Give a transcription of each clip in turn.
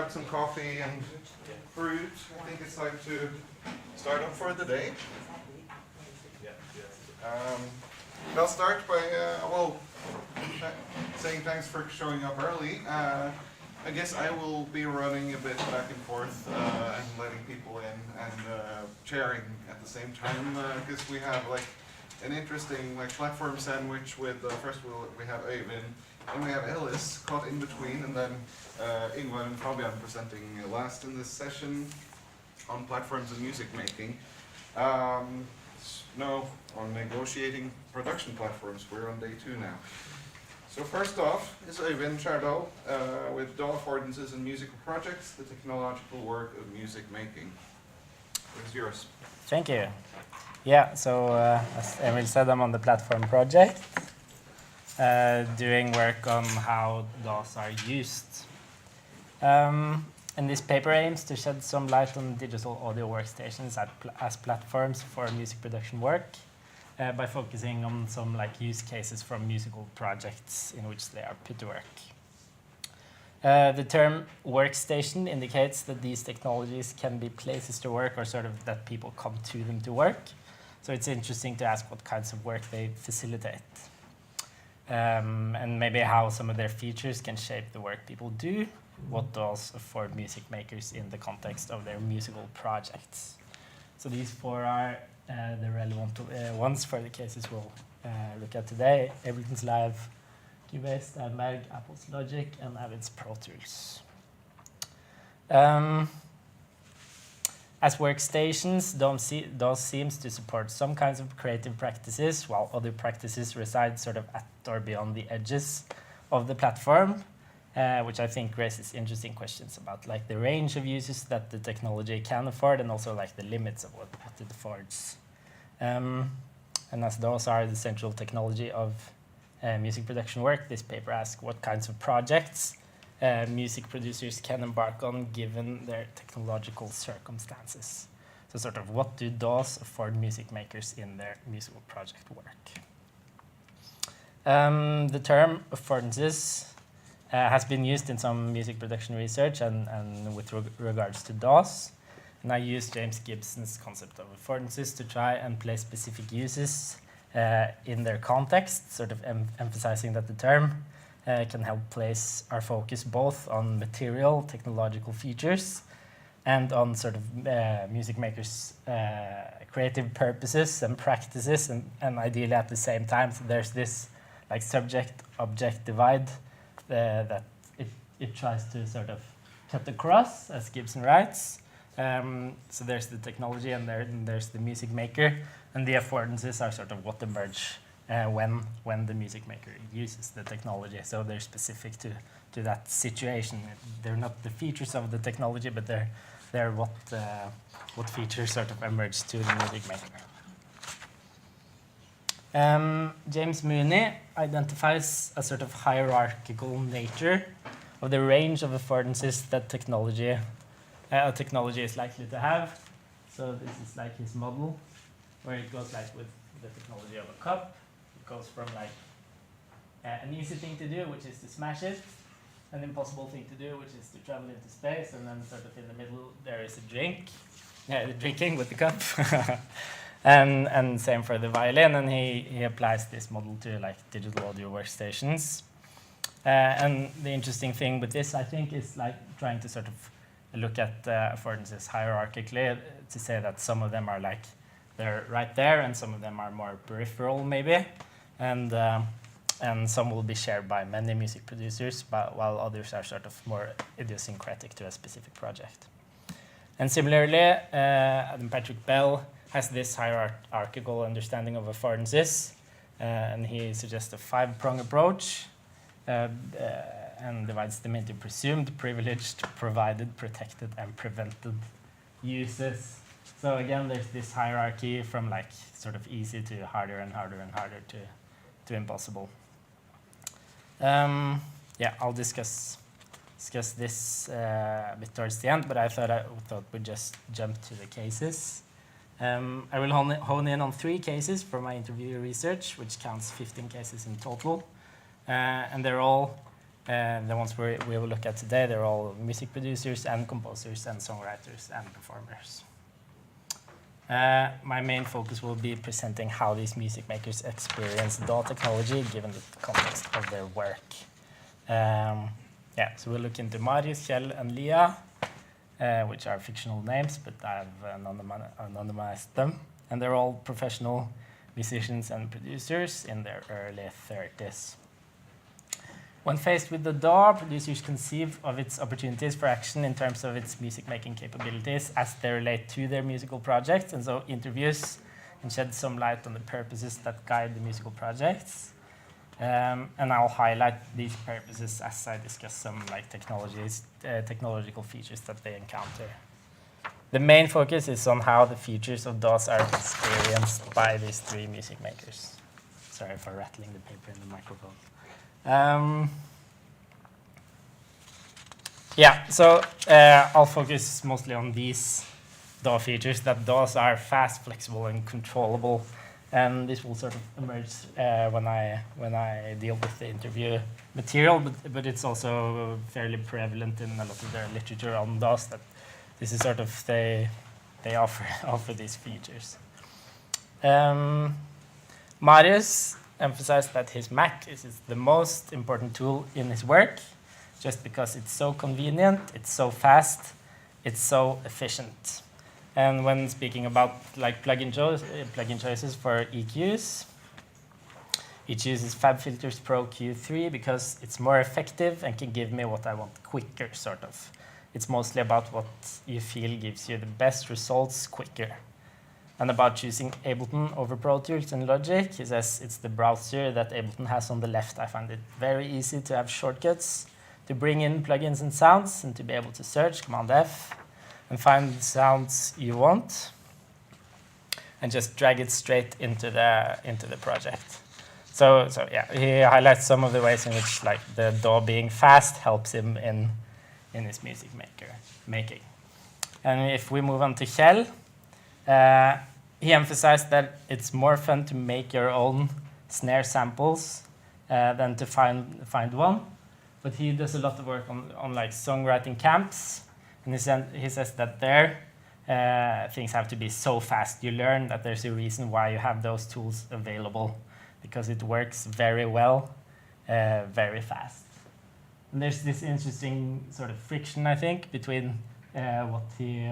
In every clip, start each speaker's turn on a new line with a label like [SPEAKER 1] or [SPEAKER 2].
[SPEAKER 1] grab some coffee and fruit, I think it's time to start up for the day. I'll start by saying thanks for showing up early. I guess I will be running a bit back and forth and letting people in and chairing at the same time because we have like an interesting platform sandwich with first we have Øyvind and we have Ellis caught in between, and then Ingvar and Fabian presenting last in this session on platforms and music making. No, on negotiating production platforms. We're on day 2 now. So first off is Øyvind Skjærdal with DAW affordances and musical projects, the technological work of music making. It's yours.
[SPEAKER 2] Thank you. Yeah, so as Emil said, I'm on the platform project, doing work on how DAWs are used. And this paper aims to shed some light on digital audio workstations as platforms for music production work by focusing on some use cases from musical projects in which they are put to work. The term workstation indicates that these technologies can be places to work or sort of that people come to them to work. So it's interesting to ask what kinds of work they facilitate. And maybe how some of their features can shape the work people do, what DAWs afford music makers in the context of their musical projects. So these 4 are the relevant ones for the cases we'll look at today: Ableton's Live, Cubase, Steinberg, Apple's Logic, and Avid's Pro Tools. As workstations, DAWs seems to support some kinds of creative practices, while other practices reside sort of at or beyond the edges of the platform, which I think raises interesting questions about the range of uses that the technology can afford, and also the limits of what it affords. And as DAWs are the central technology of music production work, this paper asks what kinds of projects music producers can embark on given their technological circumstances. So sort of what do DAWs afford music makers in their musical project work? The term affordances has been used in some music production research and with regards to DAWs. And I use James Gibson's concept of affordances to try and place specific uses in their context, sort of emphasizing that the term can help place our focus both on material technological features and on sort of music makers' creative purposes and practices, and ideally at the same time. So there's this subject-object divide that it tries to sort of cut across, as Gibson writes. So there's the technology and there's the music maker, and the affordances are sort of what emerge when the music maker uses the technology. So they're specific to that situation. They're not the features of the technology, but they're what features sort of emerge to the music maker. James Mooney identifies a sort of hierarchical nature of the range of affordances that technology is likely to have. So this is his model, where it goes with the technology of a cup. It goes from an easy thing to do, which is to smash it, an impossible thing to do, which is to travel into space, and then sort of in the middle there is a drink, the drinking with the cup. And same for the violin, and he applies this model to digital audio workstations. And the interesting thing with this, I think, is trying to sort of look at affordances hierarchically to say that some of them are they're right there, and some of them are more peripheral maybe, and some will be shared by many music producers, while others are sort of more idiosyncratic to a specific project. And similarly, Adam Patrick Bell has this hierarchical understanding of affordances, and he suggests a 5-prong approach and divides them into presumed, privileged, provided, protected, and prevented uses. So again, there's this hierarchy from sort of easy to harder and harder and harder to impossible. Yeah, I'll discuss this a bit towards the end, but I thought we'd just jump to the cases. I will hone in on 3 cases from my interview research, which counts 15 cases in total. And they're all the ones we will look at today, they're all music producers and composers and songwriters and performers. My main focus will be presenting how these music makers experience DAW technology given the context of their work. So we'll look into Marius, Kjell, and Lia, which are fictional names, but I've anonymized them. And they're all professional musicians and producers in their early 30s. When faced with the DAW, producers conceive of its opportunities for action in terms of its music-making capabilities as they relate to their musical projects, and so interviews and shed some light on the purposes that guide the musical projects. And I'll highlight these purposes as I discuss some technological features that they encounter. The main focus is on how the features of DAWs are experienced by these three music makers. Sorry for rattling the paper in the microphone. I'll focus mostly on these DAW features, that DAWs are fast, flexible, and controllable. And this will sort of emerge when I deal with the interview material, but it's also fairly prevalent in a lot of their literature on DAWs that this is sort of, they offer these features. Marius emphasized that his Mac is the most important tool in his work, just because it's so convenient, it's so fast, it's so efficient. And when speaking about plugin choices for EQs, he chooses FabFilter's Pro Q3 because it's more effective and can give me what I want quicker, sort of. It's mostly about what you feel gives you the best results quicker. And about choosing Ableton over Pro Tools and Logic, he says it's the browser that Ableton has on the left. I find it very easy to have shortcuts, to bring in plugins and sounds, and to be able to search, Command F, and find the sounds you want, and just drag it straight into the project. So he highlights some of the ways in which the DAW being fast helps him in his music making. And if we move on to Kjell, he emphasized that it's more fun to make your own snare samples than to find one. But he does a lot of work on songwriting camps, and he says that there things have to be so fast. You learn that there's a reason why you have those tools available, because it works very well, very fast. And there's this interesting sort of friction, I think, between what he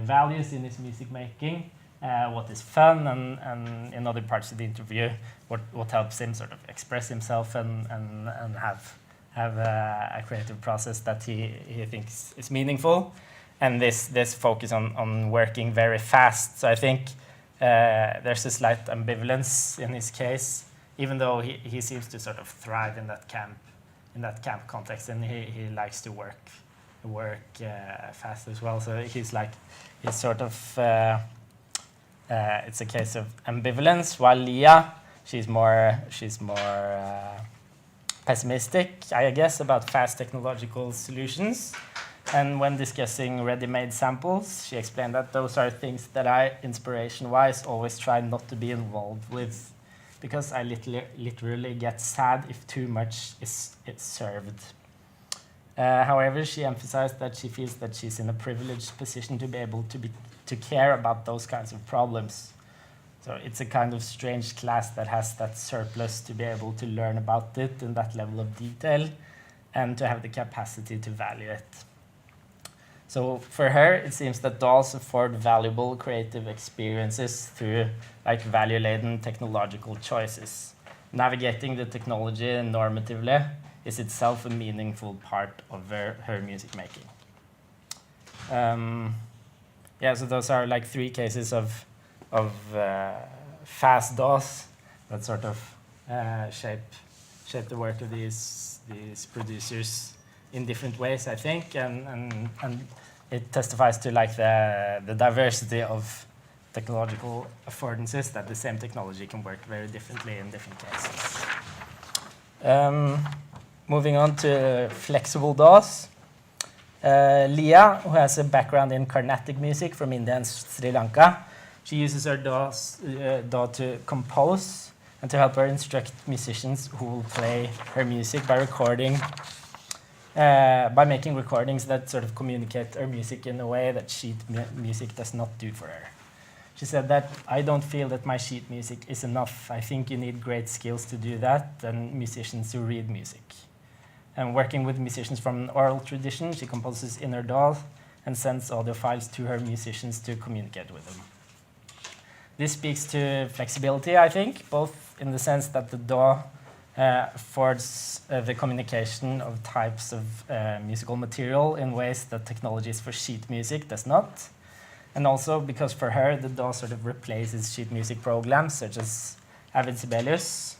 [SPEAKER 2] values in his music making, what is fun, and in other parts of the interview, what helps him sort of express himself and have a creative process that he thinks is meaningful, and this focus on working very fast. So I think there's a slight ambivalence in his case, even though he seems to sort of thrive in that camp context, and he likes to work fast as well. So he's sort of it's a case of ambivalence, while Lia, she's more pessimistic, I guess, about fast technological solutions. And when discussing ready-made samples, she explained that those are things that I, inspiration-wise, always try not to be involved with, because I literally get sad if too much is served. However, she emphasized that she feels that she's in a privileged position to be able to care about those kinds of problems. So it's a kind of strange class that has that surplus to be able to learn about it in that level of detail and to have the capacity to value it. So for her, it seems that DAWs afford valuable creative experiences through value-laden technological choices. Navigating the technology normatively is itself a meaningful part of her music making. So those are three cases of fast DAWs that sort of shape the work of these producers in different ways, I think, and it testifies to the diversity of technological affordances, that the same technology can work very differently in different cases. Moving on to flexible DAWs. Lia, who has a background in Carnatic music from India and Sri Lanka, she uses her DAW to compose and to help her instruct musicians who will play her music by by making recordings that sort of communicate her music in a way that sheet music does not do for her. She said that, "I don't feel that my sheet music is enough. I think you need great skills to do that and musicians who read music." And working with musicians from an oral tradition, she composes in her DAW and sends audio files to her musicians to communicate with them. This speaks to flexibility, I think, both in the sense that the DAW affords the communication of types of musical material in ways that technologies for sheet music does not. And also because for her, the DAW sort of replaces sheet music programs such as Avid Sibelius,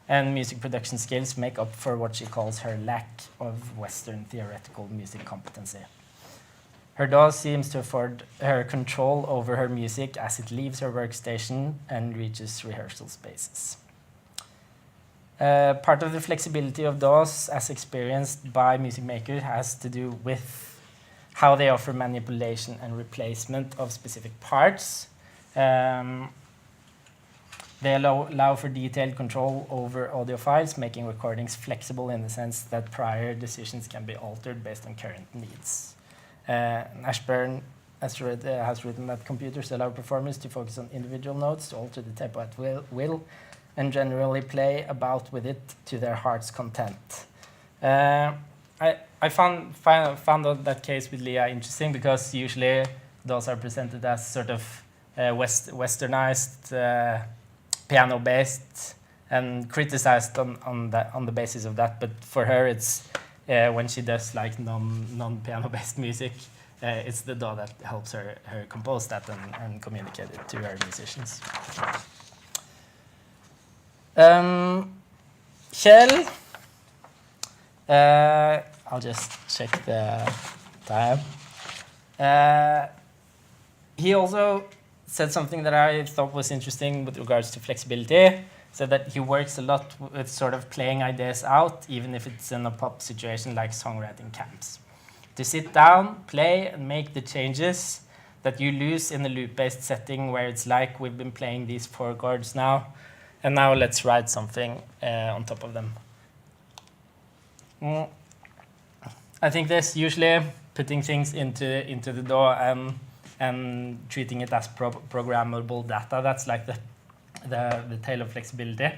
[SPEAKER 2] and music production skills make up for what she calls her lack of Western theoretical music competency. Her DAW seems to afford her control over her music as it leaves her workstation and reaches rehearsal spaces. Part of the flexibility of DAWs as experienced by music makers has to do with how they offer manipulation and replacement of specific parts. They allow for detailed control over audio files, making recordings flexible in the sense that prior decisions can be altered based on current needs. Ashburn has written that computers allow performers to focus on individual notes, to alter the tempo at will, and generally play about with it to their heart's content. I found that case with Leah interesting because usually those are presented as sort of westernized, piano-based, and criticized on the basis of that. But for her, it's when she does like non-piano-based music, it's the DAW that helps her compose that and communicate it to her musicians. Kjell, I'll just check the time. He also said something that I thought was interesting with regards to flexibility. Said that he works a lot with sort of playing ideas out, even if it's in a pop situation like songwriting camps. To sit down, play, and make the changes that you lose in a loop-based setting where it's like we've been playing these 4 chords now, and now let's write something on top of them. I think this usually putting things into the DAW and treating it as programmable data. That's like the tail of flexibility.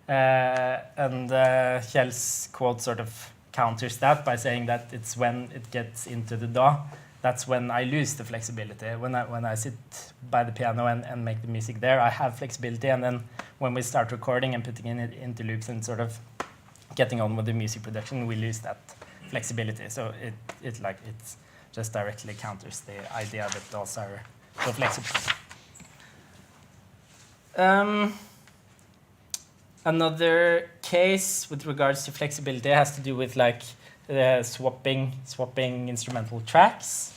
[SPEAKER 2] And Kjell's quote sort of counters that by saying that it's when it gets into the DAW, that's when I lose the flexibility. When I sit by the piano and make the music there, I have flexibility, and then when we start recording and putting it into loops and sort of getting on with the music production, we lose that flexibility. So it just directly counters the idea that DAWs are so flexible. Another case with regards to flexibility has to do with like swapping instrumental tracks.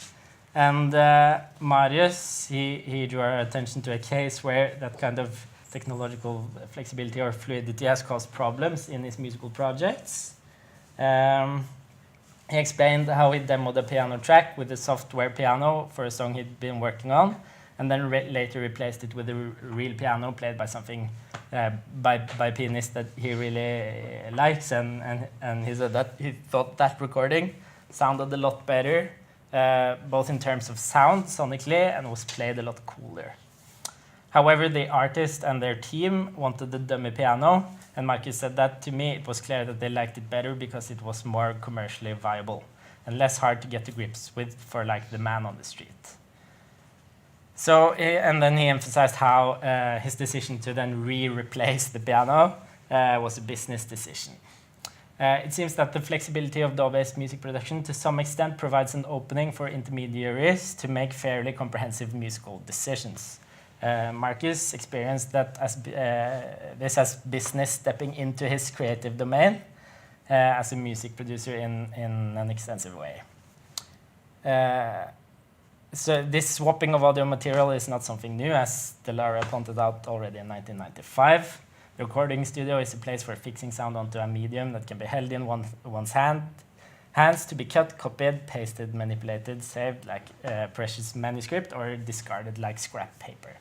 [SPEAKER 2] And Marius, he drew our attention to a case where that kind of technological flexibility or fluidity has caused problems in his musical projects. He explained how he demoed a piano track with a software piano for a song he'd been working on, and then later replaced it with a real piano played by something by a pianist that he really likes, and he said that he thought that recording sounded a lot better, both in terms of sound sonically, and was played a lot cooler. However, the artist and their team wanted the dummy piano, and Marcus said that to me it was clear that they liked it better because it was more commercially viable and less hard to get to grips with for like the man on the street. So, and then he emphasized how his decision to then replace the piano was a business decision. It seems that the flexibility of DAW-based music production to some extent provides an opening for intermediaries to make fairly comprehensive musical decisions. Marcus experienced that this as business stepping into his creative domain as a music producer in an extensive way. So this swapping of audio material is not something new, as Delara pointed out already in 1995. The recording studio is a place for fixing sound onto a medium that can be held in one's hands to be cut, copied, pasted, manipulated, saved like precious manuscript, or discarded like scrap paper.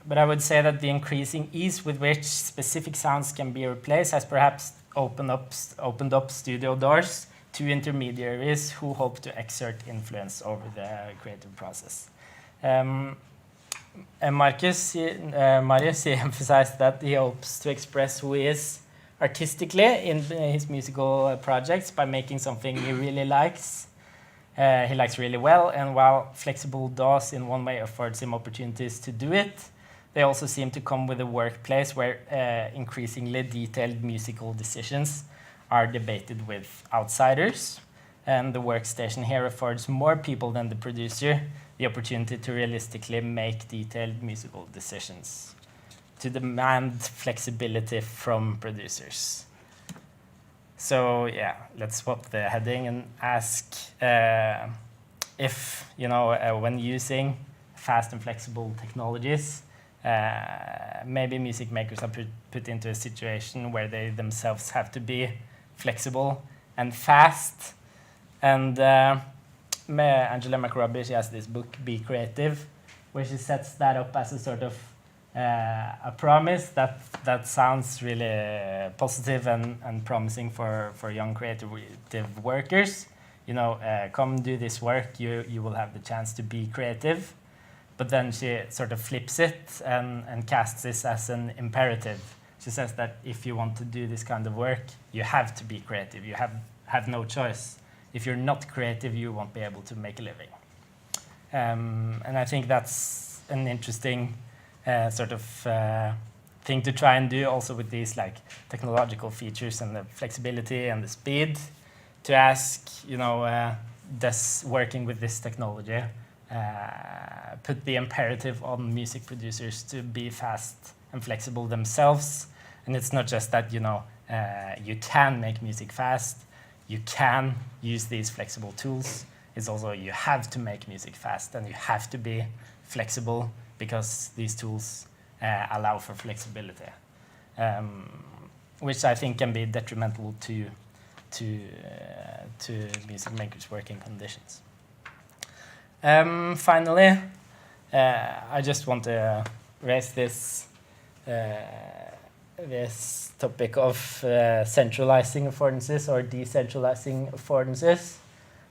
[SPEAKER 2] but I would say that the increasing ease with which specific sounds can be replaced has perhaps opened up studio doors to intermediaries who hope to exert influence over the creative process. And Marius, he emphasized that he hopes to express who he is artistically in his musical projects by making something he really likes. He likes really well, and while flexible DAWs in one way affords him opportunities to do it, they also seem to come with a workplace where increasingly detailed musical decisions are debated with outsiders. And the workstation here affords more people than the producer the opportunity to realistically make detailed musical decisions, to demand flexibility from producers. So yeah, let's swap the heading and ask if, when using fast and flexible technologies, maybe music makers are put into a situation where they themselves have to be flexible and fast. And Angela McRobbie, she has this book, Be Creative, where she sets that up as a sort of a promise that sounds really positive and promising for young creative workers. Come do this work, you will have the chance to be creative. But then she sort of flips it and casts this as an imperative. She says that if you want to do this kind of work, you have to be creative. You have no choice. If you're not creative, you won't be able to make a living. And I think that's an interesting thing to try and do also with these technological features and the flexibility and the speed, to ask, does working with this technology put the imperative on music producers to be fast and flexible themselves? And it's not just that, you can make music fast, you can use these flexible tools. It's also you have to make music fast and you have to be flexible because these tools allow for flexibility, which I think can be detrimental to music makers' working conditions. Finally, I just want to raise this topic of centralizing affordances or decentralizing affordances.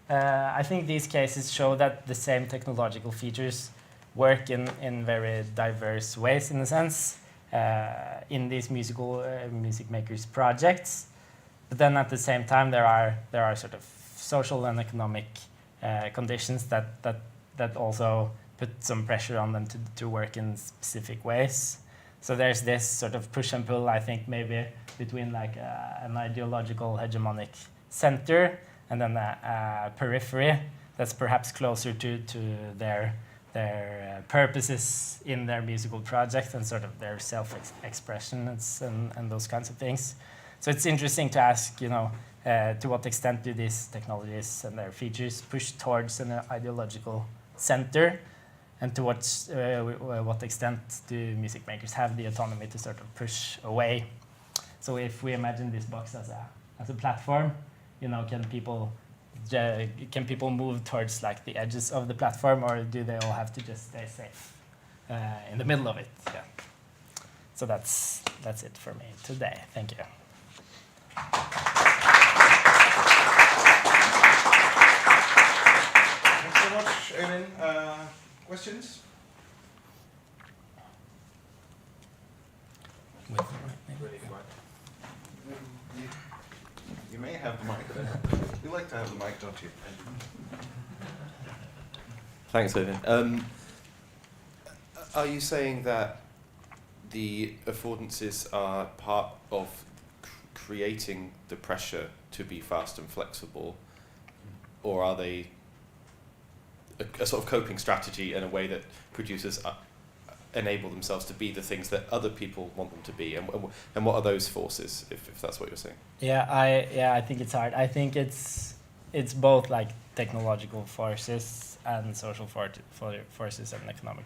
[SPEAKER 2] I think these cases show that the same technological features work in very diverse ways, in a sense, in these music makers' projects. But then at the same time, there are sort of social and economic conditions that also put some pressure on them to work in specific ways. So there's this sort of push and pull, I think, maybe between an ideological hegemonic center and then a periphery that's perhaps closer to their purposes in their musical project and sort of their self-expression and those kinds of things. So it's interesting to ask, to what extent do these technologies and their features push towards an ideological center, and to what extent do music makers have the autonomy to sort of push away? So if we imagine this box as a platform, can people move towards the edges of the platform, or do they all have to just stay safe in the middle of it? Yeah. So that's it for me today. Thank you.
[SPEAKER 1] Thanks so much, Eivind. Questions? You may have the mic. You like to have the mic, don't you?
[SPEAKER 3] Thanks, Eivind. Are you saying that the affordances are part of creating the pressure to be fast and flexible, or are they a sort of coping strategy in a way that producers enable themselves to be the things that other people want them to be, and what are those forces, if that's what you're saying?
[SPEAKER 2] I think it's hard. I think it's both technological forces and social forces and economic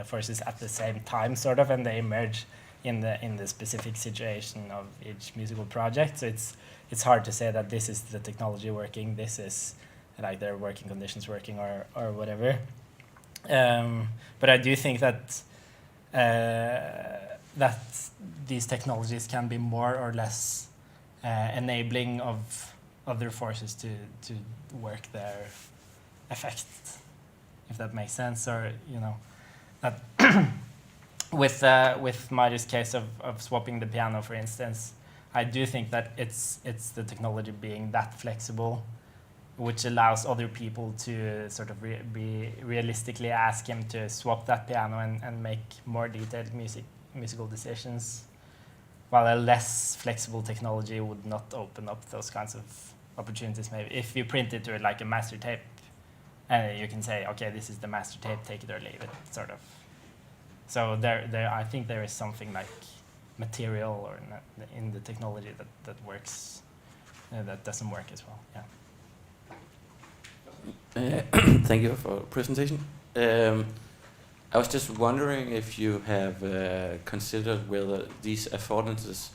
[SPEAKER 2] forces at the same time, sort of, and they emerge in the specific situation of each musical project. So it's hard to say that this is the technology working, this is their working conditions working, or whatever. But I do think that that these technologies can be more or less enabling of other forces to work their effect, if that makes sense, or that with Mari's case of swapping the piano, for instance, I do think that it's the technology being that flexible, which allows other people to sort of be realistically ask him to swap that piano and make more detailed musical decisions, while a less flexible technology would not open up those kinds of opportunities. Maybe if you print it to like a master tape, and you can say, okay, this is the master tape, take it or leave it, sort of. So there, I think there is something like material or in the technology that works, that doesn't work as well. Yeah.
[SPEAKER 4] Thank you for the presentation. I was just wondering if you have considered whether these affordances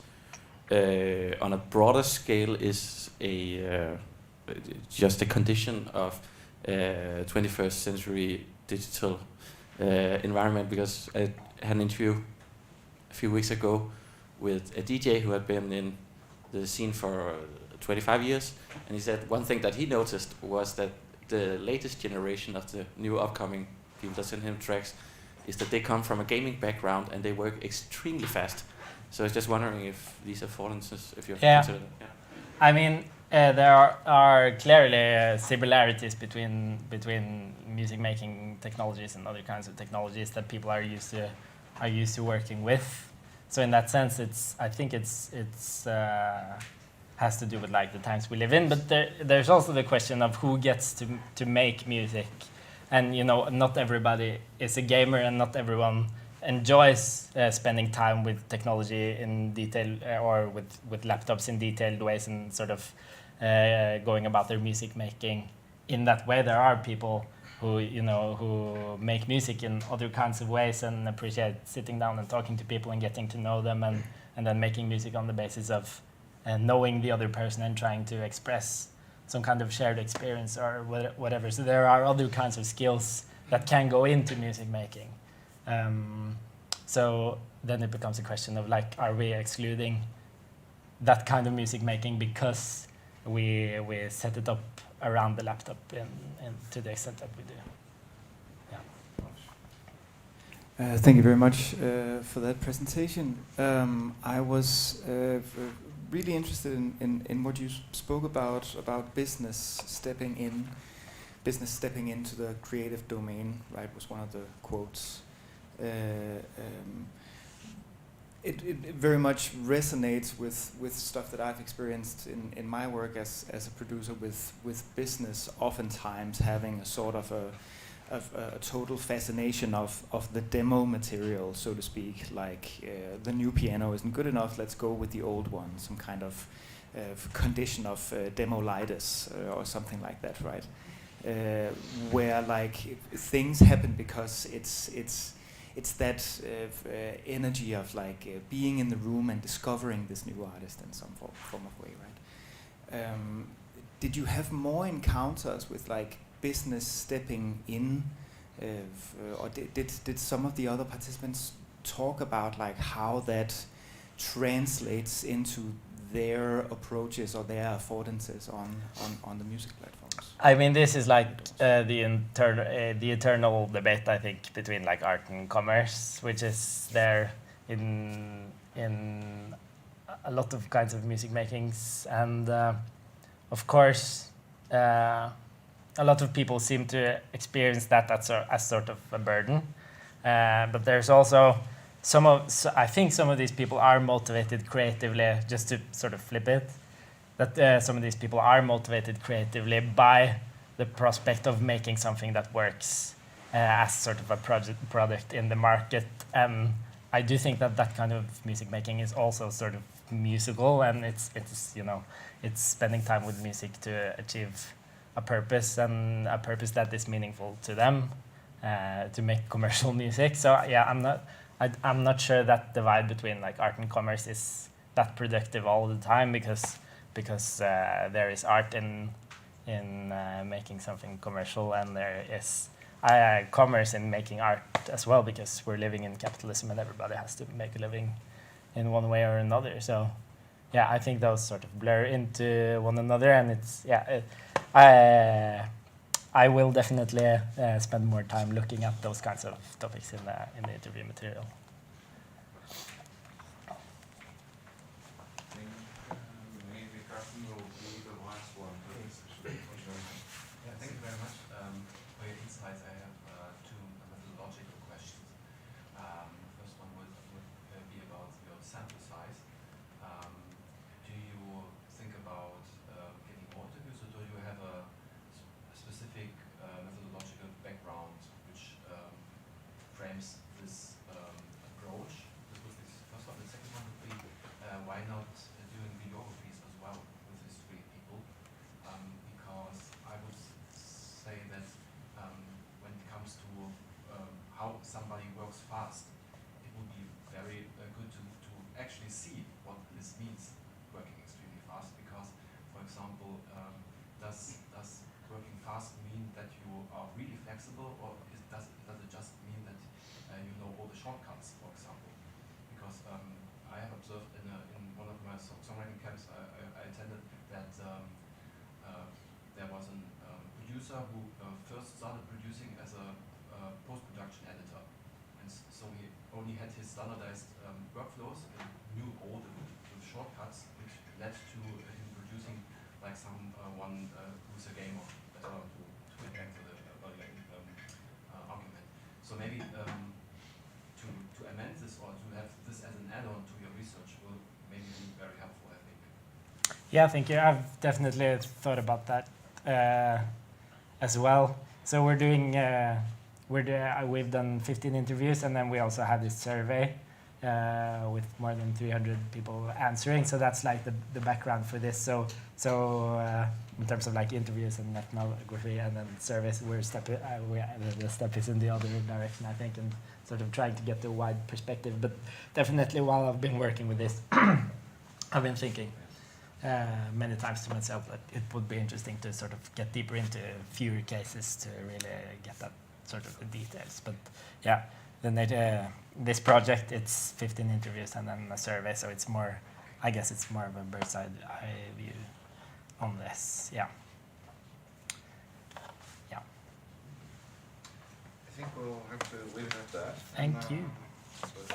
[SPEAKER 4] on a broader scale is just a condition of 21st century digital environment, because I had an interview a few weeks ago with a DJ who had been in the scene for 25 years, and he said one thing that he noticed was that the latest generation of the new upcoming people that send him tracks is that they come from a gaming background and they work extremely fast. So I was just wondering if these affordances, if you've considered it. Yeah.
[SPEAKER 2] I mean, there are clearly similarities between music making technologies and other kinds of technologies that people are used to working with. So in that sense, I think it's has to do with like the times we live in. But there's also the question of who gets to make music, and not everybody is a gamer, and not everyone enjoys spending time with technology in detail or with laptops in detailed ways and sort of going about their music making in that way. There are people who make music in other kinds of ways and appreciate sitting down and talking to people and getting to know them, and then making music on the basis of knowing the other person and trying to express some kind of shared experience or whatever. So there are other kinds of skills that can go into music making. So then it becomes a question of like, are we excluding that kind of music making because we set it up around the laptop in to the extent that we do? Yeah.
[SPEAKER 5] Thank you very much for that presentation. I was really interested in what you spoke about business stepping into the creative domain, right, was one of the quotes. It very much resonates with stuff that I've experienced in my work as a producer with business, oftentimes having a sort of a total fascination of the demo material, so to speak, like the new piano isn't good enough, let's go with the old one, some kind of condition of demolitis or something like that, right? Where like things happen because it's that energy of like being in the room and discovering this new artist in some form of way, right? Did you have more encounters with like business stepping in, or did some of the other participants talk about like how that translates into their approaches or their affordances on the music platforms?
[SPEAKER 2] I mean, this is like the eternal debate, I think, between like art and commerce, which is there in a lot of kinds of music makings, and of course, a lot of people seem to experience that as sort of a burden, but there's also I think some of these people are motivated creatively, just to sort of flip it, that some of these people are motivated creatively by the prospect of making something that works as sort of a product in the market. And I do think that kind of music making is also sort of musical, and it's spending time with music to achieve a purpose, and a purpose that is meaningful to them, to make commercial music. So yeah, I'm not sure that divide between like art and commerce is that productive all the time, because there is art in making something commercial, and there is commerce in making art art as well, because we're living in capitalism and everybody has to make a living in one way or another. So yeah, I think those sort of blur into one another, and it's I will definitely spend more time looking at those kinds of topics in the interview material.
[SPEAKER 1] Maybe Carsten will be the last one for this session.
[SPEAKER 6] Yeah, thank you very much for your insights. I have two methodological questions. The first one would be about your sample size. Do you think about getting more interviews, or do you have a specific methodological background which frames this approach? This was the first one. The second one would be why not doing videographies as well with these three people? Because I would say that when it comes to how somebody works fast, it would be very good to actually see what this means, working extremely fast. Because, for example, does working fast mean that you are really flexible, or does it just mean that you know all the shortcuts, for example? Because I have observed in one of my songwriting camps I attended that there was a producer who first started producing as a post-production editor, and so he only had his standardized workflows and knew all the shortcuts, which led to him producing like someone who's a gamer, better to get back to the argument. So maybe to amend this or to have this as an add-on to your research will maybe be very helpful, I think.
[SPEAKER 2] Yeah, thank you. I've definitely thought about that as well. So we're doing, we've done 15 interviews, and then we also have this survey with more than 300 people answering. So that's like the background for this. So in terms of like interviews and ethnography and then surveys, the step is in the other direction, I think, and sort of trying to get the wide perspective. But definitely, while I've been working with this, I've been thinking many times to myself that it would be interesting to sort of get deeper into fewer cases to really get that sort of the details. But yeah, then this project, it's 15 interviews and then a survey, so it's more, I guess it's more of a bird's eye view on this. Yeah.
[SPEAKER 1] I think we'll have to leave it at that.
[SPEAKER 2] Thank you.
[SPEAKER 1] With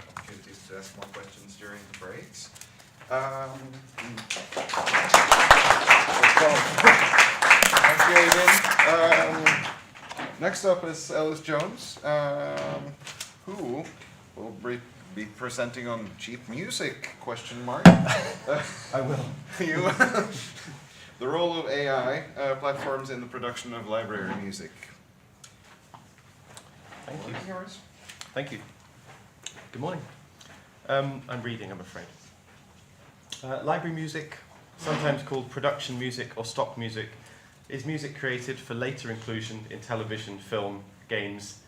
[SPEAKER 1] opportunities to ask more questions during the breaks. Thank you, Aidan. Next up is Ellis Jones, who will be presenting on cheap music, question mark.
[SPEAKER 7] I will.
[SPEAKER 1] You, the role of AI platforms in the production of library music.
[SPEAKER 7] Thank you.
[SPEAKER 1] Yours?
[SPEAKER 7] Thank you. Good morning. I'm reading, I'm afraid. Library music, sometimes called production music or stock music, is music created for later inclusion in television, film, games,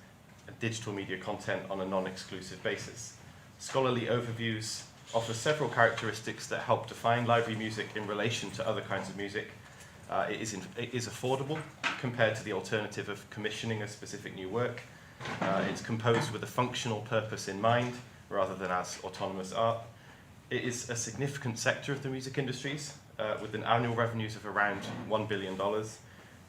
[SPEAKER 7] and digital media content on a non-exclusive basis. Scholarly overviews offer several characteristics that help define library music in relation to other kinds of music. It is affordable compared to the alternative of commissioning a specific new work. It's composed with a functional purpose in mind rather than as autonomous art. It is a significant sector of the music industries with an annual revenues of around $1 billion.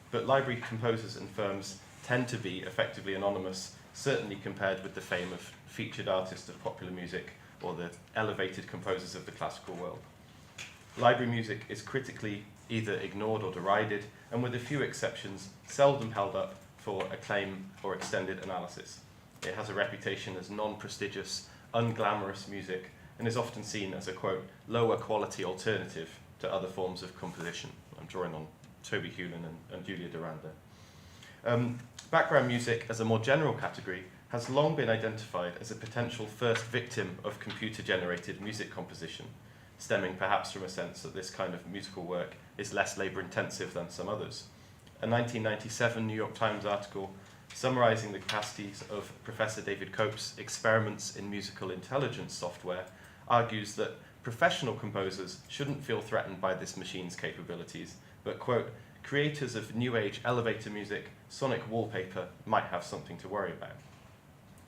[SPEAKER 7] But library composers and firms tend to be effectively anonymous, certainly compared with the fame of featured artists of popular music or the elevated composers of the classical world. Library music is critically either ignored or derided, and with a few exceptions, seldom held up for acclaim or extended analysis. It has a reputation as non-prestigious, unglamorous music, and is often seen as a, quote, lower quality alternative to other forms of composition. I'm drawing on Toby Hewlin and Julia Duranda. Background music, as a more general category, has long been identified as a potential first victim of computer-generated music composition, stemming perhaps from a sense that this kind of musical work is less labor-intensive than some others. A 1997 New York Times article summarizing the capacities of Professor David Cope's experiments in musical intelligence software argues that professional composers shouldn't feel threatened by this machine's capabilities, but, quote, creators of new age elevator music, sonic wallpaper might have something to worry about.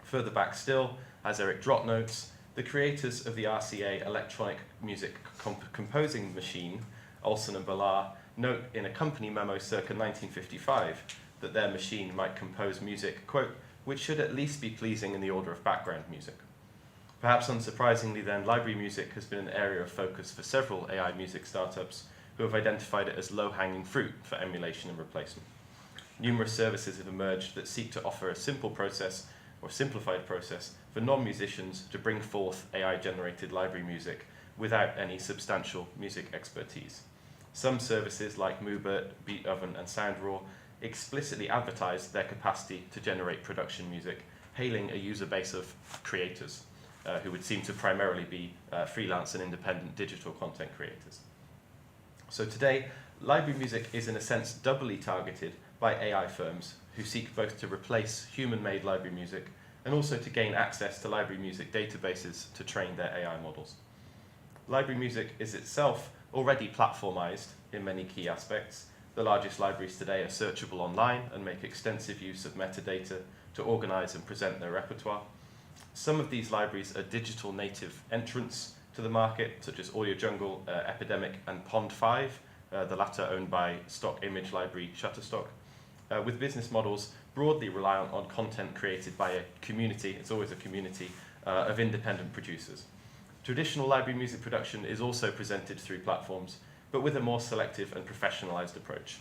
[SPEAKER 7] Further back still, as Eric Drott notes, the creators of the RCA electronic music composing machine, Olson and Ballar, note in a company memo circa 1955 that their machine might compose music, quote, which should at least be pleasing in the order of background music. Perhaps unsurprisingly then, library music has been an area of focus for several AI music startups who have identified it as low-hanging fruit for emulation and replacement. Numerous services have emerged that seek to offer a simple process or simplified process for non-musicians to bring forth AI-generated library music without any substantial music expertise. Some services like Moobert, Beatoven, and SoundRaw explicitly advertise their capacity to generate production music, hailing a user base of creators who would seem to primarily be freelance and independent digital content creators. So today, library music is in a sense doubly targeted by AI firms who seek both to replace human-made library music and also to gain access to library music databases to train their AI models. Library music is itself already platformized in many key aspects. The largest libraries today are searchable online and make extensive use of metadata to organize and present their repertoire. Some of these libraries are digital native entrants to the market, such as Audio Jungle, Epidemic, and Pond5, the latter owned by stock image library Shutterstock, with business models broadly reliant on content created by a community, it's always a community, of independent producers. Traditional library music production is also presented through platforms, but with a more selective and professionalized approach.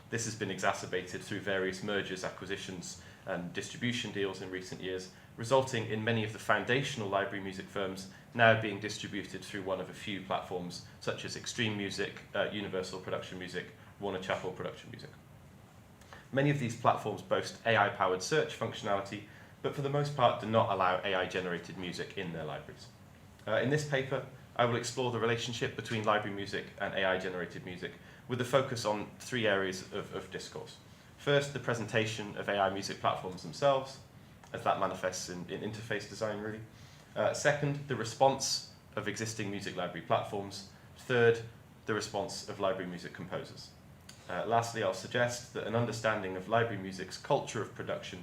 [SPEAKER 7] This has been exacerbated through various mergers, acquisitions, and distribution deals in recent years, resulting in many of the foundational library music firms now being distributed through one of a few platforms, such as Extreme Music, Universal Production Music, Warner Chappell Production Music. Many of these platforms boast AI-powered search functionality, but for the most part do not allow AI-generated music in their libraries. In this paper, I will explore the relationship between library music and AI-generated music with a focus on three areas of discourse. First, the presentation of AI music platforms themselves, as that manifests in interface design, really. Second, the response of existing music library platforms. Third, the response of library music composers. Lastly, I'll suggest that an understanding of library music's culture of production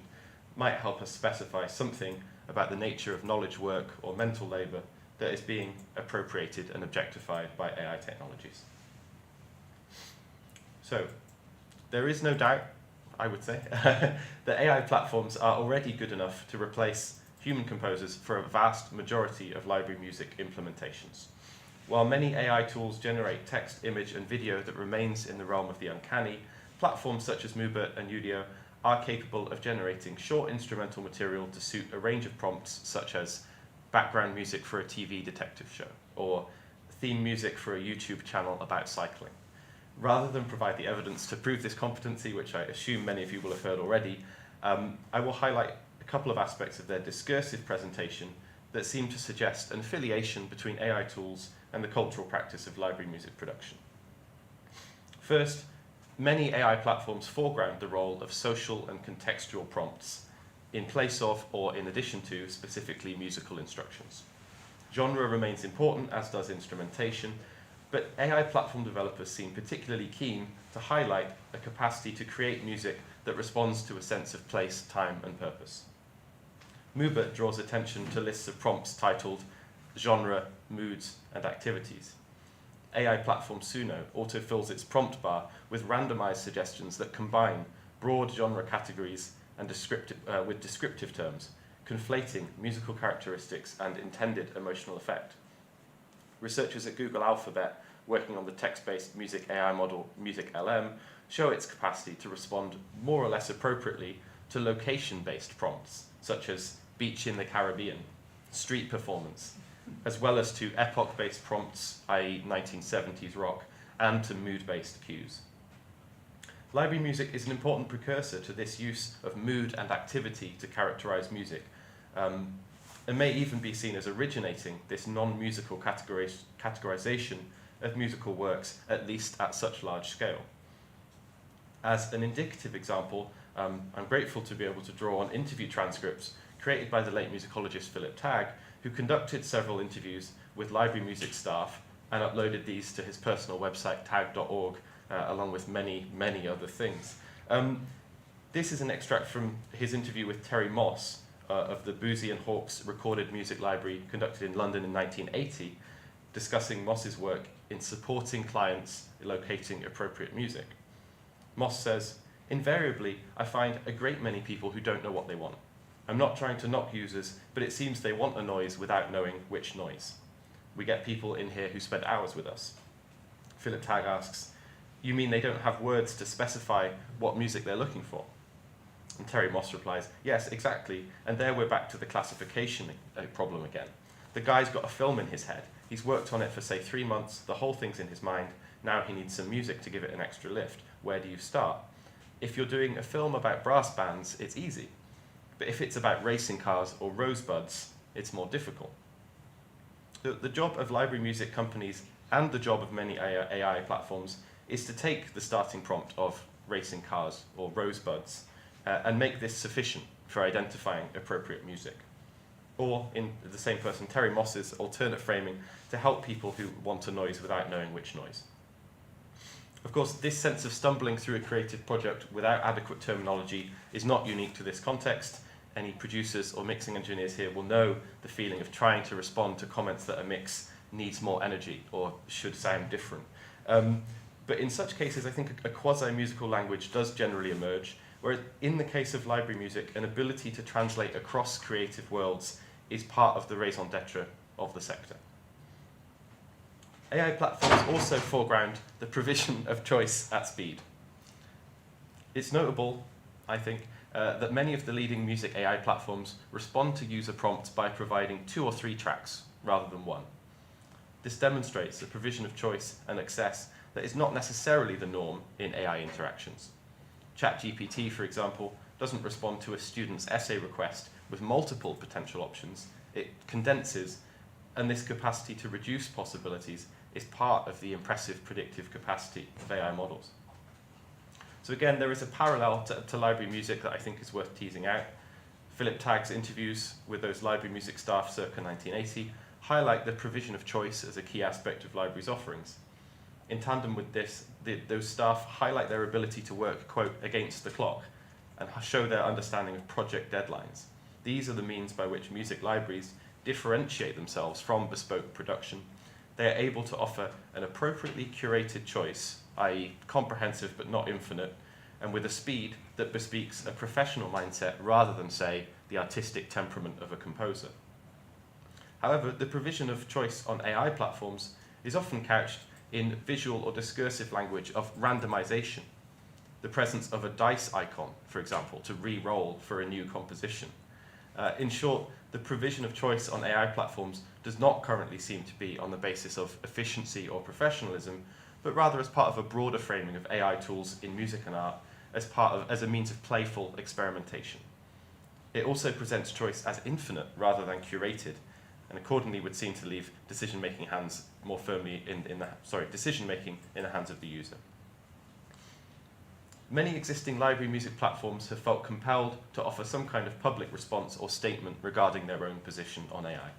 [SPEAKER 7] might help us specify something about the nature of knowledge work or mental labor that is being appropriated and objectified by AI technologies. So, there is no doubt, I would say, that AI platforms are already good enough to replace human composers for a vast majority of library music implementations. While many AI tools generate text, image, and video that remains in the realm of the uncanny, platforms such as Moobert and Udio are capable of generating short instrumental material to suit a range of prompts such as background music for a TV detective show, or theme music for a YouTube channel about cycling. Rather than provide the evidence to prove this competency, which I assume many of you will have heard already, I will highlight a couple of aspects of their discursive presentation that seem to suggest an affiliation between AI tools and the cultural practice of library music production. First, many AI platforms foreground the role of social and contextual prompts in place of or in addition to specifically musical instructions. Genre remains important, as does instrumentation, but AI platform developers seem particularly keen to highlight a capacity to create music that responds to a sense of place, time, and purpose. Moobert draws attention to lists of prompts titled genre, moods, and activities. AI platform Suno autofills its prompt bar with randomized suggestions that combine broad genre categories and with descriptive terms, conflating musical characteristics and intended emotional effect. Researchers at Google Alphabet, working on the text-based music AI model MusicLM, show its capacity to respond more or less appropriately to location-based prompts, such as beach in the Caribbean, street performance, as well as to epoch-based prompts, i.e. 1970s rock, and to mood-based cues. Library music is an important precursor to this use of mood and activity to characterize music, and may even be seen as originating this non-musical categorization of musical works, at least at such large scale. As an indicative example, I'm grateful to be able to draw on interview transcripts created by the late musicologist Philip Tagg, who conducted several interviews with library music staff and uploaded these to his personal website, tag.org, along with many, many other things. This is an extract from his interview with Terry Moss of the Boosey and Hawkes Recorded Music Library conducted in London in 1980, discussing Moss's work in supporting clients locating appropriate music. Moss says, "Invariably, I find a great many people who don't know what they want. I'm not trying to knock users, but it seems they want a noise without knowing which noise. We get people in here who spend hours with us." Philip Tagg asks, "You mean they don't have words to specify what music they're looking for?" And Terry Moss replies, "Yes, exactly, and there we're back to the classification problem again. The guy's got a film in his head. He's worked on it for, say, 3 months, the whole thing's in his mind. Now he needs some music to give it an extra lift. Where do you start? If you're doing a film about brass bands, it's easy. But if it's about racing cars or rosebuds, it's more difficult." The job of library music companies and the job of many AI platforms is to take the starting prompt of racing cars or rosebuds and make this sufficient for identifying appropriate music. Or, in the same person, Terry Moss's alternate framing, to help people who want a noise without knowing which noise. Of course, this sense of stumbling through a creative project without adequate terminology is not unique to this context. Any producers or mixing engineers here will know the feeling of trying to respond to comments that a mix needs more energy or should sound different. But in such cases, I think a quasi-musical language does generally emerge, whereas in the case of library music, an ability to translate across creative worlds is part of the raison d'etre of the sector. AI platforms also foreground the provision of choice at speed. It's notable, I think, that many of the leading music AI platforms respond to user prompts by providing 2 or 3 tracks rather than 1. This demonstrates the provision of choice and access that is not necessarily the norm in AI interactions. ChatGPT, for example, doesn't respond to a student's essay request with multiple potential options. It condenses, and this capacity to reduce possibilities is part of the impressive predictive capacity of AI models. So again, there is a parallel to library music that I think is worth teasing out. Philip Tagg's interviews with those library music staff circa 1980 highlight the provision of choice as a key aspect of libraries' offerings. In tandem with this, those staff highlight their ability to work, quote, against the clock, and show their understanding of project deadlines. These are the means by which music libraries differentiate themselves from bespoke production. They are able to offer an appropriately curated choice, i.e. comprehensive but not infinite, and with a speed that bespeaks a professional mindset rather than, say, the artistic temperament of a composer. However, the provision of choice on AI platforms is often couched in visual or discursive language of randomization, the presence of a dice icon, for example, to re-roll for a new composition. In short, the provision of choice on AI platforms does not currently seem to be on the basis of efficiency or professionalism, but rather as part of a broader framing of AI tools in music and art as a means of playful experimentation. It also presents choice as infinite rather than curated, and accordingly would seem to leave decision-making more firmly in the hands of the user. Many existing library music platforms have felt compelled to offer some kind of public response or statement regarding their own position on AI.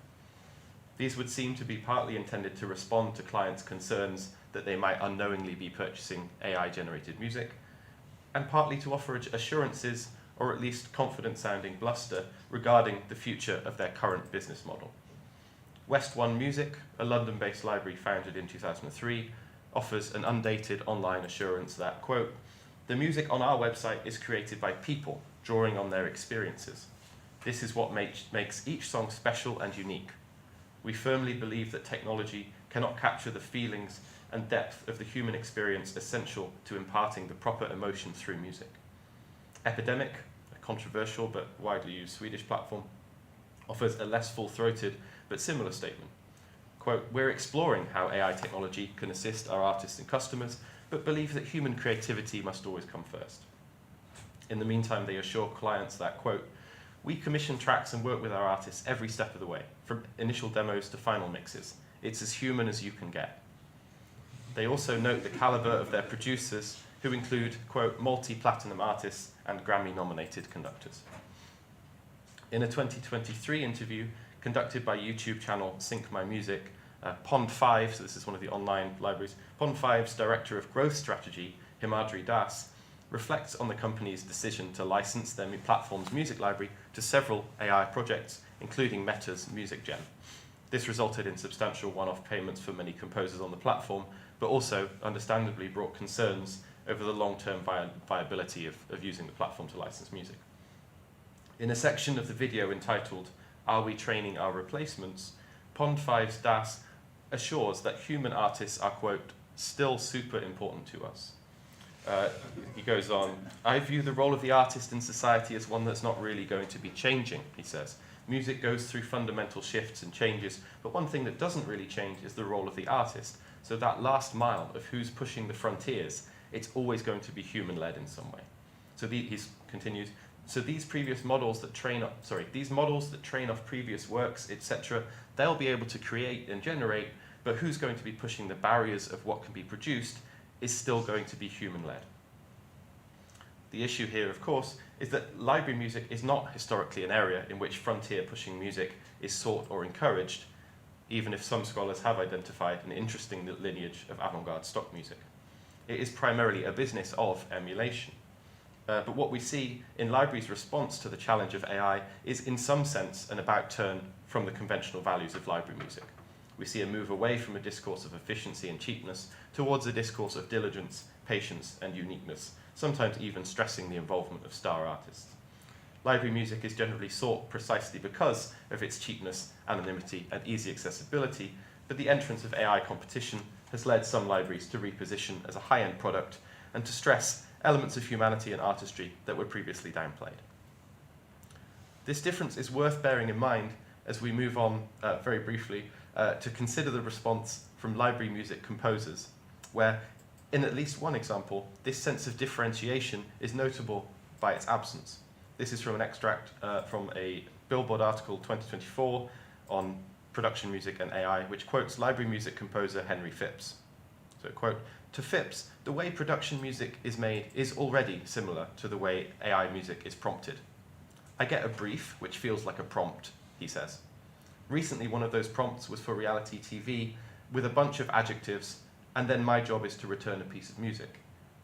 [SPEAKER 7] These would seem to be partly intended to respond to clients' concerns that they might unknowingly be purchasing AI-generated music, and partly to offer assurances or at least confident-sounding bluster regarding the future of their current business model. West One Music, a London-based library founded in 2003, offers an undated online assurance that, quote, "The music on our website is created by people, drawing on their experiences. This is what makes each song special and unique. We firmly believe that technology cannot capture the feelings and depth of the human experience essential to imparting the proper emotion through music." Epidemic, a controversial but widely used Swedish platform, offers a less full-throated but similar statement. Quote, "We're exploring how AI technology can assist our artists and customers, but believe that human creativity must always come first." In the meantime, they assure clients that, quote, "We commission tracks and work with our artists every step of the way, from initial demos to final mixes. It's as human as you can get." They also note the caliber of their producers, who include, quote, "multi-platinum artists and Grammy-nominated conductors." In a 2023 interview conducted by YouTube channel Sync My Music, Pond 5, so this is one of the online libraries, Pond 5's Director of Growth Strategy, Himadri Das, reflects on the company's decision to license their platform's music library to several AI projects, including Meta's MusicGen. This resulted in substantial one-off payments for many composers on the platform, but also, understandably, brought concerns over the long-term viability of using the platform to license music. In a section of the video entitled, "Are We Training Our Replacements?", Pond 5's Das assures that human artists are, quote, "still super important to us." He goes on, "I view the role of the artist in society as one that's not really going to be changing," he says. "Music goes through fundamental shifts and changes, but one thing that doesn't really change is the role of the artist. So that last mile of who's pushing the frontiers, it's always going to be human-led in some way." So he continues, "So these models that train off previous works, etc., they'll be able to create and generate, but who's going to be pushing the barriers of what can be produced is still going to be human-led." The issue here, of course, is that library music is not historically an area in which frontier-pushing music is sought or encouraged, even if some scholars have identified an interesting lineage of avant-garde stock music. It is primarily a business of emulation. But what we see in libraries' response to the challenge of AI is, in some sense, an about-turn from the conventional values of library music. We see a move away from a discourse of efficiency and cheapness towards a discourse of diligence, patience, and uniqueness, sometimes even stressing the involvement of star artists. Library music is generally sought precisely because of its cheapness, anonymity, and easy accessibility, but the entrance of AI competition has led some libraries to reposition as a high-end product and to stress elements of humanity and artistry that were previously downplayed. This difference is worth bearing in mind as we move on, very briefly, to consider the response from library music composers, where, in at least one example, this sense of differentiation is notable by its absence. This is from an extract from a Billboard article 2024 on production music and AI, which quotes library music composer Henry Phipps. So, quote, "To Phipps, the way production music is made is already similar to the way AI music is prompted. I get a brief, which feels like a prompt," he says. "Recently, one of those prompts was for reality TV with a bunch of adjectives, and then my job is to return a piece of music.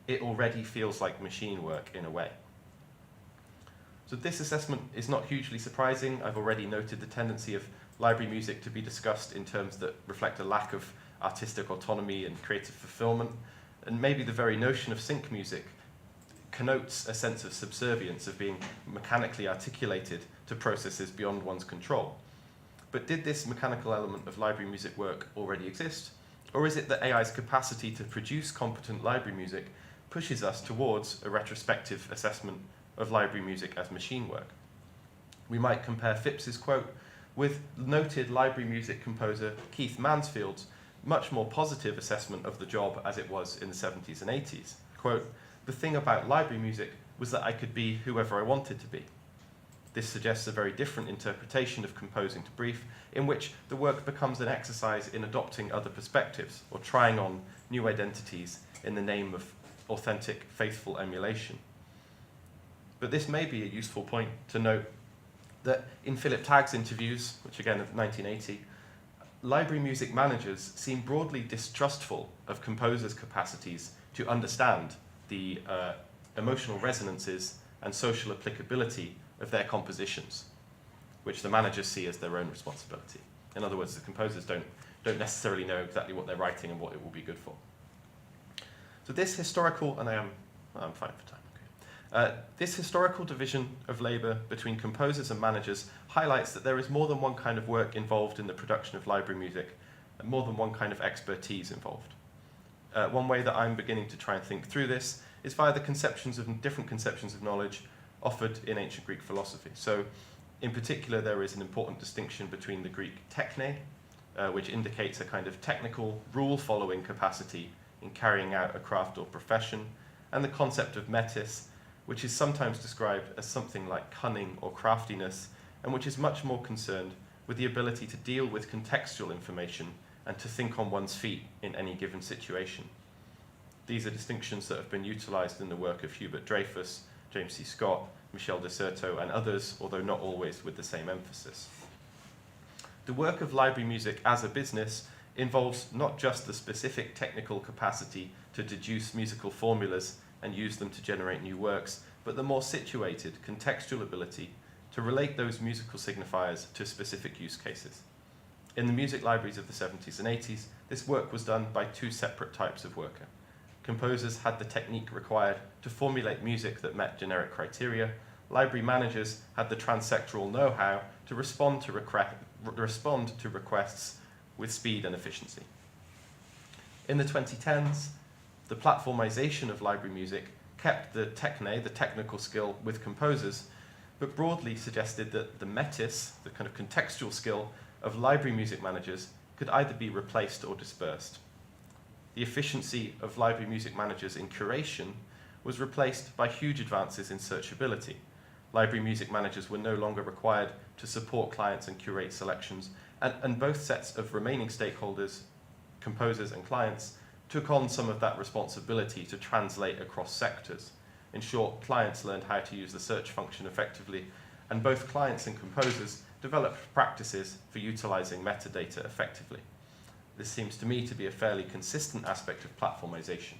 [SPEAKER 7] It already feels like machine work in a way." So this assessment is not hugely surprising. I've already noted the tendency of library music to be discussed in terms that reflect a lack of artistic autonomy and creative fulfillment, and maybe the very notion of sync music connotes a sense of subservience, of being mechanically articulated to processes beyond one's control. But did this mechanical element of library music work already exist? Or is it that AI's capacity to produce competent library music pushes us towards a retrospective assessment of library music as machine work? We might compare Phipps's quote with noted library music composer Keith Mansfield's much more positive assessment of the job as it was in the 70s and 80s. Quote, "The thing about library music was that I could be whoever I wanted to be." This suggests a very different interpretation of composing to brief, in which the work becomes an exercise in adopting other perspectives or trying on new identities in the name of authentic, faithful emulation. But this may be a useful point to note that in Philip Tagg's interviews, which again of 1980, library music managers seem broadly distrustful of composers' capacities to understand the emotional resonances and social applicability of their compositions, which the managers see as their own responsibility. In other words, the composers don't necessarily know exactly what they're writing and what it will be good for. So this historical, and I'm fine for time. Okay. This historical division of labour between composers and managers highlights that there is more than one kind of work involved in the production of library music, and more than one kind of expertise involved. One way that I'm beginning to try and think through this is via the different conceptions of knowledge offered in ancient Greek philosophy. So, in particular, there is an important distinction between the Greek techne, which indicates a kind of technical, rule-following capacity in carrying out a craft or profession, and the concept of metis, which is sometimes described as something like cunning or craftiness, and which is much more concerned with the ability to deal with contextual information and to think on one's feet in any given situation. These are distinctions that have been utilized in the work of Hubert Dreyfus, James C. Scott, Michel de Certeau, and others, although not always with the same emphasis. The work of library music as a business involves not just the specific technical capacity to deduce musical formulas and use them to generate new works, but the more situated, contextual ability to relate those musical signifiers to specific use cases. In the music libraries of the 70s and 80s, this work was done by two separate types of worker. Composers had the technique required to formulate music that met generic criteria. Library managers had the transsectoral know-how to respond to requests with speed and efficiency. In the 2010s, the platformization of library music kept the technical skill with composers, but broadly suggested that the metis, the kind of contextual skill of library music managers, could either be replaced or dispersed. The efficiency of library music managers in curation was replaced by huge advances in searchability. Library music managers were no longer required to support clients and curate selections, and both sets of remaining stakeholders, composers and clients, took on some of that responsibility to translate across sectors. In short, clients learned how to use the search function effectively, and both clients and composers developed practices for utilizing metadata effectively. This seems to me to be a fairly consistent aspect of platformization.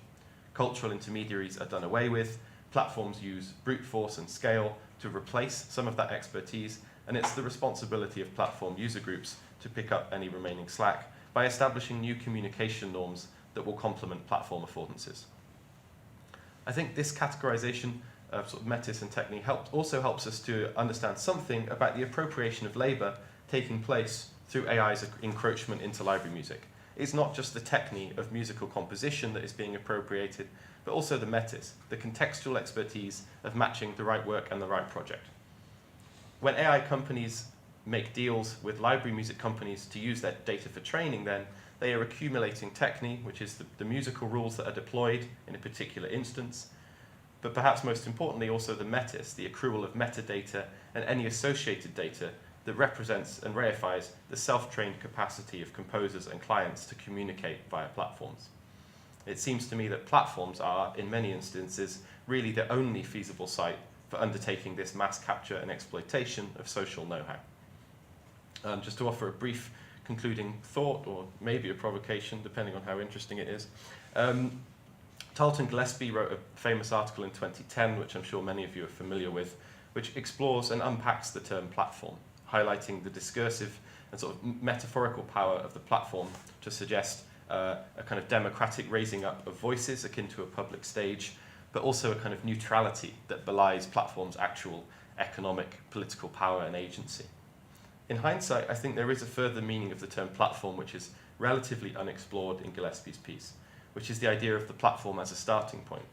[SPEAKER 7] Cultural intermediaries are done away with, platforms use brute force and scale to replace some of that expertise, and it's the responsibility of platform user groups to pick up any remaining slack by establishing new communication norms that will complement platform affordances. I think this categorization of sort of metis and technique also helps us to understand something about the appropriation of labor taking place through AI's encroachment into library music. It's not just the technique of musical composition that is being appropriated, but also the metis, the contextual expertise of matching the right work and the right project. When AI companies make deals with library music companies to use their data for training, then they are accumulating technique, which is the musical rules that are deployed in a particular instance, but perhaps most importantly also the metis, the accrual of metadata and any associated data that represents and reifies the self-trained capacity of composers and clients to communicate via platforms. It seems to me that platforms are, in many instances, really the only feasible site for undertaking this mass capture and exploitation of social know-how. Just to offer a brief concluding thought, or maybe a provocation, depending on how interesting it is. Tarleton Gillespie wrote a famous article in 2010, which I'm sure many of you are familiar with, which explores and unpacks the term platform, highlighting the discursive and sort of metaphorical power of the platform to suggest a kind of democratic raising up of voices akin to a public stage, but also a kind of neutrality that belies platforms' actual economic, political power and agency. In hindsight, I think there is a further meaning of the term platform which is relatively unexplored in Gillespie's piece, which is the idea of the platform as a starting point.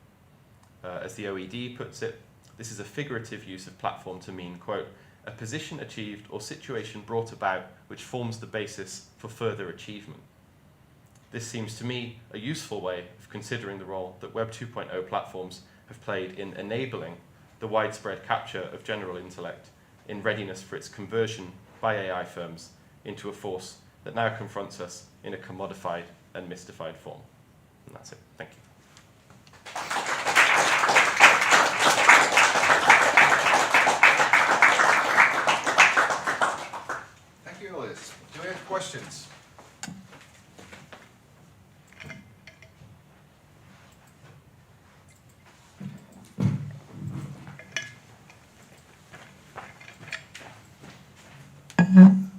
[SPEAKER 7] As the OED puts it, this is a figurative use of platform to mean, quote, a position achieved or situation brought about which forms the basis for further achievement. This seems to me a useful way of considering the role that Web 2.0 platforms have played in enabling the widespread capture of general intellect in readiness for its conversion by AI firms into a force that now confronts us in a commodified and mystified form. And that's it. Thank you.
[SPEAKER 1] Thank you, Liz. Do we have questions?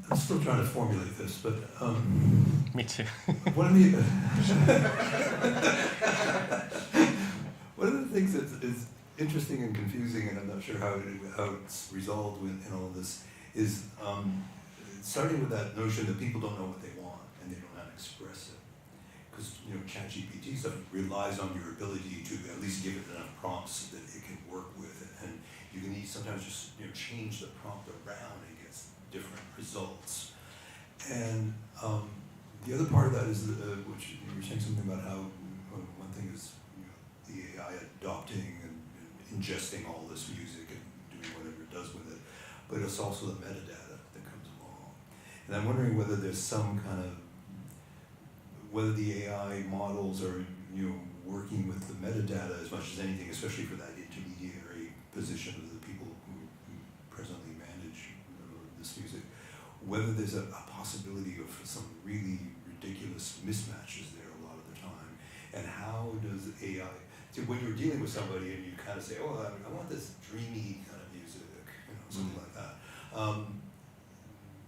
[SPEAKER 8] I'm still trying to formulate this, but
[SPEAKER 7] Me too.
[SPEAKER 8] one of the one of the things that is interesting and confusing, and I'm not sure how it's resolved in all of this, is starting with that notion that people don't know what they want and they don't know how to express it. Because ChatGPT stuff relies on your ability to at least give it enough prompts that it can work with it, and you can sometimes just change the prompt around and get different results. And the other part of that is, which you were saying something about how one thing is the AI adopting and ingesting all this music and doing whatever it does with it, but it's also the metadata that comes along. And I'm wondering whether there's some kind of, whether the AI models are working with the metadata as much as anything, especially for that intermediary position of the people who presently manage this music, whether there's a possibility of some really ridiculous mismatches there a lot of the time. And how does AI, so when you're dealing with somebody and you kind of say, oh, I want this dreamy kind of music, something like that,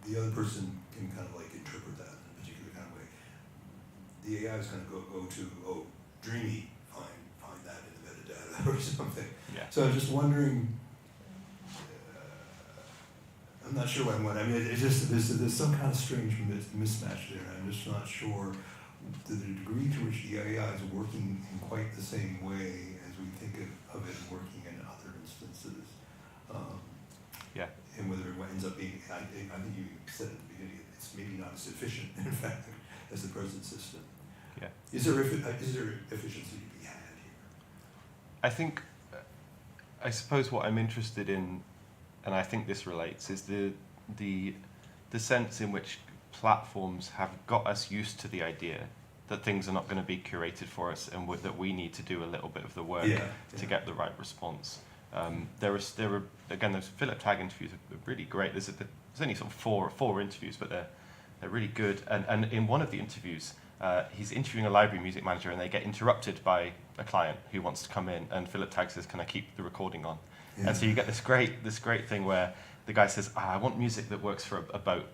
[SPEAKER 8] the other person can kind of like interpret that in a particular kind of way. The AI is going to go to, oh, dreamy, find that in the metadata or something.
[SPEAKER 7] Yeah.
[SPEAKER 8] So I'm just wondering, I'm not sure what I want. I mean, it's just, there's some kind of strange mismatch there. I'm just not sure to the degree to which the AI is working in quite the same way as we think of it working in other instances.
[SPEAKER 7] Yeah.
[SPEAKER 8] And whether it ends up being, I think you said at the beginning, it's maybe not as efficient, in fact, as the present system.
[SPEAKER 7] Yeah.
[SPEAKER 8] Is there efficiency to be had here?
[SPEAKER 7] I think, I suppose what I'm interested in, and I think this relates, is the sense in which platforms have got us used to the idea that things are not going to be curated for us, and that we need to do a little bit of the work to get the right response. There were again, those Philip Tagg interviews are really great. There's only sort of four interviews, but they're really good. And in one of the interviews, he's interviewing a library music manager, and they get interrupted by a client who wants to come in, and Philip Tagg says, "Can I keep the recording on?" And so you get this great thing where the guy says, "I want music that works for a boat."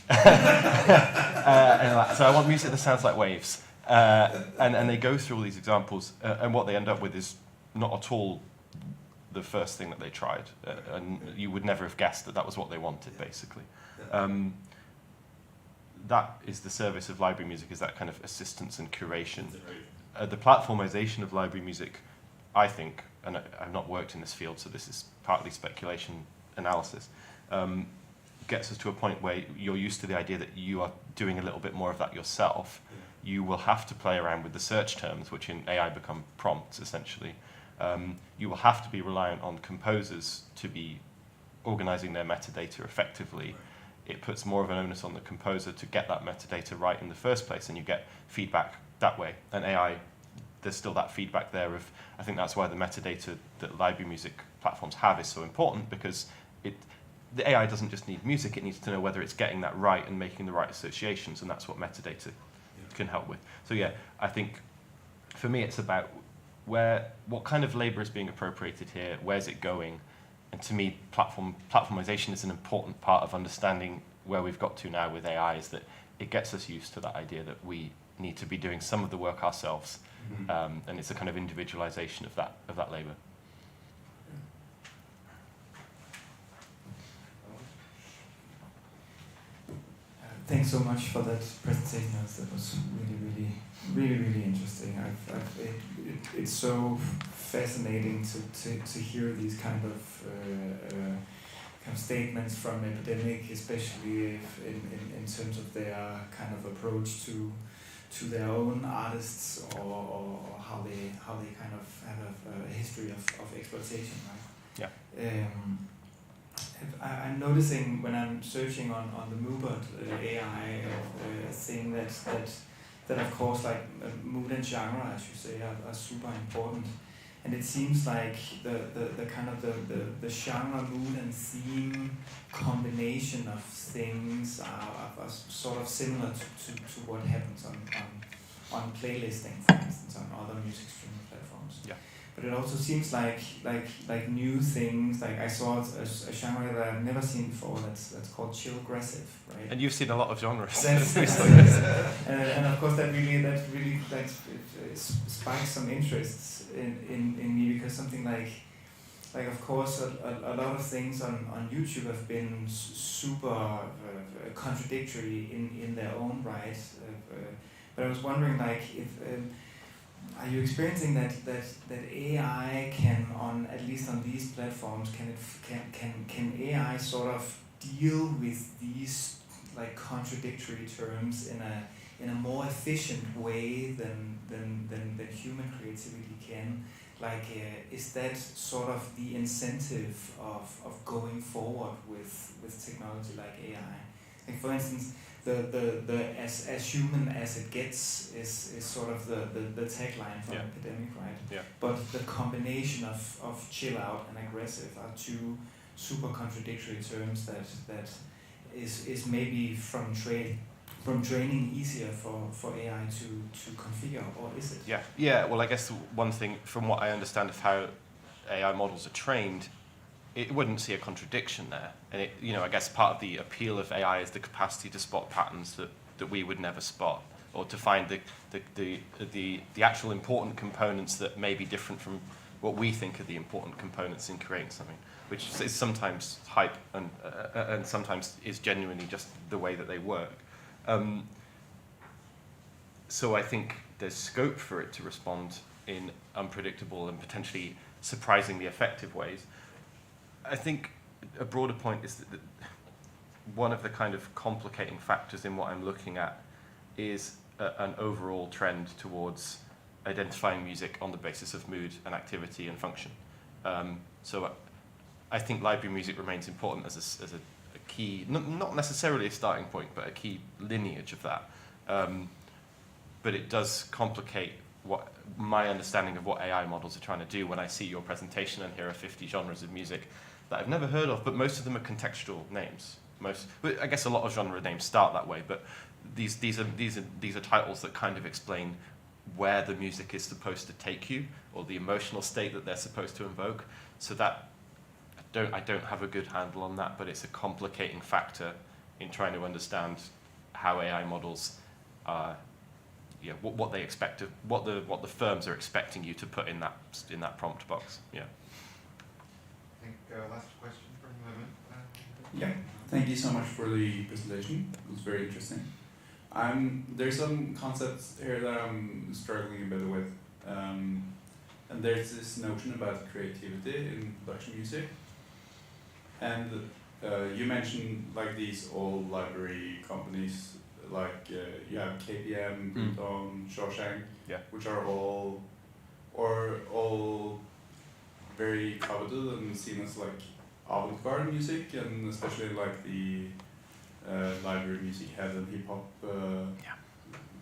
[SPEAKER 7] So I want music that sounds like waves. And they go through all these examples, and what they end up with is not at all the first thing that they tried. And you would never have guessed that was what they wanted, basically. That is the service of library music, is that kind of assistance and curation. The platformization of library music, I think, and I've not worked in this field, so this is partly speculation analysis, gets us to a point where you're used to the idea that you are doing a little bit more of that yourself. You will have to play around with the search terms, which in AI become prompts, essentially. You will have to be reliant on composers to be organizing their metadata effectively. It puts more of an onus on the composer to get that metadata right in the first place, and you get feedback that way. And AI, there's still that feedback there of, I think that's why the metadata that library music platforms have is so important, because the AI doesn't just need music, it needs to know whether it's getting that right and making the right associations, and that's what metadata can help with. So yeah, I think for me it's about what kind of labor is being appropriated here, where's it going, and to me platformization is an important part of understanding where we've got to now with AI, is that it gets us used to that idea that we need to be doing some of the work ourselves, and it's a kind of individualization of that labor.
[SPEAKER 5] Thanks so much for that presentation. That was really interesting. It's so fascinating to hear these kind of statements from academic, especially if in terms of their kind of approach to their own artists, or how they kind of have a history of exploitation, right?
[SPEAKER 7] Yeah.
[SPEAKER 5] I'm noticing when I'm searching on the Moobot AI thing that of course, like mood and genre, as you say, are super important. And it seems like the kind of the genre, mood and theme combination of things are sort of similar to what happens on playlisting, for instance, on other music streaming platforms.
[SPEAKER 7] Yeah.
[SPEAKER 5] But it also seems like new things. Like I saw a genre that I've never seen before. That's called chill aggressive, right?
[SPEAKER 7] And you've seen a lot of genres.
[SPEAKER 5] And of course that really spikes some interests in me, because something like of course a lot of things on YouTube have been super contradictory in their own right. But I was wondering, like, if are you experiencing that AI can, at least on these platforms, can AI sort of deal with these like contradictory terms in a more efficient way than human creativity can? Like, is that sort of the incentive of going forward with technology like AI? Like, for instance, the as human as it gets is sort of the tagline from academic, right?
[SPEAKER 7] Yeah.
[SPEAKER 5] But the combination of chill out and aggressive are two super contradictory terms that is maybe from from training easier for AI to configure, or is it?
[SPEAKER 7] Yeah. Well, I guess one thing, from what I understand of how AI models are trained, it wouldn't see a contradiction there. And I guess part of the appeal of AI is the capacity to spot patterns that we would never spot, or to find the actual important components that may be different from what we think are the important components in creating something, which is sometimes hype and sometimes is genuinely just the way that they work. So I think there's scope for it to respond in unpredictable and potentially surprisingly effective ways. I think a broader point is that one of the kind of complicating factors in what I'm looking at is an overall trend towards identifying music on the basis of mood and activity and function. So I think library music remains important as a key, not necessarily a starting point, but a key lineage of that. But it does complicate what my understanding of what AI models are trying to do when I see your presentation and here are 50 genres of music that I've never heard of, but most of them are contextual names. I guess a lot of genre names start that way, but these are titles that kind of explain where the music is supposed to take you, or the emotional state that they're supposed to invoke. So that I don't have a good handle on that, but it's a complicating factor in trying to understand how AI models what they expect of what the firms are expecting you to put in that prompt box. Yeah.
[SPEAKER 1] I think last question from Lemon.
[SPEAKER 9] Yeah, thank you so much for the presentation. It was very interesting. There's some concepts here that I'm struggling a bit with. And there's this notion about creativity in production music. And you mentioned like these old library companies, like you have KPM, Bruton, Shawshank, which are all very coveted and seen as like avant-garde music, and especially like the library music head and hip hop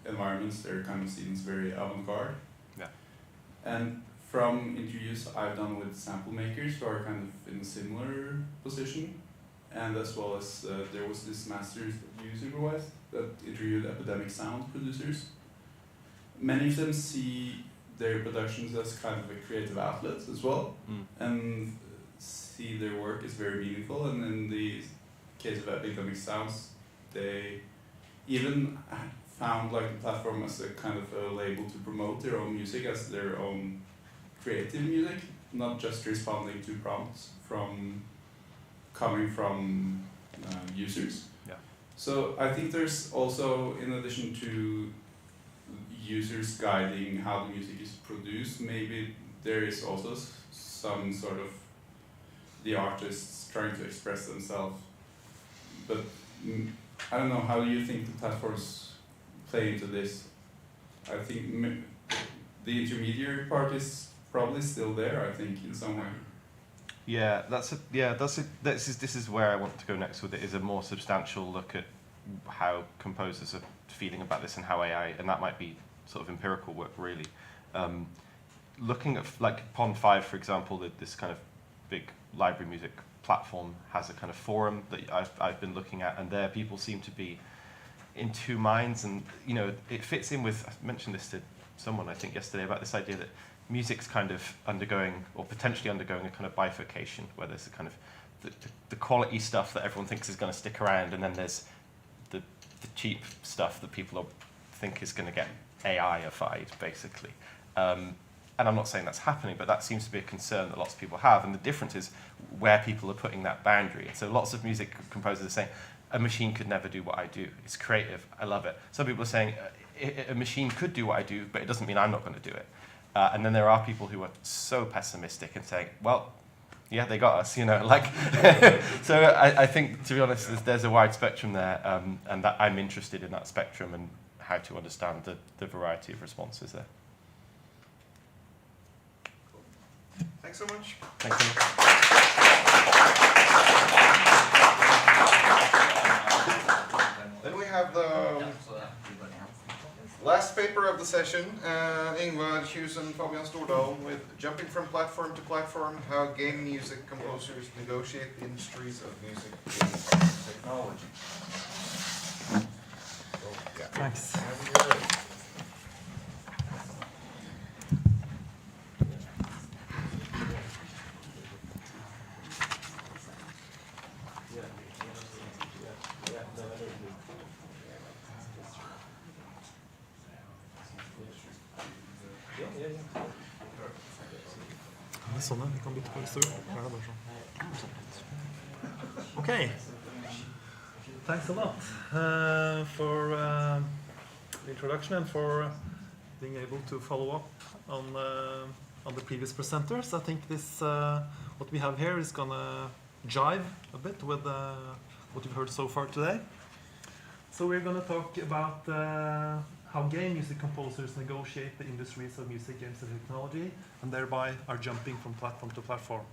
[SPEAKER 9] environments, they're kind of seen as very avant-garde.
[SPEAKER 7] Yeah.
[SPEAKER 9] And from interviews I've done with sample makers who are kind of in a similar position, and as well as there was this masters that you supervised that interviewed epidemic sound producers. Many of them see their productions as kind of a creative outlet as well, and see their work as very meaningful. And in the case of epidemic sounds, they even found like the platform as a kind of a label to promote their own music as their own creative music, not just responding to prompts coming from users.
[SPEAKER 7] Yeah.
[SPEAKER 9] So I think there's also, in addition to users guiding how the music is produced, maybe there is also some sort of the artists trying to express themselves. But I don't know, how do you think the platforms play into this? I think the intermediary part is probably still there, I think, in some way.
[SPEAKER 7] Yeah, this is where I want to go next with it, is a more substantial look at how composers are feeling about this and how AI, and that might be sort of empirical work really. Looking at like Pond 5, for example, this kind of big library music platform has a kind of forum that I've been looking at, and there people seem to be in two minds, and it fits in with, I mentioned this to someone I think yesterday about this idea that music's kind of undergoing, or potentially undergoing, a kind of bifurcation, where there's a kind of the quality stuff that everyone thinks is going to stick around, and then there's the cheap stuff that people think is going to get AI-ified, basically. And I'm not saying that's happening, but that seems to be a concern that lots of people have, and the difference is where people are putting that boundary. So lots of music composers are saying, a machine could never do what I do. It's creative, I love it. Some people are saying, a machine could do what I do, but it doesn't mean I'm not going to do it. And then there are people who are so pessimistic and saying, well, yeah, they got us, like. So I think, to be honest, there's a wide spectrum there, and that I'm interested in that spectrum and how to understand the variety of responses there.
[SPEAKER 1] Thanks so much.
[SPEAKER 7] Thanks so much.
[SPEAKER 1] Then we have the last paper of the session, Ingvar Hughes and Fabian Stordal, with Jumping from Platform to Platform, How Game Music Composers Negotiate the Industries of Music, Games, and Technology. So
[SPEAKER 10] Thanks. Det er sånn, vi kan bytte på hvis du vil. Ja, det er bare sånn. Okay. Thanks a lot for the introduction and for being able to follow up on the previous presenters. I think this what we have here is gonna jive a bit with what you've heard so far today. So we're gonna talk about how game music composers negotiate the industries of music, games, and technology, and thereby are jumping from platform to platform.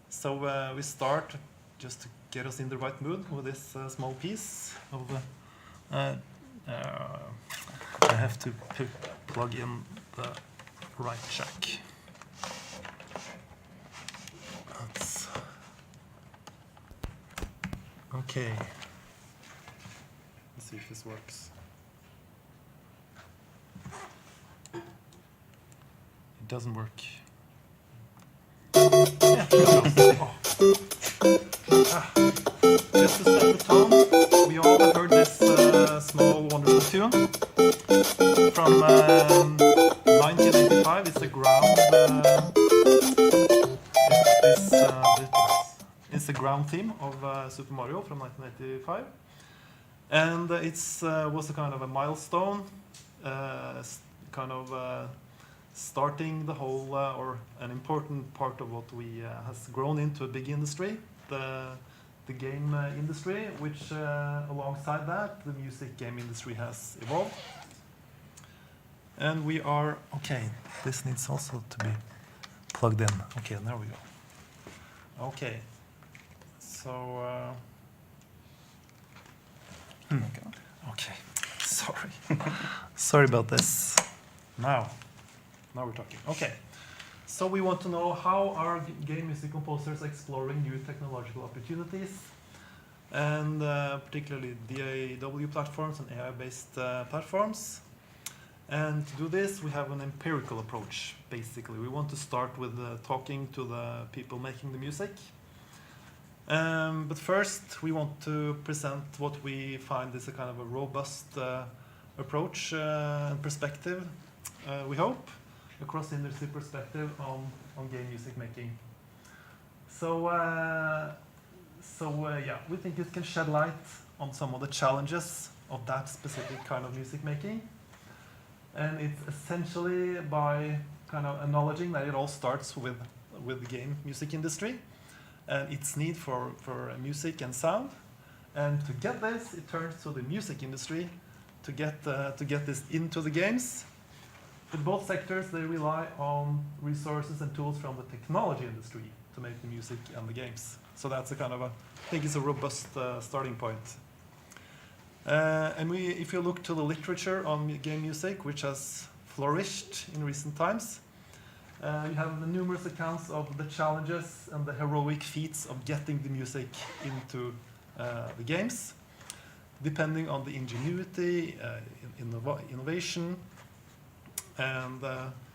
[SPEAKER 10] So we start just to get us in the right mood with this small piece of. I have to plug in the right jack. That's okay. Let's see if this works. It doesn't work. Yeah, here it goes. Oh. Just to set the tone, we all have heard this small wonderful tune from 1985. It's a ground. It's the ground theme of Super Mario from 1985, and it's was a kind of a milestone, kind of. Starting the whole, or an important part of what we has grown into a big industry, the game industry, which alongside that, the music game industry has evolved. And we are, okay, this needs also to be plugged in. Okay, there we go. Okay, so, okay, sorry. Sorry about this. Now we're talking. Okay, so we want to know how are game music composers exploring new technological opportunities, and particularly DAW platforms and AI-based platforms. And to do this, we have an empirical approach, basically. We want to start with talking to the people making the music. But first, we want to present what we find is a kind of a robust approach and perspective, we hope, across industry perspective on game music making. So, yeah, we think it can shed light on some of the challenges of that specific kind of music making. And it's essentially by kind of acknowledging that it all starts with the game music industry and its need for music and sound. And to get this, it turns to the music industry to get this into the games. But both sectors, they rely on resources and tools from the technology industry to make the music and the games. So that's a kind of I think it's a robust starting point. And if you look to the literature on game music, which has flourished in recent times, you have the numerous accounts of the challenges and the heroic feats of getting the music into the games, depending on the ingenuity, innovation, and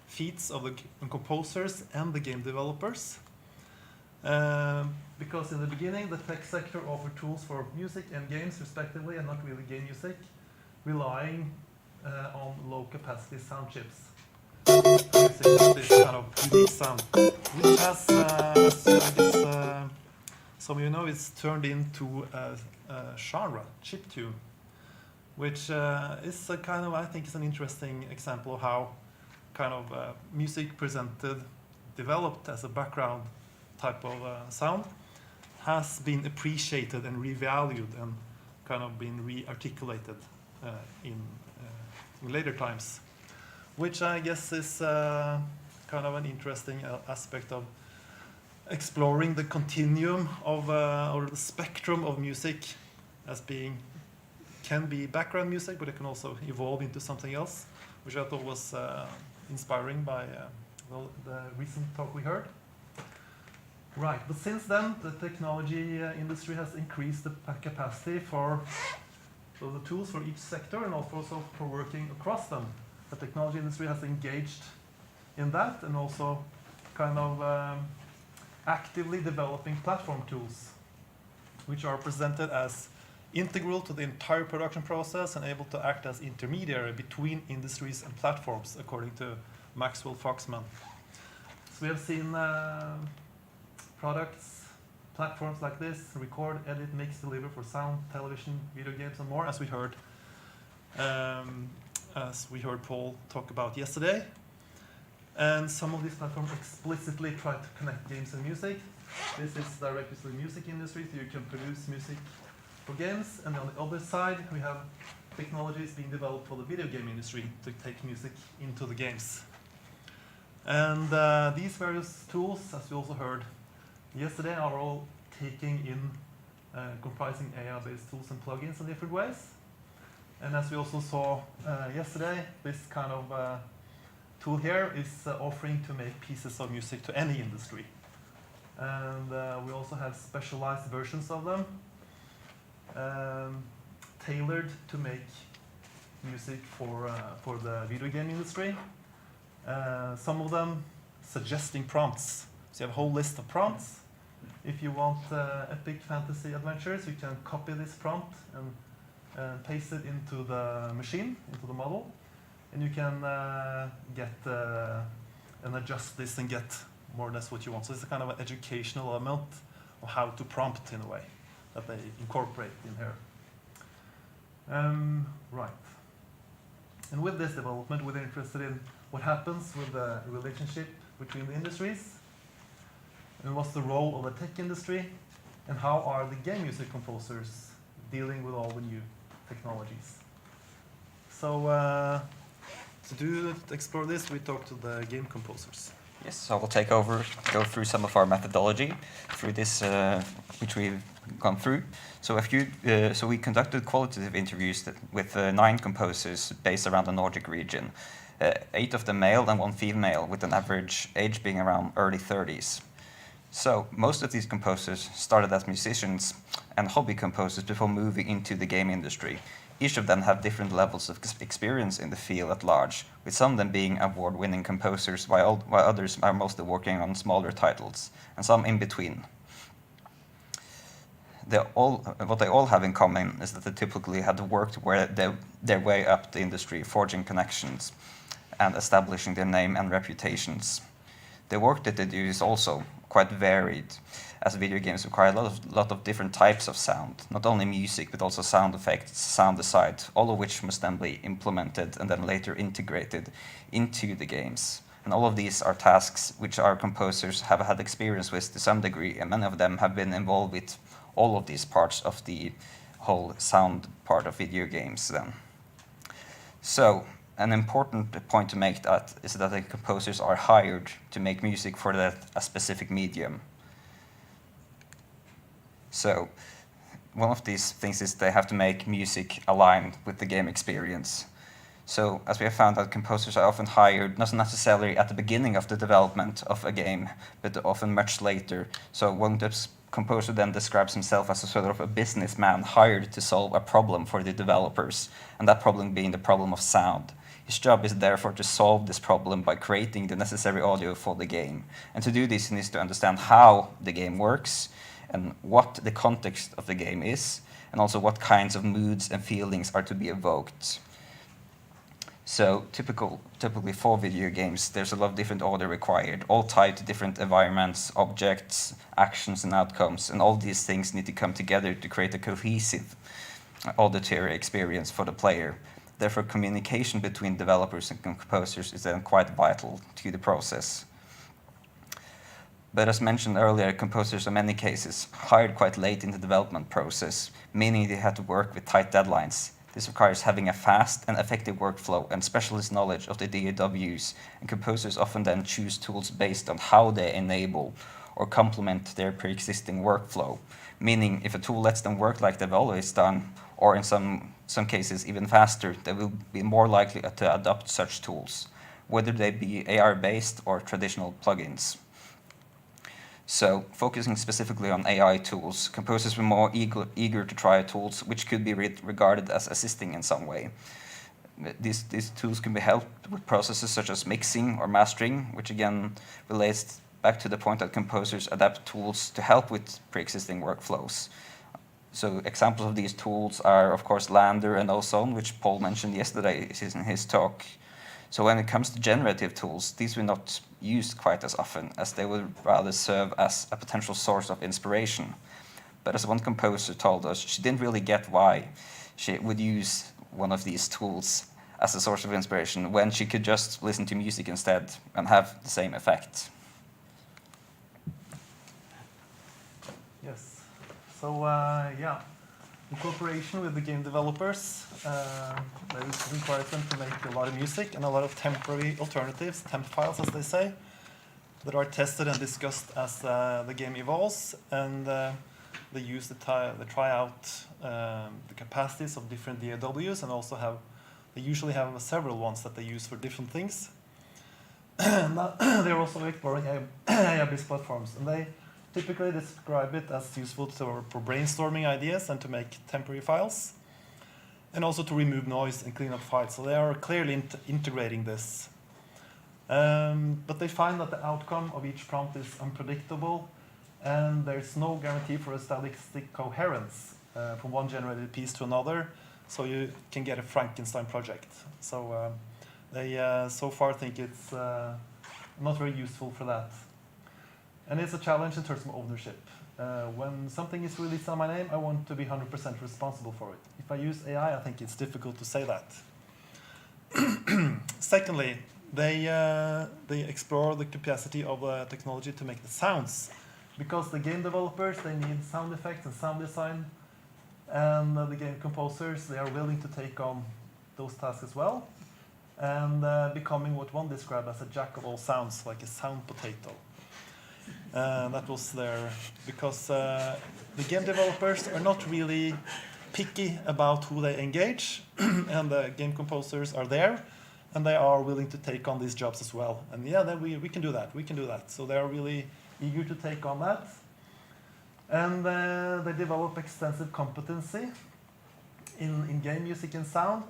[SPEAKER 10] feats of the composers and the game developers. Because in the beginning, the tech sector offered tools for music and games respectively, and not really game music, relying on low-capacity sound chips. Using this kind of unique sound, which has, as I guess some of you know, it's turned into a genre, chiptune, which is a kind of, I think, is an interesting example of how kind of music developed as a background type of sound, has been appreciated and revalued and kind of been re-articulated in later times, which I guess is kind of an interesting aspect of exploring the continuum of or the spectrum of music as being can be background music, but it can also evolve into something else, which I thought was inspiring by the recent talk we heard. Right, but since then, the technology industry has increased the capacity for So the tools for each sector and also for working across them. The technology industry has engaged in that and also kind of actively developing platform tools, which are presented as integral to the entire production process and able to act as intermediary between industries and platforms, according to Maxwell Foxman. So we have seen products, platforms like this, record, edit, mix, deliver for sound, television, video games, and more, as we heard Paul talk about yesterday. And some of these platforms explicitly try to connect games and music. This is directly to the music industry, so you can produce music for games. And on the other side, we have technologies being developed for the video game industry to take music into the games. And these various tools, as we also heard yesterday, are all taking in comprising AI-based tools and plugins in different ways. And as we also saw yesterday, this kind of tool here is offering to make pieces of music to any industry. And we also have specialized versions of them, tailored to make music for the video game industry. Some of them suggesting prompts. So you have a whole list of prompts. If you want epic fantasy adventures, you can copy this prompt and paste it into the machine, into the model. And you can get and adjust this and get more or less what you want. So it's a kind of an educational element of how to prompt in a way that they incorporate in here. Right. And with this development, we're interested in what happens with the relationship between the industries, and what's the role of the tech industry, and how are the game music composers dealing with all the new technologies. So to explore this, we talked to the game composers.
[SPEAKER 11] Yes, so I will take over, go through some of our methodology through this, which we've gone through. So we conducted qualitative interviews with 9 composers based around the Nordic region, 8 of them male and 1 female, with an average age being around early 30s. So most of these composers started as musicians and hobby composers before moving into the game industry. Each of them have different levels of experience in the field at large, with some of them being award-winning composers, while others are mostly working on smaller titles, and some in between. What they all have in common is that they typically had worked their way up the industry, forging connections and establishing their name and reputations. The work that they do is also quite varied, as video games require a lot of different types of sound, not only music, but also sound effects, sound design, all of which must then be implemented and then later integrated into the games. And all of these are tasks which our composers have had experience with to some degree, and many of them have been involved with all of these parts of the whole sound part of video games then. So, an important point to make that is that the composers are hired to make music for a specific medium. So one of these things is they have to make music aligned with the game experience. So as we have found that composers are often hired, not necessarily at the beginning of the development of a game, but often much later. So one composer then describes himself as a sort of a businessman hired to solve a problem for the developers, and that problem being the problem of sound. His job is therefore to solve this problem by creating the necessary audio for the game. And to do this, he needs to understand how the game works, and what the context of the game is, and also what kinds of moods and feelings are to be evoked. So typically for video games, there's a lot of different audio required, all tied to different environments, objects, actions, and outcomes, and all these things need to come together to create a cohesive auditory experience for the player. Therefore, communication between developers and composers is then quite vital to the process. But as mentioned earlier, composers in many cases hired quite late in the development process, meaning they had to work with tight deadlines. This requires having a fast and effective workflow and specialist knowledge of the DAWs, and composers often then choose tools based on how they enable or complement their pre-existing workflow, meaning if a tool lets them work like they've always done, or in some cases even faster, they will be more likely to adopt such tools, whether they be AR-based or traditional plugins. So, focusing specifically on AI tools, composers were more eager to try tools which could be regarded as assisting in some way. These tools can be helped with processes such as mixing or mastering, which again relates back to the point that composers adapt tools to help with pre-existing workflows. So examples of these tools are, of course, Lander and Ozone, which Paul mentioned yesterday in his talk. So when it comes to generative tools, these were not used quite as often, as they would rather serve as a potential source of inspiration. But as one composer told us, she didn't really get why she would use one of these tools as a source of inspiration when she could just listen to music instead and have the same effect.
[SPEAKER 10] Yes. So yeah, in cooperation with the game developers, they require them to make a lot of music and a lot of temporary alternatives, temp files as they say, that are tested and discussed as the game evolves, and they use they try out the capacities of different DAWs, and also they usually have several ones that they use for different things. They're also exploring AI-based platforms, and they typically describe it as useful for brainstorming ideas and to make temporary files, and also to remove noise and clean up files. So they are clearly integrating this. But they find that the outcome of each prompt is unpredictable, and there's no guarantee for a stylistic coherence from one generated piece to another, so you can get a Frankenstein project. So they so far think it's not very useful for that. And it's a challenge in terms of ownership. When something is released on my name, I want to be 100% responsible for it. If I use AI, I think it's difficult to say that. Secondly, they explore the capacity of technology to make the sounds. Because the game developers, they need sound effects and sound design. And the game composers, they are willing to take on those tasks as well. And becoming what one described as a jack of all sounds, like a sound potato. That was there because the game developers are not really picky about who they engage, and the game composers are there, and they are willing to take on these jobs as well. And yeah, then we can do that. We can do that. So they are really eager to take on that, and they develop extensive competency in game music and sound,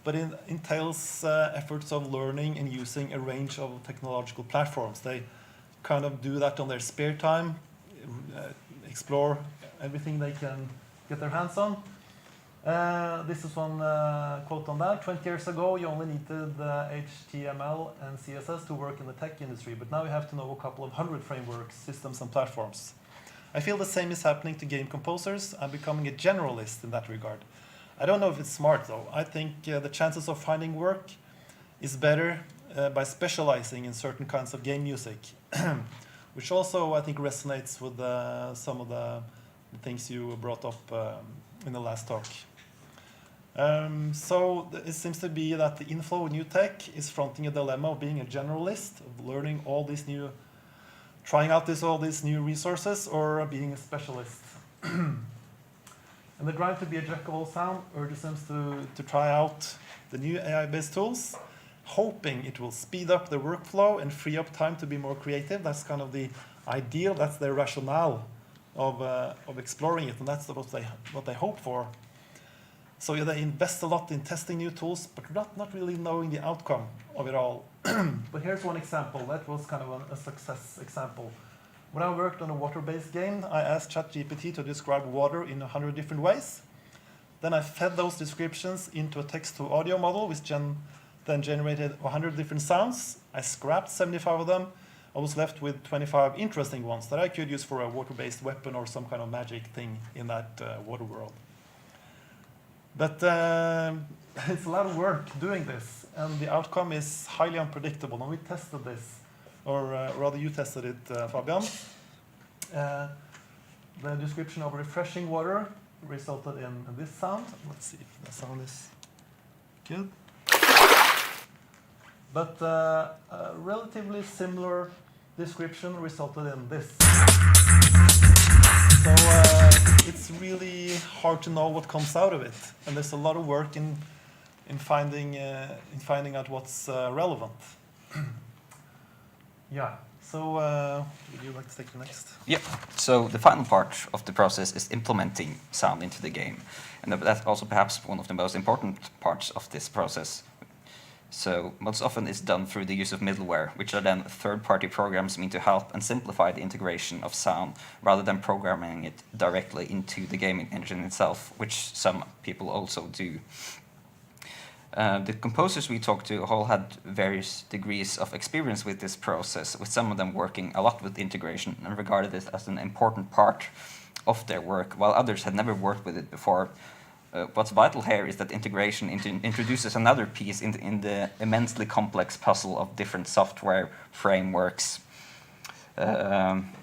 [SPEAKER 10] but it entails efforts of learning and using a range of technological platforms. They kind of do that on their spare time, explore everything they can get their hands on. This is one quote on that. 20 years ago, you only needed HTML and CSS to work in the tech industry, but now you have to know a couple of 100 frameworks, systems, and platforms. I feel the same is happening to game composers. I'm becoming a generalist in that regard. I don't know if it's smart, though. I think the chances of finding work is better by specializing in certain kinds of game music, which also I think resonates with some of the things you brought up in the last talk. So it seems to be that the inflow of new tech is fronting a dilemma of being a generalist, of learning all these new, trying out all these new resources, or being a specialist. And the drive to be a jack of all sound urges them to try out the new AI-based tools, hoping it will speed up the workflow and free up time to be more creative. That's kind of the ideal, that's their rationale of exploring it, and that's what they hope for. So yeah, they invest a lot in testing new tools, but not really knowing the outcome of it all. But here's one example. That was kind of a success example. When I worked on a water-based game, I asked ChatGPT to describe water in 100 different ways. Then I fed those descriptions into a text-to-audio model, which then generated 100 different sounds. I scrapped 75 of them. I was left with 25 interesting ones that I could use for a water-based weapon or some kind of magic thing in that water world. But it's a lot of work doing this, and the outcome is highly unpredictable. And we tested this, or rather you tested it, Fabian. The description of refreshing water resulted in this sound. Let's see if the sound is good. But a relatively similar description resulted in this. So it's really hard to know what comes out of it, and there's a lot of work in finding out what's relevant. Yeah. So, would you like to take the next?
[SPEAKER 11] Yep. So the final part of the process is implementing sound into the game. And that's also perhaps one of the most important parts of this process. So most often it's done through the use of middleware, which are then third-party programs meant to help and simplify the integration of sound rather than programming it directly into the gaming engine itself, which some people also do. The composers we talked to all had various degrees of experience with this process, with some of them working a lot with integration and regarded it as an important part of their work, while others had never worked with it before. What's vital here is that integration introduces another piece in the immensely complex puzzle of different software frameworks,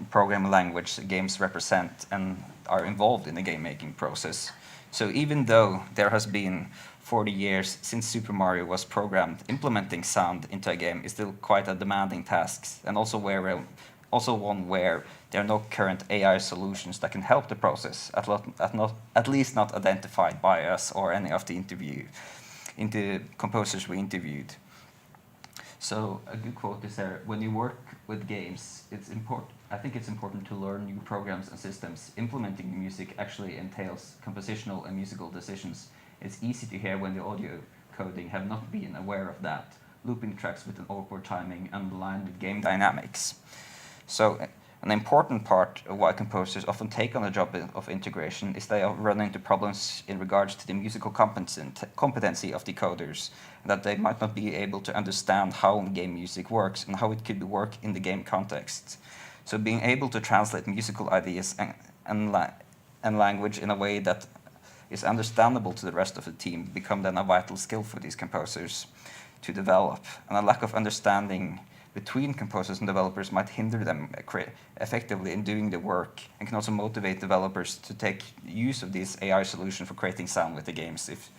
[SPEAKER 11] programming language games represent and are involved in the game-making process. So even though there has been 40 years since Super Mario was programmed, implementing sound into a game is still quite a demanding task, and also one where there are no current AI solutions that can help the process, at least not identified by us or any of the composers we interviewed. So a good quote is there: when you work with games, I think it's important to learn new programs and systems. Implementing the music actually entails compositional and musical decisions. It's easy to hear when the audio coding have not been aware of that, looping tracks with an awkward timing and aligned with game dynamics. So an important part of why composers often take on the job of integration is they run into problems in regards to the musical competency of the coders, that they might not be able to understand how game music works and how it could work in the game context. So being able to translate musical ideas and language in a way that is understandable to the rest of the team become then a vital skill for these composers to develop. And a lack of understanding between composers and developers might hinder them effectively in doing the work, and can also motivate developers to take use of these AI solutions for creating sound with the games if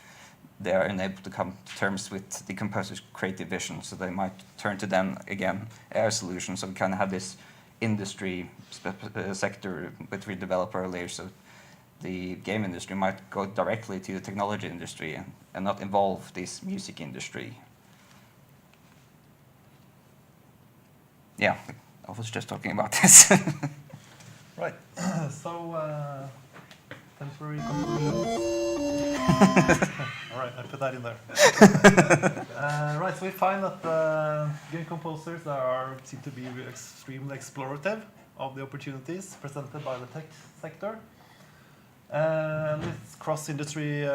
[SPEAKER 11] they are unable to come to terms with the composer's creative vision. So they might turn to then, again, AI solutions. So we kind of have this industry sector which we developed earlier. So the game industry might go directly to the technology industry and not involve this music industry. Yeah, I was just talking about this.
[SPEAKER 10] Right. So, temporary conclusions. All right, I put that in there. Right, so we find that game composers seem to be extremely explorative of the opportunities presented by the tech sector. This cross-industry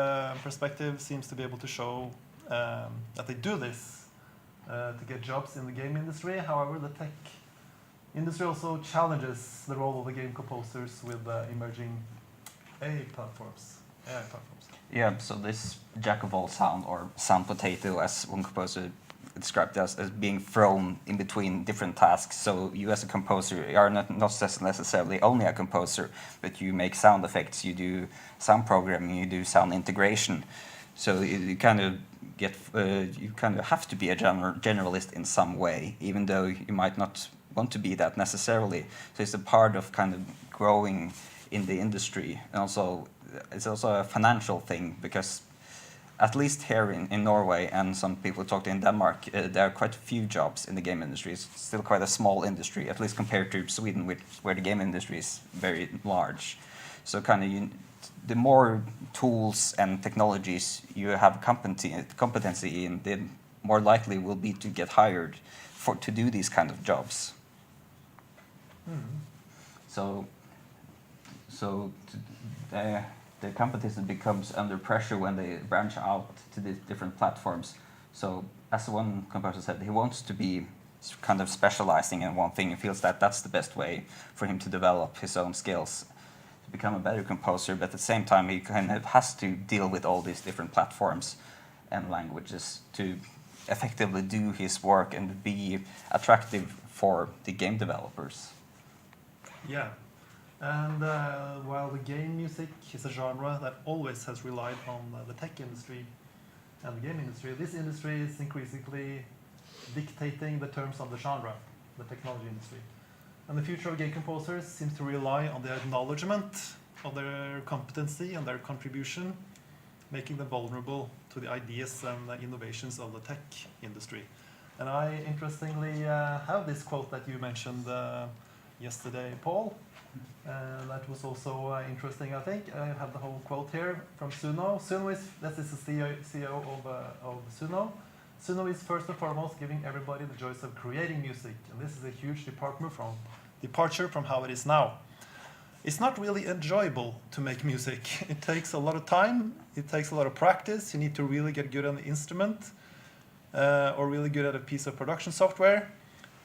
[SPEAKER 10] perspective seems to be able to show that they do this to get jobs in the game industry. However, the tech industry also challenges the role of the game composers with emerging AI platforms.
[SPEAKER 11] Yeah, so this jack of all sound, or sound potato, as one composer described as being thrown in between different tasks. So you as a composer are not necessarily only a composer, but you make sound effects, you do sound programming, you do sound integration. So you kind of have to be a generalist in some way, even though you might not want to be that necessarily. So it's a part of kind of growing in the industry, and also it's also a financial thing, because at least here in Norway, and some people talked in Denmark, there are quite a few jobs in the game industry. It's still quite a small industry, at least compared to Sweden, where the game industry is very large. So kind of the more tools and technologies you have competency in, the more likely will be to get hired to do these kind of jobs. So the competition becomes under pressure when they branch out to the different platforms. So as one composer said, he wants to be kind of specializing in one thing and feels that that's the best way for him to develop his own skills, to become a better composer. But at the same time, he kind of has to deal with all these different platforms and languages to effectively do his work and be attractive for the game developers.
[SPEAKER 10] Yeah. And while the game music is a genre that always has relied on the tech industry and the game industry, this industry is increasingly dictating the terms of the genre, the technology industry. And the future of game composers seems to rely on the acknowledgement of their competency and their contribution, making them vulnerable to the ideas and the innovations of the tech industry. And I interestingly have this quote that you mentioned yesterday, Paul. That was also interesting, I think. I have the whole quote here from Suno. Suno is, this is the CEO of Suno. Suno is first and foremost giving everybody the choice of creating music. And this is a huge departure from how it is now. It's not really enjoyable to make music. It takes a lot of time. It takes a lot of practice. You need to really get good on the instrument or really good at a piece of production software.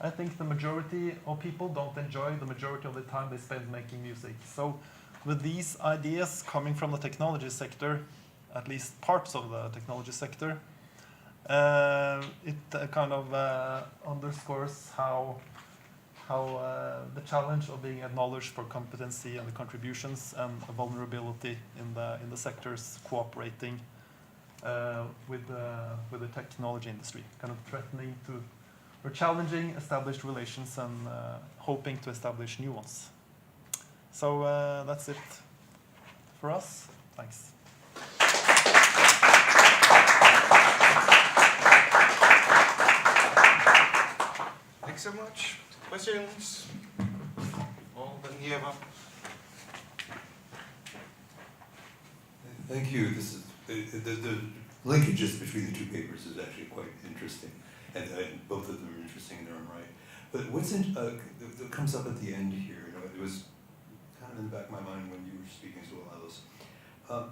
[SPEAKER 10] I think the majority of people don't enjoy the majority of the time they spend making music. So with these ideas coming from the technology sector, at least parts of the technology sector, it kind of underscores how the challenge of being acknowledged for competency and the contributions and vulnerability in the sectors cooperating with the technology industry, kind of threatening to, or challenging established relations and hoping to establish new ones. So that's it for us. Thanks.
[SPEAKER 1] Thanks so much. Questions? All the Eva.
[SPEAKER 8] Thank you. This is the linkages between the two papers is actually quite interesting, and both of them are interesting in their own right. But what's that comes up at the end here? You know, it was kind of in the back of my mind when you were speaking as well, Alice.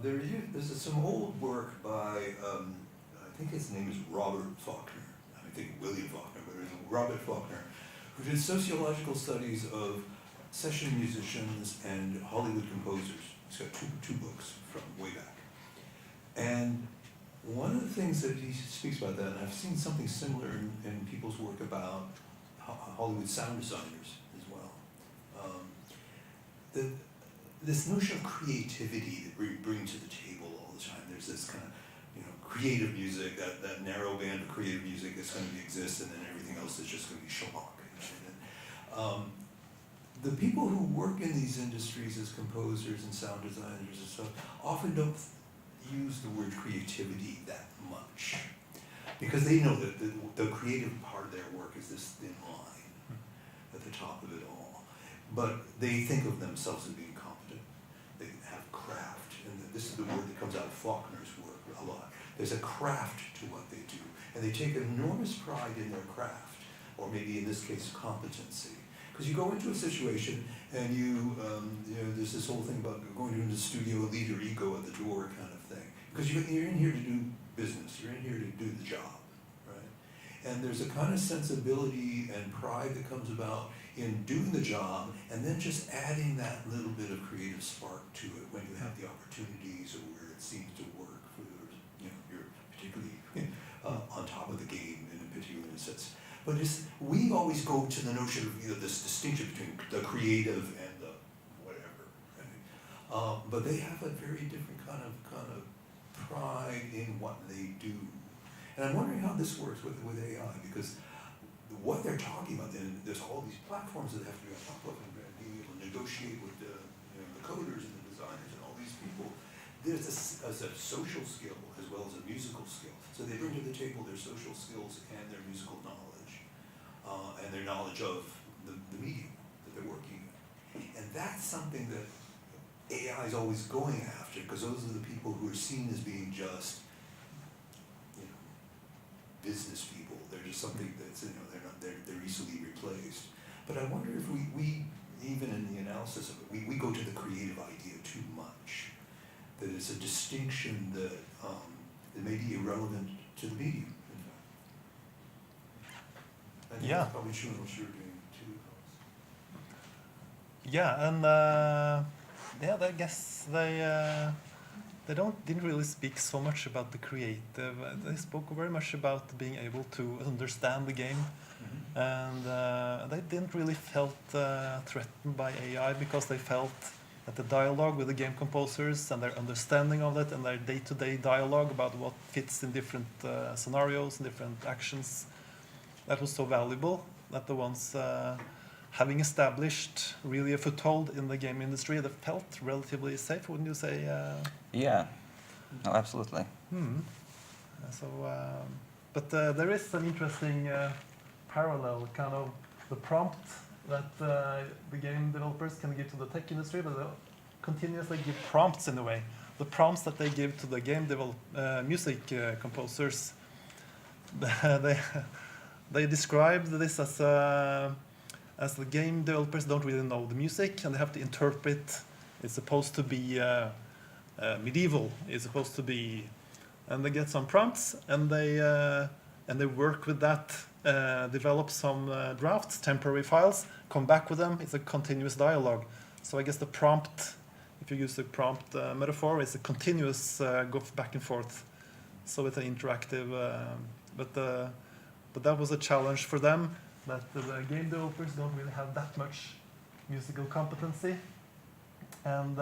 [SPEAKER 8] There's some old work by I think his name is Robert Faulkner. I think William Faulkner, but it was Robert Faulkner, who did sociological studies of session musicians and Hollywood composers. He's got two books from way back. And one of the things that he speaks about that, and I've seen something similar in people's work about Hollywood sound designers as well. This notion of creativity that we bring to the table all the time. There's this kind of, creative music, that narrow band of creative music that's going to exist, and then everything else is just going to be schlock. The people who work in these industries as composers and sound designers and stuff often don't use the word creativity that much, because they know that the creative part of their work is this thin line at the top of it all. But they think of themselves as being competent. They have craft, and this is the word that comes out of Faulkner's work a lot. There's a craft to what they do, and they take enormous pride in their craft, or maybe in this case, competency. Because you go into a situation and there's this whole thing about going into the studio, leave your ego at the door kind of thing. Because you're in here to do business, you're in here to do the job, right? And there's a kind of sensibility and pride that comes about in doing the job, and then just adding that little bit of creative spark to it when you have the opportunities or where it seems to work for you're particularly on top of the game in a particular sense. But we always go to the notion of this distinction between the creative and the whatever. Right? But they have a very different kind of pride in what they do. And I'm wondering how this works with AI, because what they're talking about, then there's all these platforms that have to be on top of, and being able to negotiate with the coders and the designers and all these people. There's a social skill as well as a musical skill. So they bring to the table their social skills and their musical knowledge, and their knowledge of the medium that they're working in. And that's something that AI is always going after, because those are the people who are seen as being just business people. They're just something that's they're easily replaced. But I wonder if we even in the analysis of it, we go to the creative idea too much. That it's a distinction that may be irrelevant to the medium, in fact. I think that's probably true in what you're doing too.
[SPEAKER 10] Yeah, and I guess they didn't really speak so much about the creative. They spoke very much about being able to understand the game, and they didn't really felt threatened by AI, because they felt that the dialogue with the game composers and their understanding of it and their day-to-day dialogue about what fits in different scenarios and different actions, that was so valuable that the ones having established really a foothold in the game industry, they felt relatively safe, wouldn't you say?
[SPEAKER 11] Yeah, no, absolutely.
[SPEAKER 10] So But there is an interesting parallel, kind of the prompt that the game developers can give to the tech industry, but they'll continuously give prompts in a way. The prompts that they give to the game music composers, they described this as the game developers don't really know the music and they have to interpret. It's supposed to be medieval. It's supposed to be, and they get some prompts and they work with that, develop some drafts, temporary files, come back with them. It's a continuous dialogue. So I guess the prompt, if you use the prompt metaphor, is a continuous go back and forth. So it's an interactive, but that was a challenge for them, that the game developers don't really have that much musical competency, and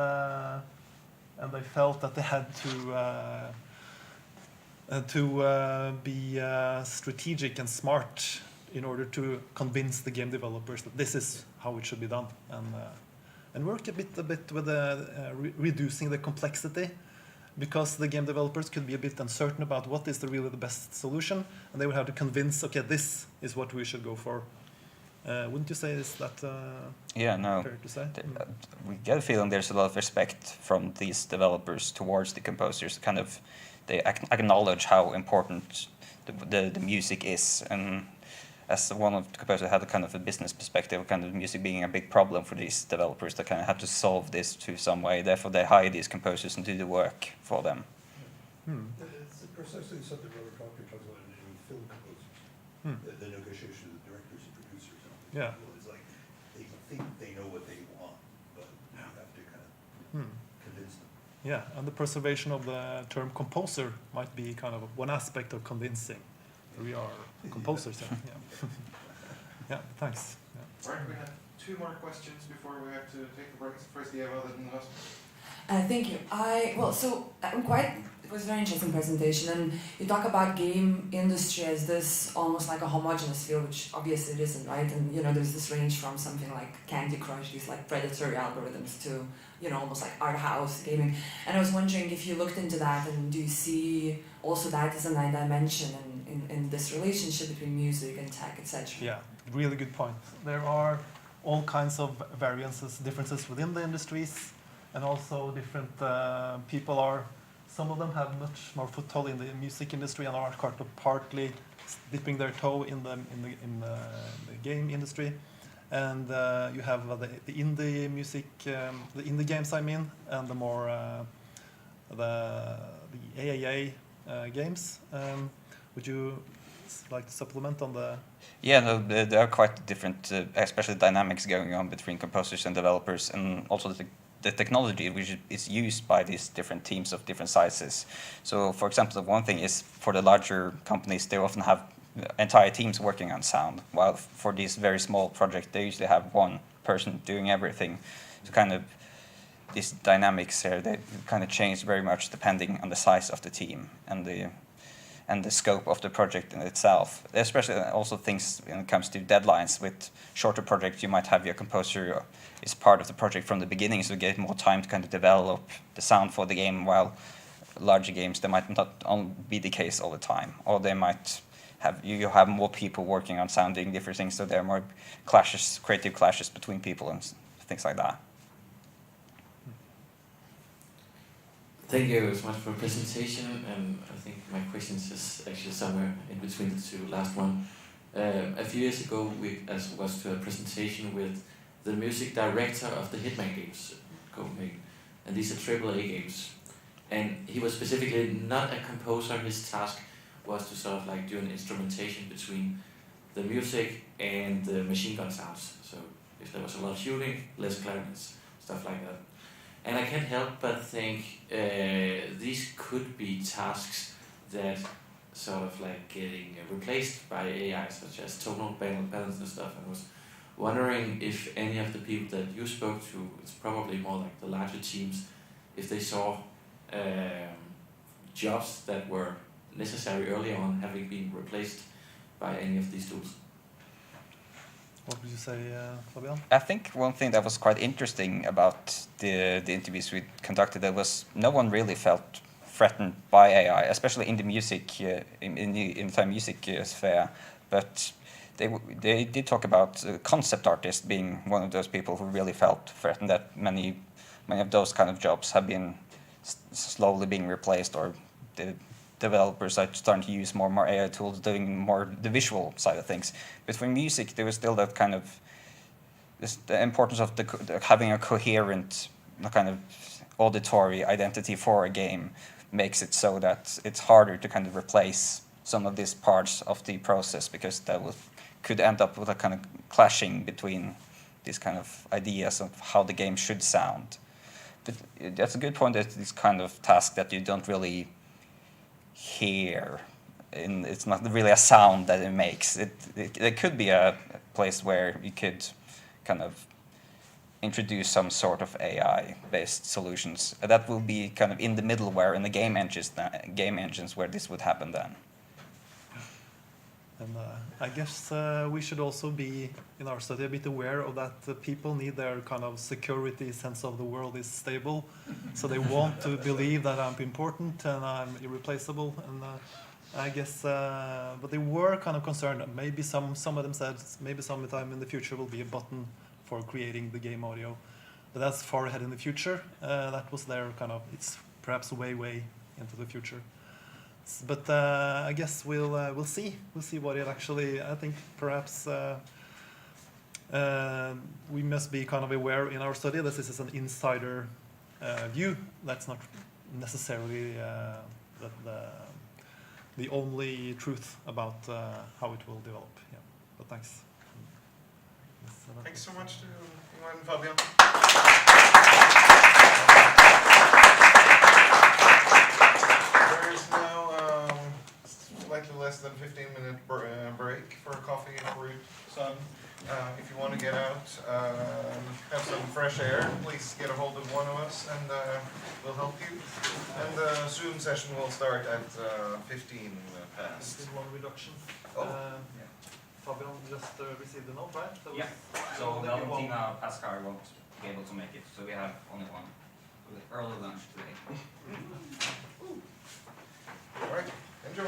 [SPEAKER 10] they felt that they had to be strategic and smart in order to convince the game developers that this is how it should be done, and work a bit with reducing the complexity, because the game developers could be a bit uncertain about what is really the best solution, and they would have to convince, okay, this is what we should go for. Wouldn't you say is that
[SPEAKER 11] yeah, no.
[SPEAKER 10] fair to say?
[SPEAKER 11] We get a feeling there's a lot of respect from these developers towards the composers. Kind of, they acknowledge how important the music is, and as one of the composers had a kind of a business perspective, kind of music being a big problem for these developers, they kind of have to solve this to some way. Therefore, they hire these composers and do the work for them.
[SPEAKER 8] It's precisely something Robert Falker talks about in film composers. The negotiation of the directors and producers. And
[SPEAKER 10] Yeah.
[SPEAKER 8] It's like they think they know what they want, but you have to kind of convince them.
[SPEAKER 10] Yeah, and the preservation of the term composer might be kind of one aspect of convincing. We are composers. Yeah. Yeah, thanks. Yeah.
[SPEAKER 1] Right, we have 2 more questions before we have to take the break. First, Eva, then the last.
[SPEAKER 12] Thank you. It was a very interesting presentation, and you talk about game industry as this almost like a homogeneous field, which obviously it isn't, right? And there's this range from something like Candy Crush, these like predatory algorithms, to almost like art house gaming. And I was wondering if you looked into that, and do you see also that as a dimension in this relationship between music and tech, etc.?
[SPEAKER 10] Yeah, really good point. There are all kinds of variances, differences within the industries, and also different people are. Some of them have much more foothold in the music industry and are partly dipping their toe in the game industry, and you have the indie music, the indie games, I mean, and the more the AAA games. Would you like to supplement on the?
[SPEAKER 11] Yeah, no, there are quite different, especially dynamics going on between composers and developers, and also the technology which is used by these different teams of different sizes. So, for example, the one thing is for the larger companies, they often have entire teams working on sound, while for these very small projects, they usually have one person doing everything. So kind of these dynamics here, they kind of change very much depending on the size of the team and the scope of the project in itself. Especially also things when it comes to deadlines. With shorter projects, you might have your composer is part of the project from the beginning, so you get more time to kind of develop the sound for the game, while larger games, they might not be the case all the time. Or they might have, you have more people working on sound doing different things, so there are more clashes, creative clashes between people and things like that.
[SPEAKER 4] Thank you so much for the presentation, and I think my questions is actually somewhere in between the 2 last one. A few years ago, we was to a presentation with the music director of the Hitman games, Copenhagen, and these are AAA games. And he was specifically not a composer. His task was to sort of like do an instrumentation between the music and the machine gun sounds. So if there was a lot of shooting, less clarinets, stuff like that. And I can't help but think these could be tasks that sort of like getting replaced by AI, such as tonal balance and stuff. I was wondering if any of the people that you spoke to, it's probably more like the larger teams, if they saw jobs that were necessary early on having been replaced by any of these tools.
[SPEAKER 10] What would you say, Fabian?
[SPEAKER 11] I think one thing that was quite interesting about the interviews we conducted, that was no one really felt threatened by AI, especially in the music, in the entire music sphere. But they did talk about concept artists being one of those people who really felt threatened, that many of those kind of jobs have been slowly being replaced, or the developers are starting to use more and more AI tools doing more the visual side of things. But for music, there was still that kind of the importance of having a coherent kind of auditory identity for a game makes it so that it's harder to kind of replace some of these parts of the process, because that could end up with a kind of clashing between these kind of ideas of how the game should sound. But that's a good point, that this kind of task that you don't really hear, it's not really a sound that it makes. There could be a place where you could kind of introduce some sort of AI-based solutions. That will be kind of in the middleware in the game engines where this would happen then.
[SPEAKER 10] And I guess we should also be, in our study, a bit aware of that people need their kind of security sense of the world is stable. So they want to believe that I'm important and I'm irreplaceable. And I guess, but they were kind of concerned. Maybe some of them said maybe sometime in the future will be a button for creating the game audio. But that's far ahead in the future. That was their kind of, it's perhaps way into the future. But I guess we'll see. We'll see what it actually. I think perhaps we must be kind of aware in our study that this is an insider view. That's not necessarily the only truth about how it will develop. Yeah. But thanks.
[SPEAKER 1] Thanks so much to Ingvar and Fabian. There is now slightly less than 15-minute break for coffee and fruit. Sun. If you want to get out, have some fresh air, please get a hold of one of us and we'll help you. And the Zoom session will start at 15 past.
[SPEAKER 10] Just one reduction.
[SPEAKER 1] Oh.
[SPEAKER 10] Fabian just received the note, right?
[SPEAKER 11] Yeah. So Valentina Pascal won't be able to make it, so we have only one early lunch today.
[SPEAKER 1] All right, enjoy.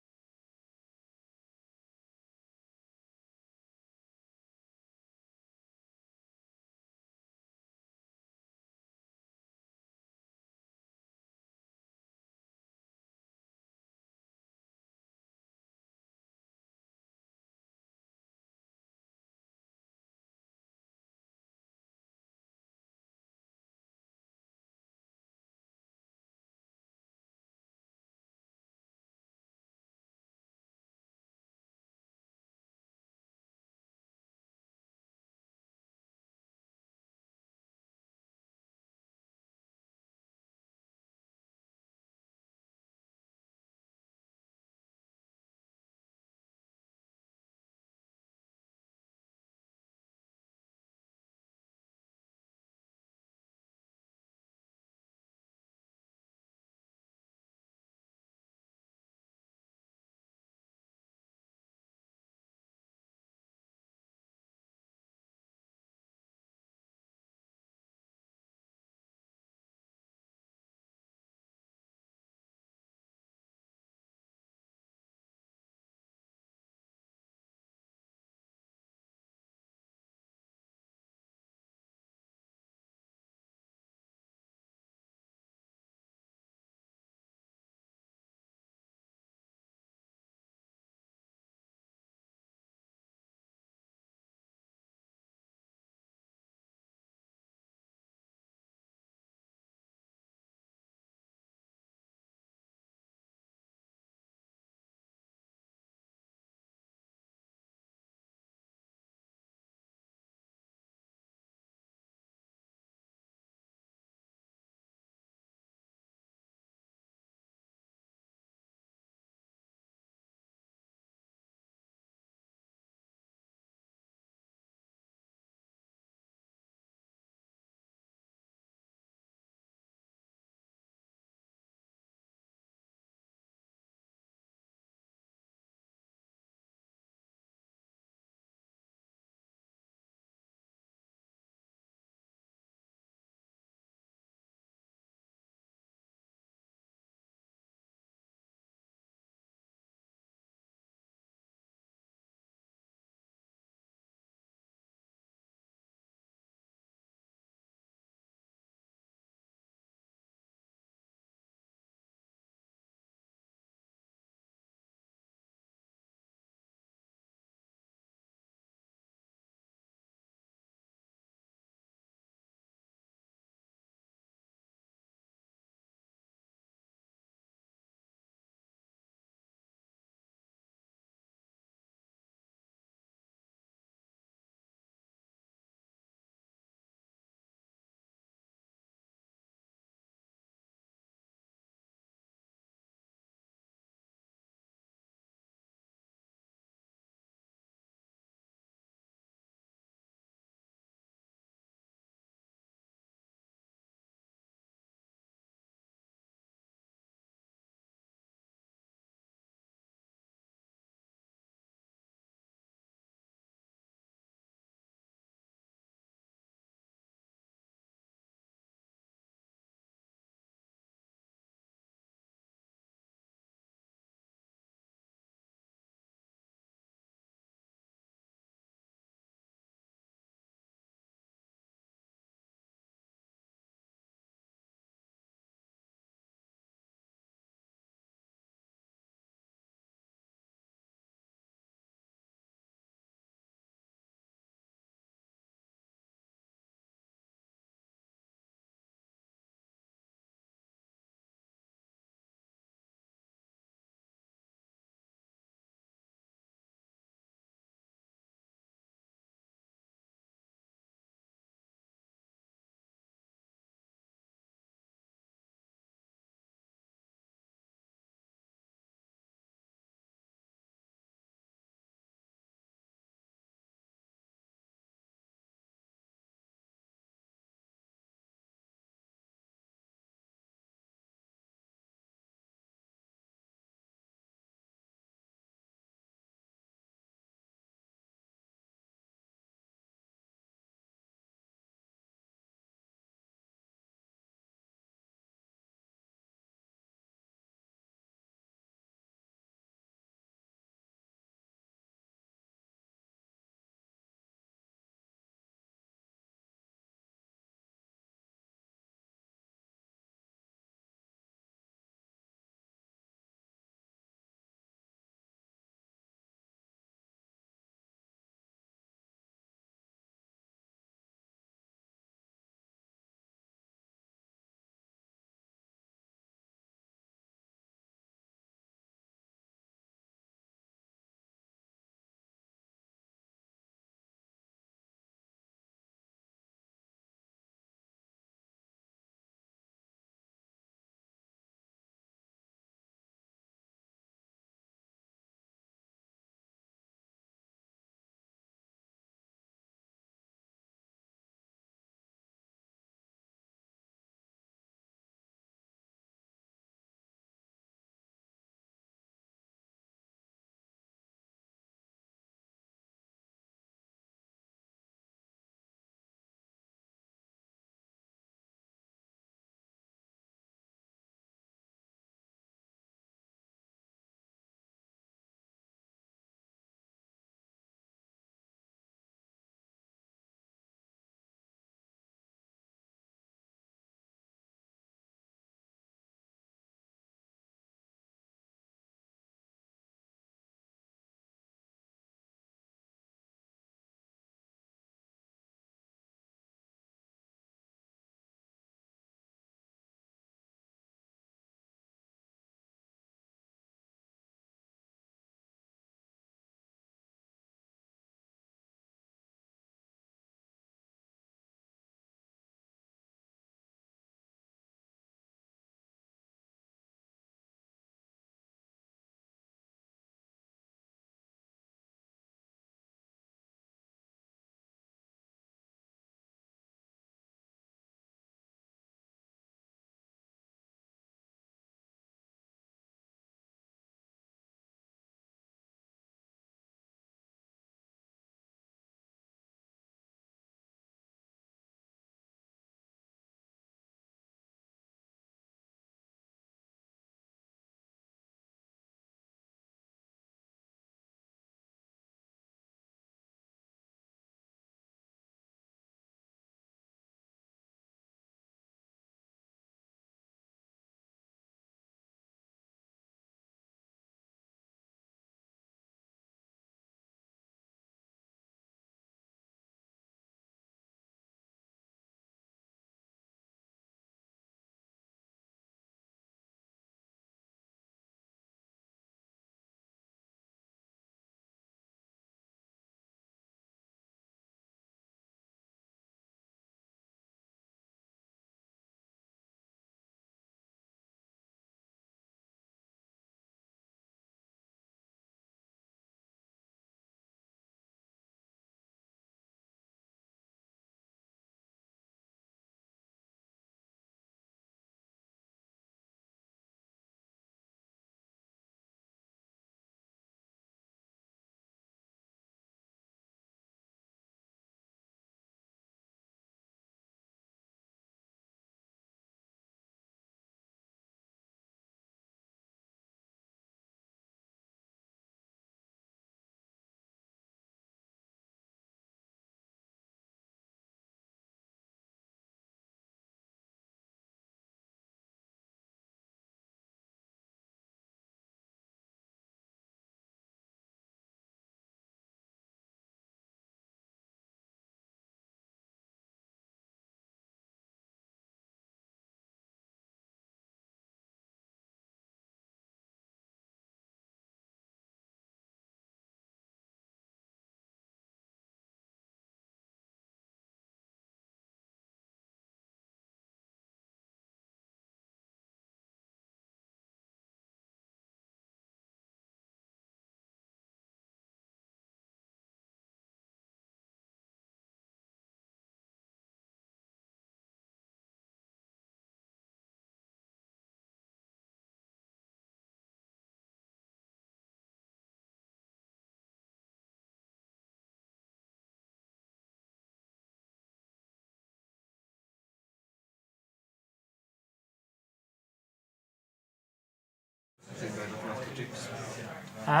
[SPEAKER 2] Hæ?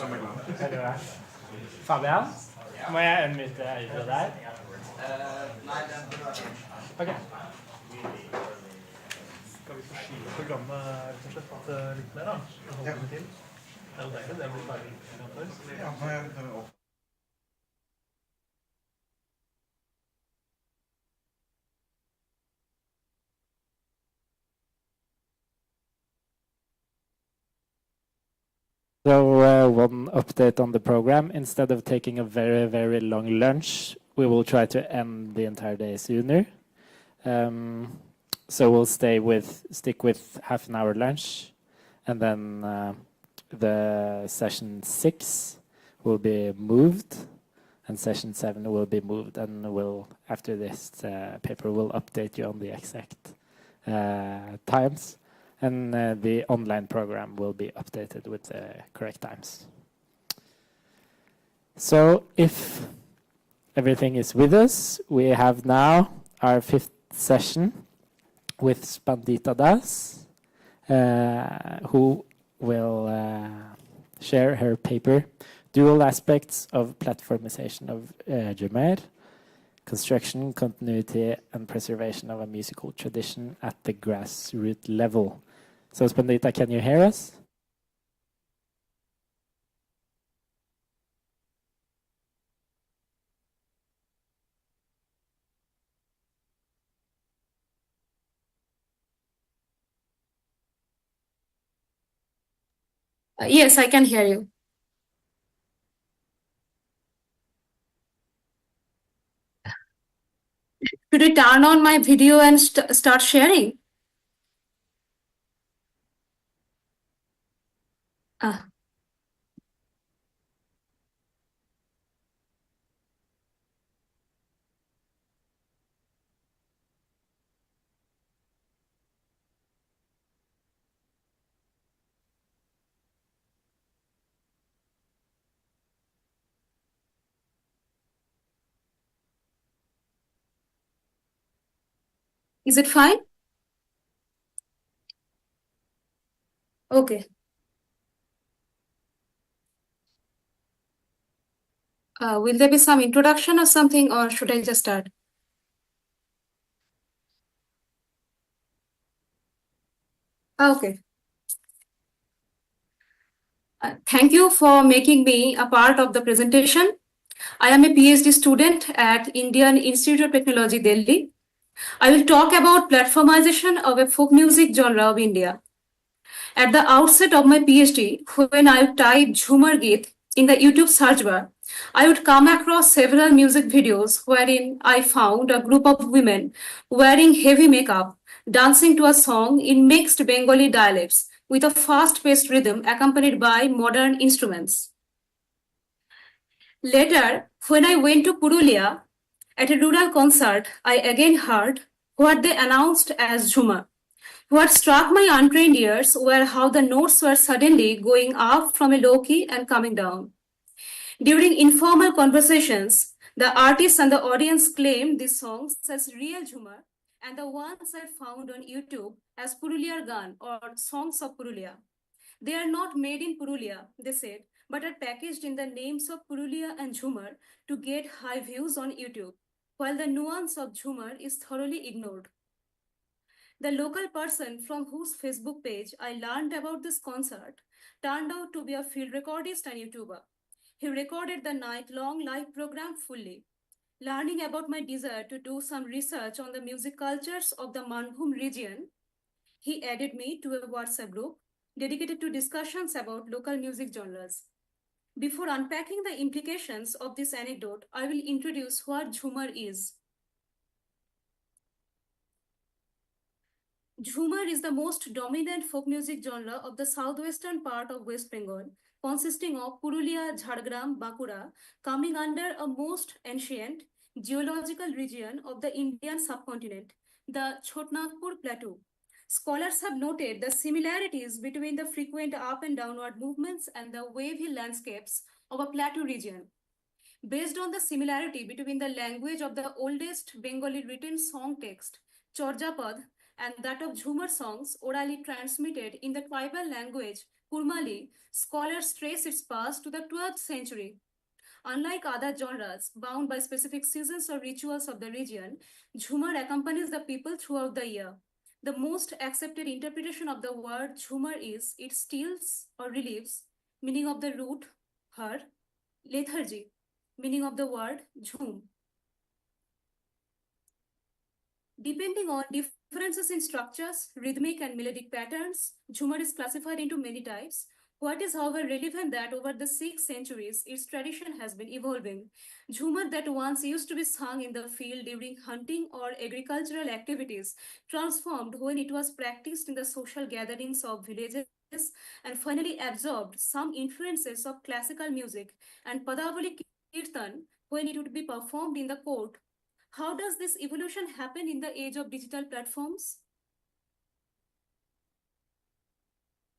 [SPEAKER 1] Somebody.
[SPEAKER 2] Er det det? Fabian? Må jeg unmute øyet der? Ok.
[SPEAKER 10] Skal vi forskyve programmet rett og slett litt mer, da? En halvtime til? Det er jo deilig, det blir ferdig før.
[SPEAKER 1] Ja, nå er det opp.
[SPEAKER 2] So one update on the program. Instead of taking a very, very long lunch, we will try to end the entire day sooner. So we'll stick with half an hour lunch, and then the session 6 will be moved, and session 7 will be moved, and after this paper we'll update you on the exact times. And the online program will be updated with the correct times. So if everything is with us, we have now our 5th session with Spandita Das, who will share her paper, Dual Aspects of Platformization of Jumeirah, Construction, Continuity and Preservation of a Musical Tradition at the Grassroots Level. So Spandita, can you hear us?
[SPEAKER 13] Yes, I can hear you. Should I turn on my video and start sharing? Is it fine? Okay. Will there be some introduction or something, or should I just start? Okay. Thank you for making me a part of the presentation. I am a PhD student at Indian Institute of Technology, Delhi. I will talk about platformization of a folk music genre of India. At the outset of my PhD, when I typed Jhumar Geet in the YouTube search bar, I would come across several music videos wherein I found a group of women wearing heavy makeup, dancing to a song in mixed Bengali dialects with a fast-paced rhythm accompanied by modern instruments. Later, when I went to Purulia at a rural concert, I again heard what they announced as Jhumar. What struck my untrained ears were how the notes were suddenly going up from a low key and coming down. During informal conversations, the artists and the audience claimed these songs as real Jhumar and the ones I found on YouTube as Purulia Gan or Songs of Purulia. They are not made in Purulia, they said, but are packaged in the names of Purulia and Jhumar to get high views on YouTube, while the nuance of Jhumar is thoroughly ignored. The local person from whose Facebook page I learned about this concert turned out to be a field recordist and YouTuber. He recorded the night-long live program fully. Learning about my desire to do some research on the music cultures of the Manbhum region, he added me to a WhatsApp group dedicated to discussions about local music genres. Before unpacking the implications of this anecdote, I will introduce what Jhumar is. Jhumar is the most dominant folk music genre of the southwestern part of West Bengal, consisting of Purulia, Jhargram, Bankura, coming under a most ancient geological region of the Indian subcontinent, the Chhotnagpur Plateau. Scholars have noted the similarities between the frequent up and downward movements and the wavy landscapes of a plateau region. Based on the similarity between the language of the oldest Bengali written song text, Chorjapad, and that of Jhumar songs orally transmitted in the tribal language Kurmali, scholars trace its past to the 12th century. Unlike other genres bound by specific seasons or rituals of the region, Jhumar accompanies the people throughout the year. The most accepted interpretation of the word Jhumar is it steals or relieves, meaning of the root, her, lethargy, meaning of the word jhum. Depending on differences in structures, rhythmic and melodic patterns, Jhumar is classified into many types. What is, however, relevant that over the 6 centuries, its tradition has been evolving. Jhumar that once used to be sung in the field during hunting or agricultural activities transformed when it was practiced in the social gatherings of villages and finally absorbed some influences of classical music and Padavali Kirtan when it would be performed in the court. How does this evolution happen in the age of digital platforms?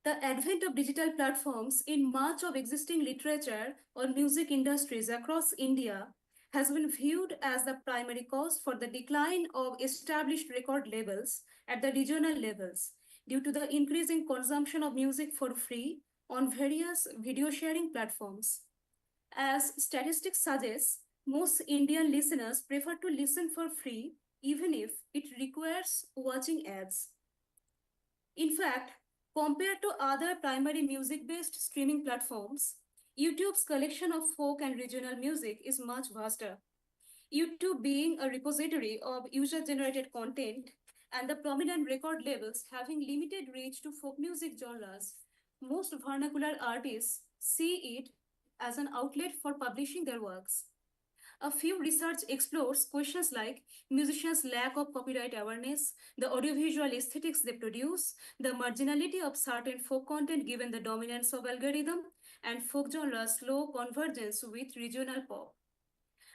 [SPEAKER 13] The advent of digital platforms in much of existing literature or music industries across India has been viewed as the primary cause for the decline of established record labels at the regional levels due to the increasing consumption of music for free on various video sharing platforms. As statistics suggest, most Indian listeners prefer to listen for free even if it requires watching ads. In fact, compared to other primary music-based streaming platforms, YouTube's collection of folk and regional music is much vaster. YouTube being a repository of user-generated content and the prominent record labels having limited reach to folk music genres, most vernacular artists see it as an outlet for publishing their works. A few research explores questions like musicians' lack of copyright awareness, the audiovisual aesthetics they produce, the marginality of certain folk content given the dominance of algorithm, and folk genre's slow convergence with regional pop.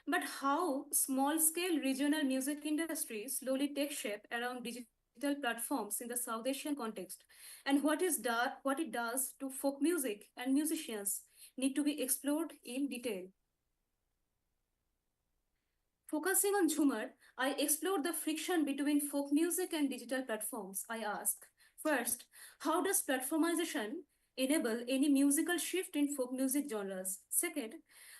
[SPEAKER 13] But how small-scale regional music industries slowly take shape around digital platforms in the South Asian context, and what it does to folk music and musicians need to be explored in detail. Focusing on Jhumar, I explored the friction between folk music and digital platforms. I asked, first, how does platformization enable any musical shift in folk music genres? Second,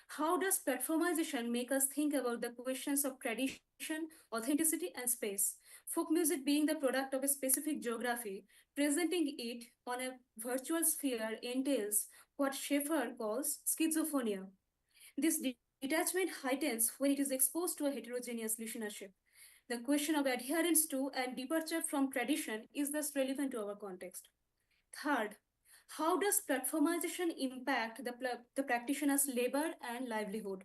[SPEAKER 13] how does platformization make us think about the questions of tradition, authenticity, and space? Folk music being the product of a specific geography, presenting it on a virtual sphere entails what Schaeffer calls schizophrenia. This detachment heightens when it is exposed to a heterogeneous listenership. The question of adherence to and departure from tradition is thus relevant to our context. Third, how does platformization impact the practitioner's labor and livelihood?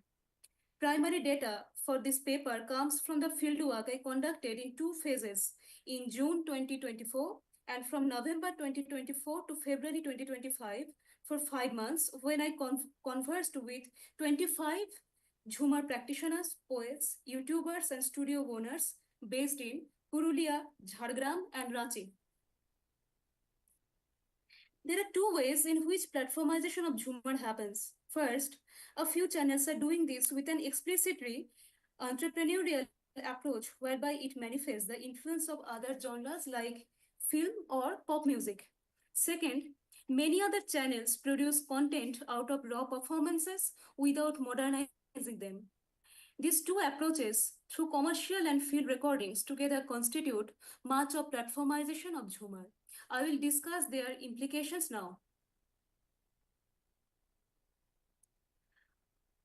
[SPEAKER 13] Primary data for this paper comes from the fieldwork I conducted in 2 phases in June 2024 and from November 2024 to February 2025 for 5 months when I conversed with 25 Jhumar practitioners, poets, YouTubers, and studio owners based in Purulia, Jhargram, and Ranchi. There are two ways in which platformization of Jhumar happens. First, a few channels are doing this with an explicitly entrepreneurial approach whereby it manifests the influence of other genres like film or pop music. Second, many other channels produce content out of raw performances without modernizing them. These two approaches, through commercial and field recordings, together constitute much of platformization of Jhumar. I will discuss their implications now.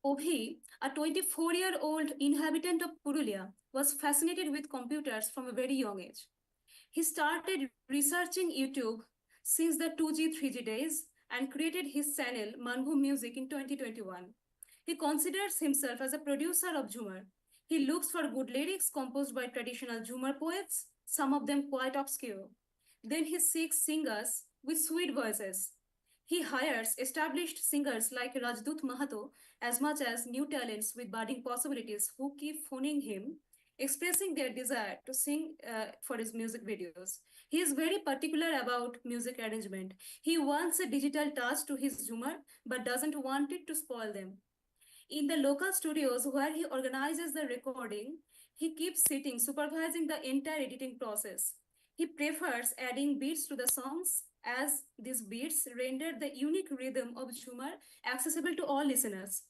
[SPEAKER 13] Obhi, a 24-year-old inhabitant of Purulia, was fascinated with computers from a very young age. He started researching YouTube since the 2G, 3G days and created his channel Manbhu Music in 2021. He considers himself as a producer of Jhumar. He looks for good lyrics composed by traditional Jhumar poets, some of them quite obscure. Then he seeks singers with sweet voices. He hires established singers like Rajdut Mahato as much as new talents with budding possibilities who keep phoning him, expressing their desire to sing for his music videos. He is very particular about music arrangement. He wants a digital touch to his Jhumar but doesn't want it to spoil them. In the local studios where he organizes the recording, he keeps sitting, supervising the entire editing process. He prefers adding beats to the songs as these beats render the unique rhythm of Jhumar accessible to all listeners.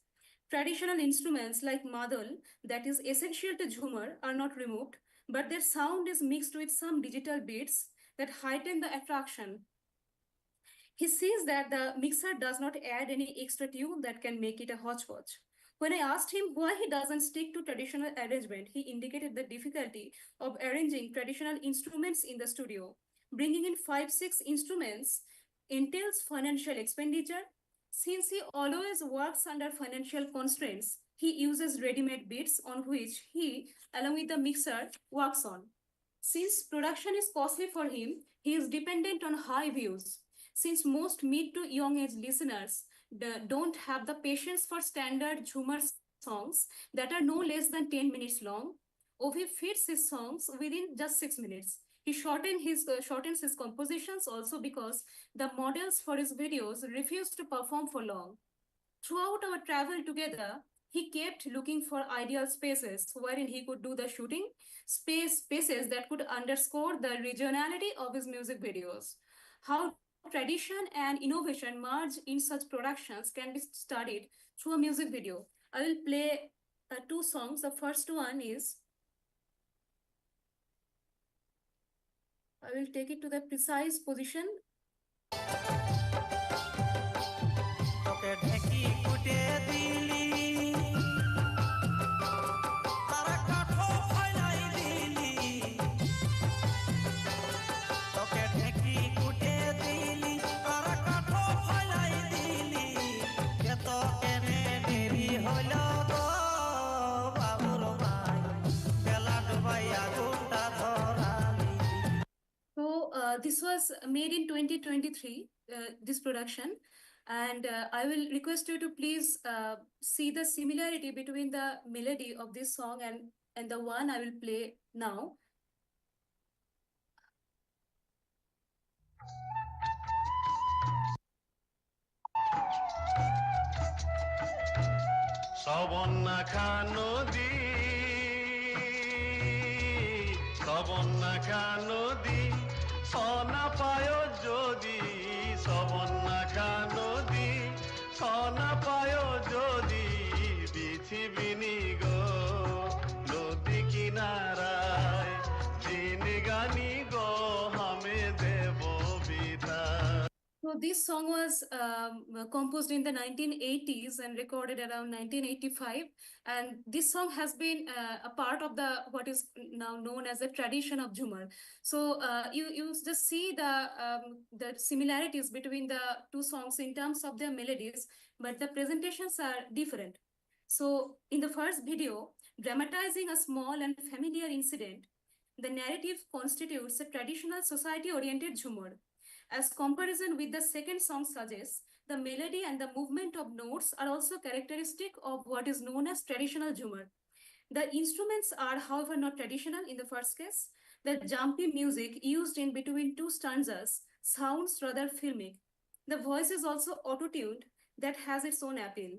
[SPEAKER 13] Traditional instruments like madal, that is essential to Jhumar, are not removed, but their sound is mixed with some digital beats that heighten the attraction. He sees that the mixer does not add any extra tune that can make it a hodgepodge. When I asked him why he doesn't stick to traditional arrangement, he indicated the difficulty of arranging traditional instruments in the studio. Bringing in 5, 6 instruments entails financial expenditure. Since he always works under financial constraints, he uses ready-made beats on which he, along with the mixer, works on. Since production is costly for him, he is dependent on high views. Since most mid to young age listeners don't have the patience for standard Jhumar songs that are no less than 10 minutes long, Ovi fits his songs within just 6 minutes. He shortens his compositions also because the models for his videos refuse to perform for long. Throughout our travel together, he kept looking for ideal spaces wherein he could do the shooting, spaces that could underscore the regionality of his music videos. How tradition and innovation merge in such productions can be studied through a music video. I will play 2 songs. The first one is, I will take it to the precise position. So this was made in 2023, this production, and I will request you to please see the similarity between the melody of this song and the one I will play now.
[SPEAKER 14] Sabonna Kanodi, Sabonna Kanodi, Sona Payo Jodi, Sabonna Kanodi, Sona Payo Jodi, Bichi Binigo, Lodi Kinarai, Jinigani go, Hame Devo Bita.
[SPEAKER 13] So this song was composed in the 1980s and recorded around 1985. And this song has been a part of the what is now known as the tradition of Jhumar. So you just see the similarities between the 2 songs in terms of their melodies, but the presentations are different. So in the first video, dramatizing a small and familiar incident, the narrative constitutes a traditional society-oriented Jhumar. As comparison with the second song suggests, the melody and the movement of notes are also characteristic of what is known as traditional Jhumar. The instruments are, however, not traditional in the first case. The jumpy music used in between 2 stanzas sounds rather filmic. The voice is also auto-tuned that has its own appeal.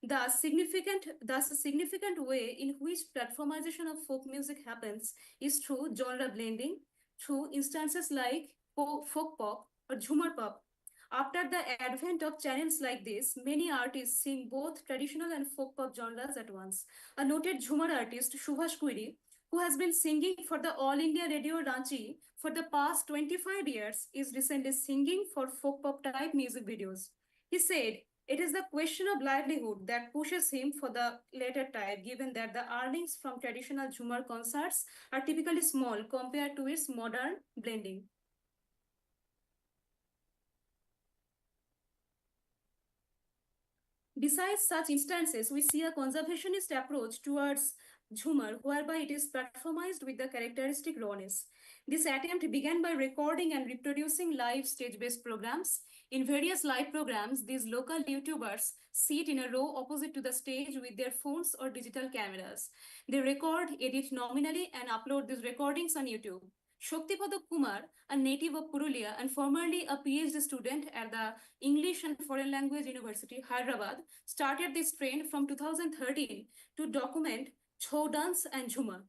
[SPEAKER 13] Thus, a significant way in which platformization of folk music happens is through genre blending, through instances like folk pop or Jhumar pop. After the advent of channels like this, many artists sing both traditional and folk pop genres at once. A noted Jhumar artist, Subhash Quiri, who has been singing for the All India Radio Ranchi for the past 25 years, is recently singing for folk pop type music videos. He said, it is the question of livelihood that pushes him for the latter type, given that the earnings from traditional Jhumar concerts are typically small compared to its modern blending. Besides such instances, we see a conservationist approach towards Jhumar, whereby it is platformized with the characteristic rawness. This attempt began by recording and reproducing live stage-based programs. In various live programs, these local YouTubers sit in a row opposite to the stage with their phones or digital cameras. They record, edit nominally, and upload these recordings on YouTube. Shaktipada Kumar, a native of Purulia and formerly a PhD student at the English and Foreign Language University, Hyderabad, started this trend from 2013 to document Chhau dance and Jhumar.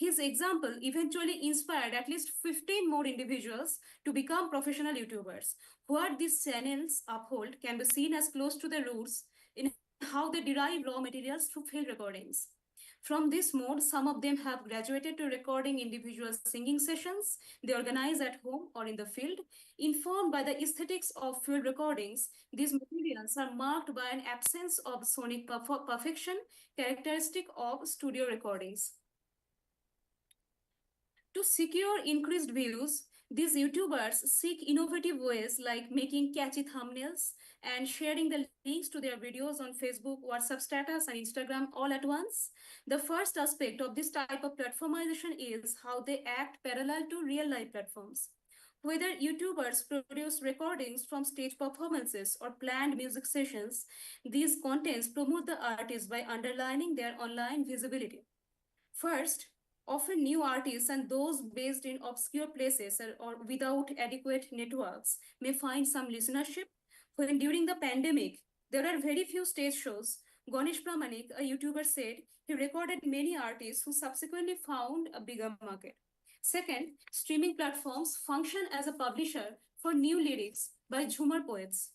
[SPEAKER 13] His example eventually inspired at least 15 more individuals to become professional YouTubers. What these channels uphold can be seen as close to the roots in how they derive raw materials through field recordings. From this mode, some of them have graduated to recording individual singing sessions they organize at home or in the field. Informed by the aesthetics of field recordings, these materials are marked by an absence of sonic perfection characteristic of studio recordings. To secure increased views, these YouTubers seek innovative ways like making catchy thumbnails and sharing the links to their videos on Facebook, WhatsApp status, and Instagram all at once. The first aspect of this type of platformization is how they act parallel to real-life platforms. Whether YouTubers produce recordings from stage performances or planned music sessions, these contents promote the artist by underlining their online visibility. First, often new artists and those based in obscure places or without adequate networks may find some listenership. When during the pandemic, there are very few stage shows. Ganesh Pramanik, a YouTuber, said he recorded many artists who subsequently found a bigger market. Second, streaming platforms function as a publisher for new lyrics by Jhumar poets.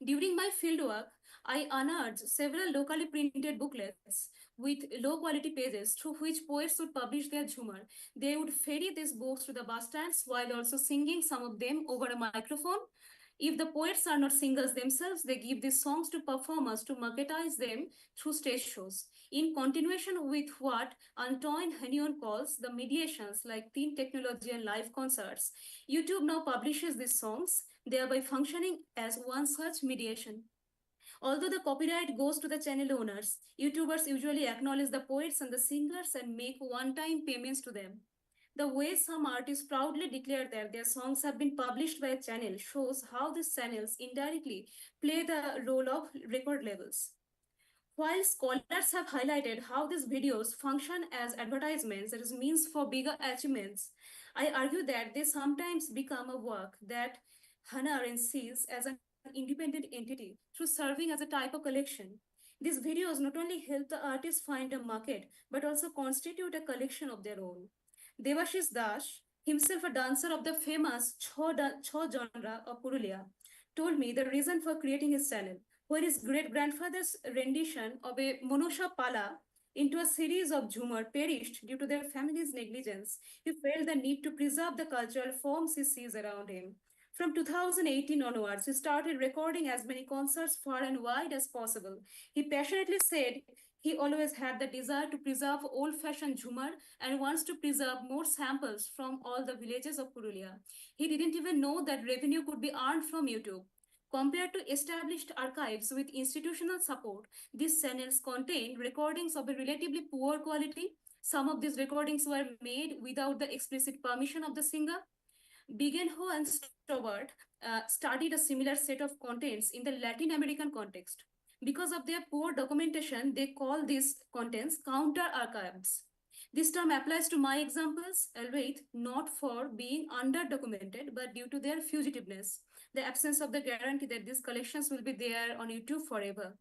[SPEAKER 13] During my fieldwork, I unearthed several locally printed booklets with low quality pages through which poets would publish their Jhumar. They would ferry these books to the bus stands while also singing some of them over a microphone. If the poets are not singers themselves, they give these songs to performers to marketize them through stage shows. In continuation with what Antoine Hennion calls the mediations like teen technology and live concerts, YouTube now publishes these songs, thereby functioning as one such mediation. Although the copyright goes to the channel owners, YouTubers usually acknowledge the poets and the singers and make one-time payments to them. The way some artists proudly declare that their songs have been published by a channel shows how these channels indirectly play the role of record labels. While scholars have highlighted how these videos function as advertisements, that is, means for bigger achievements, I argue that they sometimes become a work that Hannah Arendt sees as an independent entity through serving as a type of collection. These videos not only help the artist find a market, but also constitute a collection of their own. Devashish Das, himself a dancer of the famous Chho genre of Purulia, told me the reason for creating his channel, where his great-grandfather's rendition of a Monosha Pala into a series of Jhumar perished due to their family's negligence. He felt the need to preserve the cultural forms he sees around him. From 2018 onwards, he started recording as many concerts far and wide as possible. He passionately said he always had the desire to preserve old-fashioned Jhumar and wants to preserve more samples from all the villages of Purulia. He didn't even know that revenue could be earned from YouTube. Compared to established archives with institutional support, these channels contain recordings of a relatively poor quality. Some of these recordings were made without the explicit permission of the singer. Bigenho and Stobart studied a similar set of contents in the Latin American context. Because of their poor documentation, they call these contents counter-archives. This term applies to my examples, albeit not for being under-documented, but due to their fugitiveness, the absence of the guarantee that these collections will be there on YouTube forever.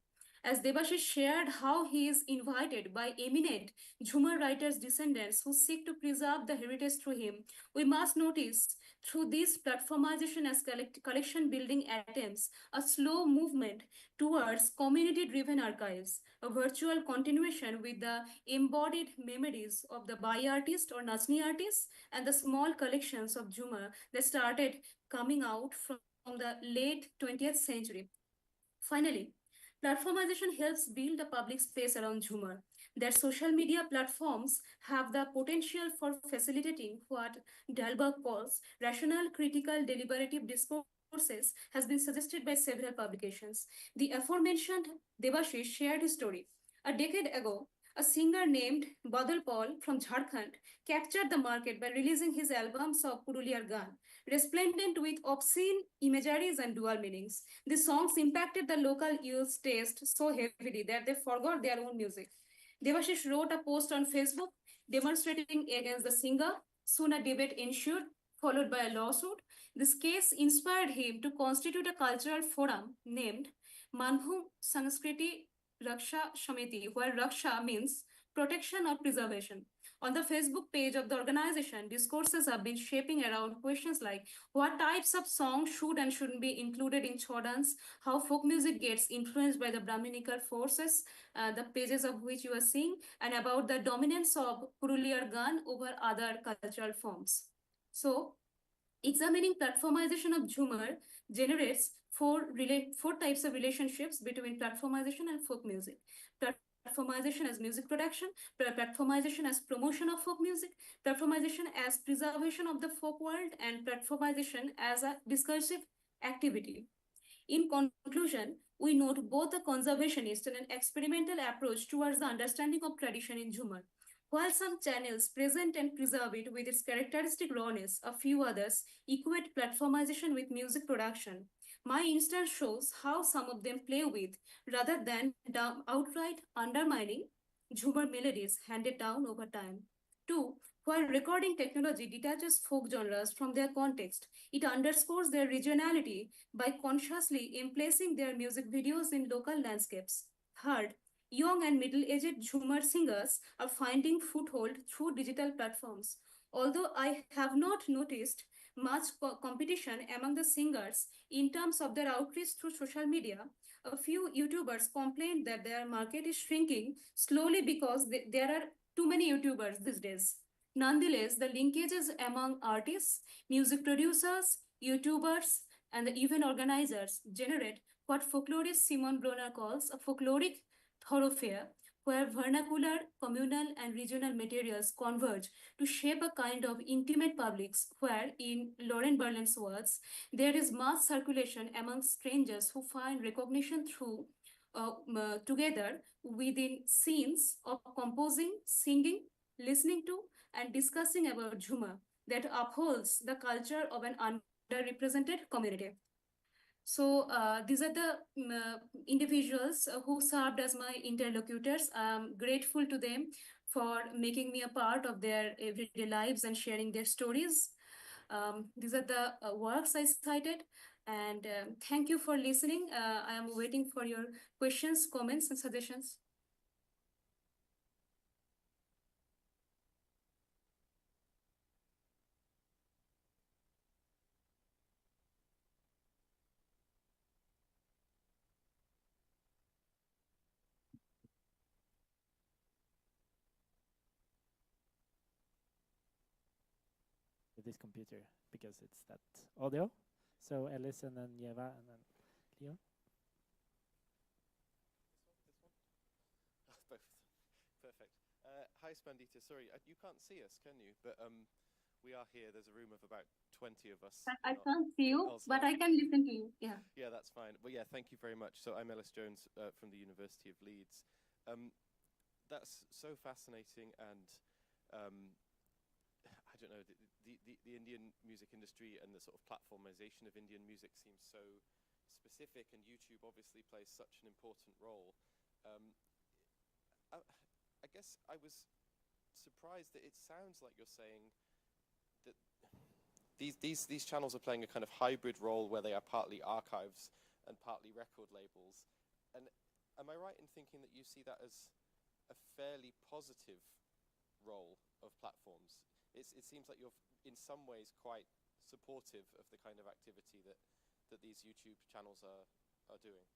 [SPEAKER 13] As Debashish shared how he is invited by eminent Jhumar writers' descendants who seek to preserve the heritage through him, we must notice through this platformization as collection building attempts, a slow movement towards community-driven archives, a virtual continuation with the embodied memories of the Bai artist or Nachni artists and the small collections of Jhumar that started coming out from the late 20th century. Finally, platformization helps build a public space around Jhumar. Their social media platforms have the potential for facilitating what Dalberg calls rational, critical, deliberative discourses has been suggested by several publications. The aforementioned Devashish shared his story. A decade ago, a singer named Badal Paul from Jharkhand captured the market by releasing his albums of Puruliar Gan, resplendent with obscene imageries and dual meanings. The songs impacted the local youth's taste so heavily that they forgot their own music. Devashish wrote a post on Facebook demonstrating against the singer. Soon a debate ensued, followed by a lawsuit. This case inspired him to constitute a cultural forum named Manbhum Sanskriti Raksha Shamiti, where Raksha means protection or preservation. On the Facebook page of the organization, discourses have been shaping around questions like what types of songs should and shouldn't be included in show dance, how folk music gets influenced by the Brahminical forces, the pages of which you are seeing, and about the dominance of Puruliar Gan over other cultural forms. So, examining platformization of Jhumar generates four types of relationships between platformization and folk music. Platformization as music production, platformization as promotion of folk music, platformization as preservation of the folk world, and platformization as a discursive activity. In conclusion, we note both a conservationist and an experimental approach towards the understanding of tradition in Jhumar. While some channels present and preserve it with its characteristic rawness, a few others equate platformization with music production. My instance shows how some of them play with, rather than outright undermining, Jhumar melodies handed down over time. 2. While recording technology detaches folk genres from their context, it underscores their regionality by consciously emplacing their music videos in local landscapes. Third, young and middle-aged Jhumar singers are finding foothold through digital platforms. Although I have not noticed much competition among the singers in terms of their outreach through social media, a few YouTubers complained that their market is shrinking slowly because there are too many YouTubers these days. Nonetheless, the linkages among artists, music producers, YouTubers, and the event organizers generate what folklorist Simon Bronner calls a folkloric thoroughfare, where vernacular, communal, and regional materials converge to shape a kind of intimate publics where, in Lauren Berlin's words, there is mass circulation among strangers who find recognition through together within scenes of composing, singing, listening to, and discussing about Jhumar that upholds the culture of an underrepresented community. So these are the individuals who served as my interlocutors. I'm grateful to them for making me a part of their everyday lives and sharing their stories. These are the works I cited, and thank you for listening. I am waiting for your questions, comments, and suggestions.
[SPEAKER 2] With this computer because it's that audio. So Ellis and then Yeva and then Leo.
[SPEAKER 3] Both. Perfect. Hi, Spandita. Sorry, you can't see us, can you? But we are here. There's a room of about 20 of us.
[SPEAKER 13] I can't see you, but I can listen to you. Yeah.
[SPEAKER 3] Yeah, that's fine. Well, yeah, thank you very much. So I'm Ellis Jones from the University of Leeds. That's so fascinating, and I don't know, the Indian music industry and the sort of platformization of Indian music seems so specific, and YouTube obviously plays such an important role. I guess I was surprised that it sounds like you're saying that these channels are playing a kind of hybrid role where they are partly archives and partly record labels. And am I right in thinking that you see that as a fairly positive role of platforms? It seems like you're in some ways quite supportive of the kind of activity that these YouTube channels are doing.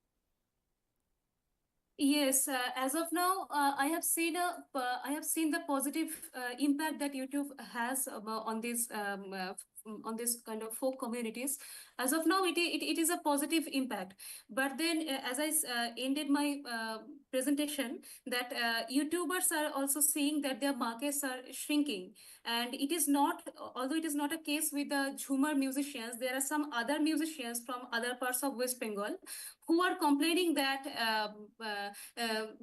[SPEAKER 13] Yes, as of now, I have seen the positive impact that YouTube has on this kind of folk communities. As of now, it is a positive impact. But then, as I ended my presentation, that YouTubers are also seeing that their markets are shrinking, and it is not, although it is not a case with the Jhumar musicians, there are some other musicians from other parts of West Bengal who are complaining that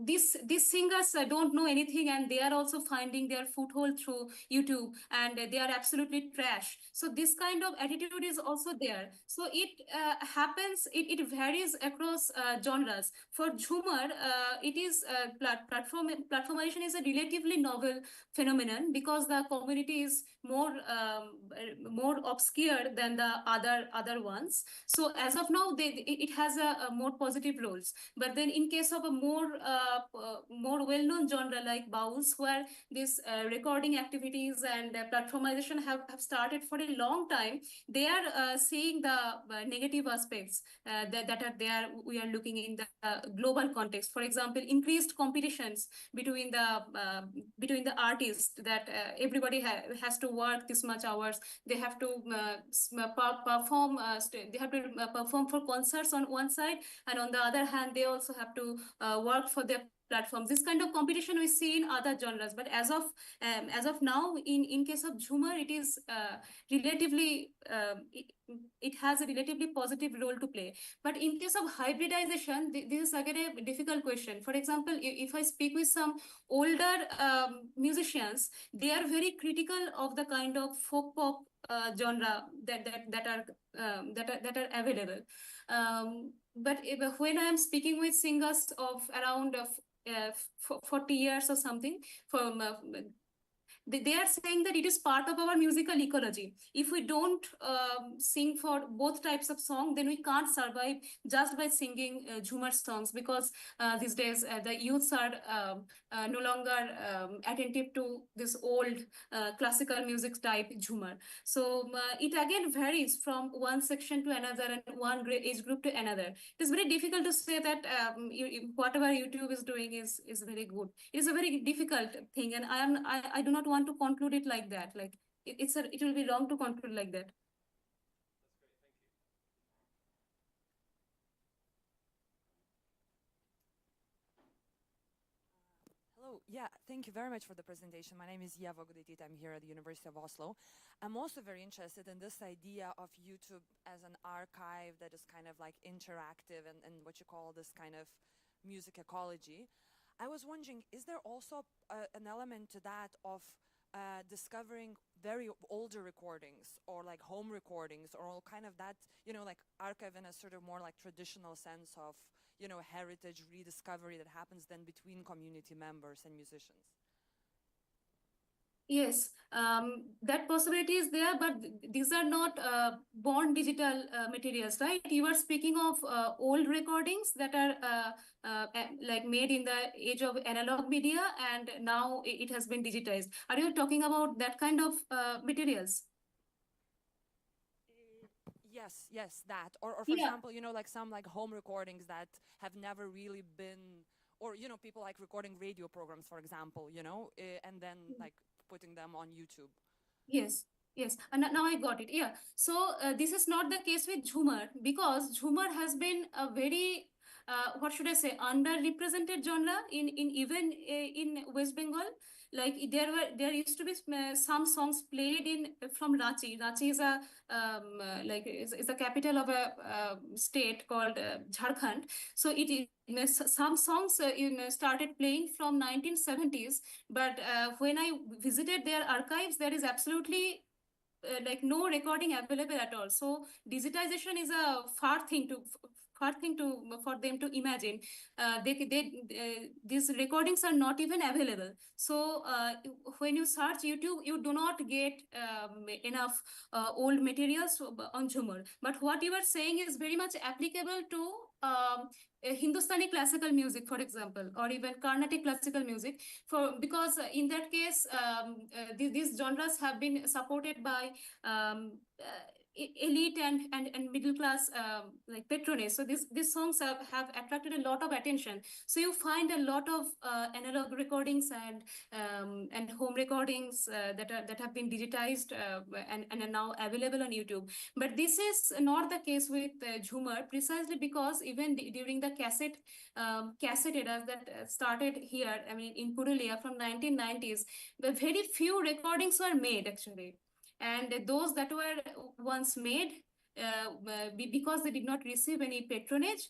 [SPEAKER 13] these singers don't know anything, and they are also finding their foothold through YouTube, and they are absolutely trash. So this kind of attitude is also there. So it happens. It varies across genres. For Jhumar, it is platformization is a relatively novel phenomenon because the community community is more obscure than the other ones. So as of now, it has a more positive roles. But then in case of a more well-known genre like bowls, where these recording activities and platformization have started for a long time, they are seeing the negative aspects that are there. We are looking in the global context. For example, increased competitions between the artists, that everybody has to work this much hours. They have to perform. They have to perform for concerts on one side, and on the other hand, they also have to work for their platforms. This kind of competition we see in other genres, but as of now, in case of Jhumar, it is relatively it has a relatively positive role to play. But in case of hybridization, this is again a difficult question. For example, if I speak with some older musicians, they are very critical of the kind of folk pop genre that are available. But when I am speaking with singers of around 40 years or something, from they are saying that it is part of our musical ecology. If we don't sing for both types of song, then we can't survive just by singing Jhumar songs, because these days the youths are no longer attentive to this old classical music type Jhumar. So it again varies from one section to another and one age group to another. It is very difficult to say that whatever YouTube is doing is very good. It is a very difficult thing, and I do not want to conclude it like that. Like it will be wrong to conclude like that.
[SPEAKER 12] Hello, yeah, thank you very much for the presentation. My name is Yeva Gudetit. I'm here at the University of Oslo. I'm also very interested in this idea of YouTube as an archive that is kind of like interactive and what you call this kind of music ecology. I was wondering, is there also an element to that of discovering very older recordings or like home recordings or all kind of that, like archive in a sort of more like traditional sense of, heritage rediscovery that happens then between community members and musicians?
[SPEAKER 13] Yes, that possibility is there, but these are not born digital materials, right? You are speaking of old recordings that are like made in the age of analog media, and now it has been digitized. Are you talking about that kind of materials?
[SPEAKER 12] Yes, that. Or for
[SPEAKER 13] Yeah.
[SPEAKER 12] example, like some like home recordings that have never really been, or, people like recording radio programs, for example, and then like putting them on YouTube.
[SPEAKER 13] Yes, yes. And now I got it. Yeah. So this is not the case with Jhumar, because Jhumar has been a very what should I say, underrepresented genre in even in West Bengal. Like there used to be some songs played in from Ranchi. Ranchi is a like is the capital of a state called Jharkhand. So some songs started playing from 1970s, but when I visited their archives, there is absolutely like no recording available at all. So digitization is a far thing to for them to imagine. These recordings are not even available. So when you search YouTube, you do not get enough old materials on Jhumar. But what you are saying is very much applicable to Hindustani classical music, for example, or even Carnatic classical music, because in that case, these genres have been supported by elite and middle class like patronage. So these songs have attracted a lot of attention. So you find a lot of analog recordings and home recordings that have been digitized and are now available on YouTube. But this is not the case with Jhumar, precisely because even during the cassette era that started here, I mean in Purulia from 1990s, the very few recordings were made actually. And those that were once made, because they did not receive any patronage,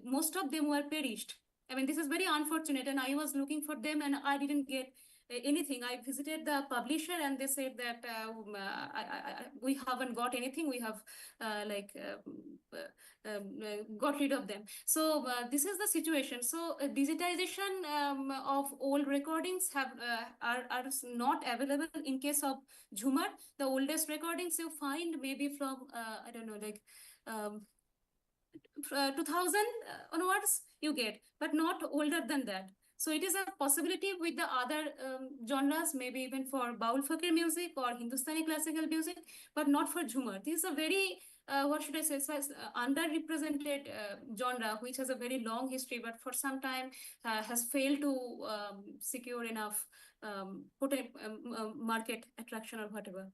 [SPEAKER 13] most of them were perished. I mean, this is very unfortunate, and I was looking for them and I didn't get anything. I visited the publisher and they said that we haven't got anything. We have got rid of them. So this is the situation. So digitization of old recordings are not available in case of Jhumar. The oldest recordings you find maybe from I don't know, like um, 2000 onwards you get, but not older than that. So it is a possibility with the other genres, maybe even for Baul Fakir music or Hindustani classical music, but not for Jhumar. This is a very, what should I say, underrepresented genre, which has a very long history, but for some time has failed to secure enough market attraction or whatever.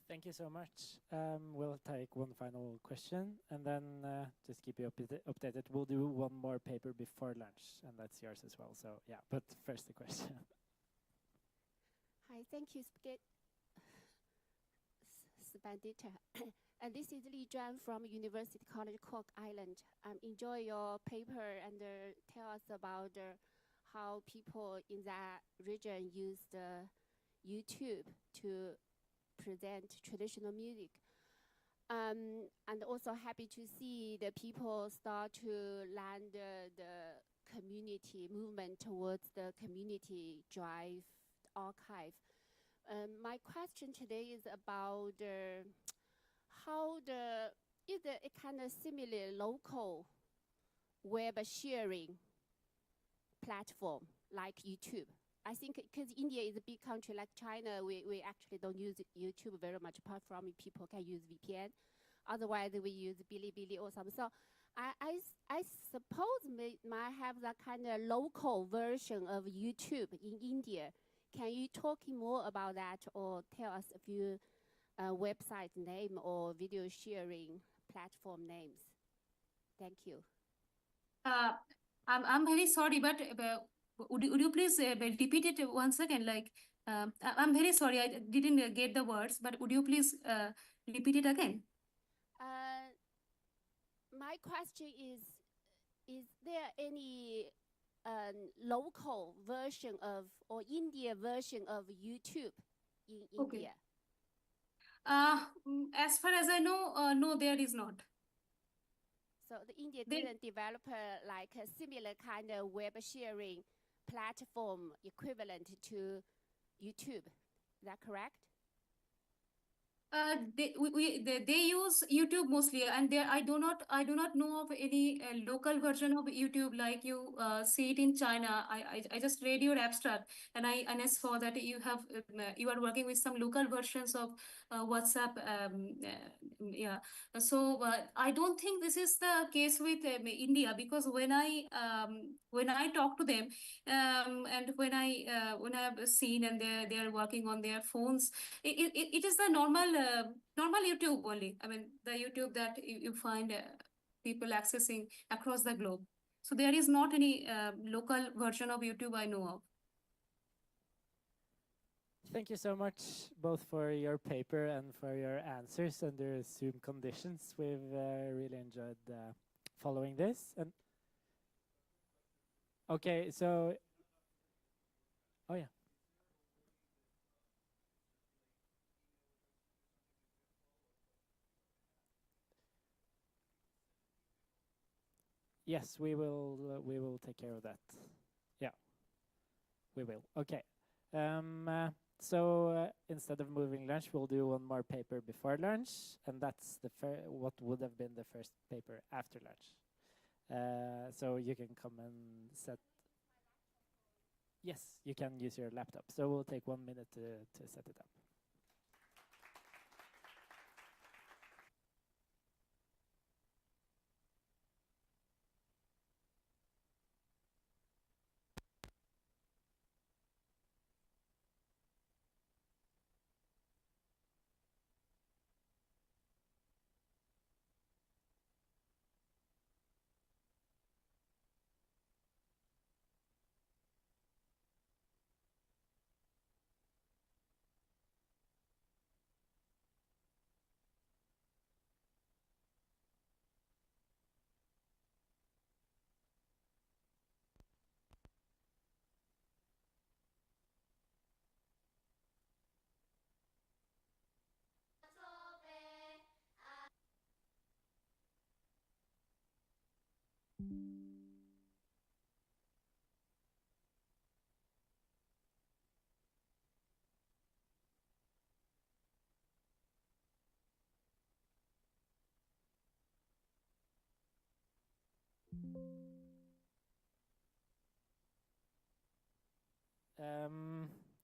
[SPEAKER 2] Thank you so much. We'll take one final question and then just keep you updated. We'll do one more paper before lunch, and that's yours as well. So yeah, but first the question.
[SPEAKER 15] Hi, thank you, Spandita. And this is Li Zhuan from University College Cork Island. Enjoy your paper and tell us about how people in that region use the YouTube to present traditional music. And also happy to see the people start to land the community movement towards the community drive archive. My question today is about how is it a kind of similar local web sharing platform like YouTube? I think because India is a big country like China, we actually don't use YouTube very much, apart from people can use VPN. Otherwise, we use Bilibili or something. So I suppose we might have that kind of local version of YouTube in India. Can you talk more about that or tell us a few website name or video sharing platform names? Thank you.
[SPEAKER 13] I'm very sorry, but would you please repeat it once again? Like, I'm very sorry, I didn't get the words, but would you please repeat it again?
[SPEAKER 15] My question is there any local version of or India version of YouTube in India?
[SPEAKER 13] As far as I know, no, there is not.
[SPEAKER 15] So the India didn't develop like a similar kind of web sharing platform equivalent to YouTube. Is that correct?
[SPEAKER 13] They use YouTube mostly, and there I do not know of any local version of YouTube like you see it in China. I just read your abstract, and I saw that you have you are working with some local versions of WhatsApp. Yeah, so I don't think this is the case with India, because when I talk to them and when I have seen and they are working on their phones, it is the normal YouTube only. I mean, the YouTube that you find people accessing across the globe. So there is not any local version of YouTube I know of.
[SPEAKER 2] Thank you so much, both for your paper and for your answers under Zoom conditions. We've really enjoyed following this. And okay, so, oh yeah. Yes, we will take care of that. Yeah, we will. Okay. So instead of moving lunch, we'll do one more paper before lunch, and that's what would have been the first paper after lunch. So you can come and set. Yes, you can use your laptop. So we'll take 1 minute to set it up.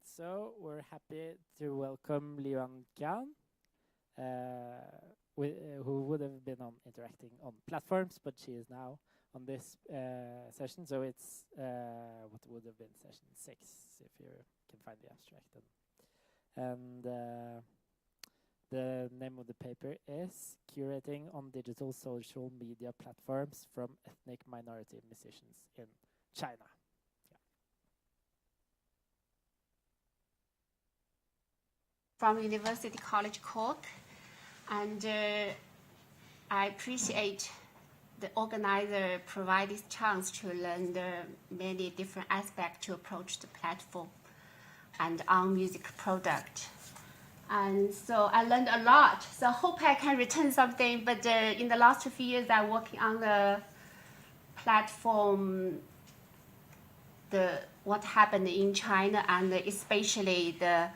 [SPEAKER 2] So we're happy to welcome Liuan Kian, who would have been on interacting on platforms, but she is now on this session. So it's what would have been session 6, if you can find the abstract. And the name of the paper is Curating on Digital Social Media Platforms from Ethnic Minority Musicians in China.
[SPEAKER 15] From University College Cork, and I appreciate the organizer provide this chance to learn the many different aspects to approach the platform and our music product. And so I learned a lot. So I hope I can return something, but in the last few years I'm working on the platform, what happened in China, and especially the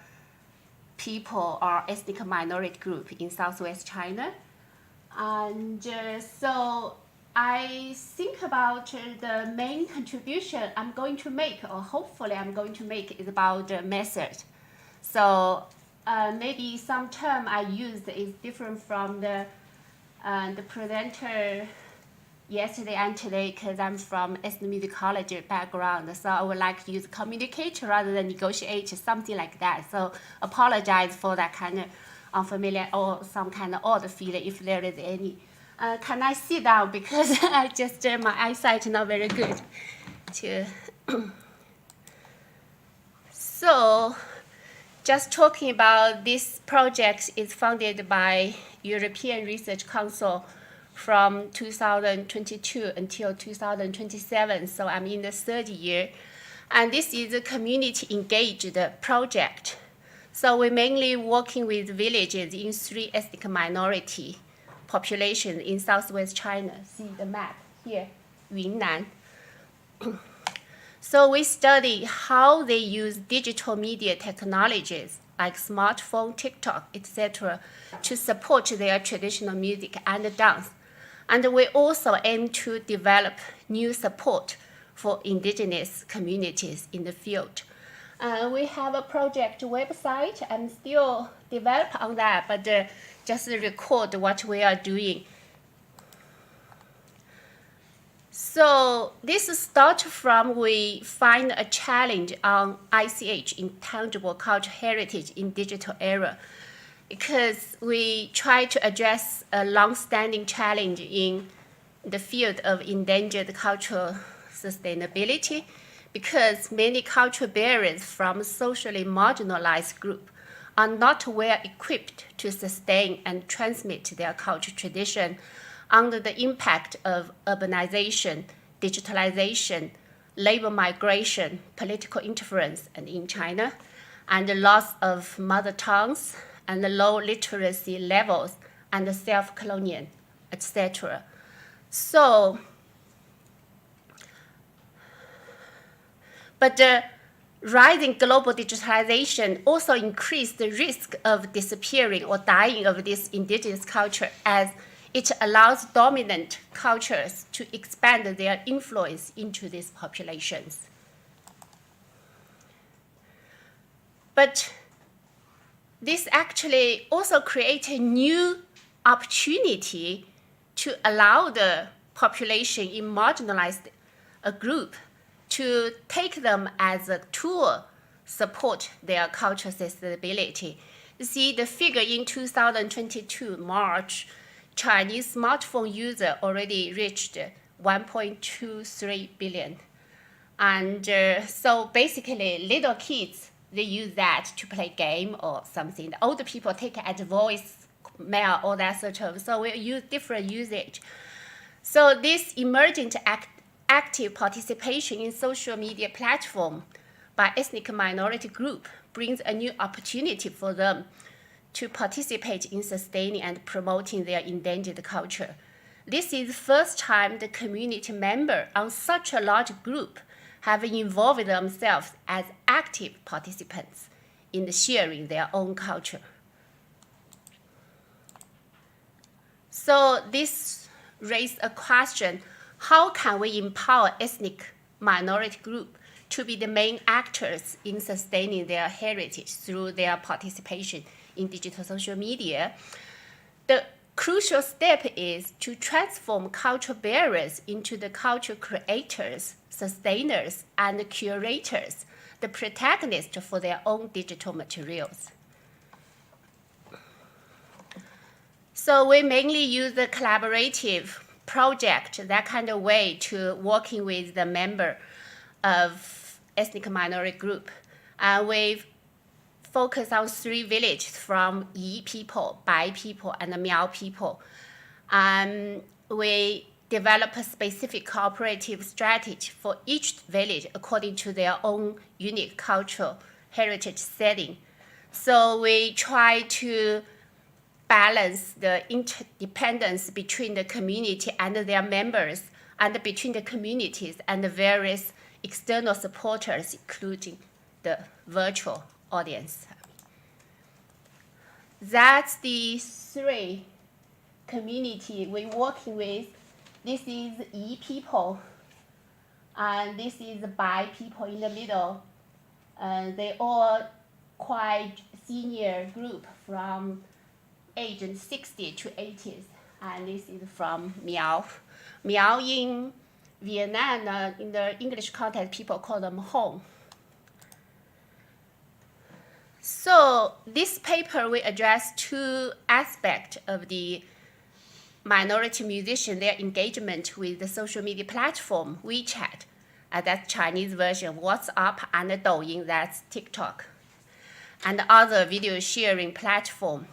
[SPEAKER 15] people or ethnic minority group in Southwest China. And so I think about the main contribution I'm going to make, or hopefully I'm going to make, is about the method. So maybe some term I used is different from the presenter yesterday and today, because I'm from ethnomusicology background. So I would like to use communicate rather than negotiate, something like that. So apologize for that kind of unfamiliar or some kind of odd feeling if there is any. Can I sit down, because I just my eyesight not very good. So just talking about this project is funded by European Research Council from 2022 until 2027. So I'm in the third year. And this is a community engaged project. So we're mainly working with villages in 3 ethnic minority populations in Southwest China. See the map here, Yunnan. So we study how they use digital media technologies like smartphone, TikTok, etc., to support their traditional music and dance. And we also aim to develop new support for indigenous communities in the field. We have a project website. I'm still developing on that, but just record what we are doing. So this starts from we find a challenge on ICH, intangible cultural heritage in digital era, because we try to address a long-standing challenge in the field of endangered cultural sustainability, because many cultural bearers from socially marginalized groups are not well equipped to sustain and transmit their cultural tradition under the impact of urbanization, digitalization, labor migration, political interference, and in China, and the loss of mother tongues, and the low literacy levels, and the self-colonial, etc. So, but the rising global digitalization also increased the risk of disappearing or dying of this indigenous culture, as it allows dominant cultures to expand their influence into these populations. But this actually also creates a new opportunity to allow the population in marginalized group to take them as a tool support their cultural sustainability. You see the figure in 2022, March, Chinese smartphone user already reached 1.23 billion. And so basically little kids, they use that to play game or something. The older people take it as voice, mail, all that sort of. So we use different usage. So this emergent active participation in social media platform by ethnic minority group brings a new opportunity for them to participate in sustaining and promoting their endangered culture. This is the first time the community member on such a large group have involved themselves as active participants in sharing their own culture. So this raised a question: how can we empower ethnic minority group to be the main actors in sustaining their heritage through their participation in digital social media. The crucial step is to transform cultural bearers into the cultural creators, sustainers, and curators, the protagonists for their own digital materials. So we mainly use the collaborative project, that kind of way, to working with the member of ethnic minority group. And we focus on 3 villages from Yi people, Bai people, and the Miao people. We develop a specific cooperative strategy for each village according to their own unique cultural heritage setting. So we try to balance the interdependence between the community and their members, and between the communities and the various external supporters, including the virtual audience. That's the 3 community we're working with. This is Yi people, and this is Bai people in the middle. They all quite senior group from age 60 to 80s, and this is from Miao. Miao in Vietnam, in the English context, people call them Hong. So this paper, we address 2 aspects of the minority musician, their engagement with the social media platform, WeChat, that's Chinese version, WhatsApp, and Douyin, that's TikTok, and other video sharing platform.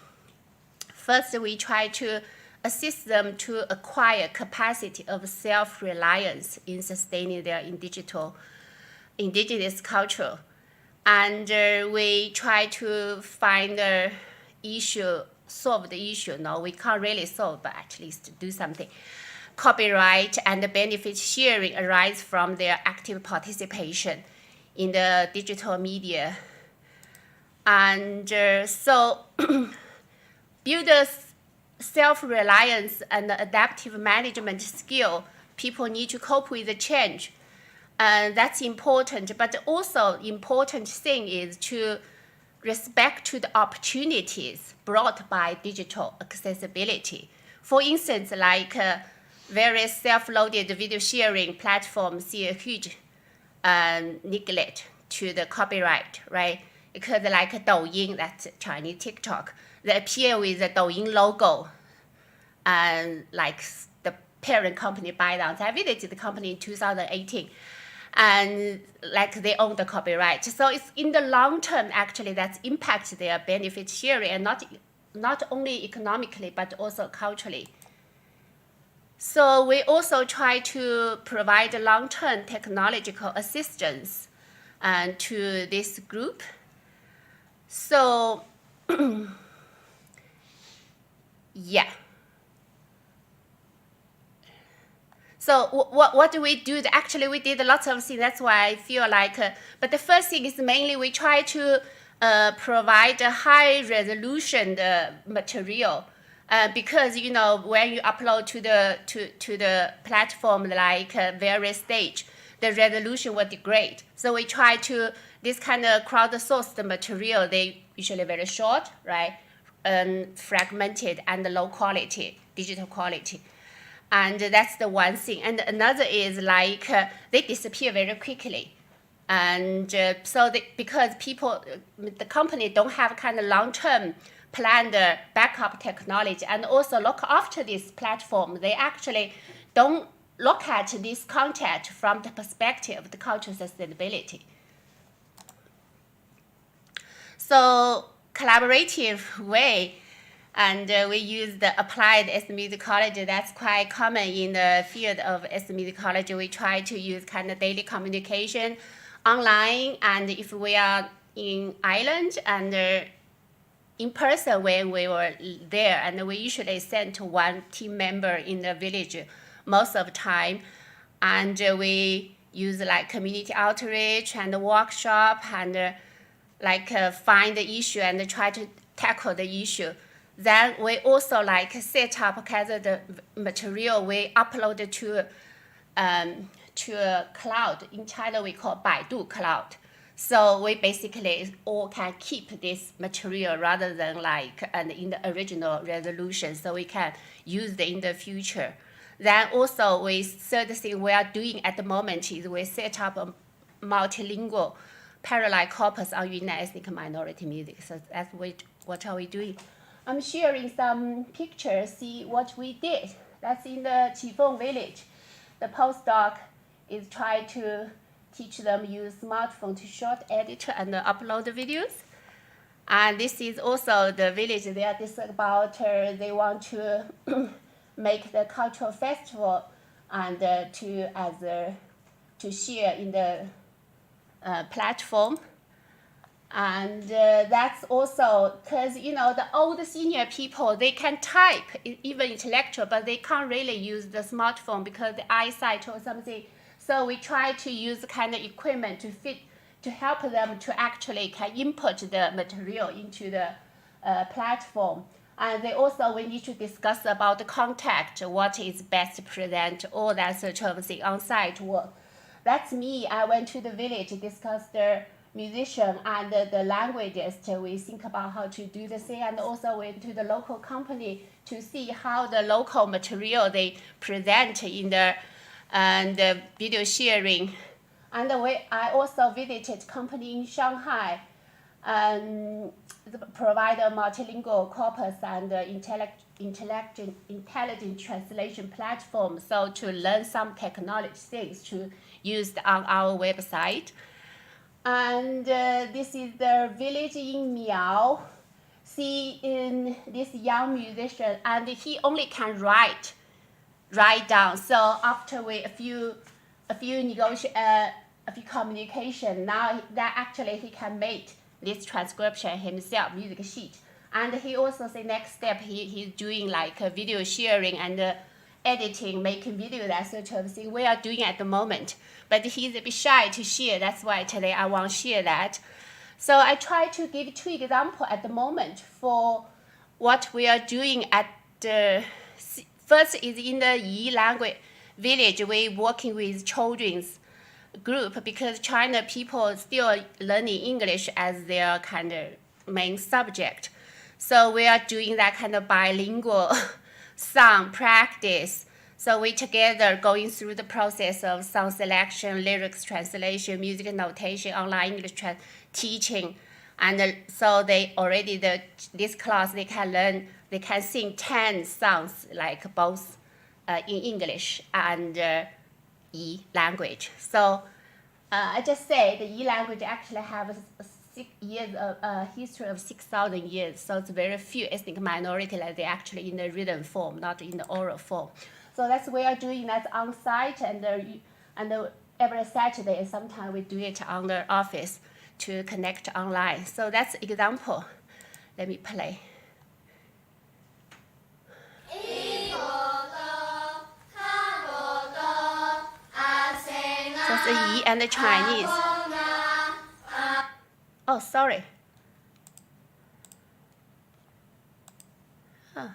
[SPEAKER 15] First, we try to assist them to acquire capacity of self-reliance in sustaining their indigenous culture. And we try to find the issue, solve the issue. No, we can't really solve, but at least do something. Copyright and the benefit sharing arise from their active participation in the digital media. And so build a self-reliance and adaptive management skill. People need to cope with the change. That's important, but also important thing is to respect to the opportunities brought by digital accessibility. For instance, like various self-loaded video sharing platforms see a huge neglect to the copyright, right? Because like Douyin, that's Chinese TikTok, they appear with the Douyin logo, and like the parent company ByteDance. I visited the company in 2018. And like they own the copyright. So it's in the long term, actually, that's impacts their benefit sharing, and not only economically, but also culturally. So we also try to provide long-term technological assistance to this group. So, yeah. So what do we do? Actually, we did lots of things. That's why I feel like, but the first thing is mainly we try to provide a high resolution material, because you know when you upload to the platform like various stage, the resolution will degrade. So we try to this kind of crowdsourced material. They usually very short, right, fragmented and low quality, digital quality. And that's the one thing. And another is like they disappear very quickly. And so because people, the company don't have kind of long-term planned backup technology and also look after this platform, they actually don't look at this content from the perspective of the cultural sustainability. So collaborative way. And we use the applied ethnomusicology. That's quite common in the field of ethnomusicology. We try to use kind of daily communication online, and if we are in Ireland and in person when we were there, and we usually send to one team member in the village most of the time, and we use like community outreach and workshop and find the issue and try to tackle the issue. Then we also like set up gather the material we upload to a cloud. In China, we call Baidu Cloud. So we basically all can keep this material rather than like in the original resolution, so we can use it in the future. Then also, third thing we are doing at the moment is we set up a multilingual parallel corpus on Yunnan ethnic minority music. So that's what are we doing. I'm sharing some pictures, see what we did. That's in the Qifeng village. The postdoc is trying to teach them use smartphone to short edit and upload the videos. And this is also the village. They are about they want to make the cultural festival and to share in the platform. And that's also because the old senior people, they can type even intellectual, but they can't really use the smartphone because the eyesight or something. So we try to use kind of equipment to help them to actually can input the material into the platform. And we need to discuss about the contact, what is best to present, all that sort of thing on site work. That's me. I went to the village, discussed the musician and the languages. We think about how to do the thing, and also went to the local company to see how the local material they present in the video sharing. And I also visited company in Shanghai and provide a multilingual corpus and intelligent translation platform. So to learn some technology things to use on our website. And this is the village in Miao. See in this young musician, and he only can write down. So after a few communication, now that actually he can make this transcription himself, music sheet. And he also say next step he's doing like video sharing and editing, making video, that sort of thing. We are doing at the moment, but he's a bit shy to share. That's why today I want to share that. So I try to give 2 examples at the moment for what we are doing at the first is in the Yi language village. We working with children's group because China people still learning English as their kind of main subject. So we are doing that kind of bilingual song practice. So we together going through the process of song selection, lyrics translation, music notation, online English teaching. And so they already, this class, they can learn, they can sing 10 songs, like both in English and Yi language. So I just say the Yi language actually have 6 years of history of 6,000 years. So it's very few ethnic minority that they actually in the written form, not in the oral form. So that's we are doing that on site, and every Saturday, sometimes we do it on the office to connect online. So that's an example. Let me play. So it's the Yi and the Chinese. Oh, sorry. Huh.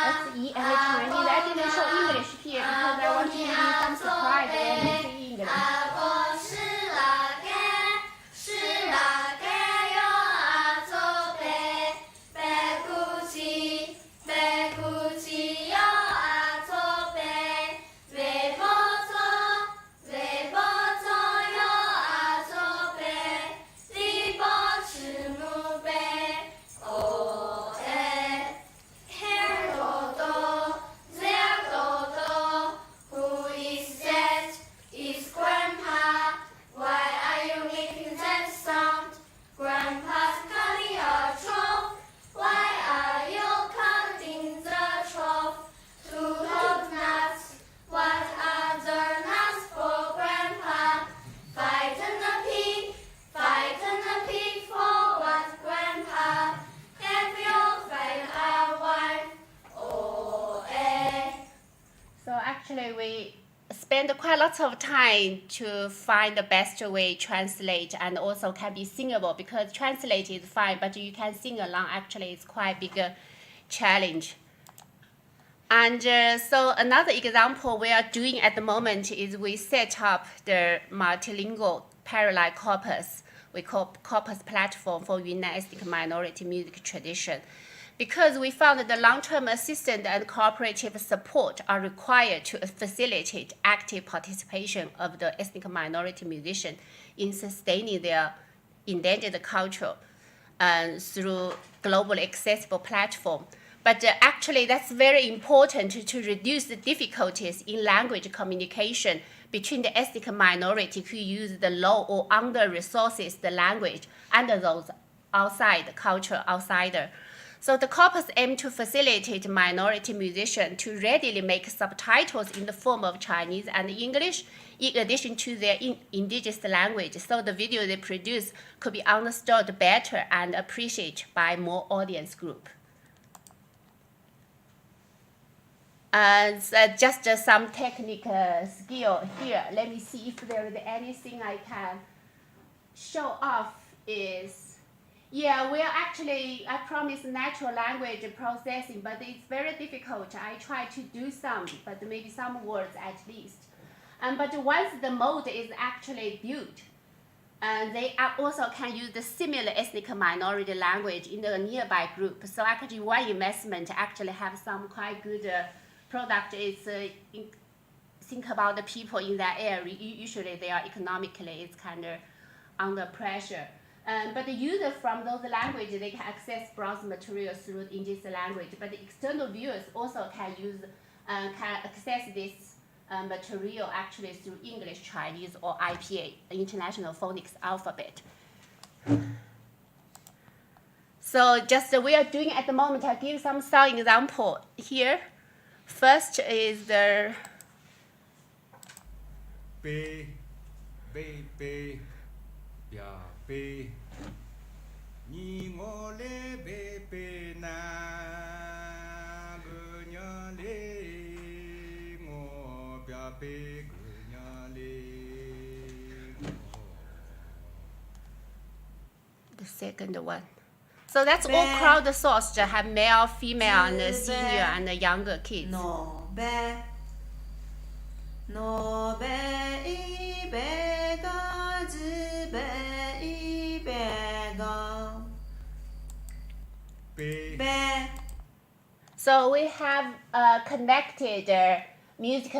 [SPEAKER 15] That's the Yi and the Chinese. I didn't show English here because I want to give you some surprise when you see English. Actually, spend quite lots of time to find the best way translate, and also can be singable, because translate is fine, but you can sing along. Actually, it's quite big challenge. And so another example we are doing at the moment is we set up the multilingual parallel corpus. We call corpus platform for Yunnan ethnic minority music tradition. Because we found that the long-term assistance and cooperative support are required to facilitate active participation of the ethnic minority musician in sustaining their endangered culture through globally accessible platform. But actually, that's very important to reduce the difficulties in language communication between the ethnic minority who use the low or under-resourced language and those outside culture outsider. So the corpus aims to facilitate minority musicians to readily make subtitles in the form of Chinese and English, in addition to their indigenous language, so the video they produce could be understood better and appreciated by more audience group. And just some technical skill here. Let me see if there is anything I can show off. Yeah, we are actually, I promise natural language processing, but it's very difficult. I try to do some, but maybe some words at least. But once the mode is actually built, they also can use the similar ethnic minority language in the nearby group. So actually one investment actually have some quite good product is think about the people in that area. Usually they are economically, it's kind of under pressure. But the user from those languages, they can access browser materials through indigenous language. But the external viewers also can can access this material actually through English, Chinese, or IPA, International Phonics Alphabet. So just we are doing at the moment, I'll give some sound example here. First is the
[SPEAKER 16] B, ya B, ni mo le be na gu nya le mo bia be gu nya le.
[SPEAKER 15] The second one. So that's all crowdsourced, have male, female, and senior and younger kids.
[SPEAKER 17] No be I be ga zi be I be ga
[SPEAKER 16] be.
[SPEAKER 15] So we have connected music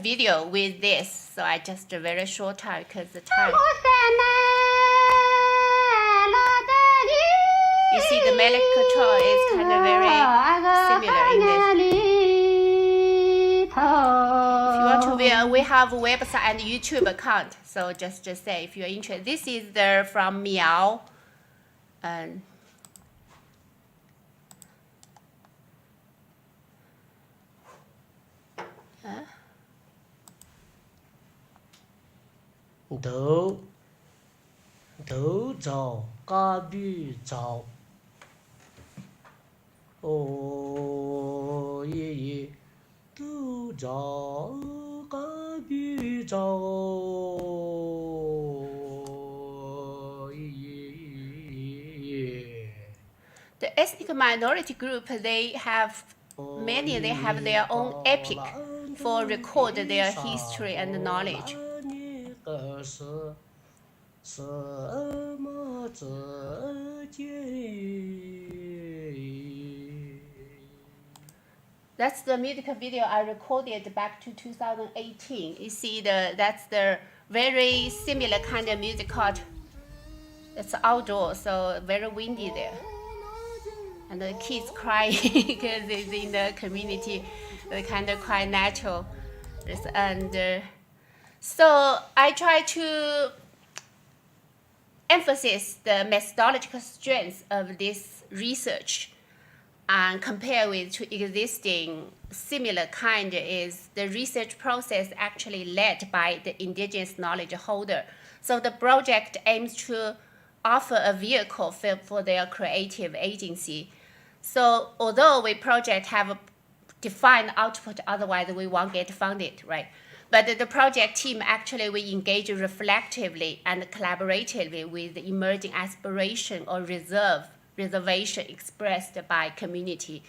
[SPEAKER 15] video with this. So I just a very short time because the time. You see the melodic control is kind of very similar in this. If you want to, we have a website and YouTube account. So just say if you're interested. This is the from Miao. And
[SPEAKER 18] Đấu dầu ca bi dầu ô ye đấu dầu ca bi dầu ye.
[SPEAKER 15] The ethnic minority group, they have many. They have their own epic for record their history and knowledge. That's the music video I recorded back to 2018. You see that's the very similar kind of music called. It's outdoor, so very windy there. And the kids crying because it's in the community, they kind of quite natural. And so I try to emphasize the methodological strengths of this research and compare with to existing similar kind is the research process actually led by the indigenous knowledge holder. So the project aims to offer a vehicle for their creative agency. So although we project have define output, otherwise we won't get funded, right? But the project team, actually, we engage reflectively and collaboratively with the emerging aspiration or reservation expressed by community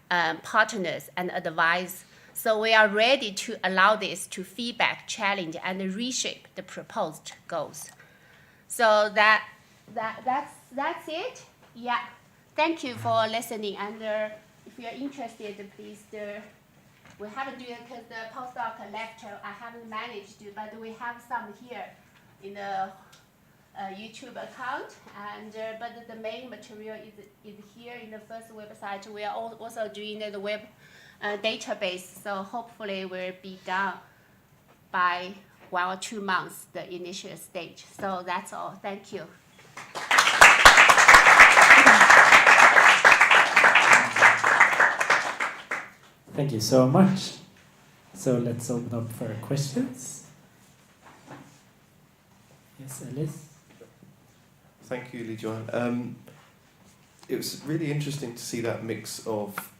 [SPEAKER 15] partners and advice. So we are ready to allow this to feedback, challenge, and reshape the proposed goals. So that's it. Yeah. Thank you for listening. And if you're interested, please. We haven't done it because the postdoc lecture I haven't managed to, but we have some here in the YouTube account. And but the main material is here in the first website. We are also doing the web database, so hopefully we'll be done by 1 or 2 months, the initial stage. So that's all. Thank you.
[SPEAKER 2] Thank you so much. So let's open up for questions. Yes, Alice?
[SPEAKER 3] Thank you, Lee Johan. It was really interesting to see that mix of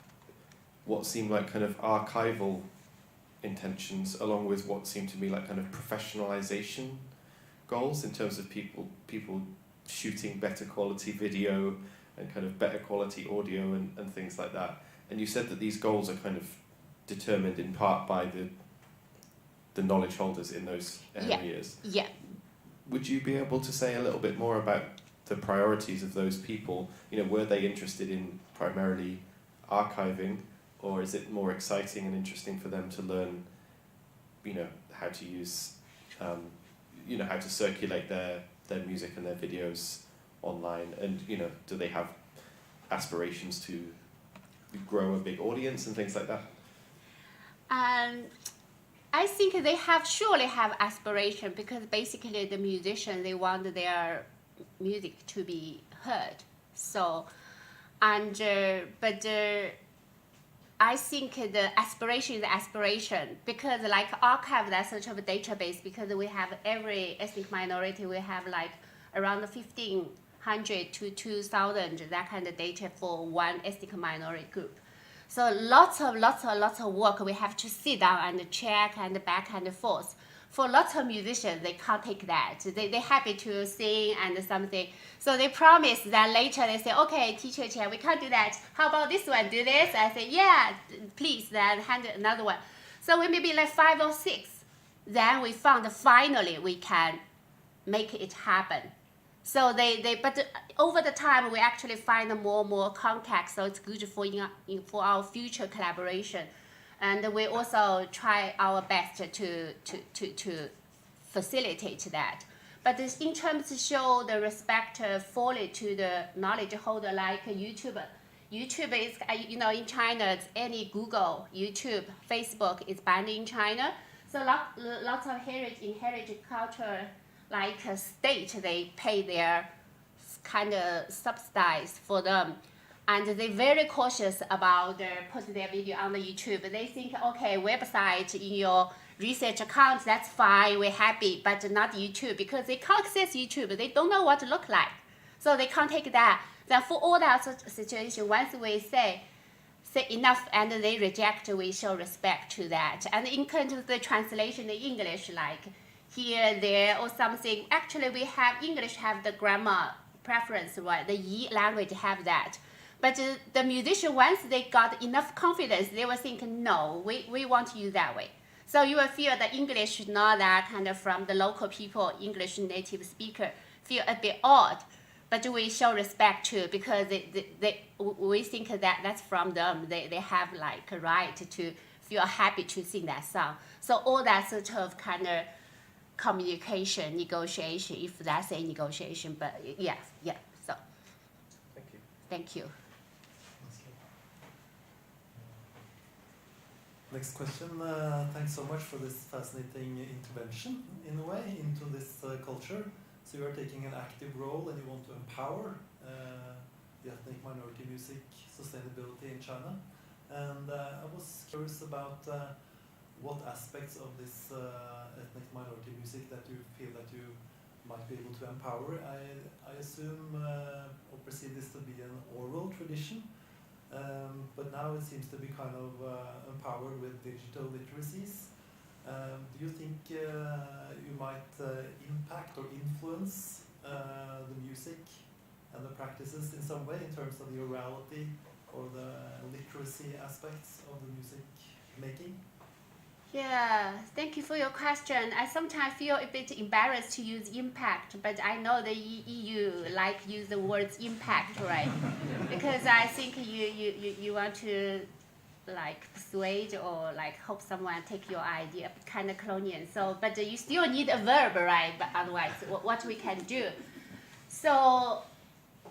[SPEAKER 3] what seemed like kind of archival intentions along with what seemed to be like kind of professionalization goals in terms of people shooting better quality video and kind of better quality audio and things like that. And you said that these goals are kind of determined in part by the knowledge holders in those areas.
[SPEAKER 15] Yeah.
[SPEAKER 3] Would you be able to say a little bit more about the priorities of those people? You know, were they interested in primarily archiving, or is it more exciting and interesting for them to learn, you know, how to use, you know, how to circulate their music and their videos online? And, you know, do they have aspirations to grow a big audience and things like that?
[SPEAKER 15] I think they surely have aspiration, because basically the musicians, they want their music to be heard. So, but I think the aspiration is aspiration, because like archive, that's such of a database, because we have every ethnic minority, we have like around 1,500 to 2,000, that kind of data for one ethnic minority group. So lots of work we have to sit down and check and back and forth. For lots of musicians, they can't take that. They're happy to sing and something. So they promise that later they say, okay, teacher chair, we can't do that. How about this one, do this? I say, yeah, please, then hand another one. So we maybe like 5 or 6. Then we found finally we can make it happen. So but over the time we actually find more and more contacts, so it's good for our future collaboration, and we also try our best to facilitate that. But in terms to show the respect fully to the knowledge holder, like YouTube is, you know, in China, it's any Google, YouTube, Facebook is banned in China. So lots of heritage culture, like a state, they pay their kind of subsidize for them. And they're very cautious about putting their video on the YouTube. They think, okay, website in your research account, that's fine, we're happy, but not YouTube, because they can't access YouTube. They don't know what to look like. So they can't take that. Then for all that situation, once we say enough and they reject, we show respect to that. And in terms of the translation in English, like here, there, or something, actually we have English have the grammar preference, right? The Yi language have that. But the musician, once they got enough confidence, they will think, no, we want to use that way. So you will feel the English, not that kind of from the local people, English native speaker, feel a bit odd. But we show respect too, because we think that that's from them. They have like a right to feel happy to sing that song. So all that sort of kind of communication, negotiation, if that's a negotiation, but yeah. So thank you.
[SPEAKER 10] Next question. Thanks so much for this fascinating intervention, in a way, into this culture. So you are taking an active role and you want to empower the ethnic minority music sustainability in China. And I was curious about what aspects of this ethnic minority music that you feel that you might be able to empower. I assume or perceive this to be an oral tradition. but now it seems to be kind of empowered with digital literacies. Do you think you might impact or influence the music and the practices in some way in terms of the orality or the literacy aspects of the music making?
[SPEAKER 19] Yeah, thank you for your question. I sometimes feel a bit embarrassed to use impact, but I know the EU like use the words impact, right? Because I think you want to like persuade or like hope someone take your idea, kind of colonial. So, but you still need a verb, right? But otherwise, what we can do. So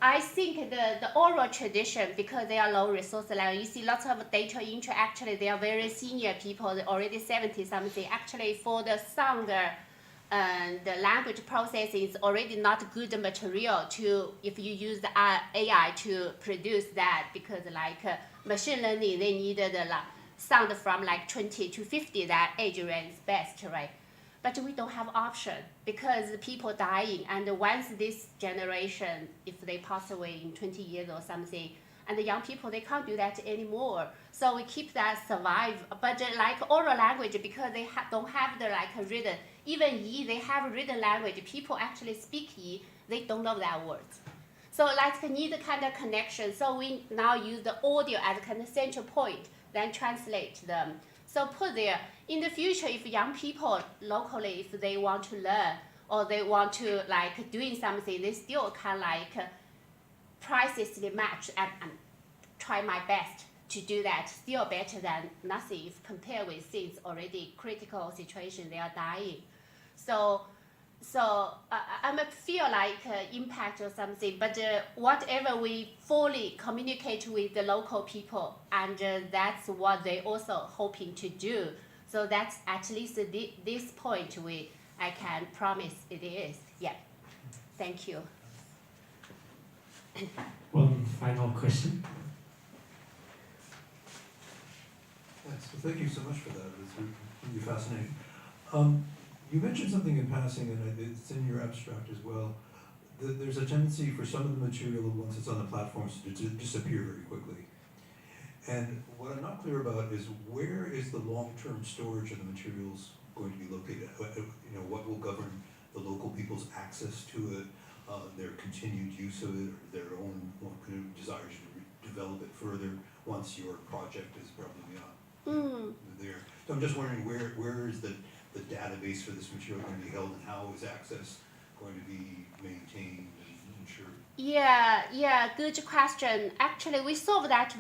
[SPEAKER 19] I think the oral tradition, because they are low resource level, you see lots of data entry, actually they are very senior people, already 70 something. Actually for the sound the language processing is already not good material to, if you use the AI to produce that, because like machine learning, they needed the sound from like 20 to 50, that age range best, right? But we don't have option because people dying, and once this generation, if they pass away in 20 years or something, and the young people, they can't do that anymore. So we keep that survive. But like oral language, because they don't have the like written, even Yi, they have written language. People actually speak Yi, they don't know that words. So like need a kind of connection. So we now use the audio as a kind of central point, then translate them. So put there, in the future, if young people locally, if they want to learn or they want to like doing something, they still can like precisely match and try my best to do that. Still better than nothing if compared with things already critical situation, they are dying. So I might feel like impact or something, but whatever we fully communicate with the local people, and that's what they also hoping to do. So that's at least this point I can promise it is. Yeah. Thank you.
[SPEAKER 20] One final question.
[SPEAKER 8] Yes, well, thank you so much for that. It's really fascinating. You mentioned something in passing, and it's in your abstract as well, that there's a tendency for some of the material, once it's on the platforms, to disappear very quickly. And what I'm not clear about is where is the long-term storage of the materials going to be located? You know, what will govern the local people's access to it, their continued use of it, or their own desires to develop it further once your project is probably there. So I'm just wondering where is the database for this material going to be held, and how is access going to be maintained and ensured?
[SPEAKER 19] Yeah, good question. Actually, we solved that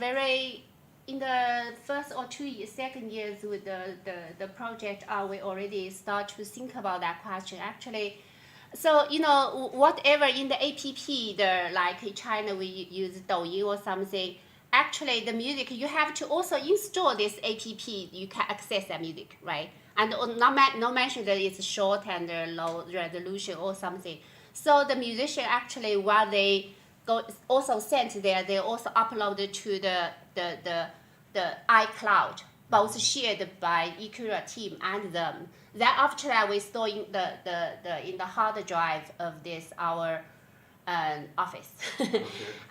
[SPEAKER 19] in the first or second years with the project. We already start to think about that question. Actually, so you know, whatever in the app, like in China we use Douyin or something. Actually, the music, you have to also install this app. You can access that music, right? And not mention that it's short and low resolution or something. So the musician actually, while they go also sent there, they also uploaded to the iCloud, both shared by Ikura team and them. Then after that, we store in the hard drive of this our office,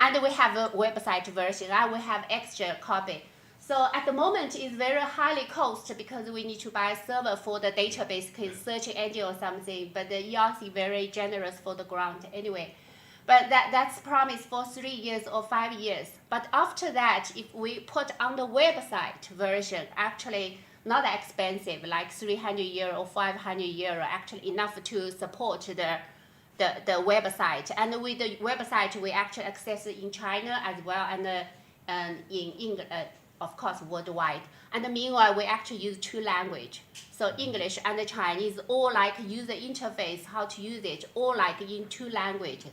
[SPEAKER 19] and we have a website version, and we have extra copy. So at the moment, it's very highly cost because we need to buy a server for the database, search engine or something. But the ERC is very generous for the grant anyway. But that's promised for 3 years or 5 years. But after that, if we put on the website version, actually not that expensive, like 300 euro or 500 euro, actually enough to support the website. And with the website, we actually access it in China as well, and in England, of course, worldwide. And meanwhile, we actually use 2 languages. So English and Chinese, all like user interface, how to use it, all like in 2 languages.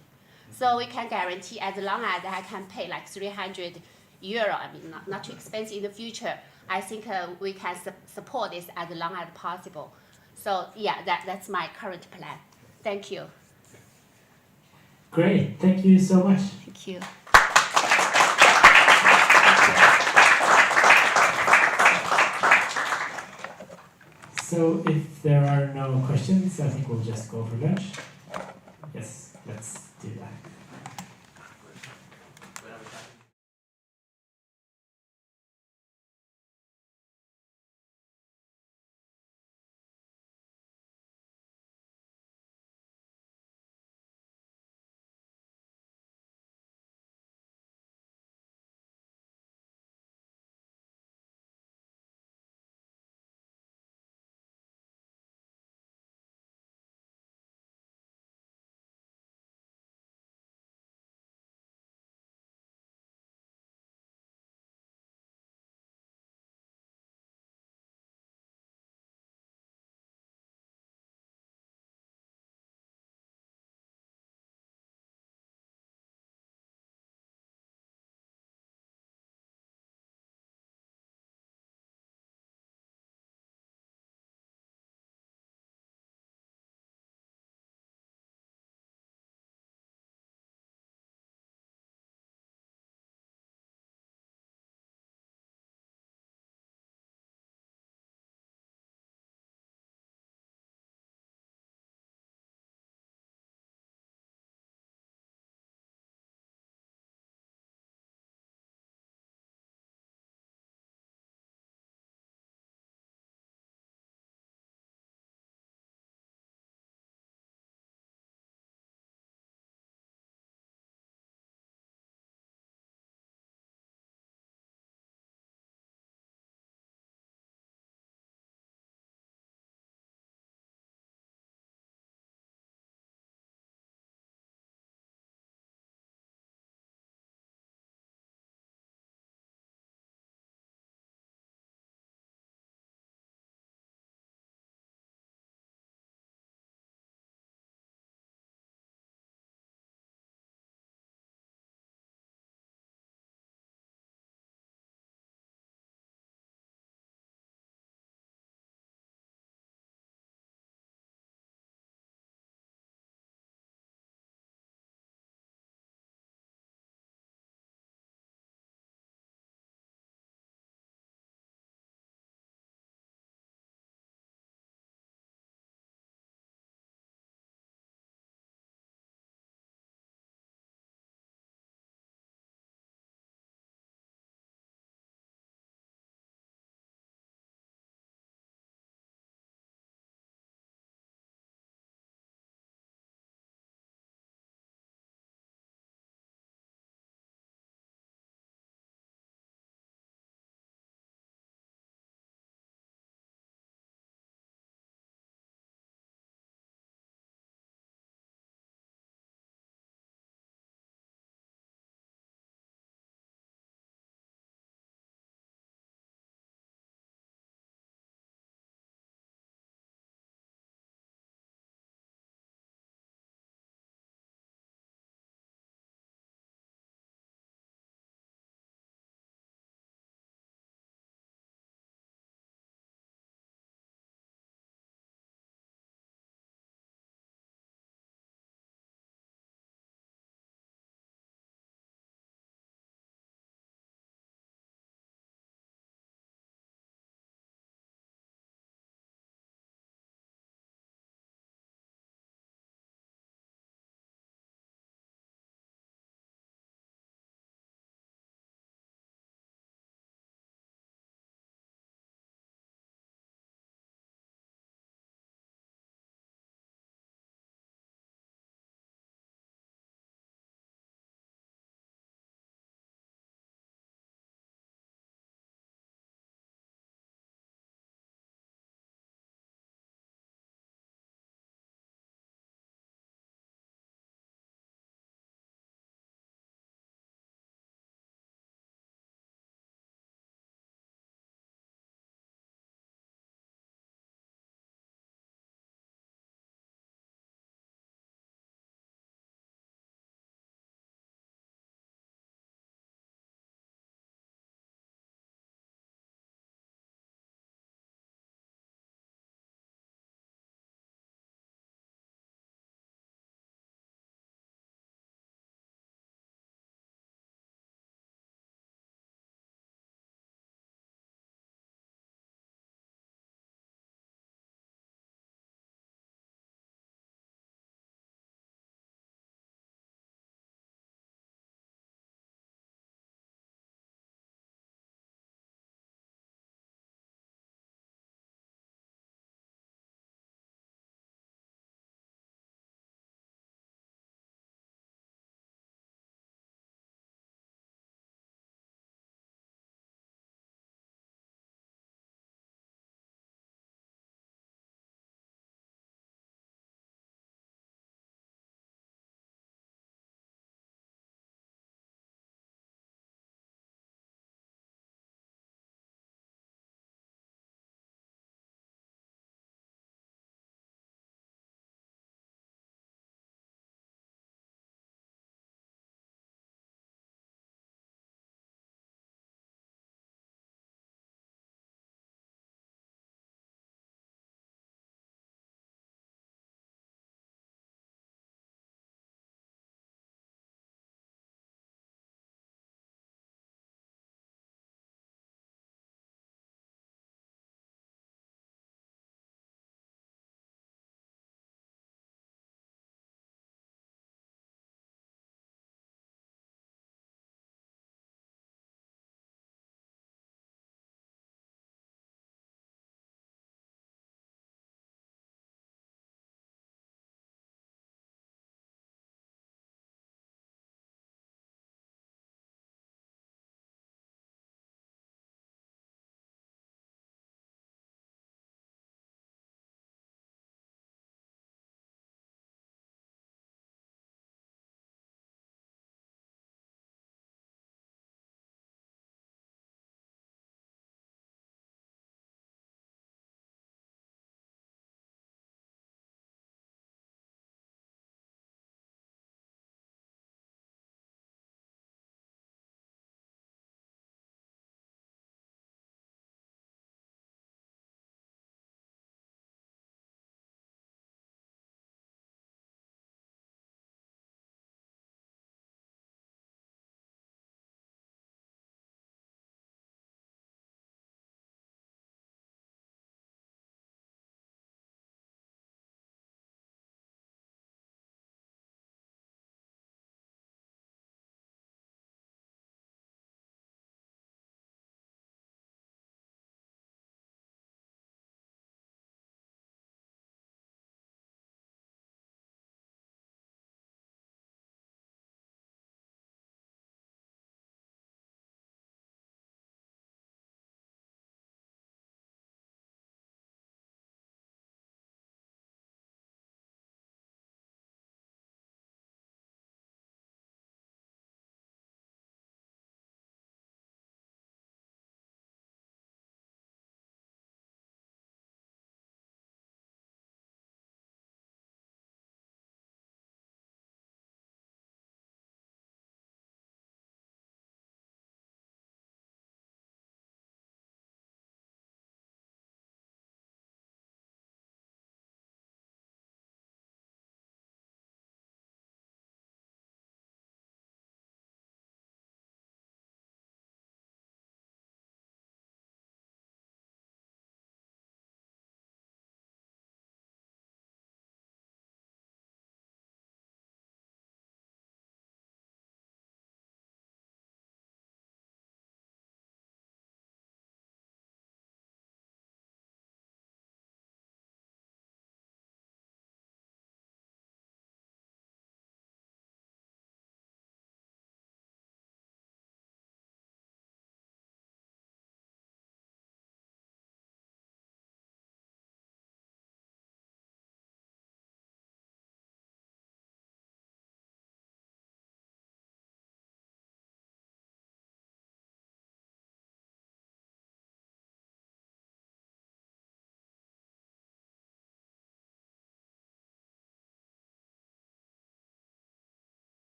[SPEAKER 19] So we can guarantee as long as I can pay like 300 euro, I mean, not too expensive in the future, I think we can support this as long as possible. So yeah, that's my current plan. Thank you.
[SPEAKER 20] Great, thank you so much.
[SPEAKER 19] Thank you.
[SPEAKER 20] So if there are no questions, I think we'll just go for lunch. Yes, let's do that.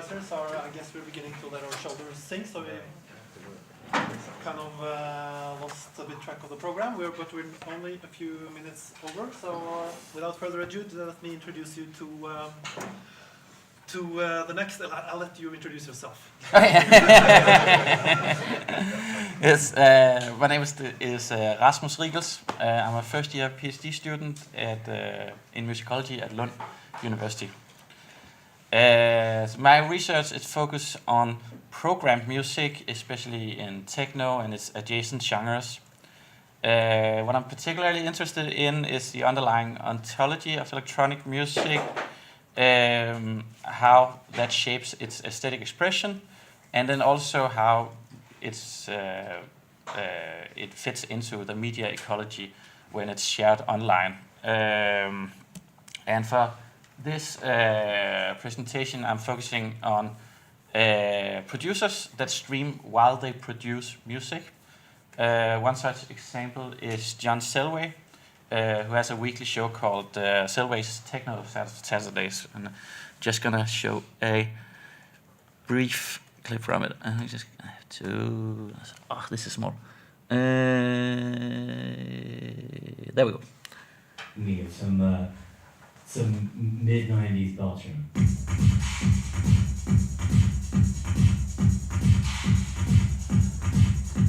[SPEAKER 10] organizers are, I guess we're beginning to let our shoulders sink, so we kind of lost a bit track of the program, but we're only a few minutes over, so without further ado, let me introduce you to the next. I'll let you introduce yourself.
[SPEAKER 4] Yes, my name is Rasmus Riegels. I'm a first-year PhD student in musicology at Lund University. So my research is focused on programmed music, especially in techno and its adjacent genres. What I'm particularly interested in is the underlying ontology of electronic music, how that shapes its aesthetic expression, and then also how it fits into the media ecology when it's shared online. And for this presentation, I'm focusing on producers that stream while they produce music. One such example is John Selway, who has a weekly show called Selway's Techno Saturdays. And I'm just gonna show a brief clip from it. I just have to. Oh, this is small. There we go.
[SPEAKER 20] Let me give some mid-90s Belgium.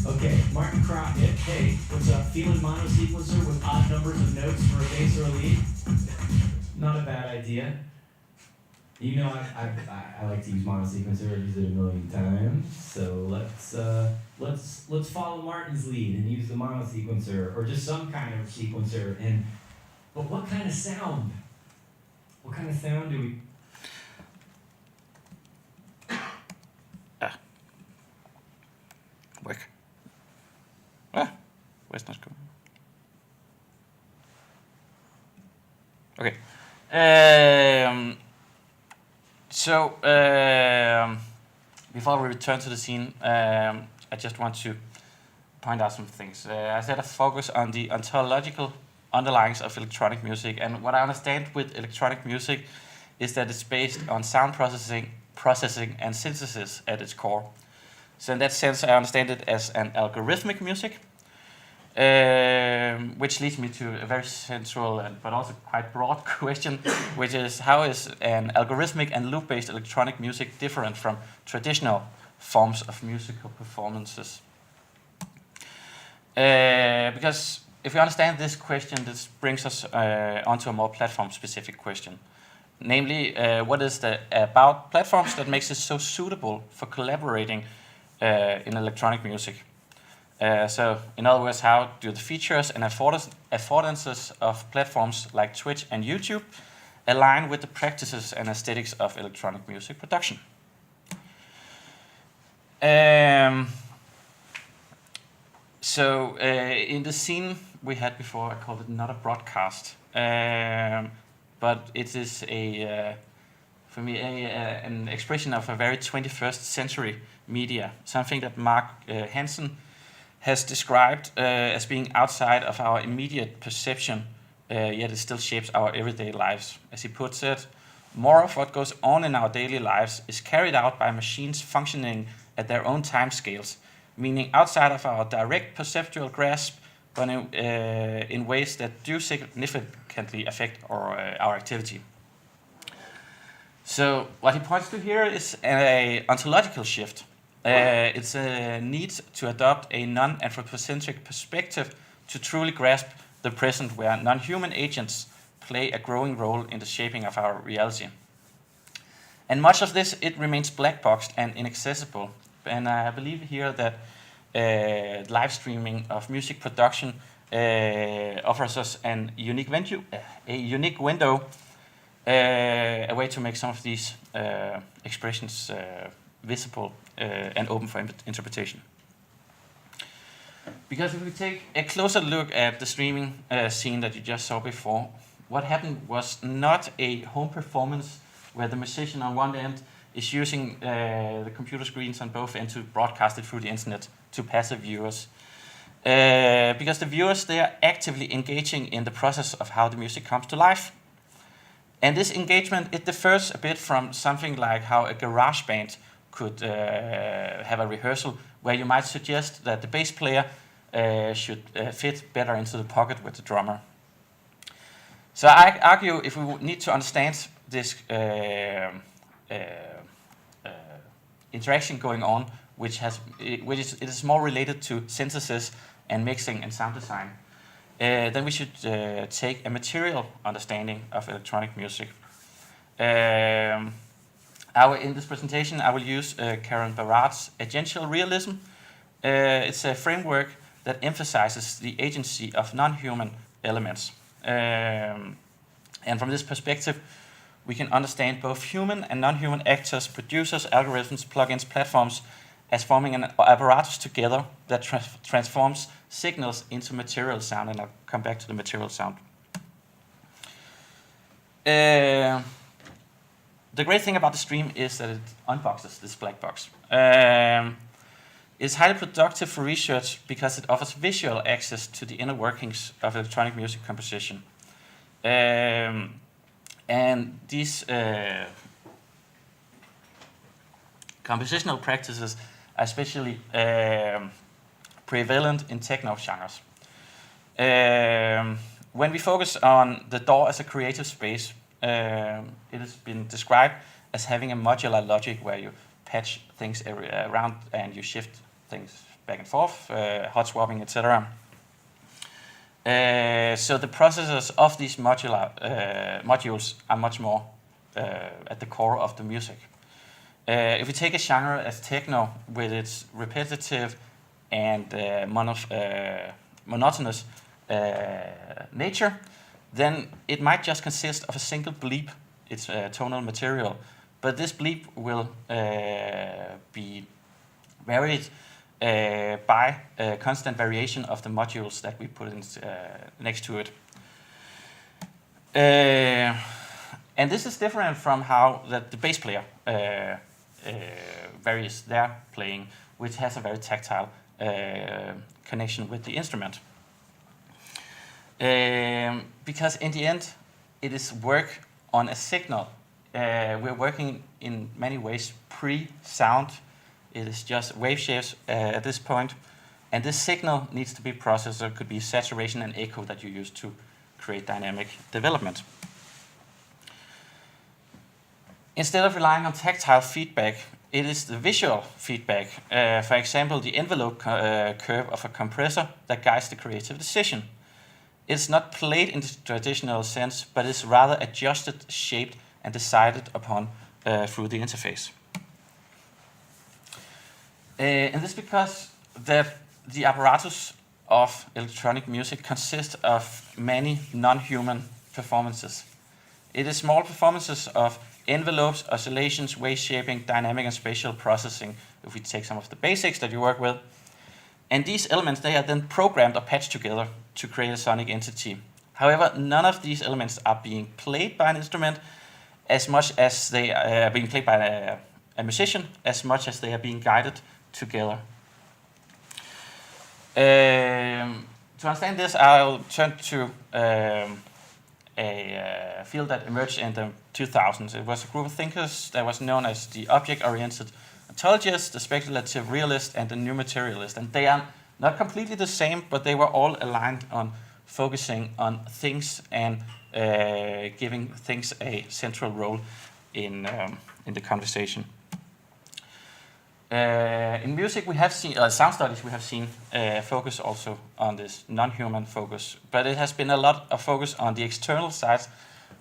[SPEAKER 20] Okay, Martin Crockett. Hey, what's up? Feeling mono sequencer with odd numbers of notes for a bass or a lead? Not a bad idea. You know, I like to use mono sequencer. I've used it a million times. So let's follow Martin's lead and use the mono sequencer or just some kind of sequencer. But what kind of sound? What kind of sound do we?
[SPEAKER 4] Work. Where's not going? Okay. Before we return to the scene, I just want to point out some things. I said I focus on the ontological underlyings of electronic music, and what I understand with electronic music is that it's based on sound processing and synthesis at its core. So in that sense, I understand it as an algorithmic music, which leads me to a very central but also quite broad question, which is how is an algorithmic and loop-based electronic music different from traditional forms of musical performances? Because if we understand this question, this brings us onto a more platform-specific question. Namely, what is it about platforms that makes it so suitable for collaborating in electronic music? So, in other words, how do the features and affordances of platforms like Twitch and YouTube align with the practices and aesthetics of electronic music production? In the scene we had before, I called it not a broadcast, but it is for me, an expression of a very 21st century media, something that Mark Hansen has described as being outside of our immediate perception, yet it still shapes our everyday lives. As he puts it, more of what goes on in our daily lives is carried out by machines functioning at their own timescales, meaning outside of our direct perceptual grasp, but in ways that do significantly affect our activity. So what he points to here is an ontological shift. It's a need to adopt a non-anthropocentric perspective to truly grasp the present, where non-human agents play a growing role in the shaping of our reality. And much of this, it remains black-boxed and inaccessible. And I believe here that live streaming of music production offers us a unique window, a way to make some of these expressions visible and open for interpretation. Because if we take a closer look at the streaming scene that you just saw before, what happened was not a home performance where the musician on one end is using the computer screens on both ends to broadcast it through the internet to passive viewers. Because the viewers, they are actively engaging in the process of how the music comes to life. And this engagement, it differs a bit from something like how a garage band could have a rehearsal, where you might suggest that the bass player should fit better into the pocket with the drummer. So I argue if we need to understand this interaction going on, which is more related to synthesis and mixing and sound design, then we should take a material understanding of electronic music. In this presentation, I will use Karen Barat's agential realism. It's a framework that emphasizes the agency of non-human elements. And from this perspective, we can understand both human and non-human actors, producers, algorithms, plugins, platforms as forming an apparatus together that transforms signals into material sound, and I'll come back to the material sound. The great thing about the stream is that it unboxes this black box. It's highly productive for research because it offers visual access to the inner workings of electronic music composition. And these compositional practices are especially prevalent in techno genres. When we focus on the DAW as a creative space, it has been described as having a modular logic where you patch things around and you shift things back and forth, hot swapping, etc. So the processes of these modules are much more at the core of the music. If we take a genre as techno with its repetitive and monotonous nature, then it might just consist of a single bleep, its tonal material. But this bleep will be varied by constant variation of the modules that we put in, next to it. And this is different from how the bass player varies their playing, which has a very tactile connection with the instrument. Because in the end, it is work on a signal. We're working in many ways pre-sound. It is just wave shapes at this point. And this signal needs to be processed. There could be saturation and echo that you use to create dynamic development. Instead of relying on tactile feedback, it is the visual feedback. For example, the envelope curve of a compressor that guides the creative decision. It's not played in the traditional sense, but is rather adjusted, shaped, and decided upon through the interface. And this is because the apparatus of electronic music consists of many non-human performances. It is small performances of envelopes, oscillations, wave shaping, dynamic and spatial processing, if we take some of the basics that you work with. And these elements, they are then programmed or patched together to create a sonic entity. However, none of these elements are being played by an instrument as much as they are being played by a musician, as much as they are being guided together. To understand this, I'll turn to a field that emerged in the 2000s. It was a group of thinkers that was known as the object-oriented ontologist, the speculative realist, and the new materialist. And they are not completely the same, but they were all aligned on focusing on things and giving things a central role in the conversation. In music, we have seen, sound studies, we have seen focus also on this non-human focus, but it has been a lot of focus on the external sides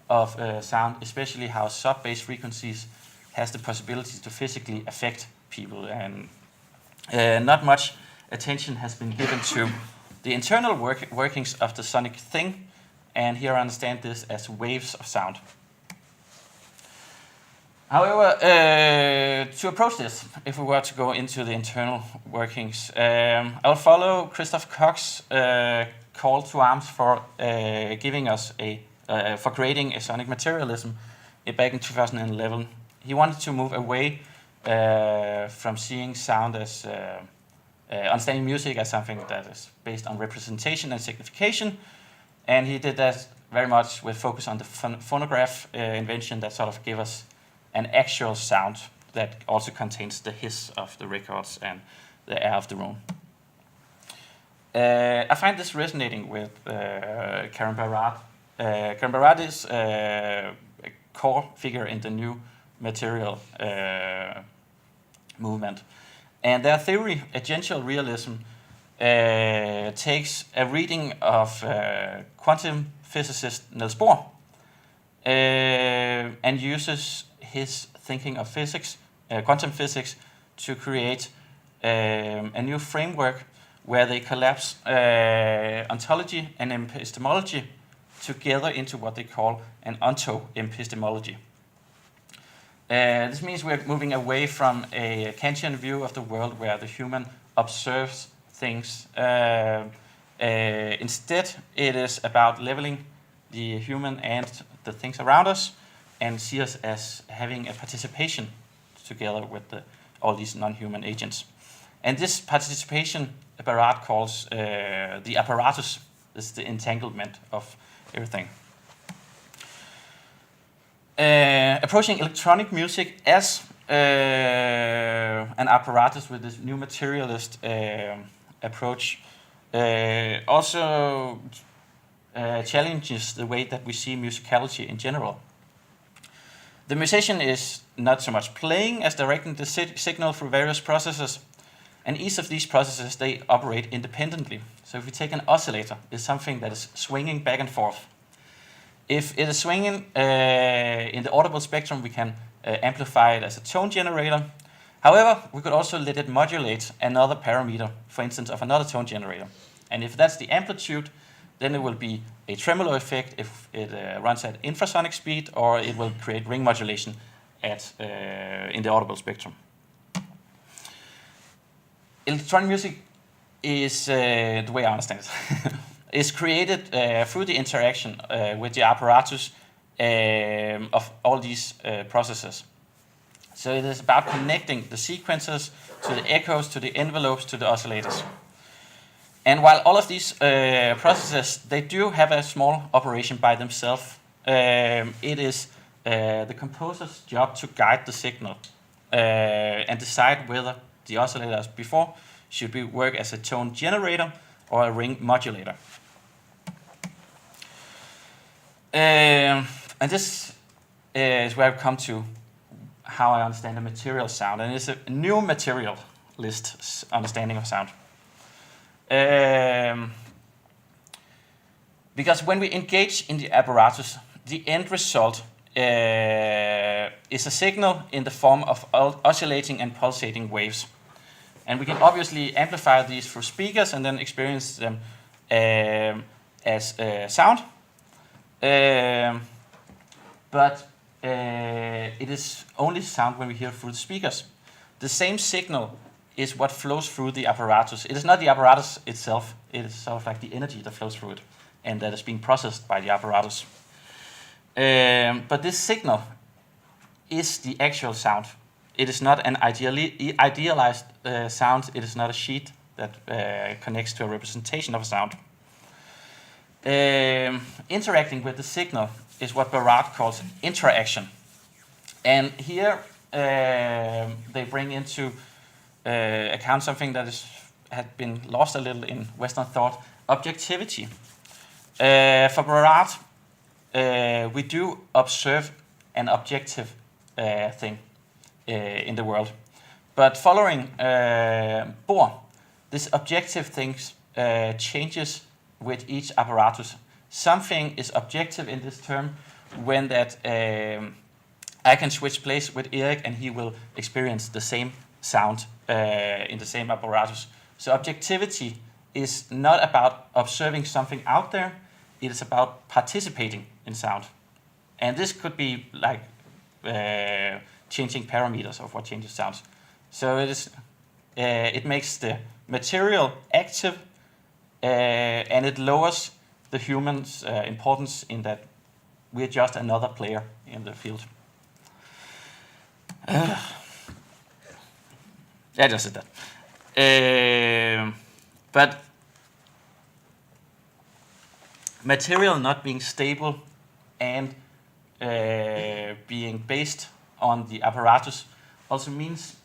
[SPEAKER 4] of sound, especially how sub-bass frequencies has the possibility to physically affect people, and not much attention has been given to the internal workings of the sonic thing, and here I understand this as waves of sound. However, to approach this, if we were to go into the internal workings, I'll follow Christoph Koch's call to arms for giving us for creating a sonic materialism back in 2011. He wanted to move away from seeing sound as understanding music as something that is based on representation and signification, and he did that very much with focus on the phonograph invention that sort of gave us an actual sound that also contains the hiss of the records and the air of the room. I find this resonating with Karen Barat. Karen Barat is a core figure in the new material movement. And their theory, agential realism, takes a reading of quantum physicist Niels Bohr and uses his thinking of physics, quantum physics, to create a new framework where they collapse ontology and epistemology together into what they call an onto-epistemology. This means we're moving away from a Kantian view of the world where the human observes things. Instead, it is about leveling the human and the things around us and see us as having a participation together with all these non-human agents. And this participation, Barat calls the apparatus. This is the entanglement of everything. Approaching electronic music as an apparatus with this new materialist approach also challenges the way that we see musicality in general. The musician is not so much playing as directing the signal through various processes, and each of these processes, they operate independently. So if we take an oscillator, it's something that is swinging back and forth. If it is swinging in the audible spectrum, we can amplify it as a tone generator. However, we could also let it modulate another parameter, for instance, of another tone generator. And if that's the amplitude, then it will be a tremolo effect if it runs at infrasonic speed, or it will create ring modulation at in the audible spectrum. Electronic music is, the way I understand it, is created through the interaction with the apparatus of all these processes. So it is about connecting the sequences to the echoes, to the envelopes, to the oscillators. And while all of these processes, they do have a small operation by themselves, it is the composer's job to guide the signal and decide whether the oscillator as before should work as a tone generator or a ring modulator. And this is where I've come to how I understand a material sound, and it's a new materialist understanding of sound. Because when we engage in the apparatus, the end result is a signal in the form of oscillating and pulsating waves. And we can obviously amplify these through speakers and then experience them as sound. But it is only sound when we hear it through the speakers. The same signal is what flows through the apparatus. It is not the apparatus itself. It is sort of like the energy that flows through it and that is being processed by the apparatus. But this signal is the actual sound. It is not an idealized sound. It is not a sheet that connects to a representation of a sound. Interacting with the signal is what Barat calls interaction. And here they bring into account something that had been lost a little in Western thought, objectivity. For Barat, we do observe an objective thing in the world. But following Bohr, this objective thing changes with each apparatus. Something is objective in this term when that I can switch place with Erik and he will experience the same sound in the same apparatus. So objectivity is not about observing something out there, it is about participating in sound. And this could be like changing parameters of what changes sounds. So it makes the material active and it lowers the human's importance in that we're just another player in the field. I just said that. But material not being stable and being based on the apparatus also means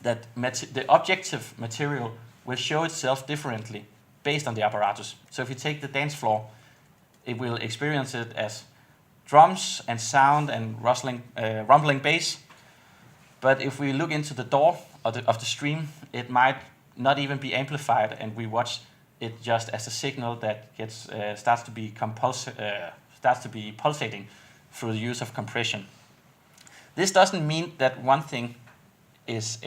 [SPEAKER 4] that the objective material will show itself differently based on the apparatus. So if you take the dance floor, it will experience it as drums and sound and rumbling bass. But if we look into the door of the stream, it might not even be amplified, and we watch it just as a signal that starts to be pulsating through the use of compression. This doesn't mean that one thing is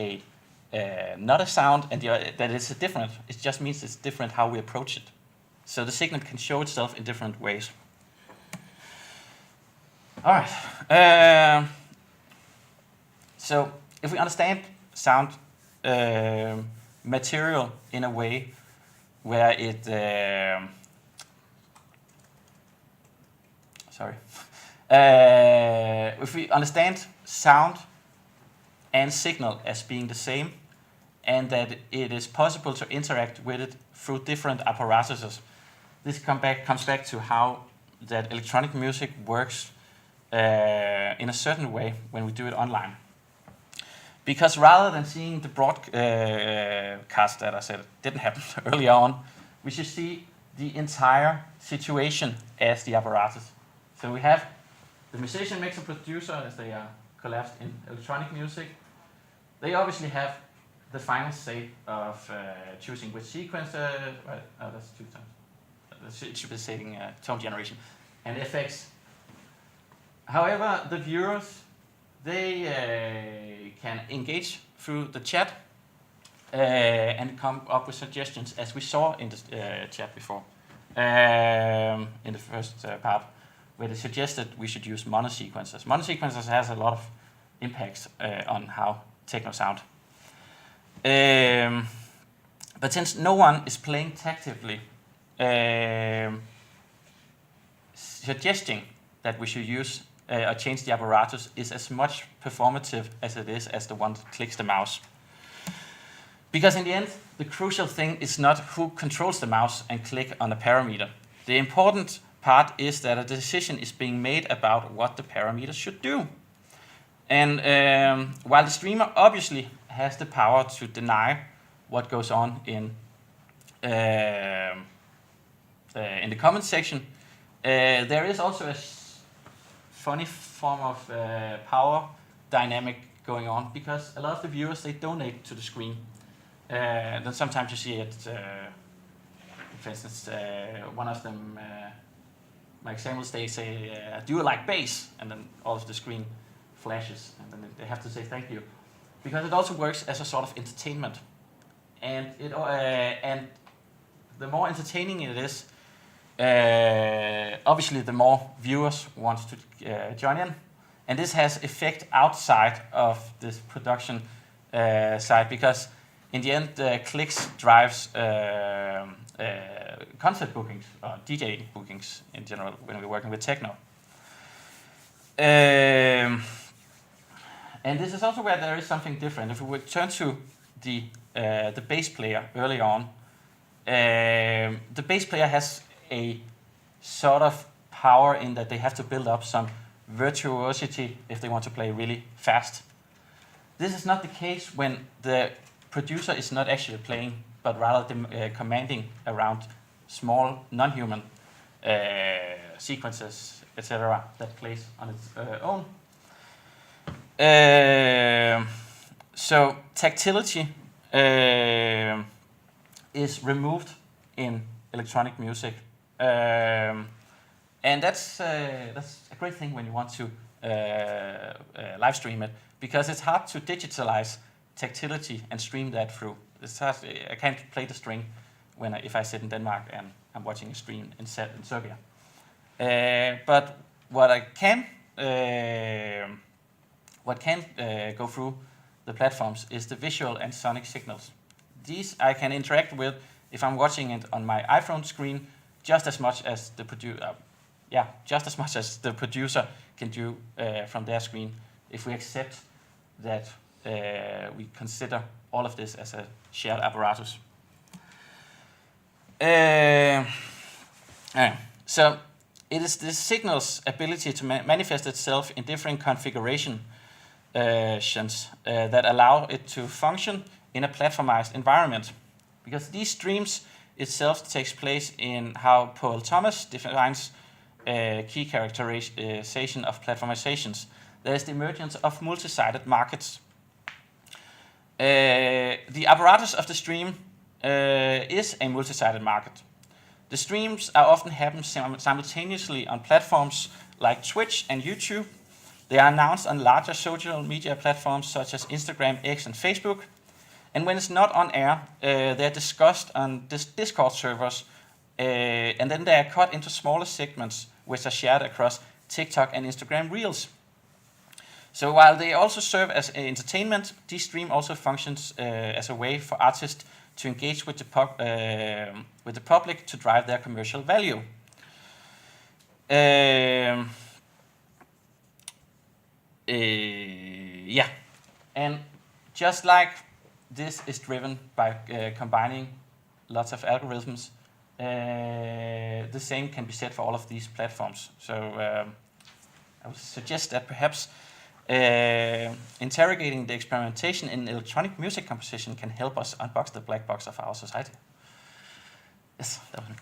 [SPEAKER 4] not a sound and that it's different. It just means it's different how we approach it. So the signal can show itself in different ways. All right. So if we understand sound material in a way where it if we understand sound and signal as being the same, and that it is possible to interact with it through different apparatuses, this comes back to how that electronic music works in a certain way when we do it online. Because rather than seeing the broadcast that I said didn't happen earlier on, we should see the entire situation as the apparatus. So we have the musician, mixer, producer, as they are collapsed in electronic music. They obviously have the final say of choosing which sequence, that's 2 times. It should be saying tone generation and effects. However, the viewers, they can engage through the chat and come up with suggestions, as we saw in the chat before, in the first part, where they suggested we should use monosequences. Monosequences has a lot of impacts on how techno sound. But since no one is playing tactically, suggesting that we should use or change the apparatus is as much performative as it is as the one that clicks the mouse. Because in the end, the crucial thing is not who controls the mouse and click on a parameter. The important part is that a decision is being made about what the parameters should do. And while the streamer obviously has the power to deny what goes on in the comment section, there is also a funny form of power dynamic going on, because a lot of the viewers, they donate to the screen. Then sometimes you see it, for instance, one of them, my examples, they say, do you like bass? And then all of the screen flashes, and then they have to say thank you. Because it also works as a sort of entertainment. And the more entertaining it is, obviously the more viewers want to join in. And this has effect outside of this production side, because in the end, clicks drives concert bookings, or DJ bookings in general, when we're working with techno. And this is also where there is something different. If we would turn to the bass player early on, the bass player has a sort of power in that they have to build up some virtuosity if they want to play really fast. This is not the case when the producer is not actually playing, but rather commanding around small non-human sequences, etc., that plays on its own. So tactility is removed in electronic music, and that's a great thing when you want to live stream it, because it's hard to digitalize tactility and stream that through. I can't play the string if I sit in Denmark and I'm watching a stream in Serbia. But what can go through the platforms is the visual and sonic signals. These I can interact with if I'm watching it on my iPhone screen, just as much as the producer can do from their screen, if we accept that we consider all of this as a shared apparatus. So it is the signal's ability to manifest itself in different configurations that allow it to function in a platformized environment. Because these streams itself takes place in how Paul Thomas defines key characterization of platformizations. There is the emergence of multi-sided markets. The apparatus of the stream is a multi-sided market. The streams are often happen simultaneously on platforms like Twitch and YouTube. They are announced on larger social media platforms such as Instagram, X, and Facebook. And when it's not on air, they're discussed on Discord servers, and then they are cut into smaller segments which are shared across TikTok and Instagram Reels. So while they also serve as entertainment, this stream also functions as a way for artists to engage with the public to drive their commercial value. Yeah, and just like this is driven by combining lots of algorithms, the same can be said for all of these platforms. So I would suggest that perhaps interrogating the experimentation in electronic music composition can help us unbox the black box of our society. Yes, that was me.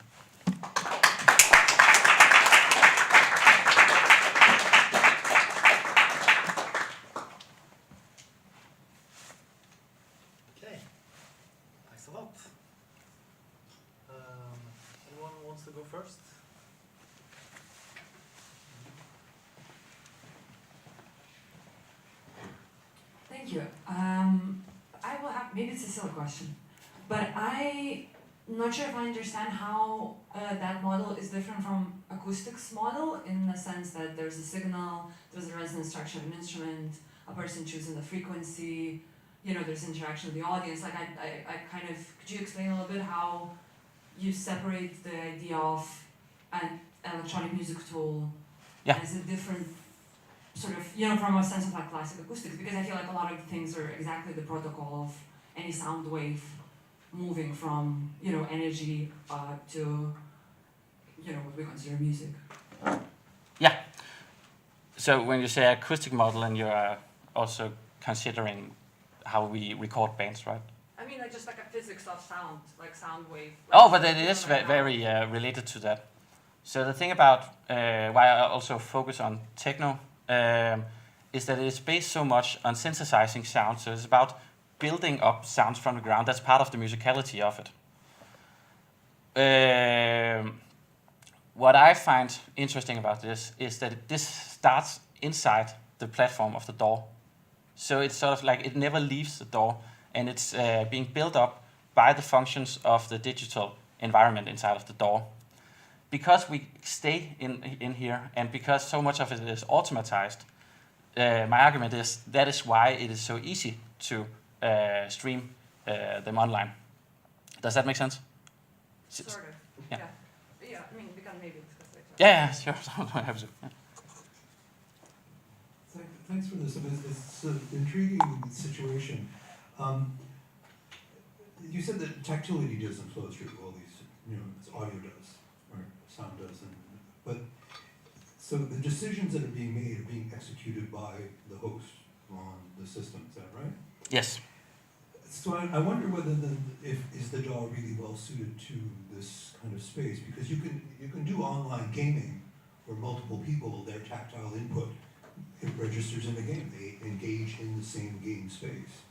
[SPEAKER 10] Okay, thanks a lot. Anyone wants to go first?
[SPEAKER 12] Thank you. I will have, maybe it's a silly question, but I'm not sure if I understand how that model is different from acoustics model in the sense that there's a signal, there's a resonance structure of an instrument, a person choosing the frequency, you know, there's interaction with the audience. Like I kind of, could you explain a little bit how you separate the idea of an electronic music tool as a different sort of, you know, from a sense of like classic acoustics, because I feel like a lot of things are exactly the protocol of any sound wave moving from, you know, energy to, you know, what we consider music.
[SPEAKER 4] Yeah. So when you say acoustic model, and you're also considering how we record bands, right?
[SPEAKER 12] I mean, like just like a physics of sound, like sound wave.
[SPEAKER 4] Oh, but it is very related to that. So the thing about why I also focus on techno is that it is based so much on synthesizing sound. So it's about building up sounds from the ground. That's part of the musicality of it. What I find interesting about this is that this starts inside the platform of the DAW. So it's sort of like it never leaves the DAW, and it's being built up by the functions of the digital environment inside of the DAW. Because we stay in here, and because so much of it is automatized, my argument is that is why it is so easy to stream them online. Does that make sense?
[SPEAKER 12] Sort of.
[SPEAKER 4] Yeah.
[SPEAKER 12] Yeah, I mean, we can maybe discuss later.
[SPEAKER 4] Yeah, sure. I have to. Yeah.
[SPEAKER 8] Thanks for this. It's an intriguing situation. You said that tactility doesn't flow through all these, you know, audio does, or sound does, but so the decisions that are being made are being executed by the host on the system. Is that right?
[SPEAKER 4] Yes.
[SPEAKER 8] So I wonder whether is the DAW really well suited to this kind of space, because you can do online gaming where multiple people, their tactile input, it registers in the game. They engage in the same game space.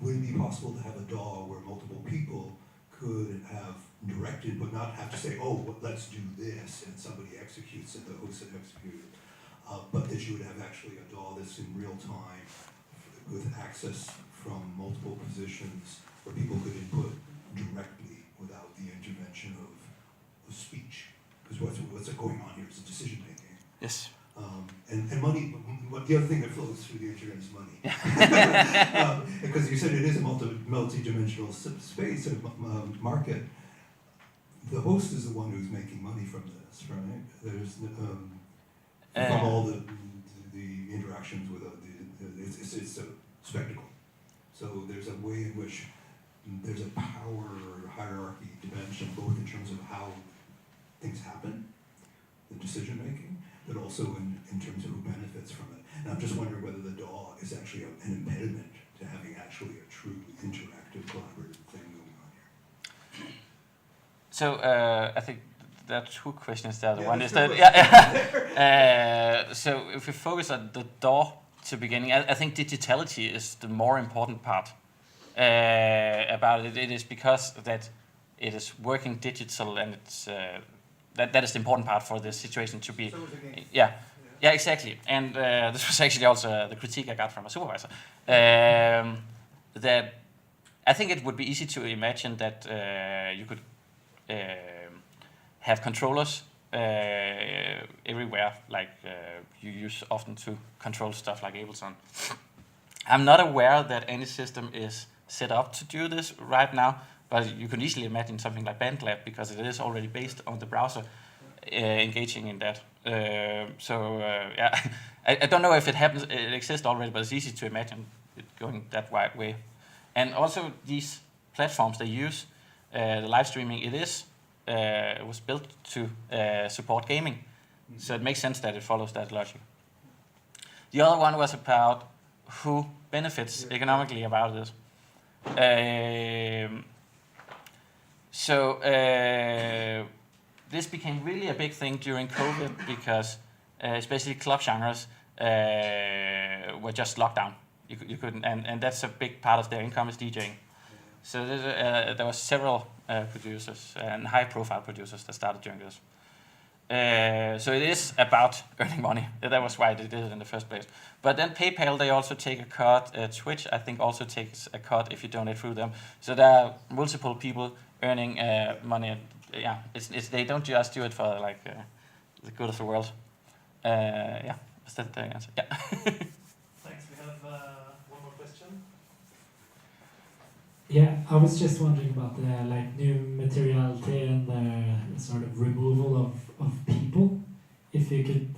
[SPEAKER 8] Would it be possible to have a DAW where multiple people could have direct input, not have to say, oh, let's do this, and somebody executes and the host had executed, but that you would have actually a DAW that's in real time with access from multiple positions where people could input directly without the intervention of speech? Because what's going on here is a decision making.
[SPEAKER 4] Yes.
[SPEAKER 8] And money, the other thing that flows through the internet is money. Because you said it is a multi-dimensional space, a market. The host is the one who's making money from this, right? There's from all the interactions with it's a spectacle. So there's a way in which there's a power hierarchy dimension, both in terms of how things happen, the decision making, but also in terms of who benefits from it. And I'm just wondering whether the DAW is actually an impediment to having actually a true interactive collaborative thing going on here.
[SPEAKER 4] So I think there are two questions there. The
[SPEAKER 8] Yeah,
[SPEAKER 4] one is
[SPEAKER 8] there's
[SPEAKER 4] that, so if we focus on the DAW to beginning, I think digitality is the more important part about it. It is because that it is working digital, and it's that is the important part for the situation to be.
[SPEAKER 8] So is the game.
[SPEAKER 4] Yeah, exactly. And this was actually also the critique I got from a supervisor. That I think it would be easy to imagine that you could have controllers everywhere, like you use often to control stuff like Ableton. I'm not aware that any system is set up to do this right now, but you can easily imagine something like BandLab, because it is already based on the browser engaging in that. Yeah, I don't know if it happens, it exists already, but it's easy to imagine it going that way. And also these platforms they use, the live streaming, it was built to support gaming. So it makes sense that it follows that logic. The other one was about who benefits economically about this. This became really a big thing during COVID because especially club genres were just locked down. You couldn't, and that's a big part of their income is DJing. So there were several producers and high-profile producers that started doing this. So it is about earning money. That was why they did it in the first place. But then PayPal, they also take a cut. Twitch, I think, also takes a cut if you donate through them. So there are multiple people earning money. Yeah, they don't just do it for like the good of the world. Yeah, is that the answer? Yeah.
[SPEAKER 10] Thanks. We have one more question.
[SPEAKER 20] Yeah, I was just wondering about the new materiality and the sort of removal of people. If you could,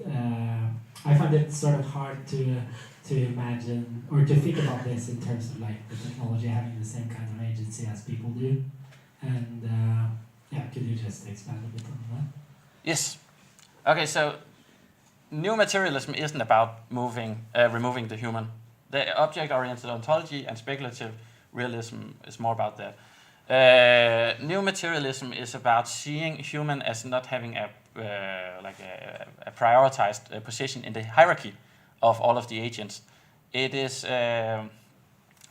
[SPEAKER 20] I find it sort of hard to imagine or to think about this in terms of like the technology having the same kind of agency as people do. And yeah, could you just expand a bit on that?
[SPEAKER 4] Yes. Okay, so new materialism isn't about removing the human. The object-oriented ontology and speculative realism is more about that. New materialism is about seeing human as not having a prioritized position in the hierarchy of all of the agents. It is a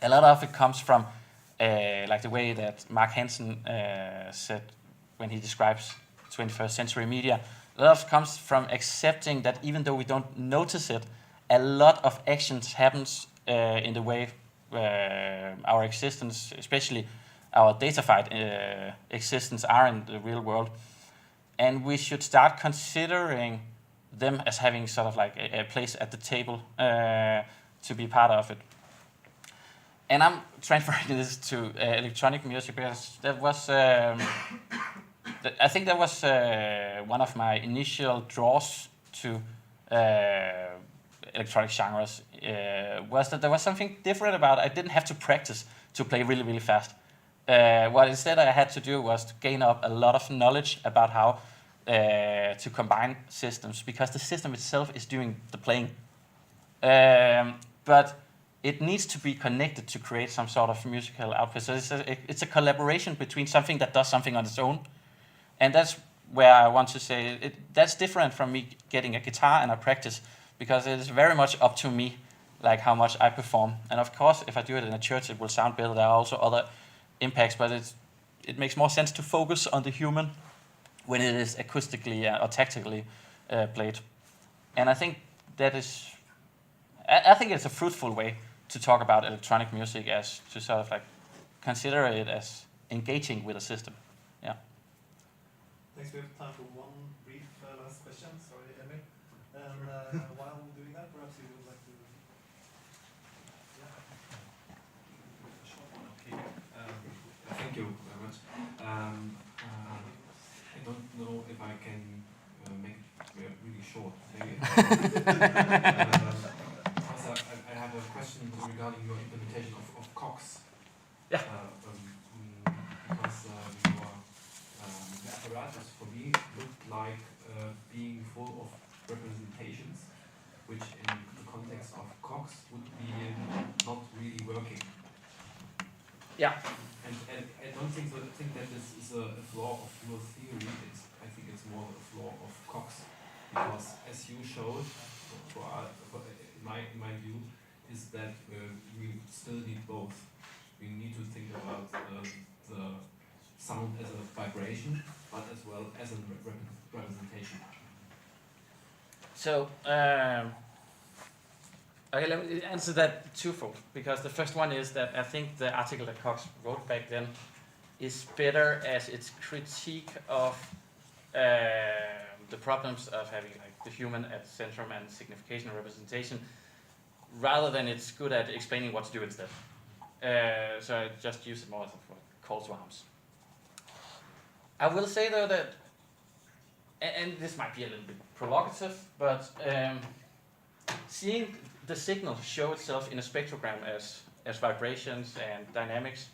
[SPEAKER 4] lot of it comes from like the way that Mark Hansen said when he describes 21st century media. A lot of it comes from accepting that even though we don't notice it, a lot of actions happens in the way our existence, especially our datafied existence, are in the real world. And we should start considering them as having sort of like a place at the table to be part of it. And I'm transferring this to electronic music because that was, I think that was one of my initial draws to electronic genres, was that there was something different about it. I didn't have to practice to play really, really fast. What instead I had to do was to gain up a lot of knowledge about how to combine systems, because the system itself is doing the playing. But it needs to be connected to create some sort of musical output. So it's a collaboration between something that does something on its own. And that's where I want to say that's different from me getting a guitar and I practice, because it is very much up to me, like how much I perform. And of course, if I do it in a church, it will sound better. There are also other impacts, but it makes more sense to focus on the human when it is acoustically or tactically played. And I think that is, I think it's a fruitful way to talk about electronic music, as to sort of like consider it as engaging with a system. Yeah.
[SPEAKER 10] Thanks. We have time for one brief last question. Sorry, Emil. And while doing that, perhaps you would like to.
[SPEAKER 6] Okay. Thank you very much. I don't know if I can make it really short. Maybe. I have a question regarding your implementation of COX.
[SPEAKER 4] Yeah.
[SPEAKER 6] Because your apparatus for me looked like being full of representations, which in the context of COGS would be not really working.
[SPEAKER 4] Yeah.
[SPEAKER 6] And I don't think so. I think that this is a flaw of your theory. I think it's more a flaw of COGS, because as you showed, in my view, is that we still need both. We need to think about the sound as a vibration, but as well as a representation.
[SPEAKER 4] So, okay, let me answer that twofold, because the first one is that I think the article that Cox wrote back then is better as its critique of the problems of having like the human at centrum and signification and representation, rather than it's good at explaining what to do instead. So I just use it more as a call to arms. I will say though that, and this might be a little bit provocative, but seeing the signal show itself in a spectrogram as vibrations and dynamics,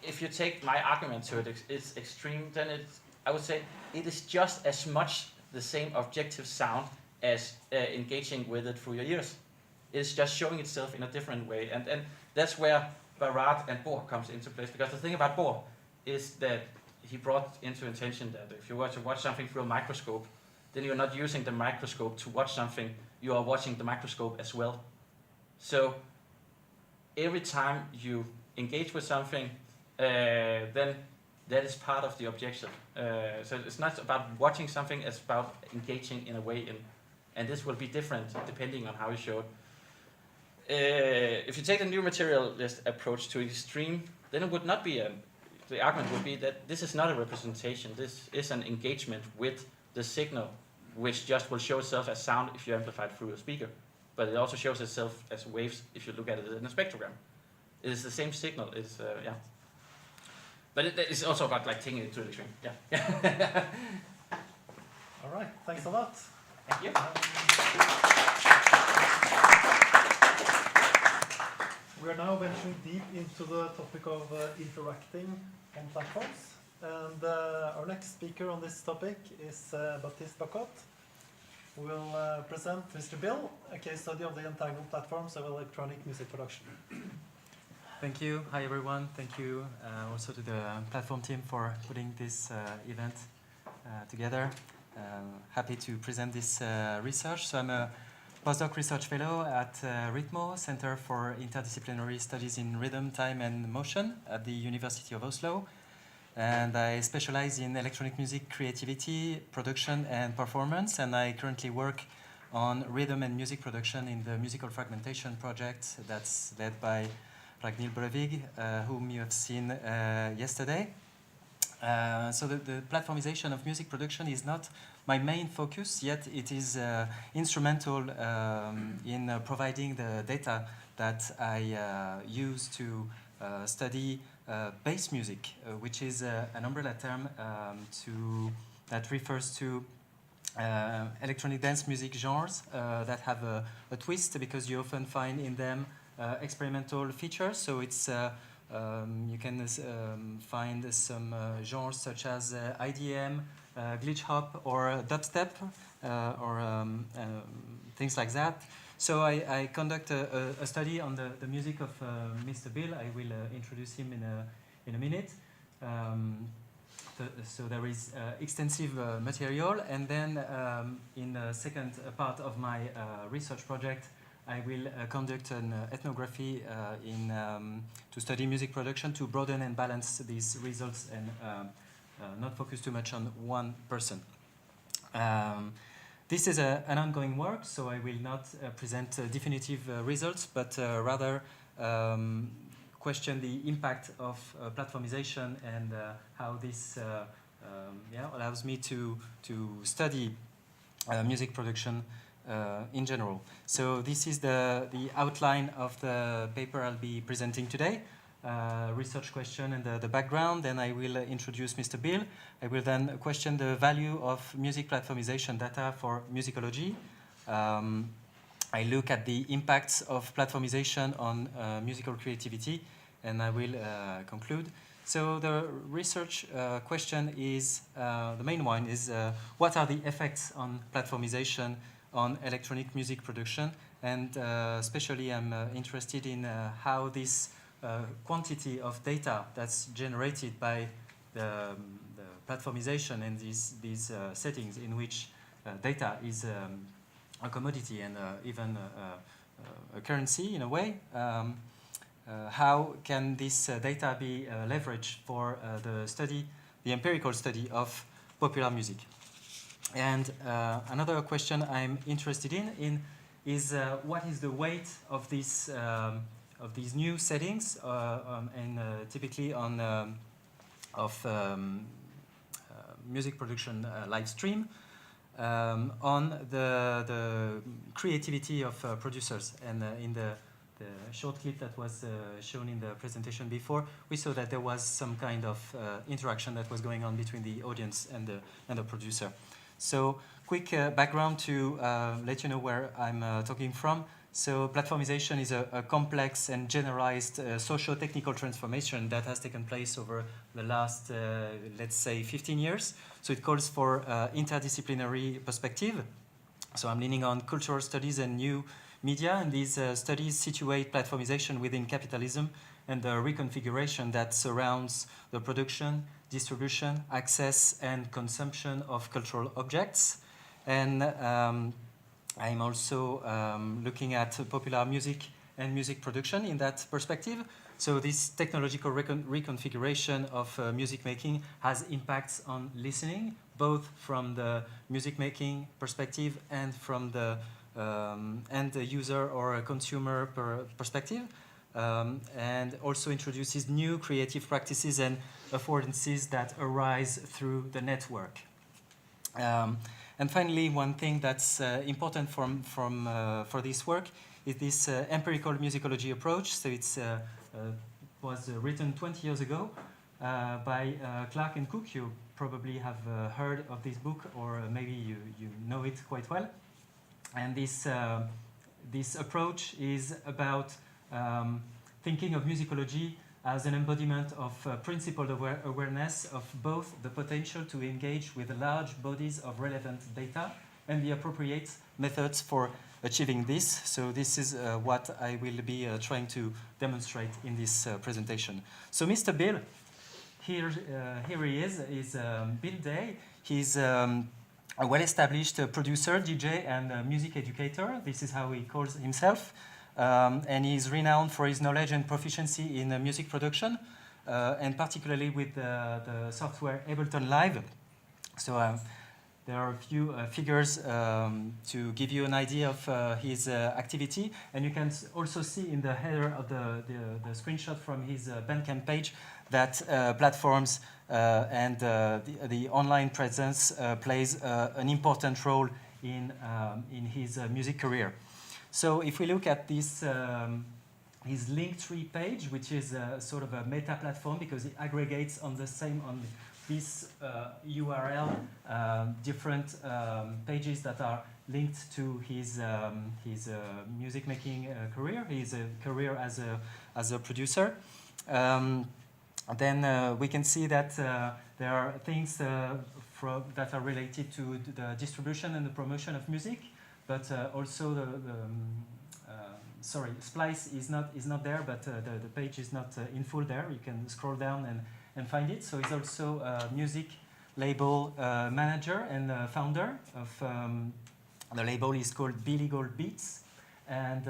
[SPEAKER 4] if you take my argument to it, it's extreme, then I would say it is just as much the same objective sound as engaging with it through your ears. It's just showing itself in a different way, and that's where Barat and Bohr comes into place, because the thing about Bohr is that he brought into intention that if you were to watch something through a microscope, then you're not using the microscope to watch something, you are watching the microscope as well. So every time you engage with something, then that is part of the objective. So it's not about watching something, it's about engaging in a way, and this will be different depending on how you show it. If you take the new materialist approach to extreme, then it would not be the argument would be that this is not a representation, this is an engagement with the signal, which just will show itself as sound if you amplify it through a speaker. But it also shows itself as waves if you look at it in a spectrogram. It is the same signal, it's, yeah. But it's also about like taking it to the extreme, yeah.
[SPEAKER 10] All right, thanks a lot.
[SPEAKER 4] Thank you.
[SPEAKER 10] We are now venturing deep into the topic of interacting on platforms. And our next speaker on this topic is Baptiste Bacot, who will present Mr. Bill, a case study of the entangled platforms of electronic music production.
[SPEAKER 19] Thank you. Hi, everyone. Thank you also to the platform team for putting this event together. Happy to present this research. So I'm a postdoc research fellow at RITMO, Center for Interdisciplinary Studies in Rhythm, Time and Motion at the University of Oslo. And I specialize in electronic music creativity, production and performance. And I currently work on rhythm and music production in the musical fragmentation project that's led by Ragnhild Brevig, whom you have seen yesterday. So the platformization of music production is not my main focus, yet it is instrumental in providing the data that I use to study bass music, which is an umbrella term that refers to electronic dance music genres that have a twist, because you often find in them experimental features. So it's you can find some genres such as IDM, glitch hop, or dubstep, or things like that. So I conduct a study on the music of Mr. Bill. I will introduce him in a minute. So there is extensive material, and then in the second part of my research project, I will conduct an ethnography to study music production, to broaden and balance these results and not focus too much on one person. This is an ongoing work, so I will not present definitive results, but rather question the impact of platformization and how this allows me to study music production in general. So this is the outline of the paper I'll be presenting today. Research question and the background. Then I will introduce Mr. Bill. I will then question the value of music platformization data for musicology. I look at the impacts of platformization on musical creativity, and I will conclude. So the research question is, the main one is, what are the effects on platformization on electronic music production? And especially I'm interested in how this quantity of data that's generated by the platformization and these settings in which data is a commodity and even a currency in a way. How can this data be leveraged for the empirical study of popular music? And another question I'm interested in is what is the weight of these new settings and typically on music production live stream on the creativity of producers. And in the short clip that was shown in the presentation before, we saw that there was some kind of interaction that was going on between the audience and the producer. So quick background to let you know where I'm talking from. So platformization is a complex and generalized socio-technical transformation that has taken place over the last, let's say, 15 years. So it calls for interdisciplinary perspective. So I'm leaning on cultural studies and new media, and these studies situate platformization within capitalism and the reconfiguration that surrounds the production, distribution, access, and consumption of cultural objects. And I'm also looking at popular music and music production in that perspective. So this technological reconfiguration of music making has impacts on listening, both from the music making perspective and from the end user or a consumer perspective. And also introduces new creative practices and affordances that arise through the network. And finally, one thing that's important for this work is this empirical musicology approach. So it was written 20 years ago by Clark and Cook. You probably have heard of this book, or maybe you know it quite well. And this approach is about thinking of musicology as an embodiment of principled awareness of both the potential to engage with large bodies of relevant data and the appropriate methods for achieving this. So this is what I will be trying to demonstrate in this presentation. So Mr. Bill, here he is Bill Day. He's a well-established producer, DJ, and music educator. This is how he calls himself. And he's renowned for his knowledge and proficiency in music production, and particularly with the software Ableton Live. So there are a few figures to give you an idea of his activity. And you can also see in the header of the screenshot from his Bandcamp page that platforms and the online presence plays an important role in his music career. So if we look at this, his Linktree page, which is sort of a meta platform because it aggregates on this URL different pages that are linked to his music making career, his career as a producer. Then we can see that there are things that are related to the distribution and the promotion of music. But also sorry, Splice is not there, but the page is not in full there. You can scroll down and find it. So he's also a music label manager and founder of the label is called Billegal Beats, and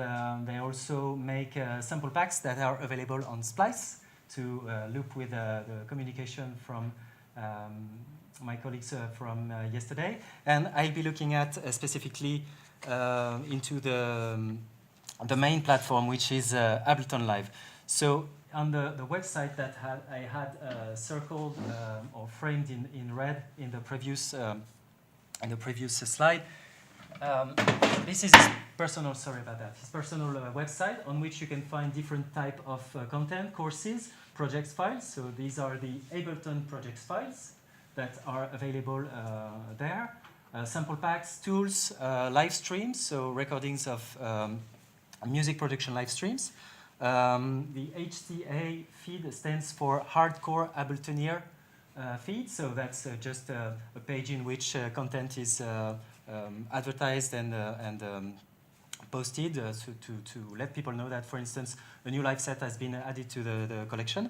[SPEAKER 19] they also make sample packs that are available on Splice to loop with the communication from my colleagues from yesterday. And I'll be looking at specifically into the main platform, which is Ableton Live. So on the website that I had circled or framed in red in the previous slide, this is his personal, sorry about that, his personal website on which you can find different type of content, courses, projects files. So these are the Ableton projects files that are available there. Sample packs, tools, live streams, so recordings of music production live streams,
[SPEAKER 2] The HTA feed stands for Hardcore Abletonier feed, so that's just a page in which content is advertised and posted to let people know that, for instance, a new live set has been added to the collection.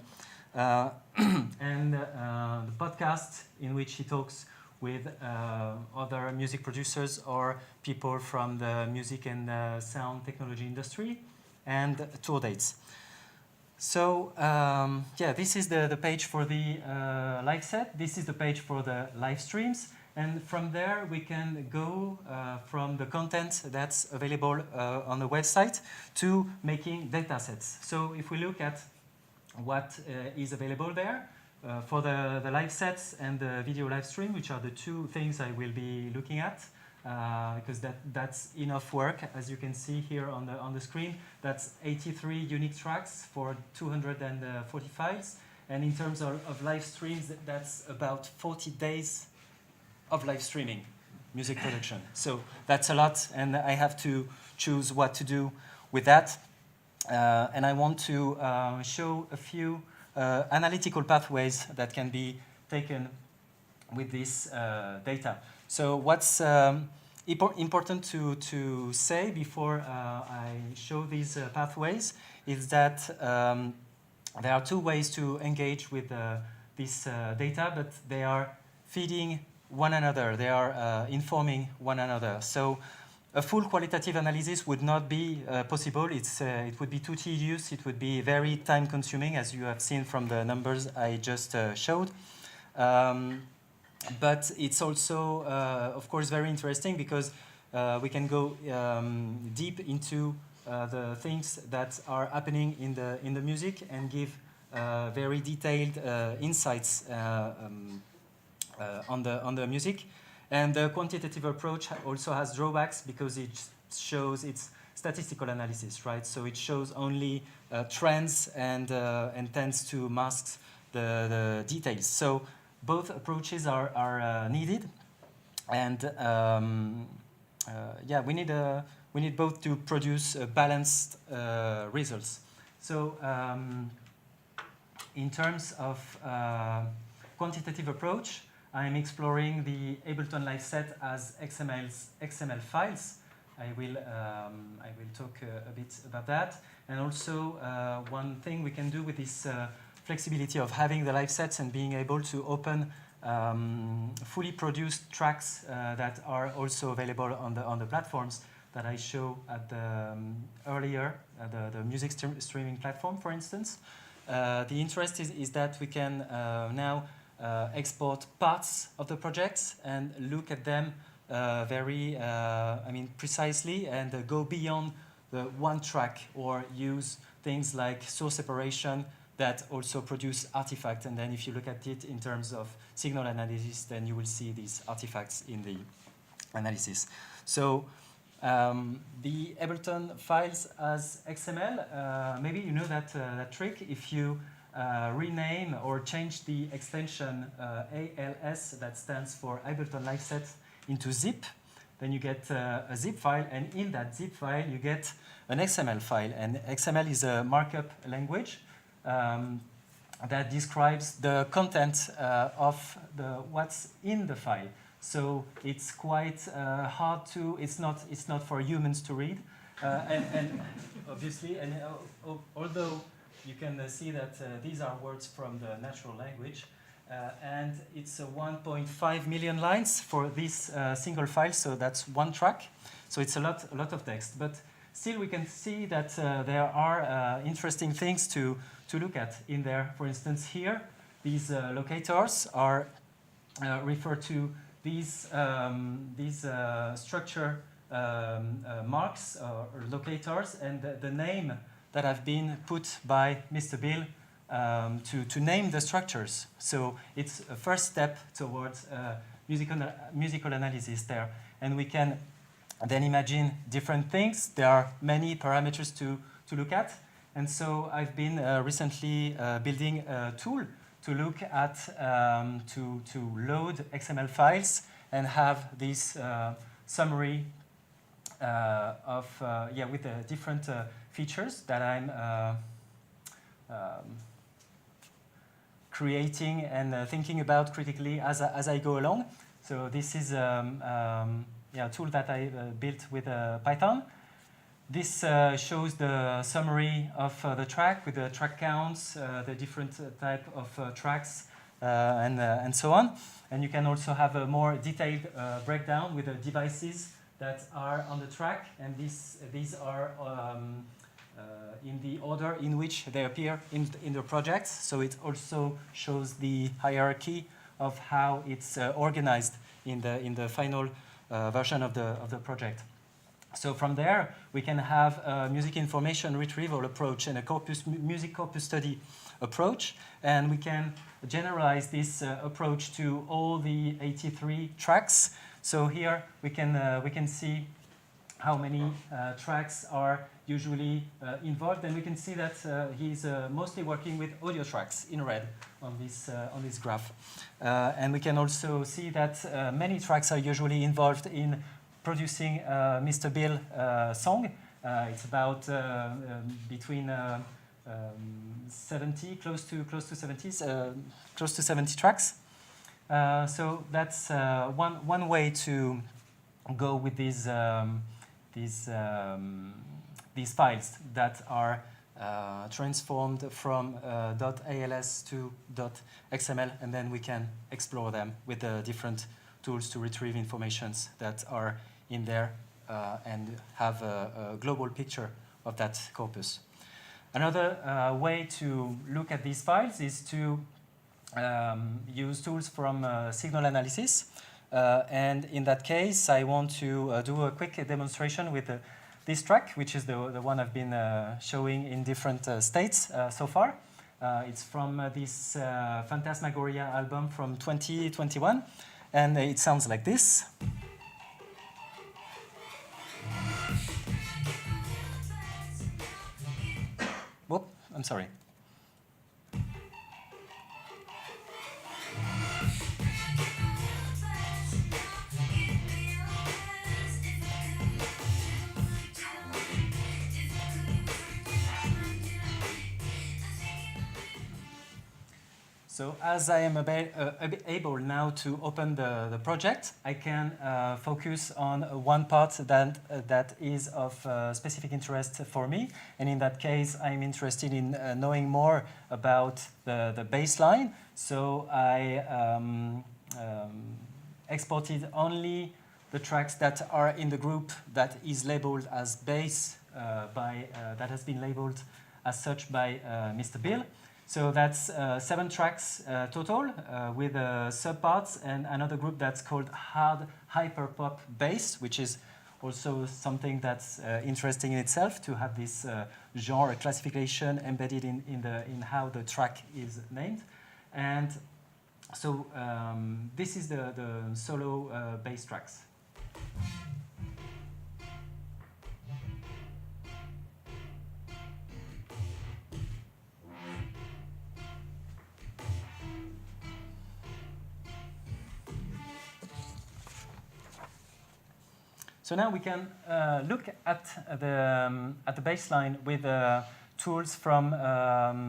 [SPEAKER 2] And the podcast in which he talks with other music producers or people from the music and sound technology industry, and tour dates. So yeah, this is the page for the live set. This is the page for the live streams. And from there, we can go from the content that's available on the website to making data sets. So if we look at what is available there, for the live sets and the video live stream, which are the two things I will be looking at, because that's enough work. As you can see here on the screen, that's 83 unique tracks for 240 files. And in terms of live streams, that's about 40 days of live streaming music production. So that's a lot, and I have to choose what to do with that. And I want to show a few analytical pathways that can be taken with this data. So what's important to say before I show these pathways is that there are two ways to engage with this data, but they are feeding one another. They are informing one another. So a full qualitative analysis would not be possible. It would be too tedious. It would be very time-consuming, as you have seen from the numbers I just showed. But it's also, of course, very interesting because we can go deep into the things that are happening in the music and give very detailed insights on the music. And the quantitative approach also has drawbacks because it shows its statistical analysis, right? So it shows only trends and tends to mask the details. So both approaches are needed, and yeah, we need both to produce balanced results. So in terms of quantitative approach, I'm exploring the Ableton live set as XML files. I will talk a bit about that. And also one thing we can do with this flexibility of having the live sets and being able to open fully produced tracks that are also available on the platforms that I show at the earlier, the music streaming platform, for instance. The interest is that we can now export parts of the projects and look at them very, precisely, and go beyond the one track, or use things like source separation that also produce artifacts. And then if you look at it in terms of signal analysis, then you will see these artifacts in the analysis. So the Ableton files as XML, maybe you know that trick. If you rename or change the extension ALS, that stands for Ableton Live Set, into zip, then you get a zip file, and in that zip file you get an XML file. And XML is a markup language that describes the content of what's in the file. So it's quite hard to. It's not for humans to read, and obviously, and although you can see that these are words from the natural language, and it's 1.5 million lines for this single file. So that's one track. So it's a lot of text, but still we can see that there are interesting things to look at in there. For instance, here these locators are refer to these structure marks or locators, and the name that have been put by Mr. Bill to name the structures. So it's a first step towards musical analysis there. And we can then imagine different things. There are many parameters to look at. And so I've been recently building a tool to look at, to load XML files and have this summary with the different features that I'm creating and thinking about critically as I go along. So this is a tool that I built with Python. This shows the summary of the track with the track counts, the different type of tracks, and so on. And you can also have a more detailed breakdown with the devices that are on the track, and these are in the order in which they appear in the projects. So it also shows the hierarchy of how it's organized in the final version of the project. So from there, we can have a music information retrieval approach and a music corpus study approach, and we can generalize this approach to all the 83 tracks. So here we can see how many tracks are usually involved, and we can see that he's mostly working with audio tracks in red on this graph. And we can also see that many tracks are usually involved in producing Mr. Bill song. It's about between 70, close to 70 tracks. So that's one way to go with these files that are transformed from .als to .xml, and then we can explore them with the different tools to retrieve informations that are in there and have a global picture of that corpus. Another way to look at these files is to use tools from signal analysis. And in that case, I want to do a quick demonstration with this track, which is the one I've been showing in different states so far. It's from this Phantasmagoria album from 2021, and it sounds like this. Whoop, I'm sorry. So as I am able now to open the project, I can focus on one part that is of specific interest for me. And in that case, I'm interested in knowing more about the baseline. So I exported only the tracks that are in the group that is labeled as bass that has been labeled as such by Mr. Bill. So that's 7 tracks total with subparts and another group that's called hard hyperpop bass, which is also something that's interesting in itself to have this genre classification embedded in how the track is named. And so this is the solo bass tracks. So now we can look at the baseline with tools from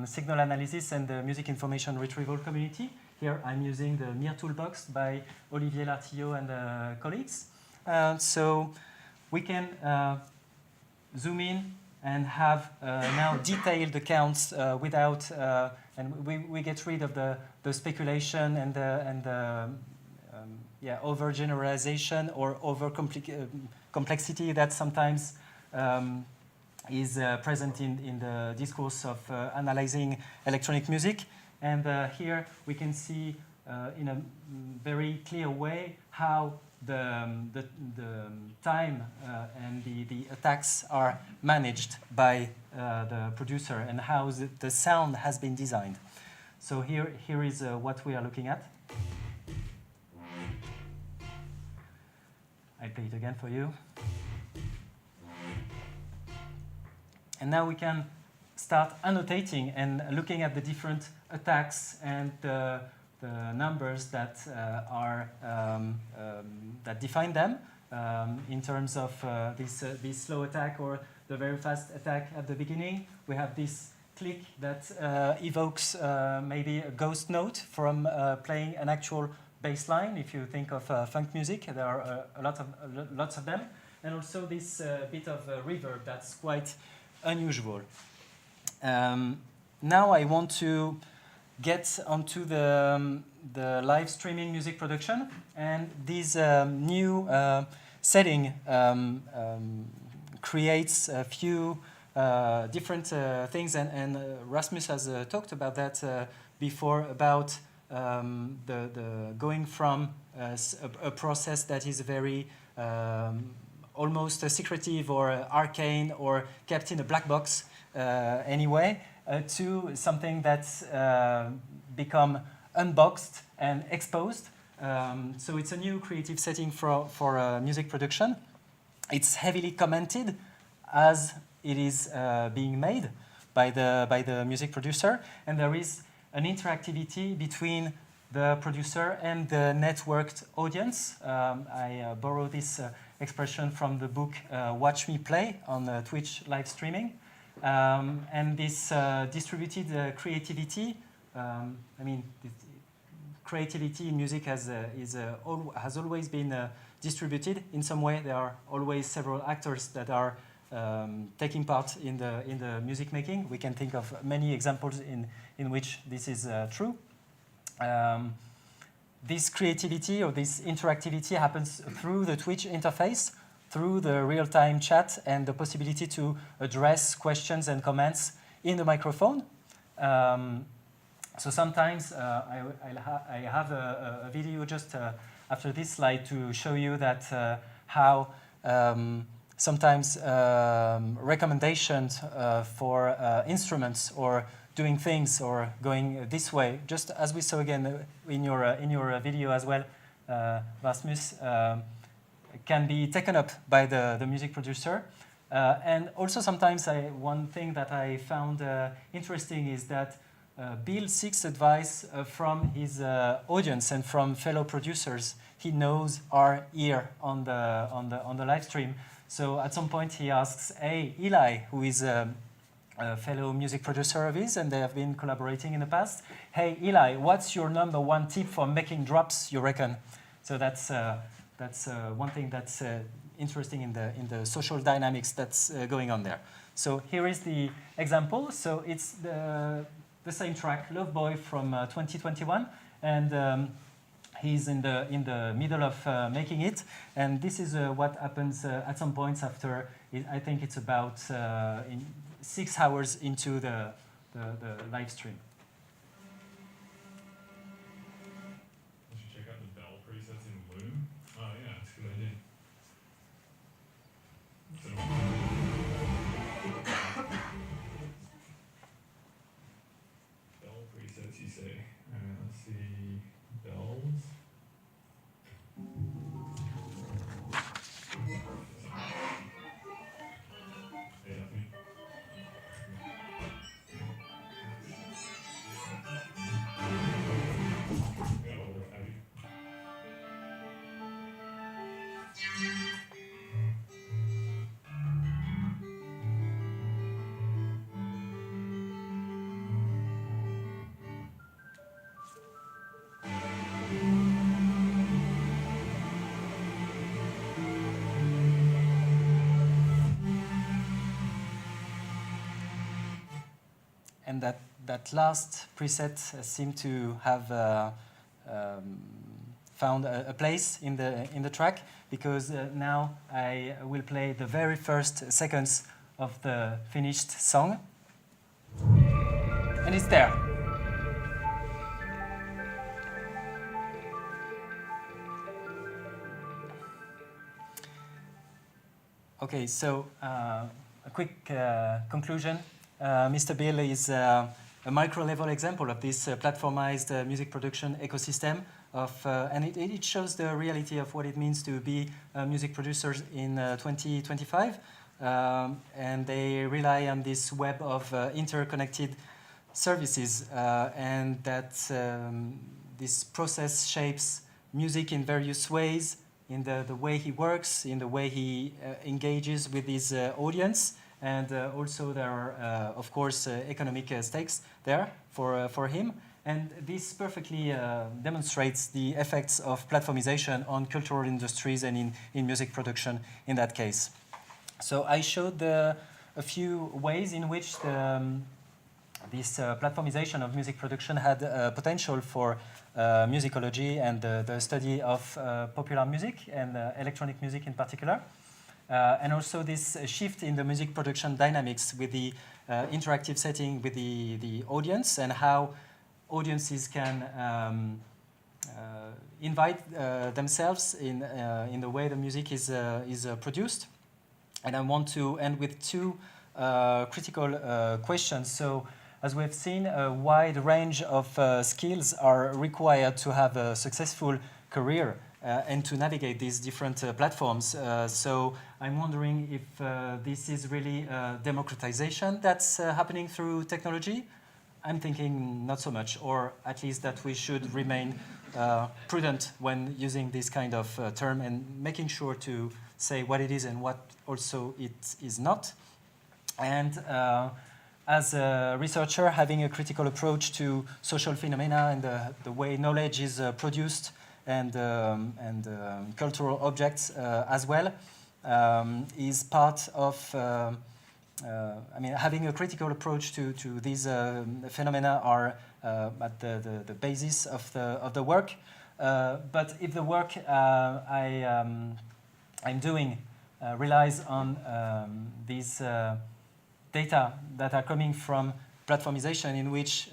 [SPEAKER 2] signal analysis and the music information retrieval community. Here I'm using the MIR toolbox by Olivier Lartillot and colleagues. So we can zoom in and have now detailed accounts without, and we get rid of the speculation and the over-generalization or over-complexity that sometimes is present in the discourse of analyzing electronic music. And here we can see in a very clear way how the time and the attacks are managed by the producer and how the sound has been designed. So here is what we are looking at. I play it again for you. And now we can start annotating and looking at the different attacks and the numbers that that define them in terms of this slow attack or the very fast attack at the beginning. We have this click that evokes maybe a ghost note from playing an actual bass line. If you think of funk music, there are lots of them. And also this bit of reverb that's quite unusual. Now I want to get onto the live streaming music production, and this new setting creates a few different things, and Rasmus has talked about that before, about the going from a process that is very almost secretive or arcane or kept in a black box anyway, to something that's become unboxed and exposed. So it's a new creative setting for music production. It's heavily commented as it is being made by the music producer, and there is an interactivity between the producer and the networked audience. I borrow this expression from the book Watch Me Play on Twitch live streaming. And this distributed creativity, creativity in music has always been distributed in some way. There are always several actors that are taking part in the music making. We can think of many examples in which this is true. This creativity or this interactivity happens through the Twitch interface, through the real-time chat and the possibility to address questions and comments in the microphone. So sometimes I have a video just after this slide to show you that how sometimes recommendations for instruments or doing things or going this way, just as we saw again in your video as well, Rasmus, can be taken up by the music producer. And also sometimes one thing that I found interesting is that Bill seeks advice from his audience and from fellow producers he knows are here on the live stream. So at some point he asks, hey, Eli, who is a fellow music producer of his, and they have been collaborating in the past. Hey, Eli, what's your #1 tip for making drops, you reckon? So that's one thing that's interesting in the social dynamics that's going on there. So here is the example. So it's the same track, Love Boy from 2021, and he's in the middle of making it, and this is what happens at some points after. I think it's about 6 hours into the live stream.
[SPEAKER 19] You should check out the bell presets in Loom. Oh yeah, it's a good idea. Bell presets, you say? Let's see, bells. Hey, that's me.
[SPEAKER 2] And that last preset seemed to have found a place in the track, because now I will play the very first seconds of the finished song, and it's there. Okay, so a quick conclusion. Mr. Bill is a micro-level example of this platformized music production ecosystem, and it shows the reality of what it means to be music producers in 2025. And they rely on this web of interconnected services, and that this process shapes music in various ways,
[SPEAKER 19] in the way he works, in the way he engages with his audience, and also there are, of course, economic stakes there for him. And this perfectly demonstrates the effects of platformization on cultural industries and in music production in that case. So I showed a few ways in which this platformization of music production had potential for musicology and the study of popular music and electronic music in particular. And also this shift in the music production dynamics with the interactive setting with the audience, and how audiences can invite themselves in the way the music is produced. And I want to end with two critical questions. So, as we've seen, a wide range of skills are required to have a successful career and to navigate these different platforms. So I'm wondering if this is really democratization that's happening through technology. I'm thinking not so much, or at least that we should remain prudent when using this kind of term and making sure to say what it is and what also it is not. And as a researcher, having a critical approach to social phenomena and the way knowledge is produced and cultural objects as well is part of, I mean, having a critical approach to these phenomena are at the basis of the work. But if the work I'm doing relies on these data that are coming from platformization, in which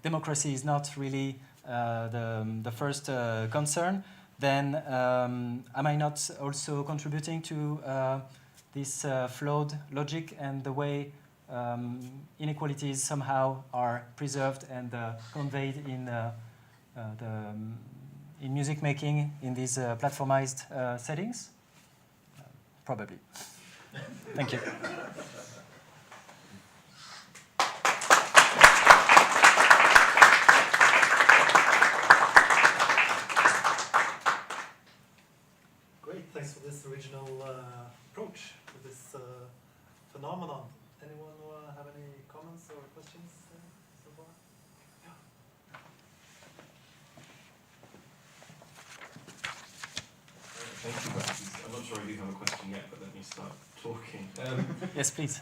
[SPEAKER 19] democracy is not really the first concern, then am I not also contributing to this flawed logic and the way inequalities somehow are preserved and conveyed in music making in these platformized settings? Probably. Thank you.
[SPEAKER 10] Great, thanks for this original approach to this phenomenon. Anyone have any comments or questions so far?
[SPEAKER 3] Thank you, Francis. I'm not sure I do have a question yet, but let me start talking.
[SPEAKER 19] Yes, please.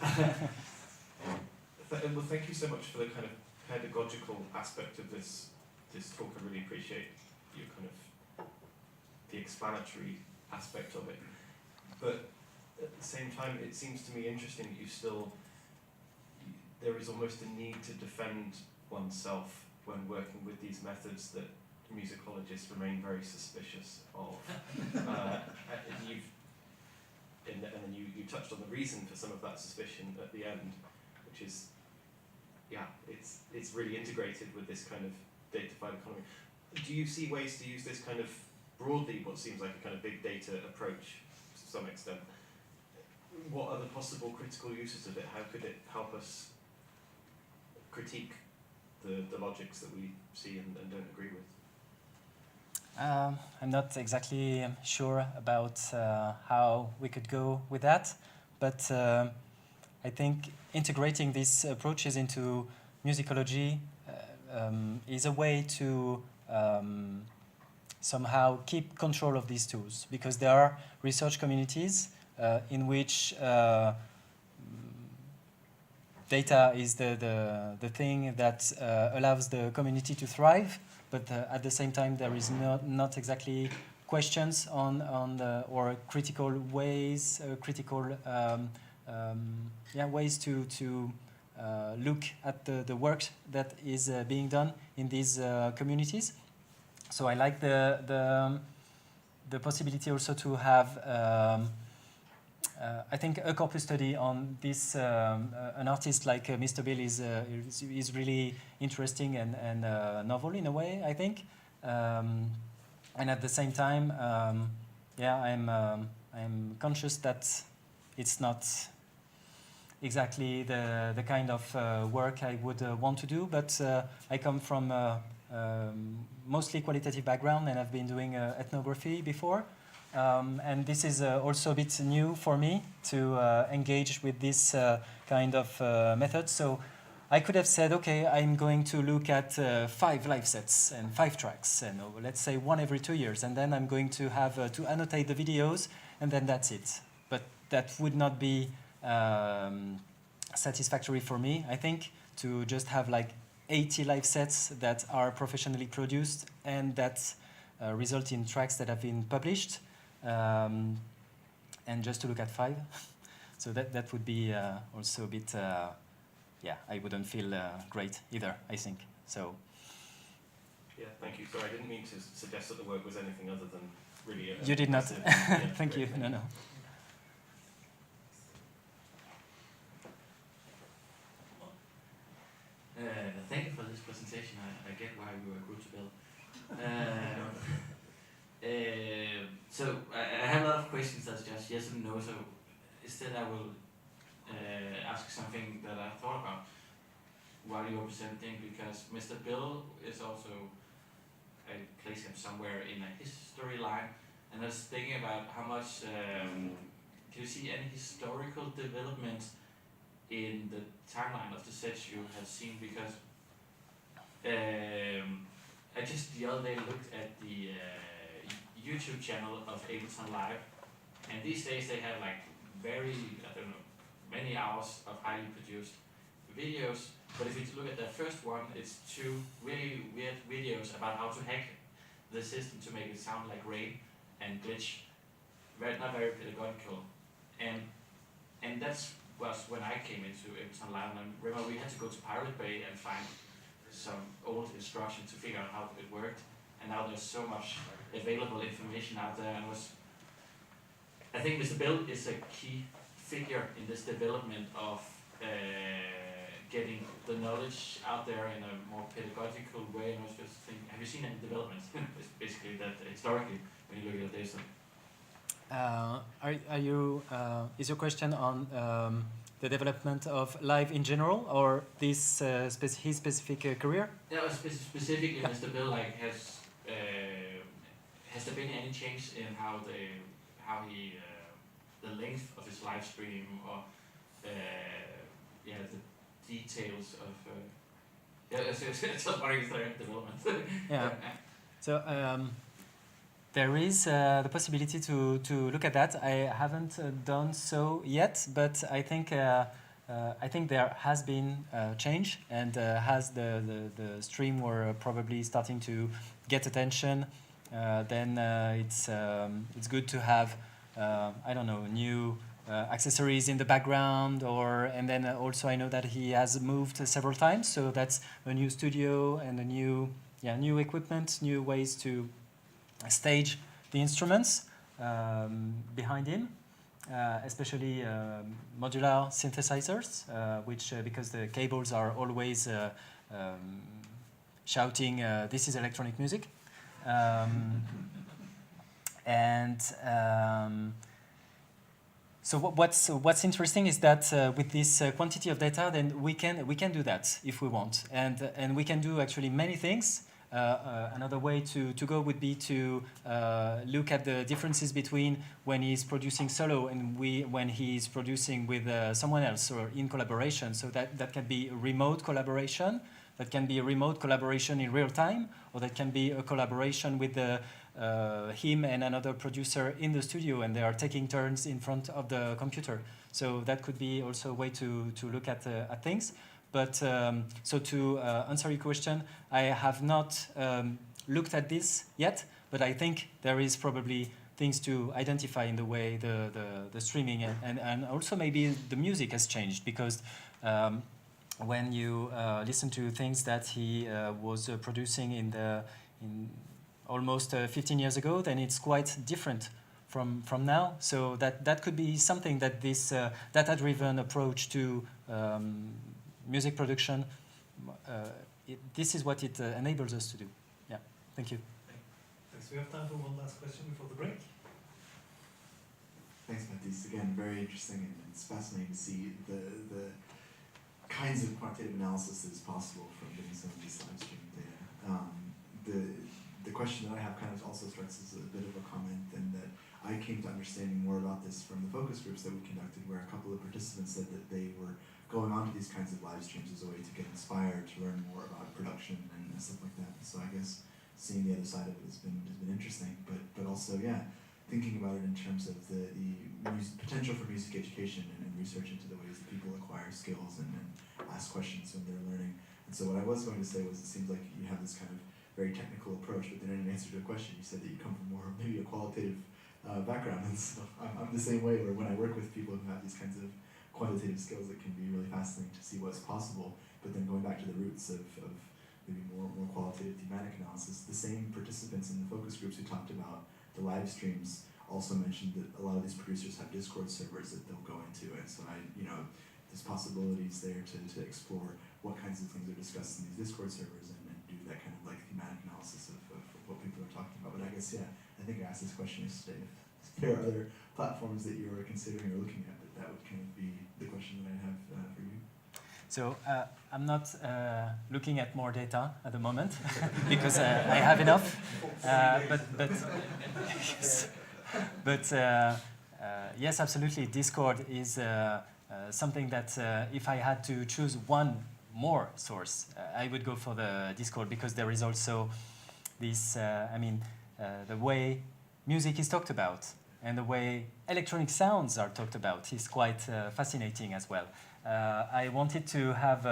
[SPEAKER 3] Well, thank you so much for the kind of pedagogical aspect of this talk. I really appreciate your kind of the explanatory aspect of it. But at the same time, it seems to me interesting that there is almost a need to defend oneself when working with these methods that musicologists remain very suspicious of. And then you touched on the reason for some of that suspicion at the end, which is, yeah, it's really integrated with this kind of data-fied economy. Do you see ways to use this kind of broadly, what seems like a kind of big data approach to some extent? What are the possible critical uses of it? How could it help us critique the logics that we see and don't agree with?
[SPEAKER 19] I'm not exactly sure about how we could go with that, but I think integrating these approaches into musicology is a way to somehow keep control of these tools, because there are research communities in which data is the thing that allows the community to thrive, but at the same time there is not exactly questions on the, or critical ways, ways to look at the work that is being done in these communities. So I like the possibility also to have I think a corpus study on this. An artist like Mr. Bill is really interesting and novel in a way, I think. And at the same time, I'm conscious that it's not exactly the kind of work I would want to do, but I come from mostly qualitative background, and I've been doing ethnography before.
[SPEAKER 2] And this is also a bit new for me to engage with this kind of method. So I could have said, okay, I'm going to look at 5 live sets and 5 tracks, and let's say 1 every 2 years, and then I'm going to have to annotate the videos, and then that's it. But that would not be satisfactory for me, I think, to just have like 80 live sets that are professionally produced and that result in tracks that have been published, and just to look at 5. So that would be also a bit, yeah, I wouldn't feel great either, I think. So.
[SPEAKER 3] Yeah, thank you. Sorry, I didn't mean to suggest that the work was anything other than really.
[SPEAKER 2] You did not.
[SPEAKER 3] Yeah,
[SPEAKER 2] Thank you. No, no.
[SPEAKER 4] Thank you for this presentation. I get why we were a group to build. So I have a lot of questions that's just yes and no. So instead, I will ask something that I thought about while you were presenting, because Mr. Bill is also, I place him somewhere in a history line, and I was thinking about how much do you see any historical development in the timeline of the sets you have seen? Because I just the other day looked at the YouTube channel of Ableton Live, and these days they have like very, I don't know, many hours of highly produced videos. But if you look at the first one, it's 2 really weird videos about how to hack the system to make it sound like rain and glitch. Not very pedagogical. And that's was when I came into Ableton Live, and I remember we had to go to Pirate Bay and find some old instruction to figure out how it worked. And now there's so much available information out there, and I think Mr. Bill is a key figure in this development of getting the knowledge out there in a more pedagogical way. And I was just thinking, have you seen any developments? Basically, that historically, when you look at this.
[SPEAKER 2] Are you? Is your question on the development of live in general, or this his specific career?
[SPEAKER 4] Yeah, specifically, Mr. Bill, like has there been any change in how he the length of his live stream, or yeah, the details of it's just wondering if there are developments.
[SPEAKER 2] Yeah. So there is the possibility to look at that. I haven't done so yet, but I think there has been change, and as the stream were probably starting to get attention, then it's good to have I don't know, new accessories in the background, and then also I know that he has moved several times, so that's a new studio and a new equipment, new ways to stage the instruments behind him, especially modular synthesizers, which because the cables are always shouting, "This is electronic music," and so what's interesting is that with this quantity of data, then we can do that if we want, and we can do actually many things. Another way to go would be to look at the differences between when he's producing solo and when he's producing with someone else or in collaboration. So that can be remote collaboration, that can be a remote collaboration in real time, or that can be a collaboration with him and another producer in the studio, and they are taking turns in front of the computer. So that could be also a way to look at things. But so to answer your question, I have not looked at this yet, but I think there is probably things to identify in the way the streaming and also maybe the music has changed, because when you listen to things that he was producing in almost 15 years ago, then it's quite different from now. So that could be something that this data-driven approach to music production, this is what it enables us to do. Yeah, thank you.
[SPEAKER 19] Thanks. We have time for one last question before the break.
[SPEAKER 21] Thanks, Mathis. Again, very interesting, and it's fascinating to see the kinds of quantitative analysis that is possible from getting some of these live streaming data. The question that I have kind of also starts as a bit of a comment, and that I came to understanding more about this from the focus groups that we conducted, where a couple of participants said that they were going on to these kinds of live streams as a way to get inspired, to learn more about production and stuff like that. So I guess seeing the other side of it has been interesting, but also, yeah, thinking about it in terms of the potential for music education and research into the ways that people acquire skills and ask questions when they're learning. And so what I was going to say was, it seems like you have this kind of very technical approach, but then in answer to a question, you said that you come from more maybe a qualitative background. And so I'm the same way, where when I work with people who have these kinds of quantitative skills, it can be really fascinating to see what's possible. But then going back to the roots of maybe more qualitative thematic analysis, the same participants in the focus groups who talked about the live streams also mentioned that a lot of these producers have Discord servers that they'll go into, and so there's possibilities there to explore what kinds of things are discussed in these Discord servers and do that kind of like thematic analysis of what people are talking about. But I guess, yeah, I think I asked this question yesterday, if there are other platforms that you are considering or looking at, that would kind of be the question that I have for you.
[SPEAKER 2] So I'm not looking at more data at the moment because I have enough. But yes, absolutely. Discord is something that if I had to choose one more source, I would go for the Discord, because there is also this, the way music is talked about and the way electronic sounds are talked about is quite fascinating as well. I wanted to have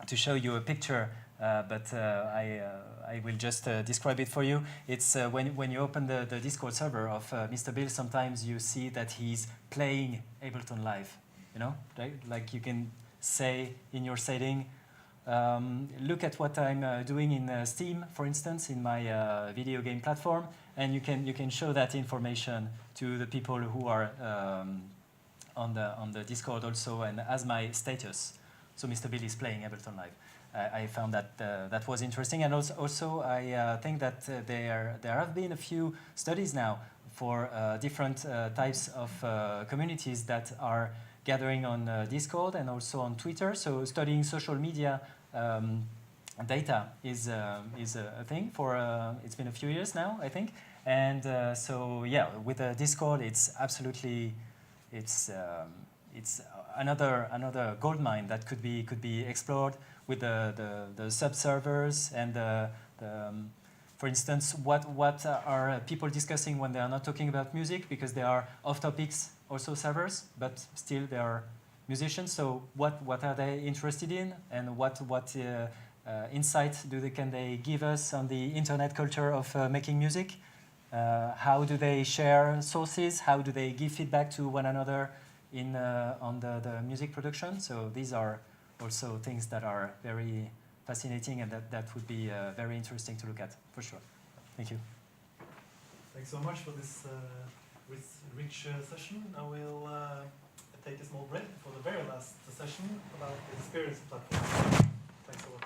[SPEAKER 2] to show you a picture, but I will just describe it for you. It's when you open the Discord server of Mr. Bill, sometimes you see that he's playing Ableton Live. You know, right? Like you can say in your setting, look at what I'm doing in Steam, for instance, in my video game platform, and you can show that information to the people who are on the Discord also, and as my status. So Mr. Bill is playing Ableton Live. I found that that was interesting, and also I think that there have been a few studies now for different types of communities that are gathering on Discord and also on Twitter. So studying social media data is a thing for it's been a few years now, I think. And so yeah, with Discord, it's absolutely it's another gold mine that could be explored with the sub-servers and for instance, what are people discussing when they are not talking about music, because they are off-topics also servers, but still they are musicians. So what are they interested in, and what insight can they give us on the internet culture of making music? How do they share sources? How do they give feedback to one another on the music production? So these are also things that are very fascinating, and that would be very interesting to look at, for sure. Thank you.
[SPEAKER 10] Thanks so much for this rich session. I will take a small break for the very last session about the experience platform. Thanks a lot.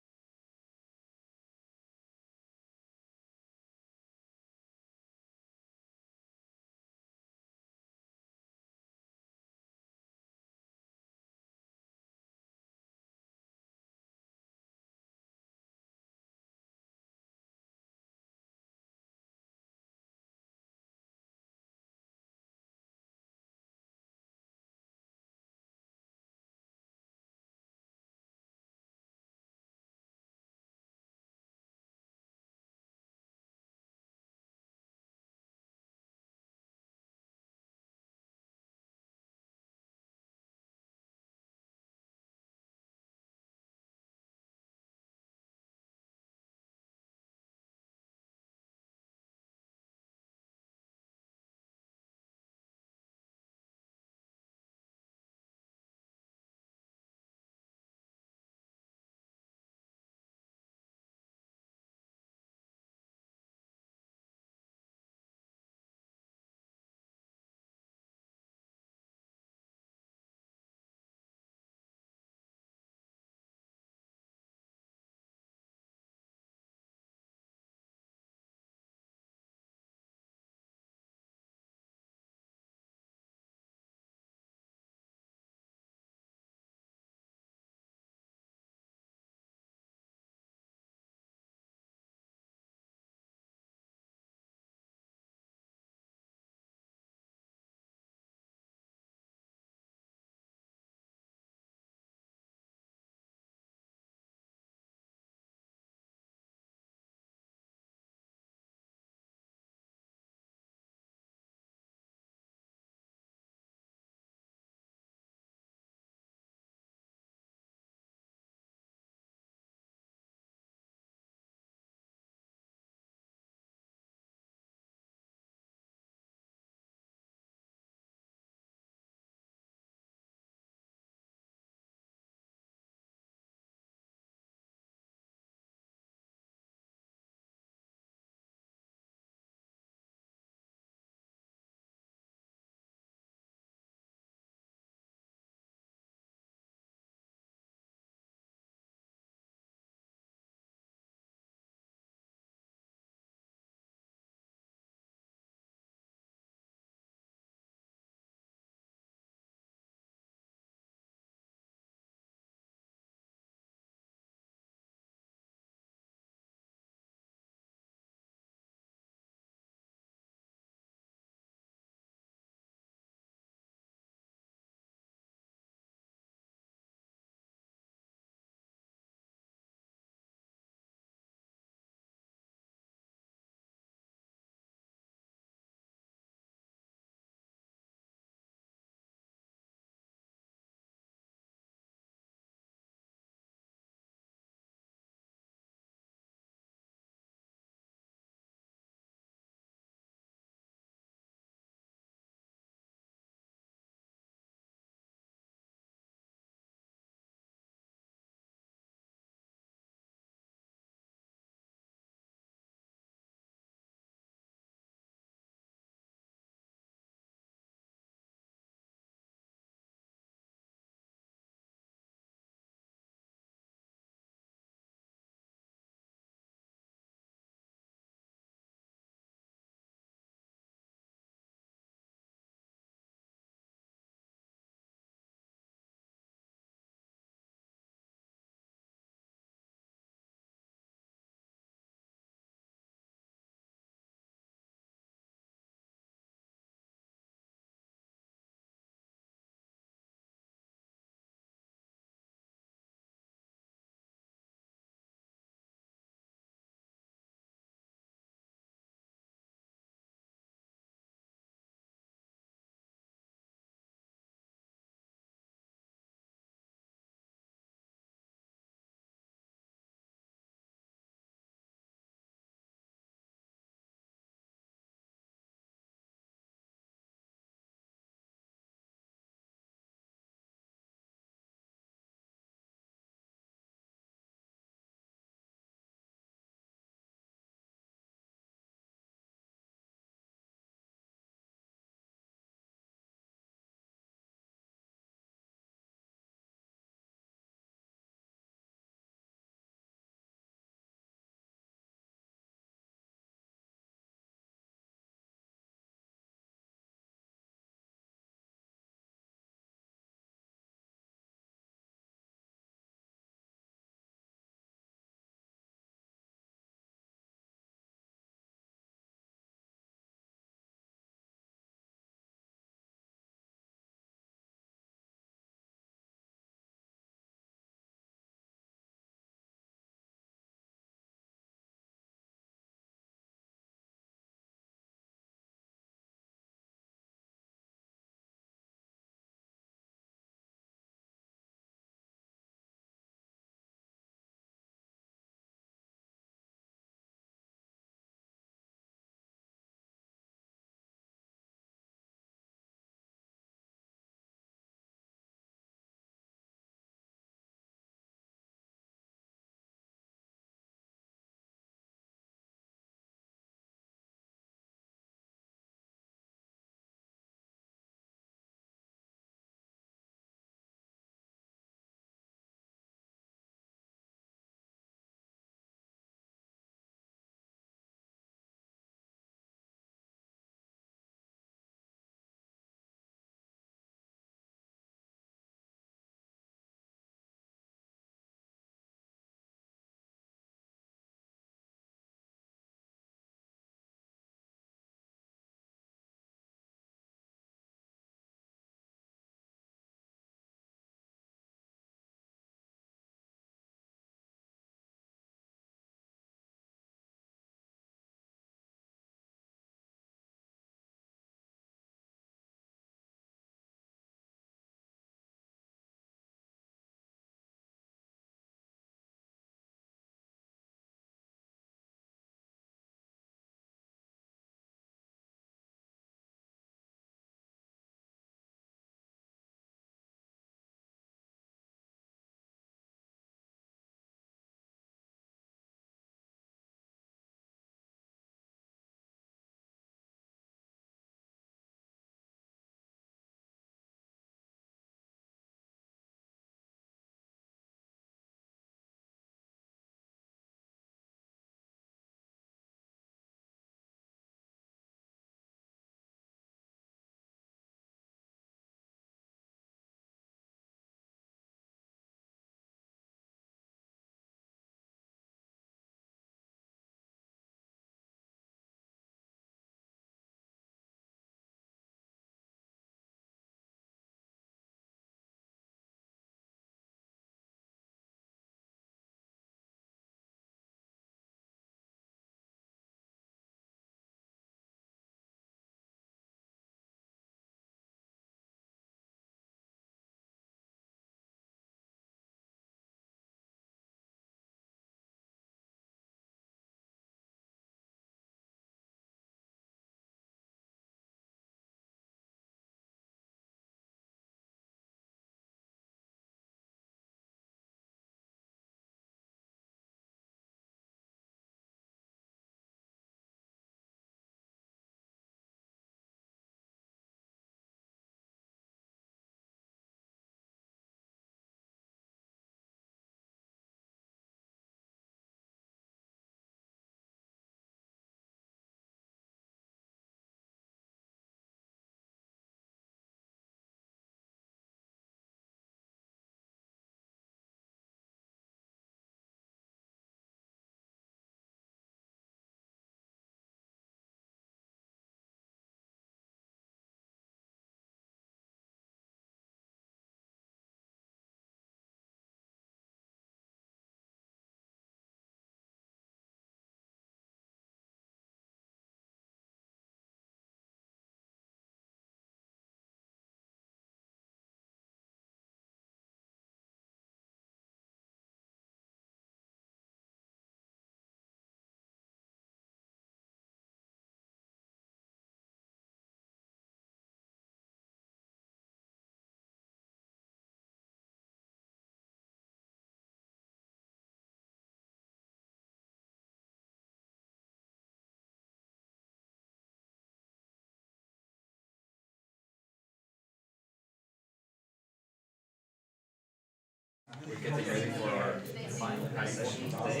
[SPEAKER 5] getting ready for our final session today.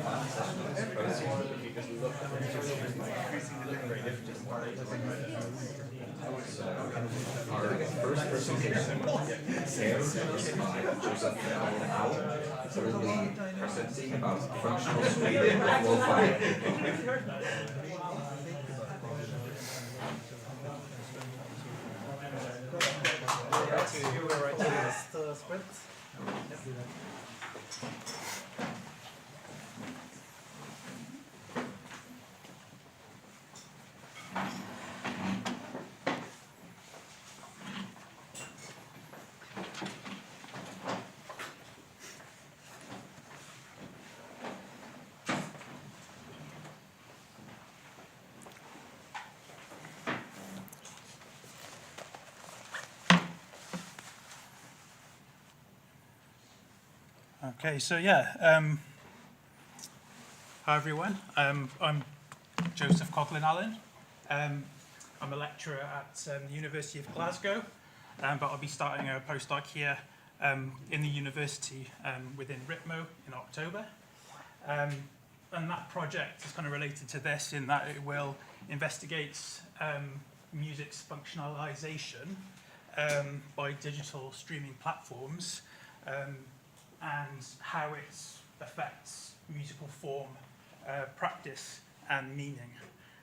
[SPEAKER 5] Final session of Symposium, because we look very different. Our first presentation is by Joseph Howell, who will be presenting about functional scaling of lo-fi.
[SPEAKER 22] Okay, so hi everyone. I'm Joseph Coughlin-Allen. I'm a lecturer at the University of Glasgow, but I'll be starting a postdoc here in the university within RIPMO in October. And that project is kind of related to this in that it will investigate music's functionalization by digital streaming platforms, and how it affects musical form, practice, and meaning.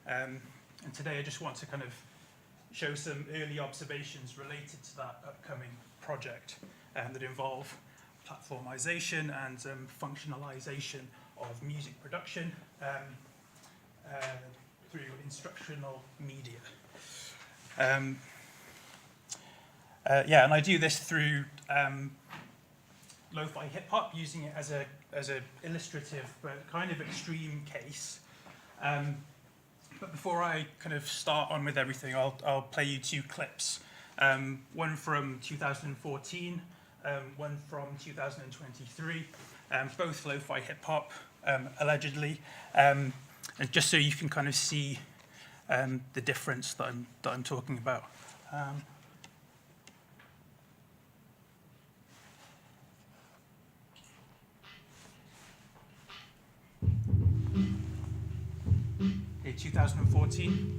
[SPEAKER 22] And today I just want to kind of show some early observations related to that upcoming project that involve platformization and functionalization of music production through instructional media. And I do this through lo-fi hip-hop, using it as a illustrative but kind of extreme case. But before I kind of start on with everything, I'll play you two clips. One from 2014, one from 2023, both lo-fi hip-hop, allegedly, and just so you can kind of see the difference that I'm talking about. Okay, 2014.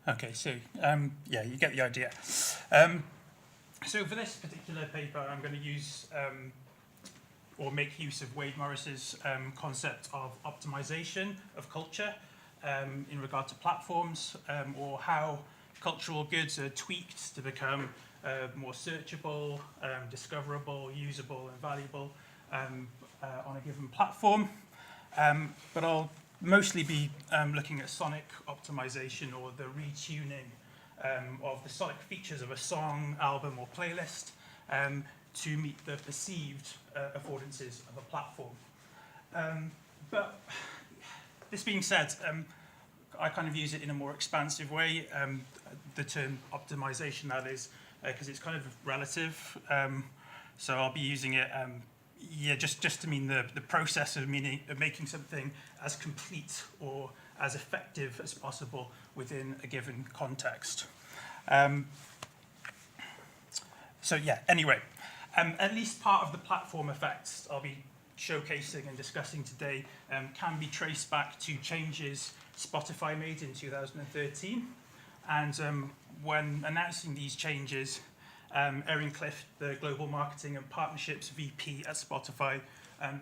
[SPEAKER 22] Okay, so yeah, you get the idea. So for this particular paper, I'm going to use or make use of Wade Morris's concept of optimization of culture in regard to platforms, or how cultural goods are tweaked to become more searchable, discoverable, usable, and valuable on a given platform. But I'll mostly be looking at sonic optimization, or the retuning of the sonic features of a song, album, or playlist to meet the perceived affordances of a platform. But this being said, I kind of use it in a more expansive way, the term optimization, that is, because it's kind of relative. So I'll be using it just to mean the process of making something as complete or as effective as possible within a given context. So yeah, anyway, at least part of the platform effects I'll be showcasing and discussing today can be traced back to changes Spotify made in 2013. And when announcing these changes, Erin Cliff, the Global Marketing and Partnerships VP at Spotify,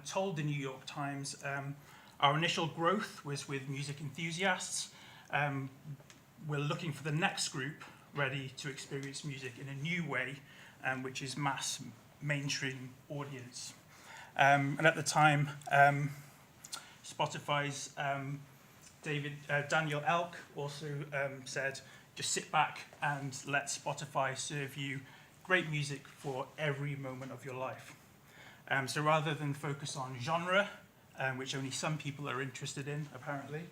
[SPEAKER 22] told the New York Times, our initial growth was with music enthusiasts. We're looking for the next group ready to experience music in a new way, which is mass mainstream audience. And at the time, Spotify's Daniel Elk also said, just sit back and let Spotify serve you great music for every moment of your life. So rather than focus on genre, which only some people are interested in, apparently,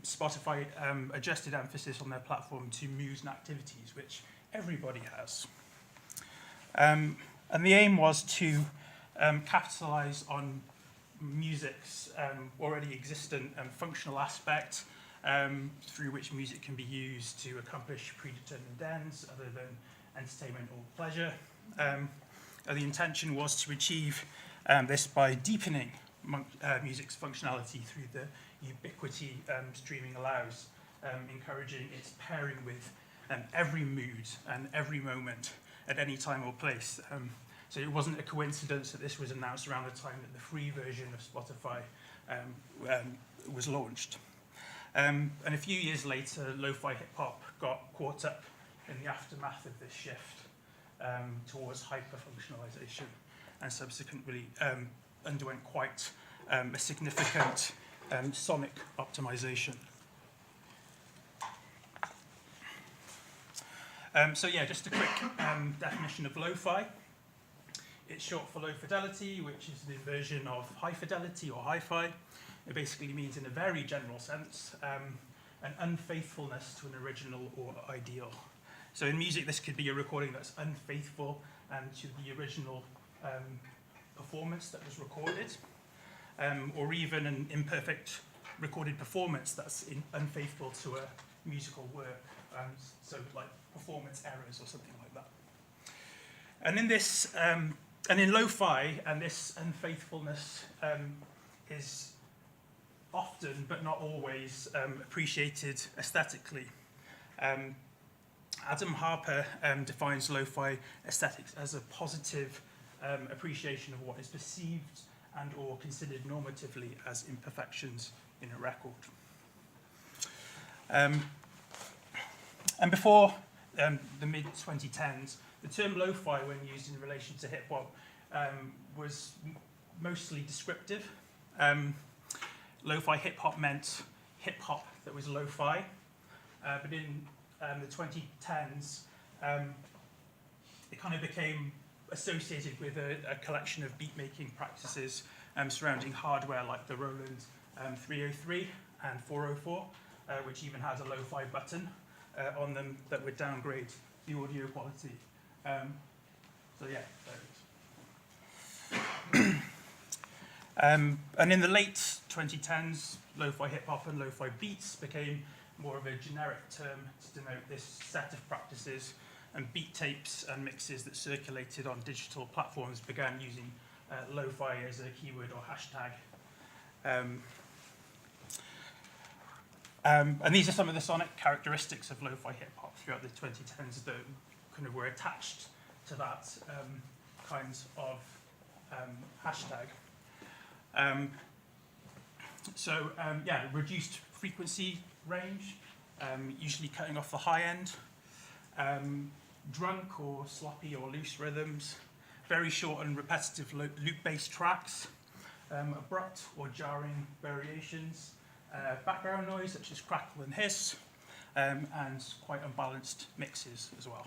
[SPEAKER 22] Spotify adjusted emphasis on their platform to moods and activities, which everybody has. And the aim was to capitalize on music's already existent functional aspect through which music can be used to accomplish predetermined ends other than entertainment or pleasure. The intention was to achieve this by deepening music's functionality through the ubiquity streaming allows, encouraging its pairing with every mood and every moment at any time or place. So it wasn't a coincidence that this was announced around the time that the free version of Spotify was launched. And a few years later, lo-fi hip-hop got caught up in the aftermath of this shift towards hyper-functionalization and subsequently underwent quite a significant sonic optimization. So yeah, just a quick definition of lo-fi. It's short for low fidelity, which is the inversion of high fidelity or hi-fi. It basically means, in a very general sense, an unfaithfulness to an original or ideal. So in music, this could be a recording that's unfaithful to the original performance that was recorded, or even an imperfect recorded performance that's unfaithful to a musical work, so like performance errors or something like that. And in this, and in lo-fi, and this unfaithfulness is often, but not always, appreciated aesthetically. Adam Harper defines lo-fi aesthetics as a positive appreciation of what is perceived and or considered normatively as imperfections in a record. And before the mid-2010s, the term lo-fi, when used in relation to hip-hop, was mostly descriptive. Lo-fi hip-hop meant hip-hop that was lo-fi, but in the 2010s, it kind of became associated with a collection of beat-making practices surrounding hardware like the Roland 303 and 404, which even had a lo-fi button on them that would downgrade the audio quality. So yeah, there it is. And in the late 2010s, lo-fi hip-hop and lo-fi beats became more of a generic term to denote this set of practices, and beat tapes and mixes that circulated on digital platforms began using lo-fi as a keyword or hashtag. And these are some of the sonic characteristics of lo-fi hip-hop throughout the 2010s that kind of were attached to that kind of hashtag. Yeah, reduced frequency range, usually cutting off the high end, drunk or sloppy or loose rhythms, very short and repetitive loop-based tracks, abrupt or jarring variations, background noise such as crackle and hiss, and quite unbalanced mixes as well.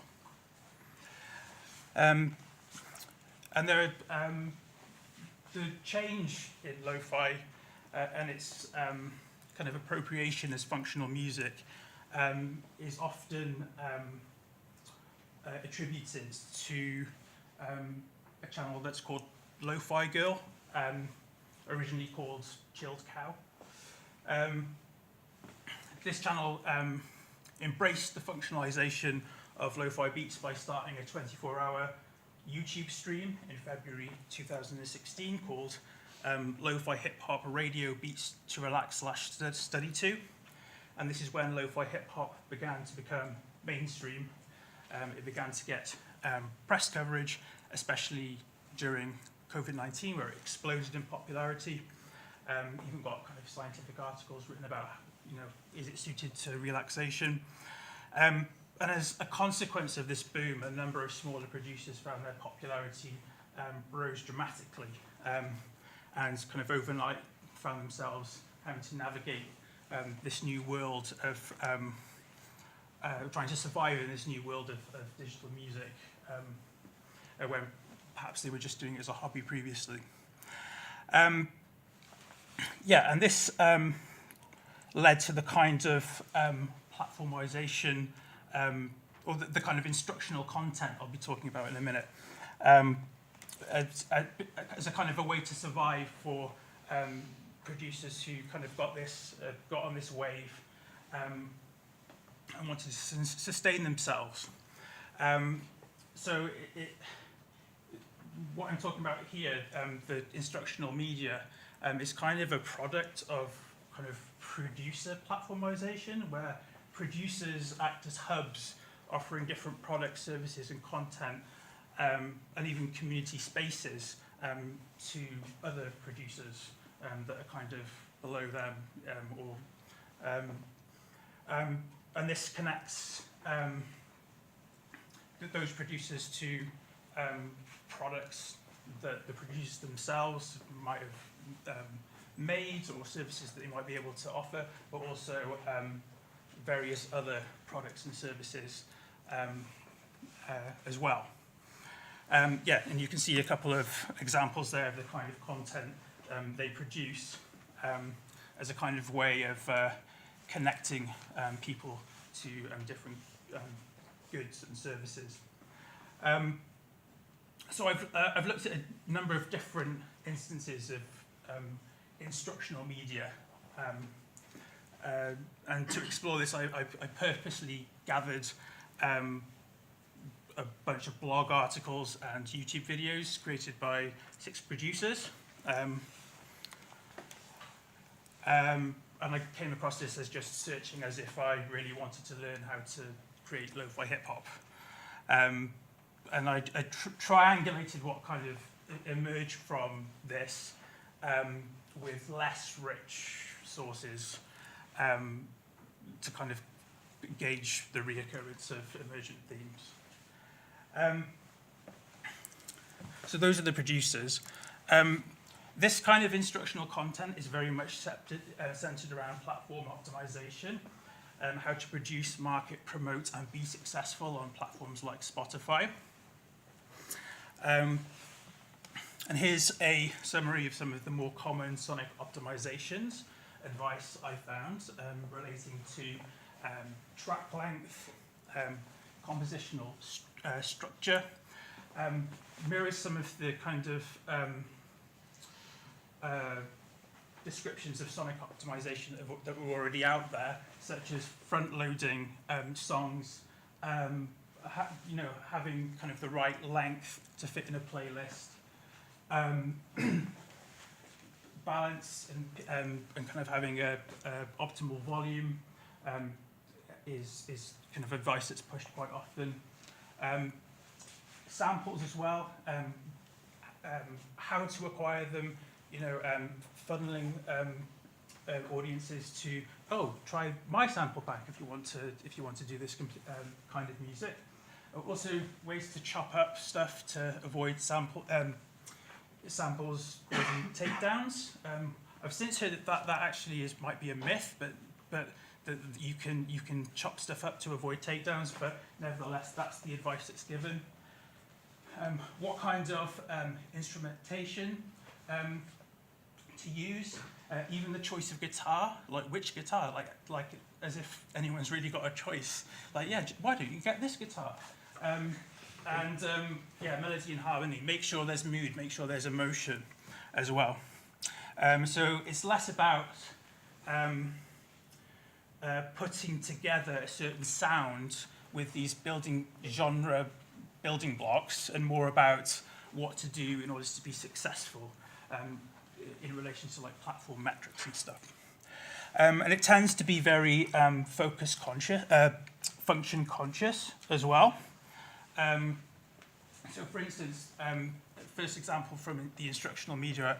[SPEAKER 22] And there are the change in lo-fi and its kind of appropriation as functional music is often attributed to a channel that's called Lo-Fi Girl, originally called Chilled Cow. This channel embraced the functionalization of lo-fi beats by starting a 24-hour YouTube stream in February 2016 called lo-fi hip-hop radio beats to relax / study to. And this is when lo-fi hip-hop began to become mainstream. It began to get press coverage, especially during COVID-19, where it exploded in popularity. Even got kind of scientific articles written about, is it suited to relaxation? And as a consequence of this boom, a number of smaller producers found their popularity rose dramatically, and kind of overnight found themselves having to navigate this new world of trying to survive in this new world of digital music, when perhaps they were just doing it as a hobby previously. And this led to the kind of platformization, or the kind of instructional content I'll be talking about in a minute, as a kind of a way to survive for producers who kind of got on this wave and wanted to sustain themselves. So what I'm talking about here, the instructional media, is kind of a product of kind of producer platformization, where producers act as hubs, offering different products, services, and content, and even community spaces to other producers that are kind of below them, and this connects those producers to products that the producers themselves might have made, or services that they might be able to offer, but also various other products and services as well. And you can see a couple of examples there of the kind of content they produce as a kind of way of connecting people to different goods and services. So I've looked at a number of different instances of instructional media, and to explore this, I purposely gathered a bunch of blog articles and YouTube videos created by 6 producers. And I came across this as just searching as if I really wanted to learn how to create lo-fi hip-hop. And I triangulated what kind of emerged from this with less rich sources to kind of gauge the reoccurrence of emergent themes. So those are the producers. This kind of instructional content is very much centered around platform optimization, how to produce, market, promote, and be successful on platforms like Spotify. And here's a summary of some of the more common sonic optimizations advice I found relating to track length, compositional structure, mirrors some of the kind of descriptions of sonic optimization that were already out there, such as front-loading songs, having kind of the right length to fit in a playlist, balance and kind of having a optimal volume is kind of advice that's pushed quite often. Samples as well, how to acquire them, funneling audiences to, try my sample pack if you want to do this kind of music. Also, ways to chop up stuff to avoid samples causing takedowns. I've since heard that actually might be a myth, but that you can chop stuff up to avoid takedowns. But nevertheless, that's the advice that's given. What kind of instrumentation to use? Even the choice of guitar, like which guitar, like as if anyone's really got a choice. Like, why don't you get this guitar? Melody and harmony. Make sure there's mood, make sure there's emotion as well. So it's less about putting together a certain sound with these genre building blocks, and more about what to do in order to be successful. in relation to like platform metrics and stuff. And it tends to be very focus conscious, function conscious as well. So for instance, first example from the instructional media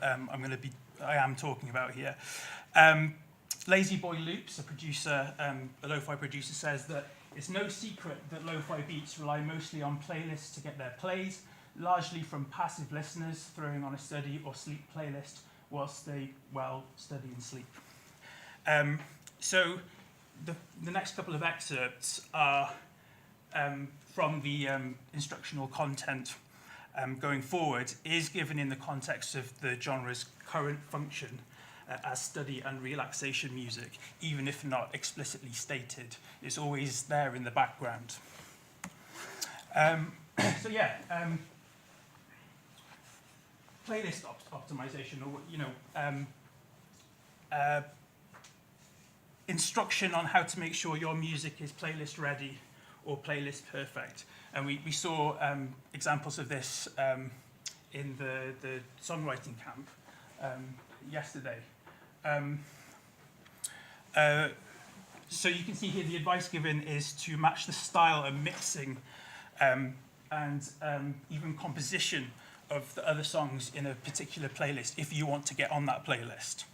[SPEAKER 22] I am talking about here. Lazy Boy Loops, a lo-fi producer, says that it's no secret that lo-fi beats rely mostly on playlists to get their plays, largely from passive listeners throwing on a study or sleep playlist whilst they, study and sleep. So the next couple of excerpts are from the instructional content going forward is given in the context of the genre's current function as study and relaxation music, even if not explicitly stated. It's always there in the background. Playlist optimization, or instruction on how to make sure your music is playlist ready or playlist perfect. And we saw examples of this in the songwriting camp yesterday. So you can see here the advice given is to match the style and mixing and even composition of the other songs in a particular playlist if you want to get on that playlist.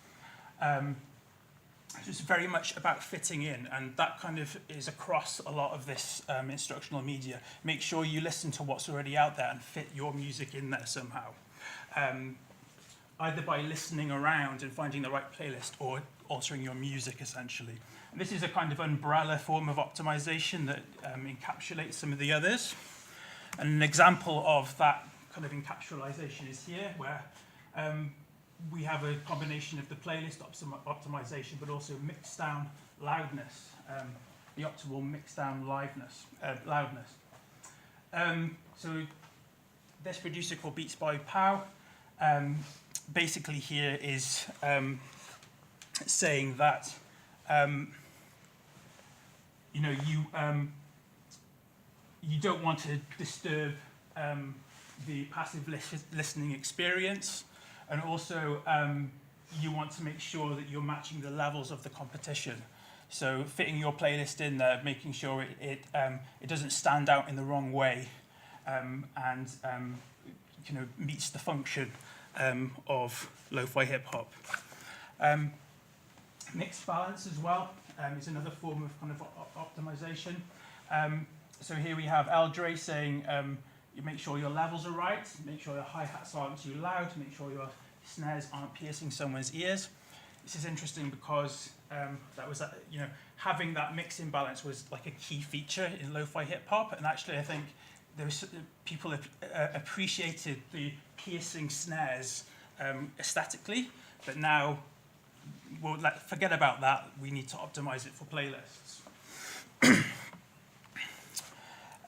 [SPEAKER 22] It's very much about fitting in, and that kind of is across a lot of this instructional media. Make sure you listen to what's already out there and fit your music in there somehow. Either by listening around and finding the right playlist or altering your music, essentially. And this is a kind of umbrella form of optimization that encapsulates some of the others. And an example of that kind of encapsulation is here, where we have a combination of the playlist optimization, but also mix down loudness, the optimal mix down loudness. So this producer called Beats by Pow, basically here is saying that you don't want to disturb the passive listening experience, and also you want to make sure that you're matching the levels of the competition. So fitting your playlist in there, making sure it doesn't stand out in the wrong way, and meets the function of lo-fi hip hop. Mixed balance as well is another form of kind of optimization. So here we have Eldre saying, you make sure your levels are right, make sure your hi-hats aren't too loud, make sure your snares aren't piercing someone's ears. This is interesting because that was, having that mix imbalance was like a key feature in lo-fi hip hop, and actually I think people appreciated the piercing snares aesthetically, but now forget about that. We need to optimize it for playlists.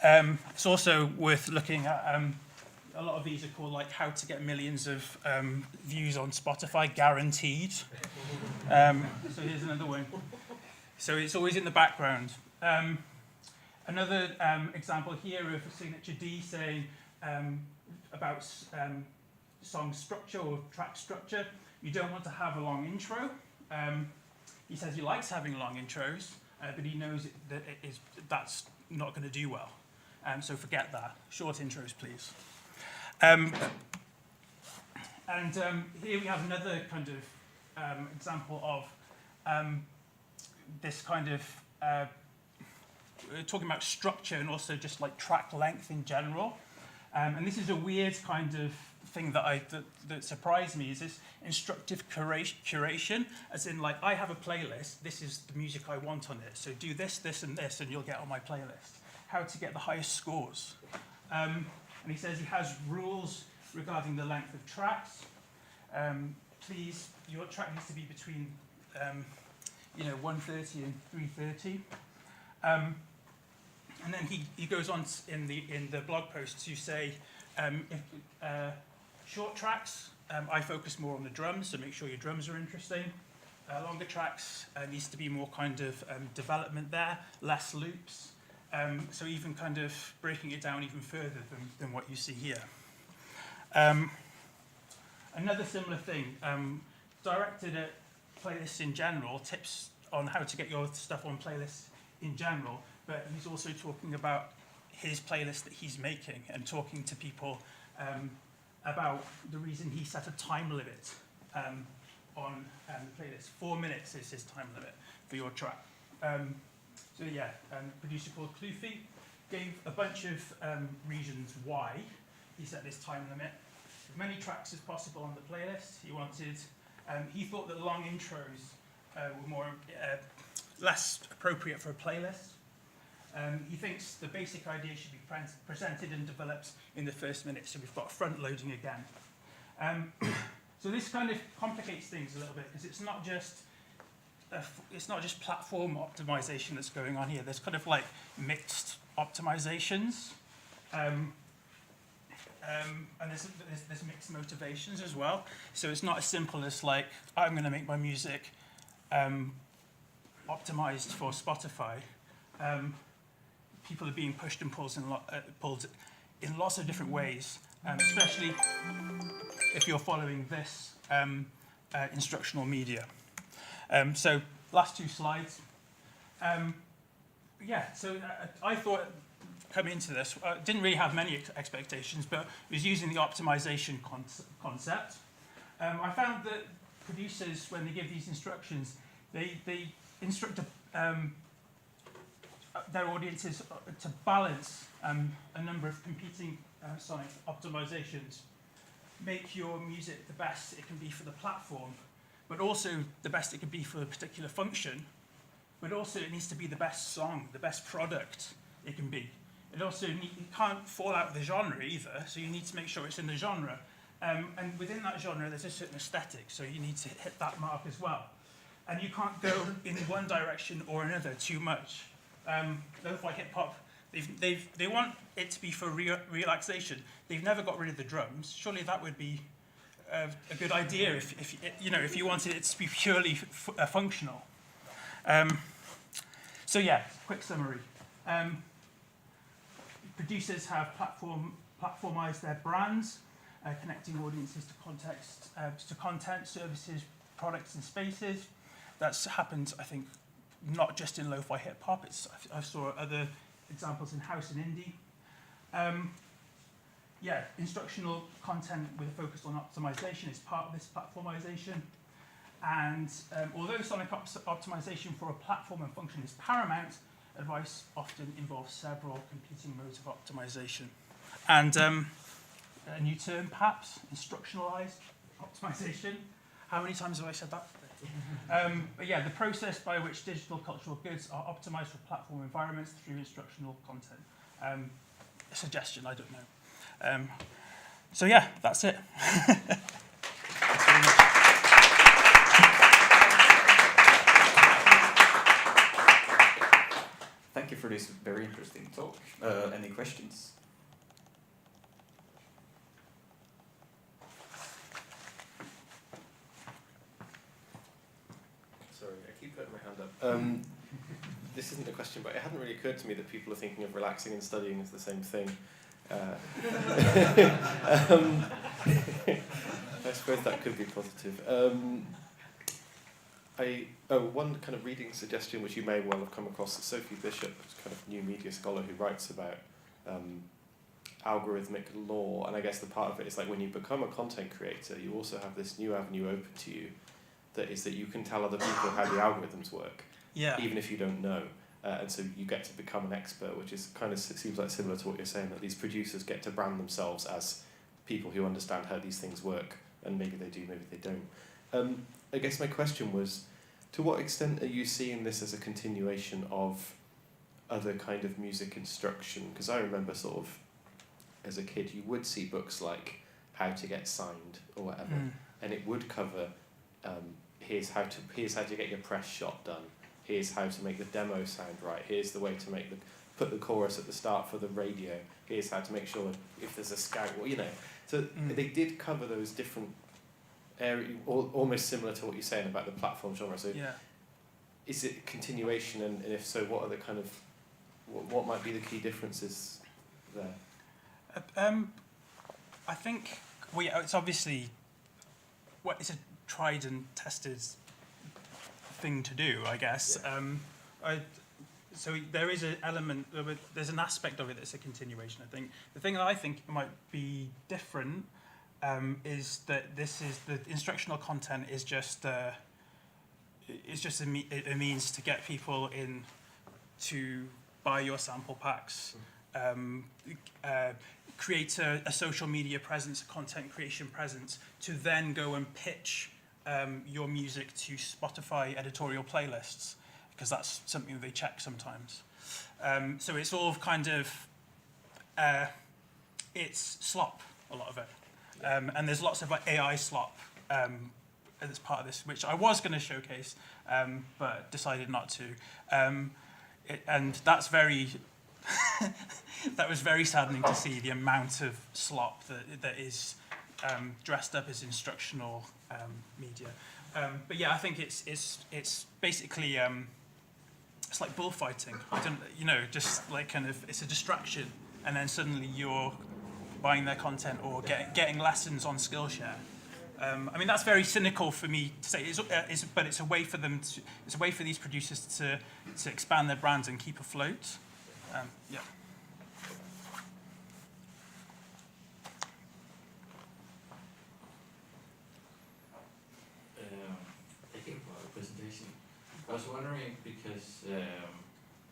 [SPEAKER 22] It's also worth looking at. A lot of these are called like how to get millions of views on Spotify, guaranteed. So here's another one. So it's always in the background. Another example here of a Signature D saying about song structure or track structure. You don't want to have a long intro. He says he likes having long intros, but he knows that that's not going to do well. So forget that. Short intros, please. And here we have another kind of example of this kind of talking about structure and also just like track length in general. And this is a weird kind of thing that surprised me, is this instructive curation, as in like, I have a playlist, this is the music I want on it, so do this, this, and this, and you'll get on my playlist. How to get the highest scores. And he says he has rules regarding the length of tracks. Please, your track needs to be between 130 and 330. And then he goes on in the blog post to say, short tracks, I focus more on the drums, so make sure your drums are interesting. Longer tracks needs to be more kind of development there, less loops. So even kind of breaking it down even further than what you see here. Another similar thing, directed at playlists in general, tips on how to get your stuff on playlists in general, but he's also talking about his playlist that he's making and talking to people about the reason he set a time limit on the playlist. 4 minutes is his time limit for your track. So yeah, a producer called Clufy gave a bunch of reasons why he set this time limit. As many tracks as possible on the playlist. He wanted, he thought that long intros were more less appropriate for a playlist. He thinks the basic idea should be presented and developed in the first minute, so we've got front loading again. So this kind of complicates things a little bit because it's not just platform optimization that's going on here. There's kind of like mixed optimizations, and there's mixed motivations as well. So it's not as simple as like I'm going to make my music optimized for Spotify. People are being pushed and pulled in lots of different ways, especially if you're following this instructional media. So last two slides. I thought coming into this, didn't really have many expectations, but was using the optimization concept. I found that producers, when they give these instructions, they instruct their audiences to balance a number of competing sonic optimizations. Make your music the best it can be for the platform, but also the best it can be for a particular function, but also it needs to be the best song, the best product it can be. It also it can't fall out of the genre either, so you need to make sure it's in the genre. And within that genre, there's a certain aesthetic, so you need to hit that mark as well. And you can't go in one direction or another too much. Lo-fi hip-hop, they want it to be for relaxation. They've never got rid of the drums. Surely that would be a good idea if you wanted it to be purely functional. So yeah, quick summary. Producers have platformized their brands, connecting audiences to content, services, products, and spaces. That's happened, I think, not just in lo-fi hip-hop. I saw other examples in house and indie. Instructional content with a focus on optimization is part of this platformization. And although sonic optimization for a platform and function is paramount, advice often involves several competing modes of optimization. And a new term, perhaps, instructionalized optimization. How many times have I said that? But yeah, the process by which digital cultural goods are optimized for platform environments through instructional content. A suggestion, I don't know. So yeah, that's it. Thanks very much.
[SPEAKER 11] Thank you for this very interesting talk. Any questions?
[SPEAKER 3] Sorry, I keep putting my hand up. This isn't a question, but it hadn't really occurred to me that people are thinking of relaxing and studying as the same thing. I suppose that could be positive. One kind of reading suggestion which you may well have come across is Sophie Bishop, who's kind of new media scholar who writes about algorithmic law, and I guess the part of it is like when you become a content creator, you also have this new avenue open to you, that is that you can tell other people how the algorithms work, even if you don't know. And so you get to become an expert, which is kind of seems like similar to what you're saying, that these producers get to brand themselves as people who understand how these things work, and maybe they do, maybe they don't. I guess my question was, to what extent are you seeing this as a continuation of other kind of music instruction? Because I remember sort of, as a kid, you would see books like How to Get Signed or whatever, and it would cover, here's how to get your press shot done. Here's how to make the demo sound right. Here's the way to put the chorus at the start for the radio. Here's how to make sure if there's a scout, So they did cover those different areas, almost similar to what you're saying about the platform genre. So is it continuation, and if so, what are the kind of, what might be the key differences there?
[SPEAKER 22] I think it's obviously it's a tried and tested thing to do, I guess. So there is an element, there's an aspect of it that's a continuation, I think. The thing that I think might be different is that the instructional content is just a means to get people in to buy your sample packs, create a social media presence, a content creation presence, to then go and pitch your music to Spotify editorial playlists, because that's something they check sometimes. So it's all kind of, it's slop, a lot of it. And there's lots of like AI slop as part of this, which I was going to showcase, but decided not to. And that's very, that was very saddening to see, the amount of slop that is dressed up as instructional media. But yeah, I think it's basically, it's like bullfighting. I don't, just like kind of, it's a distraction, and then suddenly you're buying their content or getting lessons on Skillshare. I mean, that's very cynical for me to say, but it's a way for them to, it's a way for these producers to expand their brands and keep afloat. Yeah.
[SPEAKER 4] Thank you for the presentation. I was wondering, because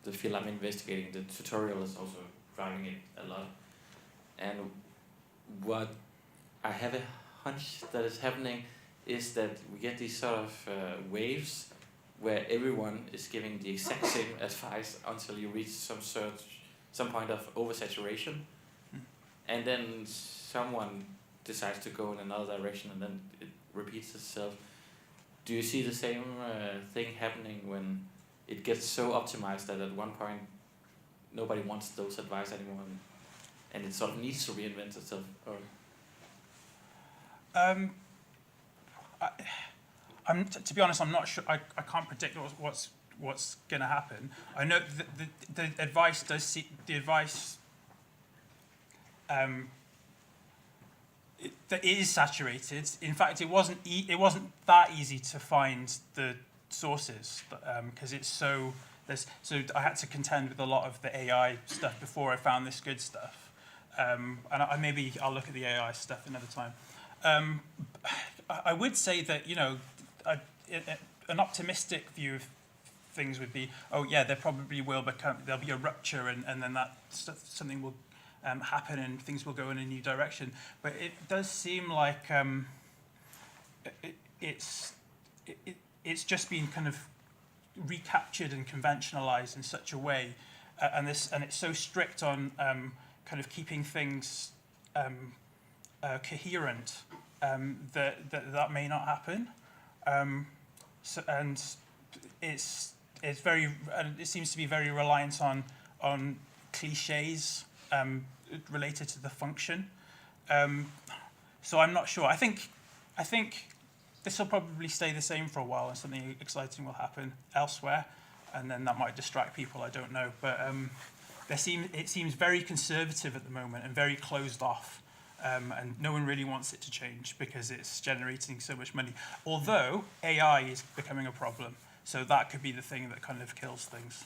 [SPEAKER 4] the field I'm investigating, the tutorial is also driving it a lot. And what I have a hunch that is happening is that we get these sort of waves where everyone is giving the exact same advice until you reach some point of oversaturation. And then someone decides to go in another direction, and then it repeats itself. Do you see the same thing happening when it gets so optimized that at one point nobody wants those advice anymore, and it sort of needs to reinvent itself? Or
[SPEAKER 22] to be honest, I'm not sure. I can't predict what's going to happen. I know the advice does see the advice. That is saturated. In fact, it wasn't that easy to find the sources, because it's so. So I had to contend with a lot of the AI stuff before I found this good stuff. And maybe I'll look at the AI stuff another time. I would say that, an optimistic view of things would be, oh yeah, there probably will there'll be a rupture, and then that something will happen and things will go in a new direction. But it does seem like it's just been kind of recaptured and conventionalized in such a way, and it's so strict on kind of keeping things coherent, that may not happen. And it's very, it seems to be very reliant on cliches related to the function. So I'm not sure. I think this will probably stay the same for a while, and something exciting will happen elsewhere, and then that might distract people. I don't know, but it seems very conservative at the moment and very closed off, and no one really wants it to change because it's generating so much money. Although AI is becoming a problem, so that could be the thing that kind of kills things.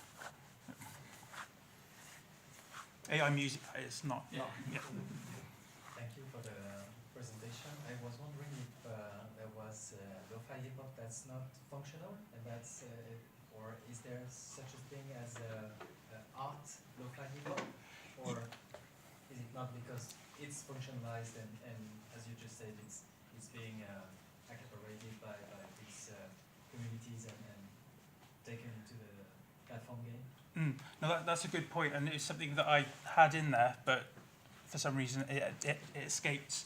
[SPEAKER 22] AI music is not.
[SPEAKER 7] Yeah.
[SPEAKER 22] Yeah.
[SPEAKER 7] Thank you for the presentation. I was wondering if there was lo-fi hip-hop that's not functional, and that's, or is there such a thing as art lo-fi hip-hop, or is it not because it's functionalized and as you just said, it's being accelerated by these communities and taken into the platform game?
[SPEAKER 22] No, that's a good point, and it's something that I had in there, but for some reason it escaped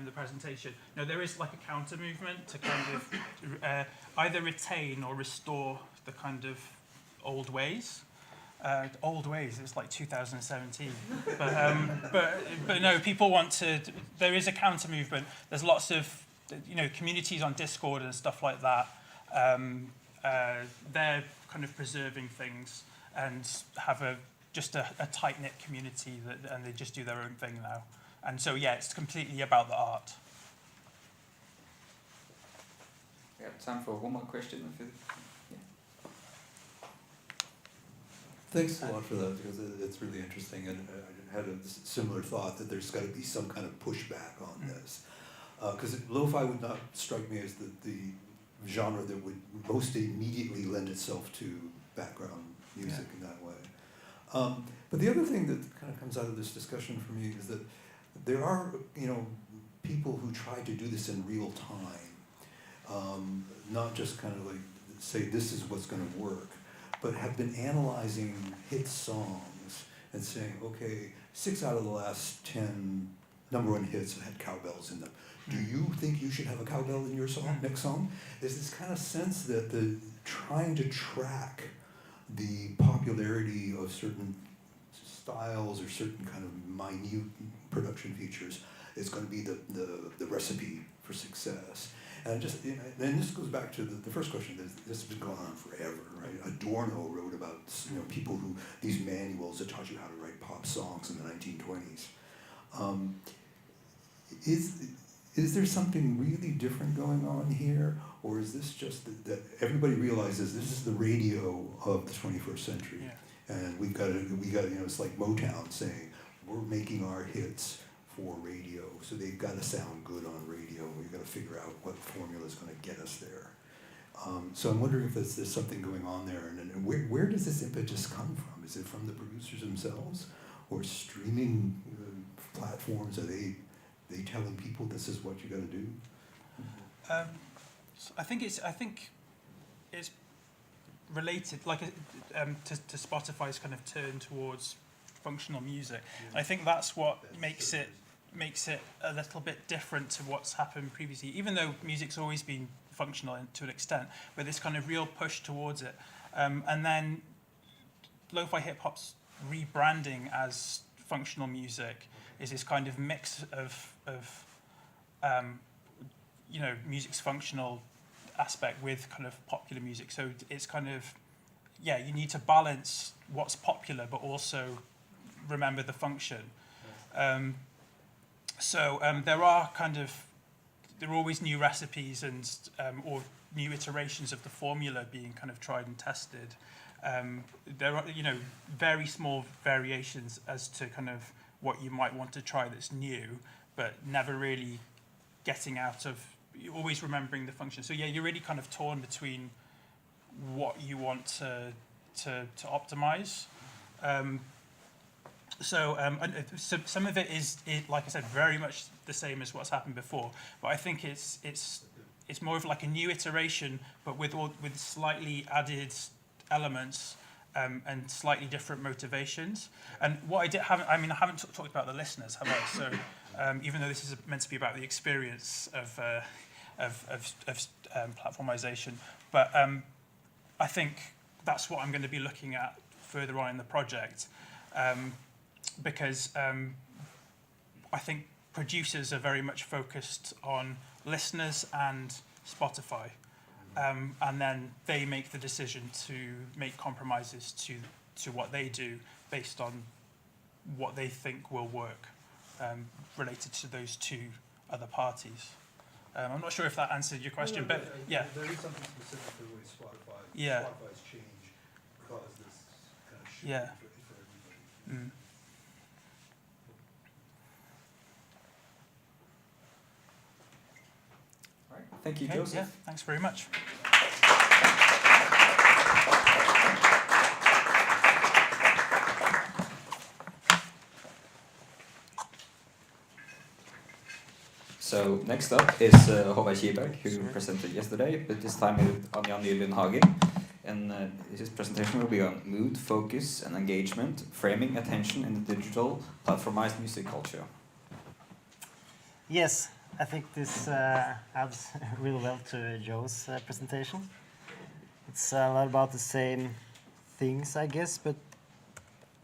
[SPEAKER 22] the presentation. No, there is like a counter movement to kind of either retain or restore the kind of old ways. Old ways, it's like 2017. But no, people want to, there is a counter movement. There's lots of, communities on Discord and stuff like that. They're kind of preserving things and have just a tight-knit community and they just do their own thing now. And so, yeah, it's completely about the art.
[SPEAKER 11] We have time for one more question.
[SPEAKER 8] Thanks a lot for that, because it's really interesting, and I had a similar thought that there's got to be some kind of pushback on this. Because lo-fi would not strike me as the genre that would most immediately lend itself to background music in that way. But the other thing that kind of comes out of this discussion for me is that there are, people who try to do this in real time, not just kind of like say this is what's going to work, but have been analyzing hit songs and saying, okay, 6 out of the last 10 #1 hits had cowbells in them. Do you think you should have a cowbell in your song, next song? There's this kind of sense that trying to track the popularity of certain styles or certain kind of minute production features is going to be the recipe for success. And and this goes back to the first question. This has been going on forever, right? Adorno wrote about people who these manuals that taught you how to write pop songs in the 1920s. Is there something really different going on here, or is this just that everybody realizes this is the radio of the 21st century, and we got it's like Motown saying we're making our hits for radio, so they've got to sound good on radio. We've got to figure out what formula is going to get us there. So I'm wondering if there's something going on there, and where does this impetus come from? Is it from the producers themselves, or streaming platforms? Are they telling people this is what you got to do?
[SPEAKER 22] So I think it's related, like to Spotify's kind of turn towards functional music. I think that's what makes it a little bit different to what's happened previously, even though music's always been functional to an extent, but this kind of real push towards it. And then lo-fi hip-hop's rebranding as functional music is this kind of mix of music's functional aspect with kind of popular music. So it's kind of, you need to balance what's popular, but also remember the function. There are always new recipes and or new iterations of the formula being kind of tried and tested. There are very small variations as to kind of what you might want to try that's new, but never really getting out of, always remembering the function. So you're really kind of torn between what you want to optimize. So some of it is, like I said, very much the same as what's happened before. But I think it's more of like a new iteration, but with slightly added elements and slightly different motivations. And what I haven't talked about the listeners, have I? So even though this is meant to be about the experience of platformization, but I think that's what I'm going to be looking at further on in the project. Because I think producers are very much focused on listeners and Spotify, and then they make the decision to make compromises to what they do based on what they think will work related to those two other parties. I'm not sure if that answered your question, but yeah.
[SPEAKER 8] There is something specific to the way Spotify's changed because this kind of shift for everybody.
[SPEAKER 22] Mm.
[SPEAKER 11] All right. Thank you, Joseph.
[SPEAKER 22] Yeah, thanks very much.
[SPEAKER 11] So next up is Håvard Kiberg, who presented yesterday, but this time with Anja Nylund Hagen. And his presentation will be on mood, focus, and engagement, framing attention in the digital platformized music culture.
[SPEAKER 1] Yes, I think this adds really well to Joe's presentation. It's a lot about the same things, I guess, but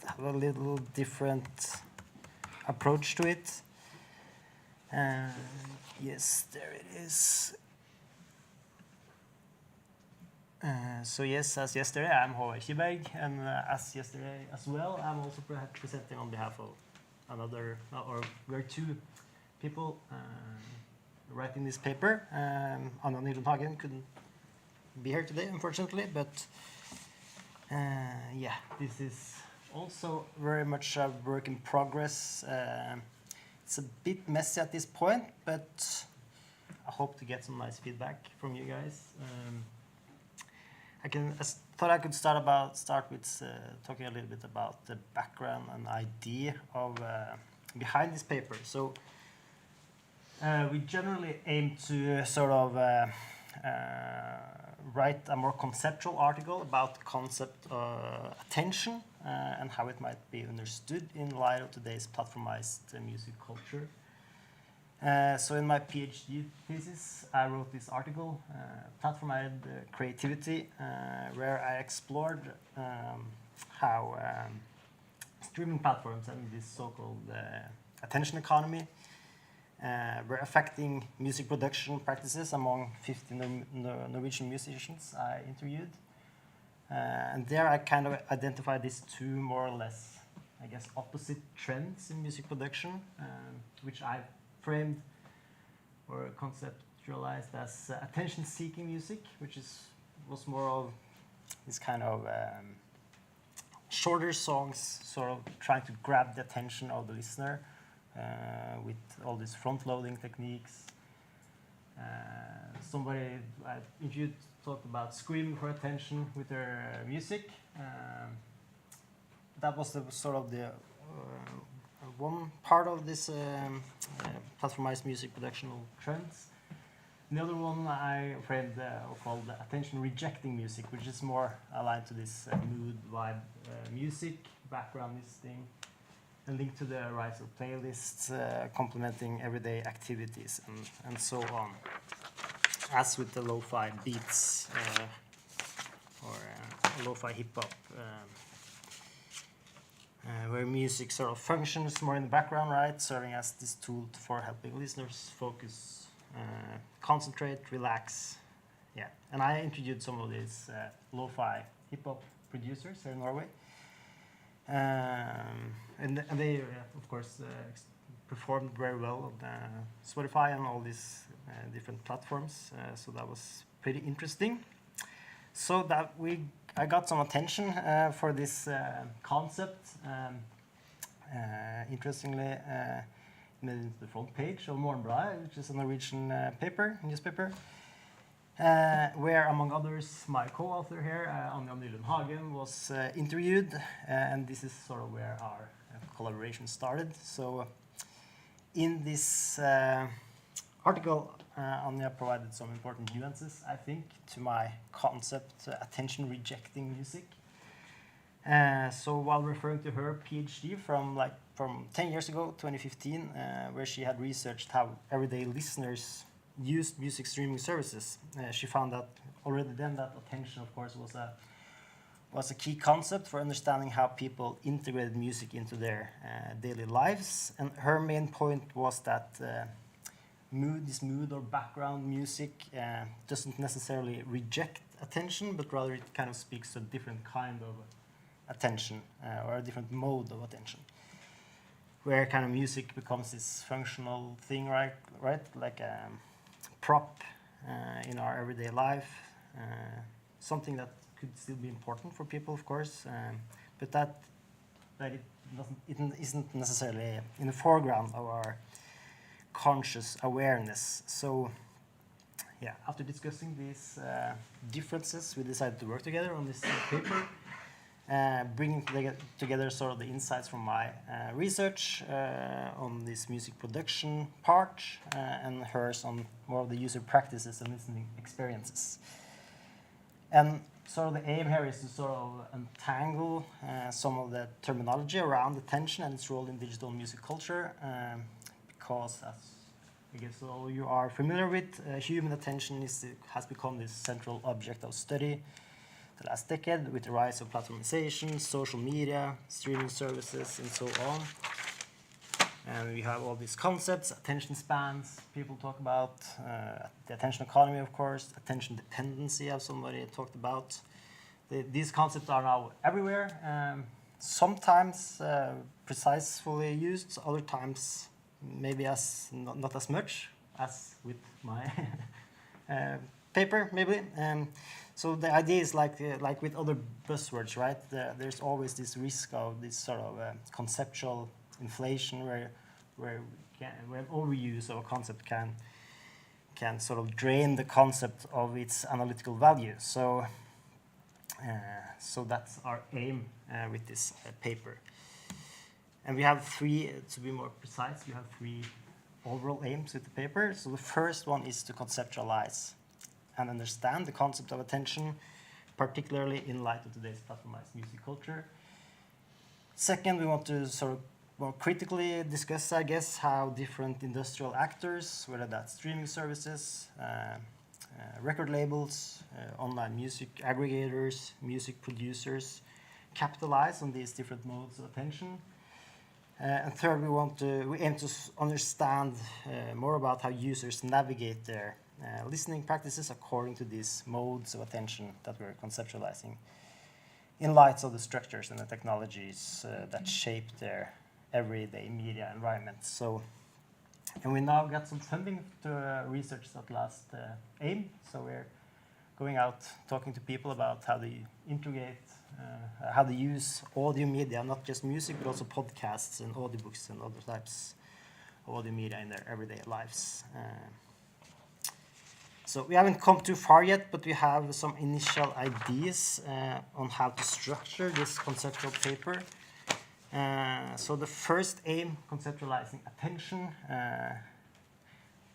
[SPEAKER 1] have a little different approach to it. Yes, there it is. So yes, as yesterday, I'm Håvard Kiberg, and as yesterday as well, I'm also presenting on behalf of another, or we're two people. writing this paper. Anna Nylund-Hagen couldn't be here today, unfortunately, but yeah, this is also very much a work in progress. It's a bit messy at this point, but I hope to get some nice feedback from you guys. I thought I could start with talking a little bit about the background and idea of behind this paper. So we generally aim to sort of write a more conceptual article about the concept of attention and how it might be understood in light of today's platformized music culture. So in my PhD thesis, I wrote this article, Platformized Creativity, where I explored how streaming platforms and this so-called attention economy were affecting music production practices among 50 Norwegian musicians I interviewed. And there I kind of identified these two more or less, I guess, opposite trends in music production, which I framed or conceptualized as attention-seeking music, which was more of this kind of shorter songs, sort of trying to grab the attention of the listener with all these front-loading techniques. Somebody I interviewed talked about screaming for attention with their music. That was the sort of the one part of this platformized music production trends. The other one I framed called attention-rejecting music, which is more aligned to this mood vibe music, background listing, and linked to the rise of playlists complementing everyday activities and so on, as with the lo-fi beats or lo-fi hip-hop, where music sort of functions more in the background, right, serving as this tool for helping listeners focus, concentrate, relax. Yeah, and I interviewed some of these lo-fi hip-hop producers here in Norway. And they, of course, performed very well on Spotify and all these different platforms. So that was pretty interesting. So that I got some attention for this concept. Interestingly, made it into the front page of Morgenbladet, which is a Norwegian newspaper. Where, among others, my co-author here, Anna Nylund-Hagen, was interviewed, and this is sort of where our collaboration started. So, in this article, Anja provided some important nuances, I think, to my concept, attention-rejecting music. So, while referring to her PhD from 10 years ago, 2015, where she had researched how everyday listeners used music streaming services, she found that already then that attention, of course, was a key concept for understanding how people integrated music into their daily lives. And her main point was that this mood or background music doesn't necessarily reject attention, but rather it kind of speaks to a different kind of attention or a different mode of attention, where kind of music becomes this functional thing, right? Like a prop in our everyday life, something that could still be important for people, of course, but that it isn't necessarily in the foreground of our conscious awareness. So, yeah, after discussing these differences, we decided to work together on this paper, bringing together sort of the insights from my research on this music production part and hers on more of the user practices and listening experiences. And sort of the aim here is to sort of untangle some of the terminology around attention and its role in digital music culture, because as I guess all you are familiar with, human attention has become this central object of study the last decade with the rise of platformization, social media, streaming services, and so on. And we have all these concepts, attention spans, people talk about, the attention economy, of course, attention dependency, as somebody talked about. These concepts are now everywhere, sometimes precisely used, other times maybe not as much. as with my paper, maybe. So the idea is like with other buzzwords, right? There's always this risk of this sort of conceptual inflation where overuse of a concept can sort of drain the concept of its analytical value. So that's our aim with this paper. And we have three, to be more precise, we have three overall aims with the paper. So the first one is to conceptualize and understand the concept of attention, particularly in light of today's platformized music culture. Second, we want to sort of more critically discuss, I guess, how different industrial actors, whether that's streaming services, record labels, online music aggregators, music producers, capitalize on these different modes of attention. And third, we aim to understand more about how users navigate their listening practices according to these modes of attention that we're conceptualizing in light of the structures and the technologies that shape their everyday media environment. So, and we now got some funding to research that last aim. So we're going out talking to people about how they integrate, how they use audio media, not just music, but also podcasts and audiobooks and other types of audio media in their everyday lives. So we haven't come too far yet, but we have some initial ideas on how to structure this conceptual paper. So the first aim, conceptualizing attention.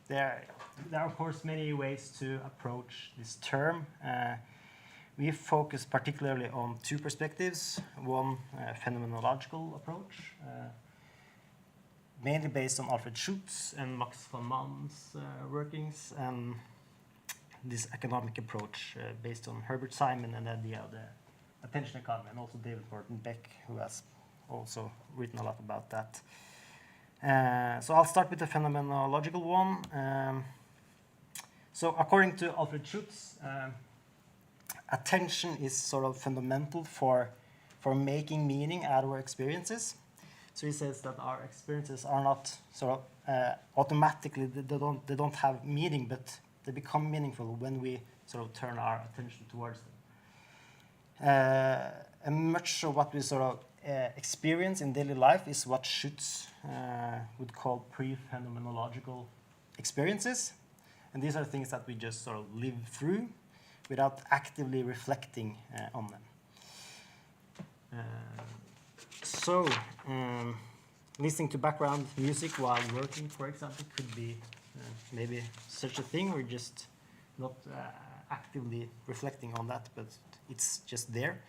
[SPEAKER 1] There are, of course, many ways to approach this term. We focus particularly on two perspectives. One, phenomenological approach, mainly based on Alfred Schutz and Max von Mann's workings, and this economic approach based on Herbert Simon and the idea of the attention economy, and also David Gordon Beck, who has also written a lot about that. So I'll start with the phenomenological one. So according to Alfred Schutz, attention is sort of fundamental for making meaning out of our experiences. So he says that our experiences are not sort of automatically, they don't have meaning, but they become meaningful when we sort of turn our attention towards them. And much of what we sort of experience in daily life is what Schutz would call pre-phenomenological experiences. And these are things that we just sort of live through without actively reflecting on them. So listening to background music while working, for example, could be maybe such a thing. We're just not actively reflecting on that, but it's just there.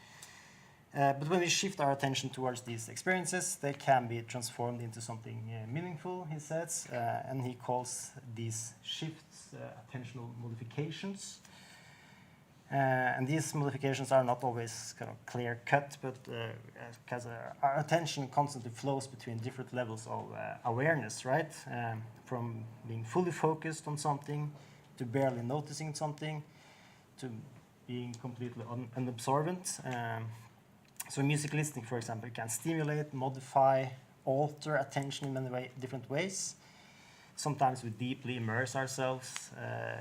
[SPEAKER 1] But when we shift our attention towards these experiences, they can be transformed into something meaningful, he says, and he calls these shifts attentional modifications. And these modifications are not always kind of clear-cut, but because our attention constantly flows between different levels of awareness, right? From being fully focused on something, to barely noticing something, to being completely unabsorbent. So music listening, for example, can stimulate, modify, alter attention in many different ways. Sometimes we deeply immerse ourselves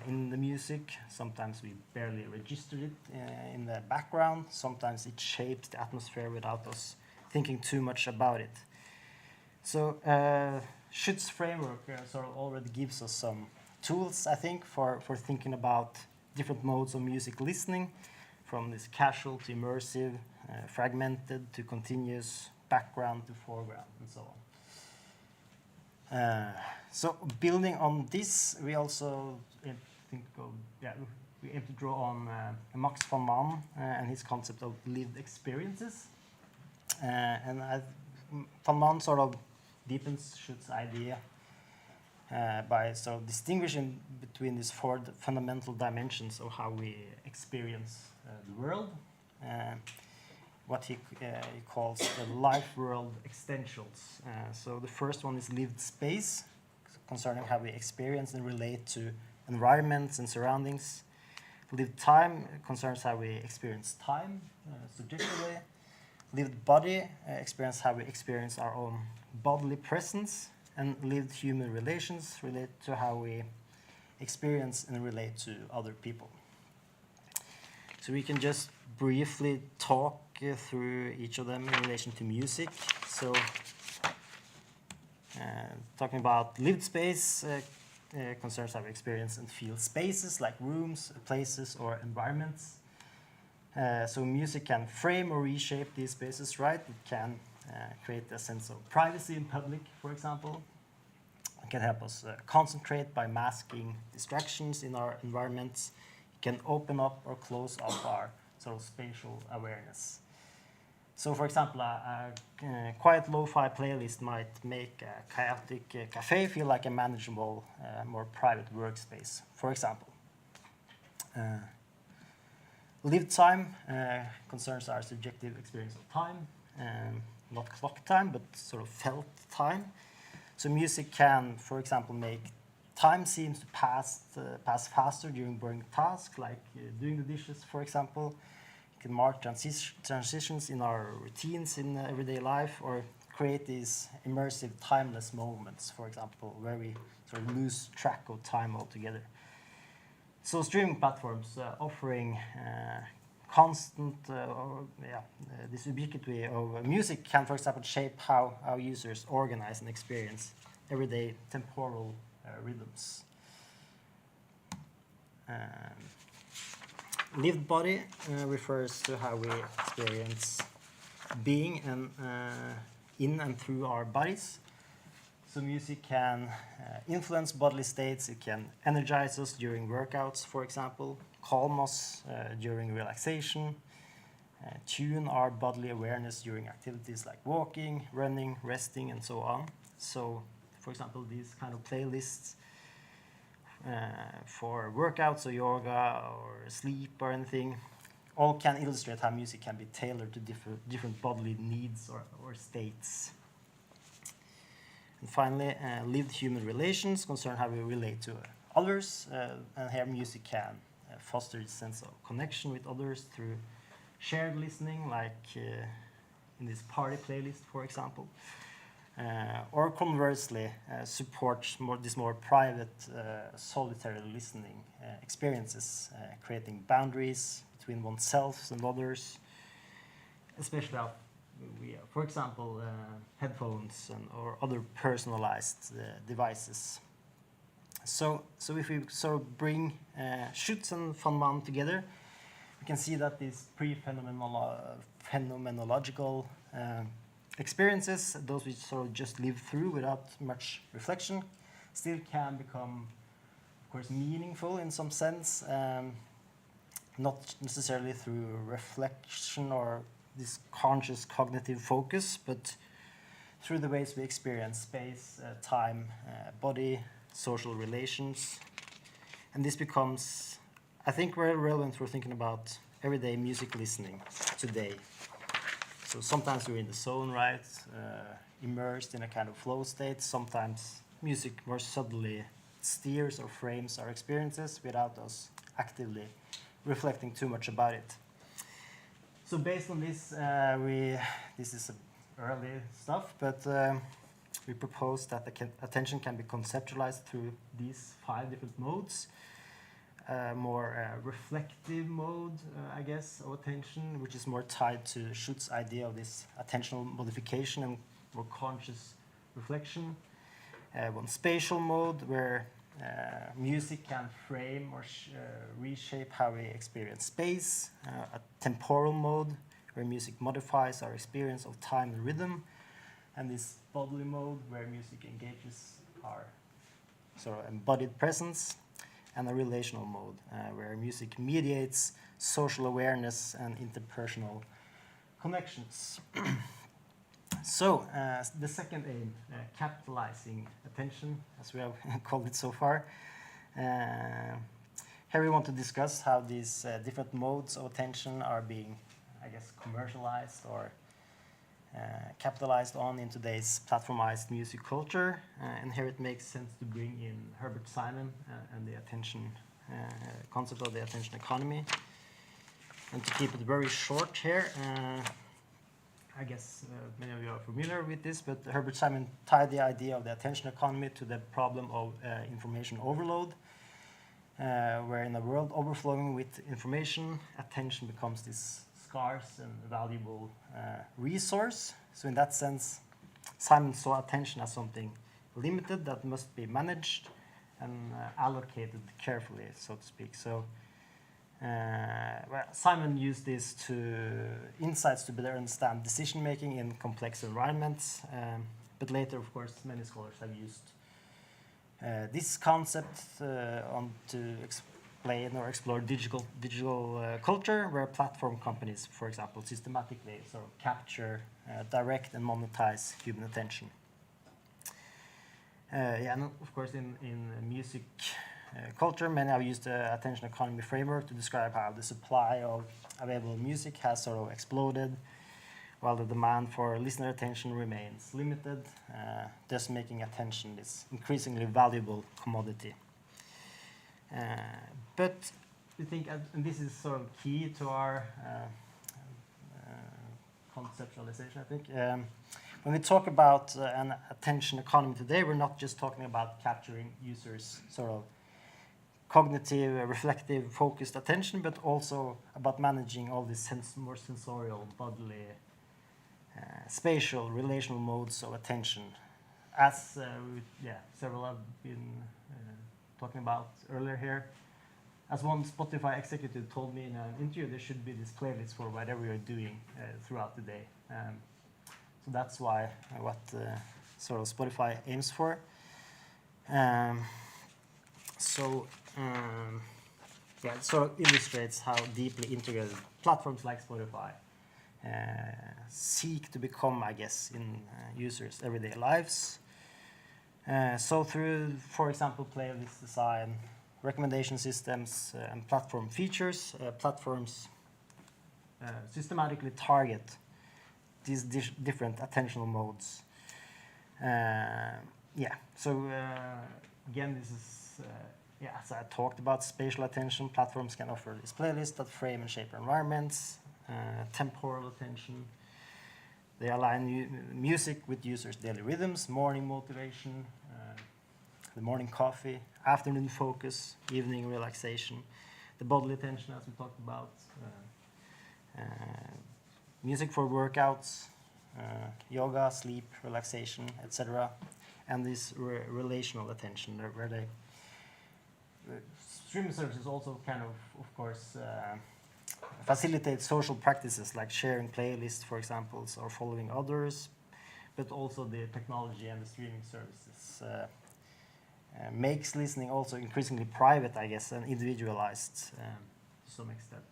[SPEAKER 1] in the music. Sometimes we barely register it in the background. Sometimes it shapes the atmosphere without us thinking too much about it. So Schutz's framework sort of already gives us some tools, I think, for thinking about different modes of music listening, from this casual to immersive, fragmented to continuous, background to foreground, and so on. So building on this, we also aim to draw on Max von Mann and his concept of lived experiences. And von Mann sort of deepens Schutz's idea by sort of distinguishing between these four fundamental dimensions of how we experience the world. What he calls the life world extensions. So the first one is lived space, concerning how we experience and relate to environments and surroundings. Lived time concerns how we experience time subjectively. Lived body experience how we experience our own bodily presence. And lived human relations relate to how we experience and relate to other people. So we can just briefly talk through each of them in relation to music. So talking about lived space concerns how we experience and feel spaces like rooms, places, or environments. So music can frame or reshape these spaces, right? It can create a sense of privacy in public, for example. It can help us concentrate by masking distractions in our environments. It can open up or close up our sort of spatial awareness. So, for example, a quiet lo-fi playlist might make a chaotic cafe feel like a manageable, more private workspace, for example. Lived time concerns our subjective experience of time, not clock time, but sort of felt time. So music can, for example, make time seem to pass faster during boring tasks, like doing the dishes, for example. It can mark transitions in our routines in everyday life, or create these immersive, timeless moments, for example, where we sort of lose track of time altogether. So streaming platforms offering constant, this ubiquity of music can, for example, shape how our users organize and experience everyday temporal rhythms. Lived body refers to how we experience being and in and through our bodies. So music can influence bodily states. It can energize us during workouts, for example, calm us during relaxation, tune our bodily awareness during activities like walking, running, resting, and so on. So, for example, these kind of playlists for workouts or yoga or sleep or anything, all can illustrate how music can be tailored to different bodily needs or states. And finally, lived human relations concern how we relate to others, and here music can foster a sense of connection with others through shared listening, like in this party playlist, for example. Or conversely, support this more private, solitary listening experiences, creating boundaries between oneself and others, especially for example, headphones or other personalized devices. So if we sort of bring Schutz and von Mann together, we can see that these pre-phenomenological experiences, those we sort of just live through without much reflection, still can become, of course, meaningful in some sense, not necessarily through reflection or this conscious cognitive focus, but through the ways we experience space, time, body, social relations. And this becomes, I think, very relevant for thinking about everyday music listening today. So sometimes we're in the zone, right? Immersed in a kind of flow state. Sometimes music more subtly steers or frames our experiences without us actively reflecting too much about it. So based on this, this is early stuff, but we propose that attention can be conceptualized through these 5 different modes. More reflective mode, I guess, of attention, which is more tied to Schutz's idea of this attentional modification and more conscious reflection. One spatial mode, where music can frame or reshape how we experience space. A temporal mode, where music modifies our experience of time and rhythm. And this bodily mode, where music engages our sort of embodied presence. And a relational mode, where music mediates social awareness and interpersonal connections. So, the second aim, capitalizing attention, as we have called it so far. Here we want to discuss how these different modes of attention are being, I guess, commercialized or capitalized on in today's platformized music culture. And here it makes sense to bring in Herbert Simon and the attention concept of the attention economy. And to keep it very short here, I guess many of you are familiar with this, but Herbert Simon tied the idea of the attention economy to the problem of information overload. where in a world overflowing with information, attention becomes this scarce and valuable resource. So in that sense, Simon saw attention as something limited that must be managed and allocated carefully, so to speak. So well, Simon used these insights to better understand decision-making in complex environments, but later, of course, many scholars have used this concept to explain or explore digital culture, where platform companies, for example, systematically sort of capture, direct, and monetize human attention. Yeah, and of course, in music culture, many have used the attention economy framework to describe how the supply of available music has sort of exploded, while the demand for listener attention remains limited, thus making attention this increasingly valuable commodity. But we think, and this is sort of key to our conceptualization, I think, when we talk about an attention economy today, we're not just talking about capturing users' sort of cognitive, reflective, focused attention, but also about managing all these more sensorial, bodily, spatial, relational modes of attention, as several have been talking about earlier here. As one Spotify executive told me in an interview, there should be this playlist for whatever you're doing throughout the day. So that's why what sort of Spotify aims for. Yeah, it sort of illustrates how deeply integrated platforms like Spotify seek to become, I guess, in users' everyday lives. So through, for example, playlist design, recommendation systems, and platform features, platforms systematically target these different attentional modes. Yeah, so again, this is, as I talked about spatial attention, platforms can offer this playlist that frame and shape environments, temporal attention. They align music with users' daily rhythms, morning motivation, the morning coffee, afternoon focus, evening relaxation, the bodily attention, as we talked about, music for workouts, yoga, sleep, relaxation, etc. And this relational attention, where they streaming services also kind of course, facilitate social practices like sharing playlists, for example, or following others, but also the technology and the streaming services makes listening also increasingly private, I guess, and individualized to some extent.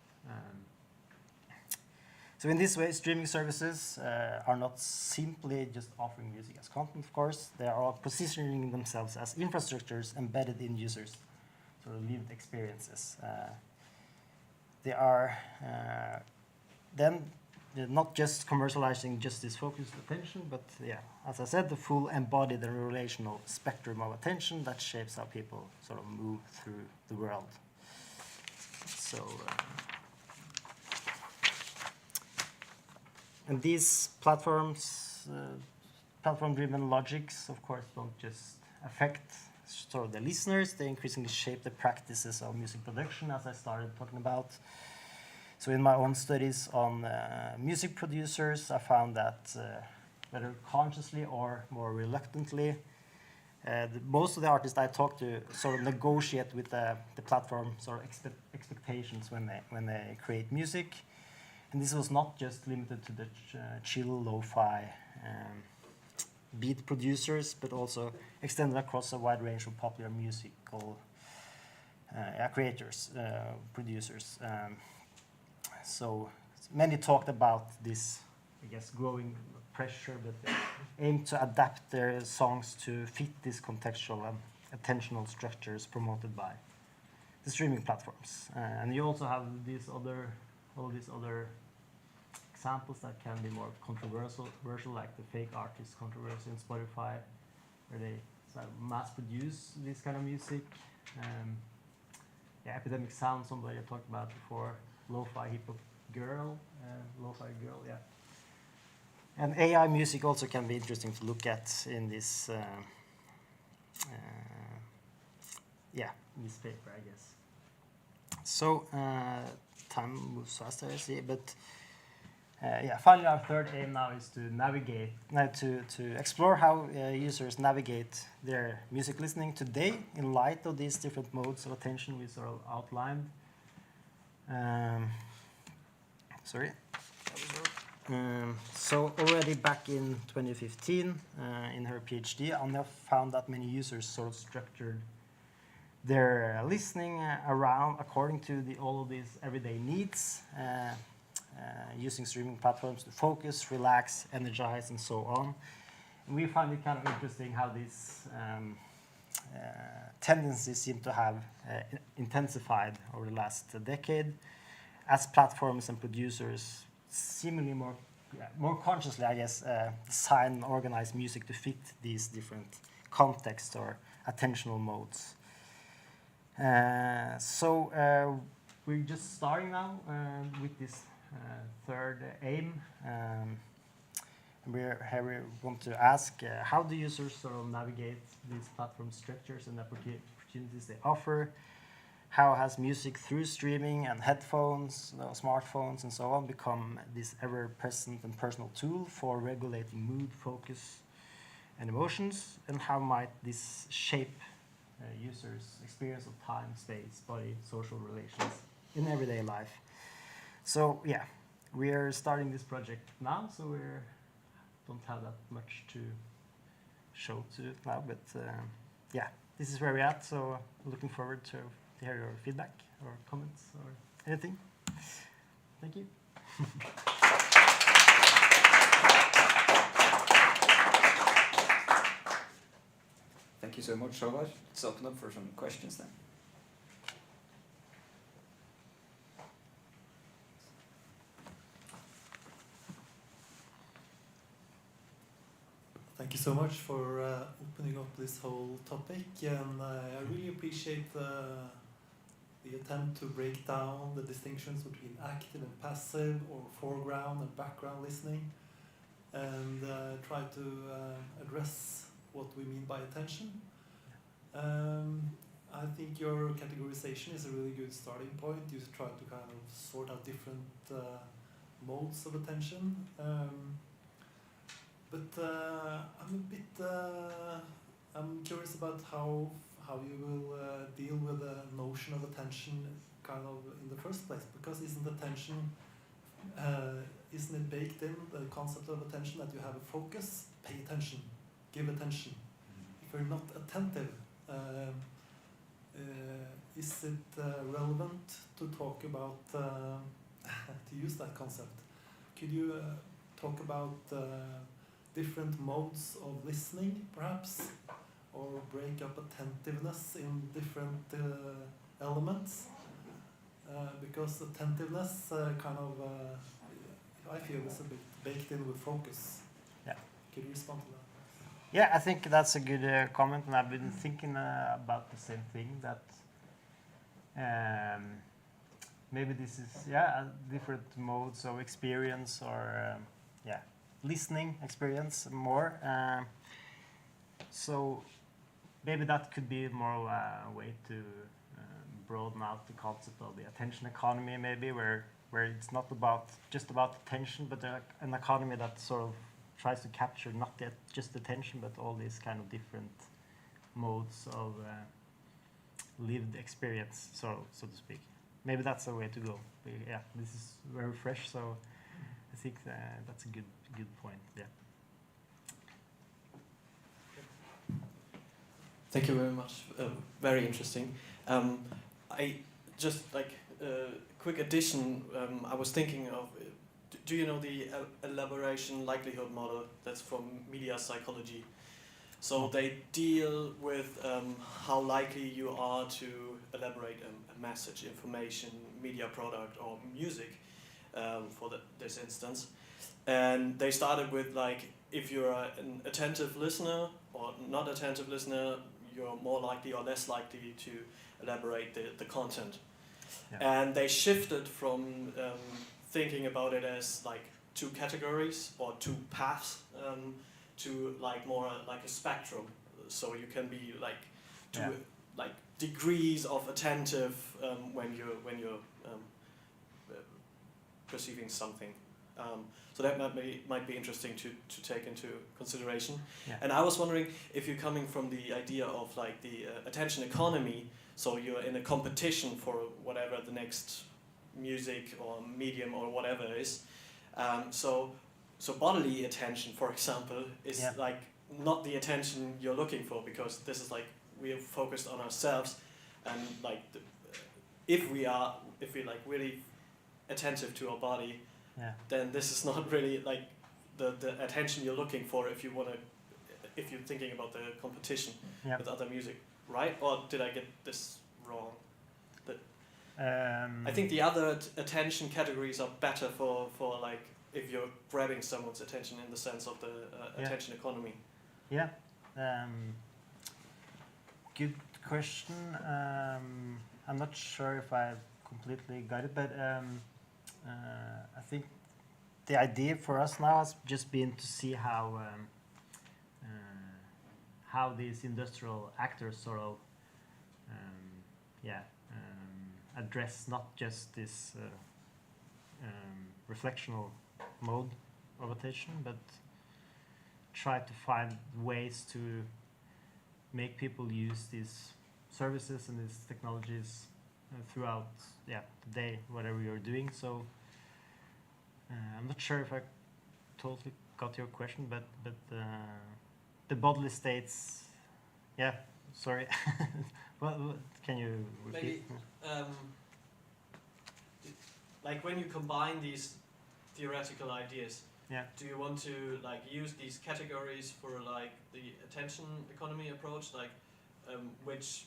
[SPEAKER 1] So in this way, streaming services are not simply just offering music as content, of course. They are all positioning themselves as infrastructures embedded in users' sort of lived experiences. They are then not just commercializing just this focused attention, but as I said, the full embodied and relational spectrum of attention that shapes how people sort of move through the world. So, and these platforms, platform-driven logics, of course, don't just affect sort of the listeners, they increasingly shape the practices of music production, as I started talking about. So in my own studies on music producers, I found that whether consciously or more reluctantly, most of the artists I talk to sort of negotiate with the platform sort of expectations when they create music. And this was not just limited to the chill lo-fi beat producers, but also extended across a wide range of popular musical creators, producers. So many talked about this, I guess, growing pressure, but they aim to adapt their songs to fit these contextual and attentional structures promoted by the streaming platforms. And you also have all these other examples that can be more controversial, like the fake artist controversy in Spotify, where they sort of mass produce this kind of music. Epidemic Sound, somebody I talked about before, lo-fi hip-hop girl, yeah. And AI music also can be interesting to look at in this, in this paper, I guess. So time moves faster, I see, but finally our third aim now is to navigate, to explore how users navigate their music listening today in light of these different modes of attention we sort of outlined. So already back in 2015, in her PhD, Anja found that many users sort of structured their listening around according to all of these everyday needs, using streaming platforms to focus, relax, energize, and so on. And we find it kind of interesting how these tendencies seem to have intensified over the last decade, as platforms and producers seemingly more consciously, I guess, design and organize music to fit these different contexts or attentional modes. So we're just starting now with this third aim. We want to ask how do users sort of navigate these platform structures and the opportunities they offer? How has music through streaming and headphones, smartphones, and so on become this ever-present and personal tool for regulating mood, focus, and emotions? And how might this shape users' experience of time, space, body, social relations in everyday life? So yeah, we are starting this project now, so we don't have that much to show to it now, but yeah, this is where we're at, so looking forward to hear your feedback or comments or anything. Thank you.
[SPEAKER 11] Thank you so much, Håvard. Let's open up for some questions then.
[SPEAKER 10] Thank you so much for opening up this whole topic, and I really appreciate the attempt to break down the distinctions between active and passive, or foreground and background listening, and try to address what we mean by attention. I think your categorization is a really good starting point. You try to kind of sort out different modes of attention. But I'm curious about how you will deal with the notion of attention kind of in the first place, because isn't it baked in, the concept of attention, that you have a focus, pay attention, give attention. If you're not attentive, is it relevant to talk about, to use that concept? Could you talk about different modes of listening, perhaps, or break up attentiveness in different elements? Because attentiveness kind of, I feel, is a bit baked in with focus.
[SPEAKER 1] Yeah.
[SPEAKER 10] Could you respond to that?
[SPEAKER 1] Yeah, I think that's a good comment, and I've been thinking about the same thing, that maybe this is different modes of experience, or listening experience more. So maybe that could be more of a way to broaden out the concept of the attention economy, maybe, where it's not just about attention, but an economy that sort of tries to capture not just attention, but all these kind of different modes of lived experience, so to speak. Maybe that's a way to go. But yeah, this is very fresh, so I think that's a good point. Yeah.
[SPEAKER 9] Thank you very much. Very interesting. I just quick addition. I was thinking of. Do you know the elaboration likelihood model? That's from media psychology. So they deal with how likely you are to elaborate a message, information, media product, or music for this instance. And they started with, like, if you're an attentive listener or not attentive listener, you're more likely or less likely to elaborate the content. Yeah. And they shifted from thinking about it as like two categories or two paths to like more like a spectrum. So you can be like like degrees of attentive when you're perceiving something. So that might be interesting to take into consideration.
[SPEAKER 1] Yeah.
[SPEAKER 9] And I was wondering if you're coming from the idea of like the attention economy, so you're in a competition for whatever the next music or medium or whatever is. So bodily attention, for example, is like not the attention you're looking for, because this is like we are focused on ourselves, and like if we're like really attentive to our body, then this is not really like the attention you're looking for if you're thinking about the competition with other music, right? Or did I get this wrong? I think the other attention categories are better for like if you're grabbing someone's attention in the sense of the attention economy.
[SPEAKER 1] Yeah. Good question. I'm not sure if I completely got it, but I think the idea for us now has just been to see how these industrial actors sort of address not just this reflectional mode of attention, but try to find ways to make people use these services and these technologies throughout the day, whatever you're doing. So I'm not sure if I totally got your question, but the bodily states, sorry. Well, can you repeat?
[SPEAKER 9] Maybe, like when you combine these theoretical ideas, do you want to like use these categories for like the attention economy approach, like which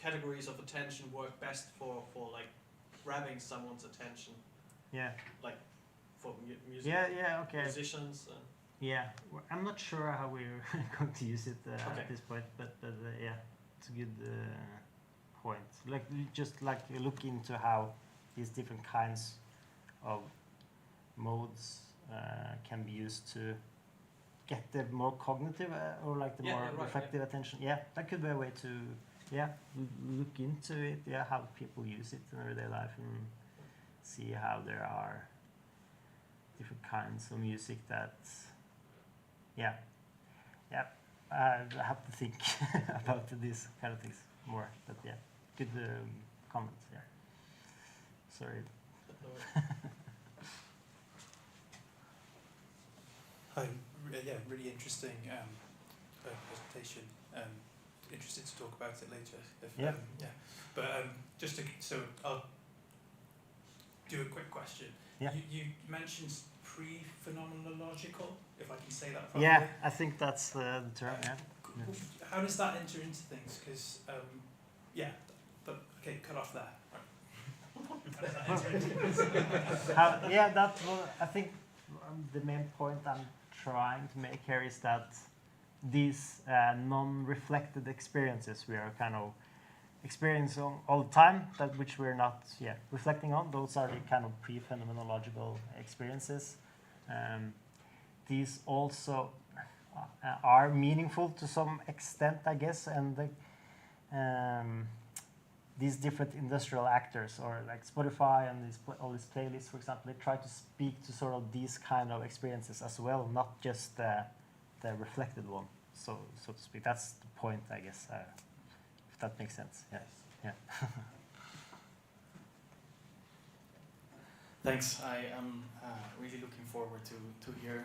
[SPEAKER 9] categories of attention work best for like grabbing someone's attention? Like for music.
[SPEAKER 1] Okay.
[SPEAKER 9] Musicians.
[SPEAKER 1] I'm not sure how we're going to use it at this point, but it's a good point. Like just like look into how these different kinds of modes can be used to get the more cognitive or like the more reflective attention. That could be a way to look into it. How people use it in everyday life and see how there are different kinds of music that I have to think about these kind of things more, but good comments. Sorry.
[SPEAKER 13] Hi, really interesting presentation. Interested to talk about it later. But so I'll do a quick question. You mentioned pre-phenomenological, if I can say that properly.
[SPEAKER 1] I think that's the term.
[SPEAKER 13] How does that enter into things? Because but okay, cut off there. How does that enter into things?
[SPEAKER 1] I think the main point I'm trying to make here is that these non-reflected experiences we are kind of experiencing all the time, that which we're not reflecting on, those are the kind of pre-phenomenological experiences. These also are meaningful to some extent, I guess, and these different industrial actors, or like Spotify and all these playlists, for example, they try to speak to sort of these kind of experiences as well, not just the reflected one, so to speak. That's the point, I guess, if that makes sense.
[SPEAKER 14] Thanks. I am really looking forward to hear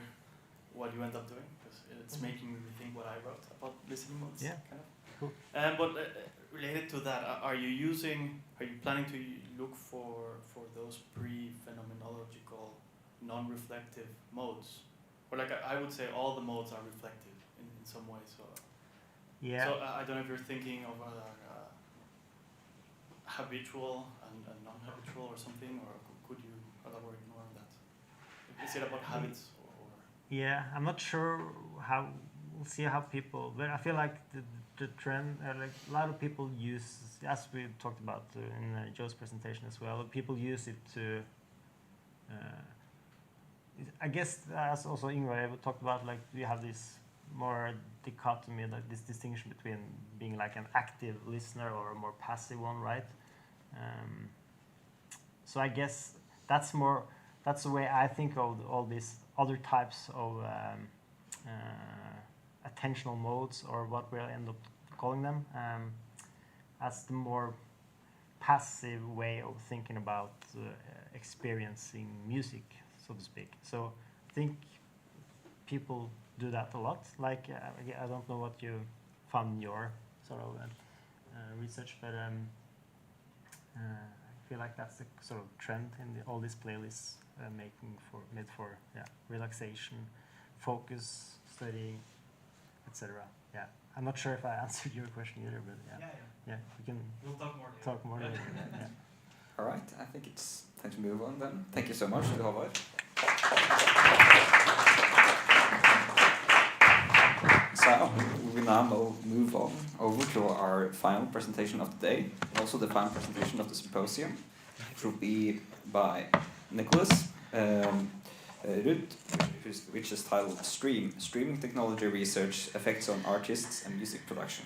[SPEAKER 14] what you end up doing, because it's making me rethink what I wrote about listening modes. Kind of.
[SPEAKER 1] Cool.
[SPEAKER 14] But related to that, are you planning to look for those pre-phenomenological, non-reflective modes? Or like I would say all the modes are reflective in some way. So I don't know if you're thinking of habitual and non-habitual or something, or could you elaborate more on that? Is it about habits or?
[SPEAKER 1] I'm not sure how. We'll see how people. But I feel like the trend, like a lot of people use, as we talked about in Joe's presentation as well. People use it to. I guess as also Ingvar talked about, like we have these more dichotomy, like this distinction between being like an active listener or a more passive one, right? So I guess that's the way I think of all these other types of attentional modes, or what we'll end up calling them, as the more passive way of thinking about experiencing music, so to speak. So I think people do that a lot. Like I don't know what you found in your sort of research, but I feel like that's the sort of trend in all these playlists made for relaxation, focus, studying, etc. Yeah, I'm not sure if I answered your question either, but yeah, we can
[SPEAKER 11] we'll
[SPEAKER 1] talk more later. Yeah.
[SPEAKER 11] All right, I think it's time to move on then. Thank you so much to Håvard. So we will now move on over to our final presentation of the day, also the final presentation of the symposium, which will be by Nicholas Rudd, which is titled Streaming Technology Research, Effects on Artists and Music Production.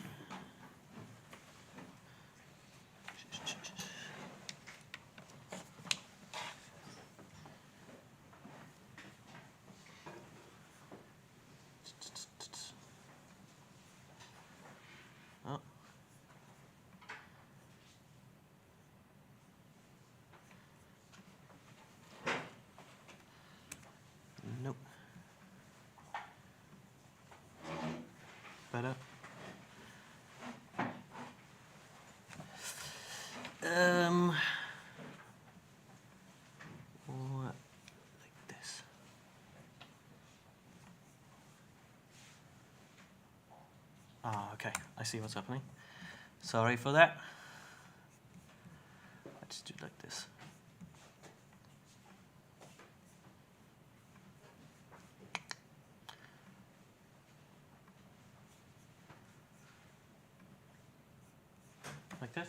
[SPEAKER 16] Nope. Better. What, like this. Okay, I see what's happening. Sorry for that. Let's do it like this. Like this?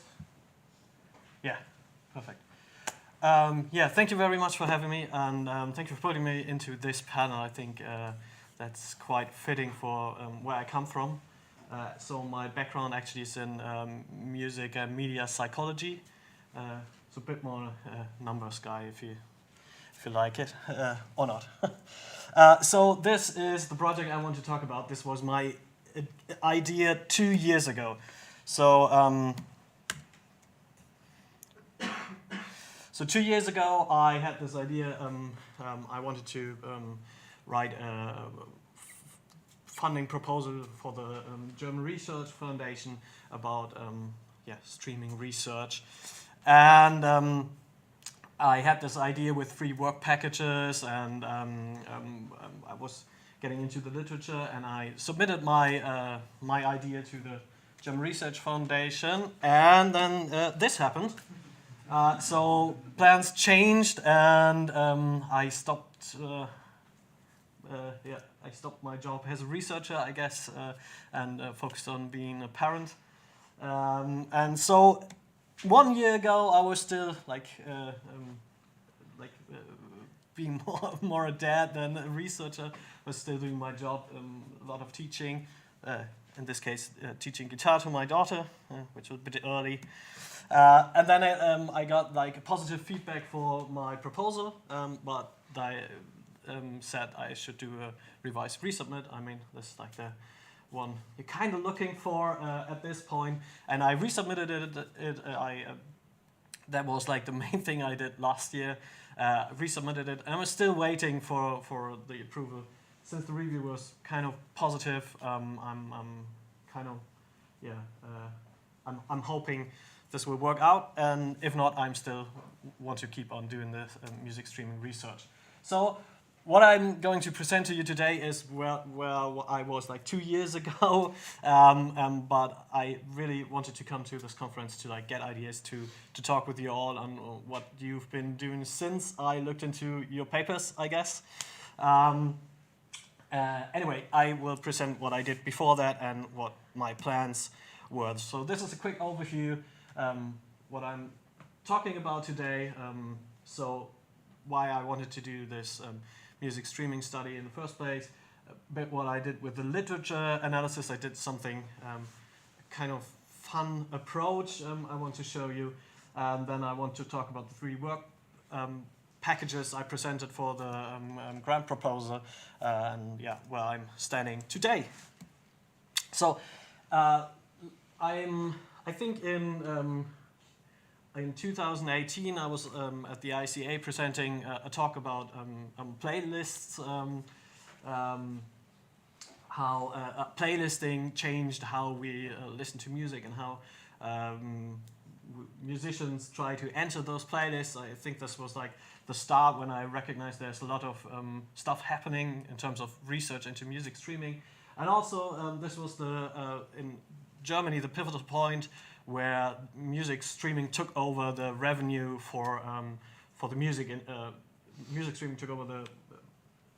[SPEAKER 16] Yeah, perfect. Yeah, thank you very much for having me, and thank you for putting me into this panel. I think that's quite fitting for where I come from. So my background actually is in music and media psychology. It's a bit more numbers guy if you like it, or not. So this is the project I want to talk about. This was my idea 2 years ago. So 2 years ago, I had this idea. I wanted to write a funding proposal for the German Research Foundation about streaming research, and I had this idea with free work packages, and I was getting into the literature, and I submitted my my idea to the German Research Foundation, and then this happened. So plans changed, and I stopped. I stopped my job as a researcher, I guess, and focused on being a parent. And so 1 year ago, I was still being more a dad than a researcher. I was still doing my job, a lot of teaching. In this case, teaching guitar to my daughter, which was a bit early. And then I got like positive feedback for my proposal, but I said I should do a revised resubmit. I mean, this is like the one you're kind of looking for at this point. And I resubmitted it. That was like the main thing I did last year. Resubmitted it, and I was still waiting for the approval. Since the review was kind of positive, I'm hoping this will work out, and if not, I'm still want to keep on doing this music streaming research. So what I'm going to present to you today is where I was like 2 years ago, but I really wanted to come to this conference to like get ideas to talk with you all on what you've been doing since I looked into your papers, I guess. Anyway, I will present what I did before that and what my plans were. So this is a quick overview, what I'm talking about today, so why I wanted to do this music streaming study in the first place, bit what I did with the literature analysis. I did something kind of fun approach I want to show you. And then I want to talk about the 3 work packages I presented for the grant proposal and yeah, where I'm standing today. So I think in 2018 I was at the ICA presenting a talk about playlists, how playlisting changed how we listen to music and how musicians try to enter those playlists. I think this was like the start when I recognized there's a lot of stuff happening in terms of research into music streaming. And also this was in Germany the pivotal point where music streaming took over the revenue for the music streaming took over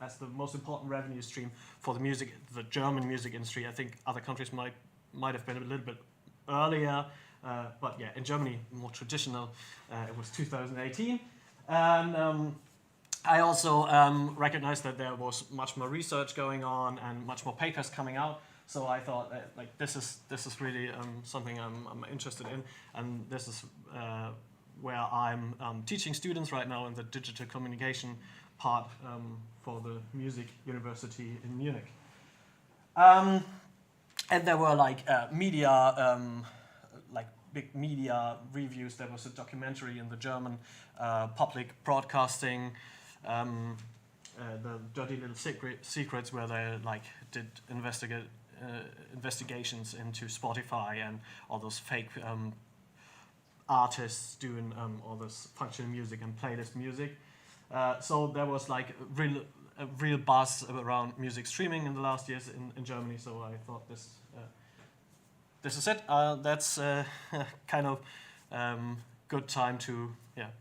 [SPEAKER 16] as the most important revenue stream for the German music industry. I think other countries might have been a little bit earlier, but yeah, in Germany, more traditional, it was 2018. And I also recognized that there was much more research going on and much more papers coming out. So I thought like this is really something I'm interested in, and this is where I'm teaching students right now in the digital communication part for the Music University in Munich. And there were like big media reviews. There was a documentary in the German public broadcasting, the Dirty Little Secrets, where they like did investigations into Spotify and all those fake artists doing all this functional music and playlist music. So there was like a real buzz around music streaming in the last years in Germany. So I thought this is it. That's kind of good time to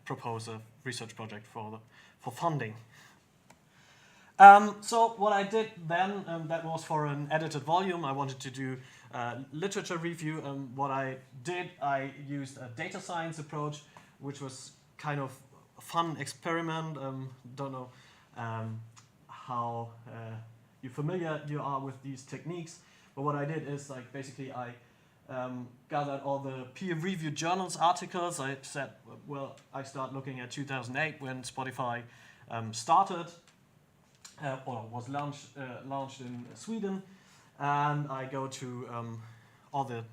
[SPEAKER 16] propose a research project for funding. So what I did then, that was for an edited volume. I wanted to do literature review. What I did, I used a data science approach, which was kind of a fun experiment. Don't know how familiar you are with these techniques, but what I did is like basically I gathered all the peer-reviewed journals articles. I said, well, I start looking at 2008 when Spotify started. Or was launched in Sweden, and I go to all the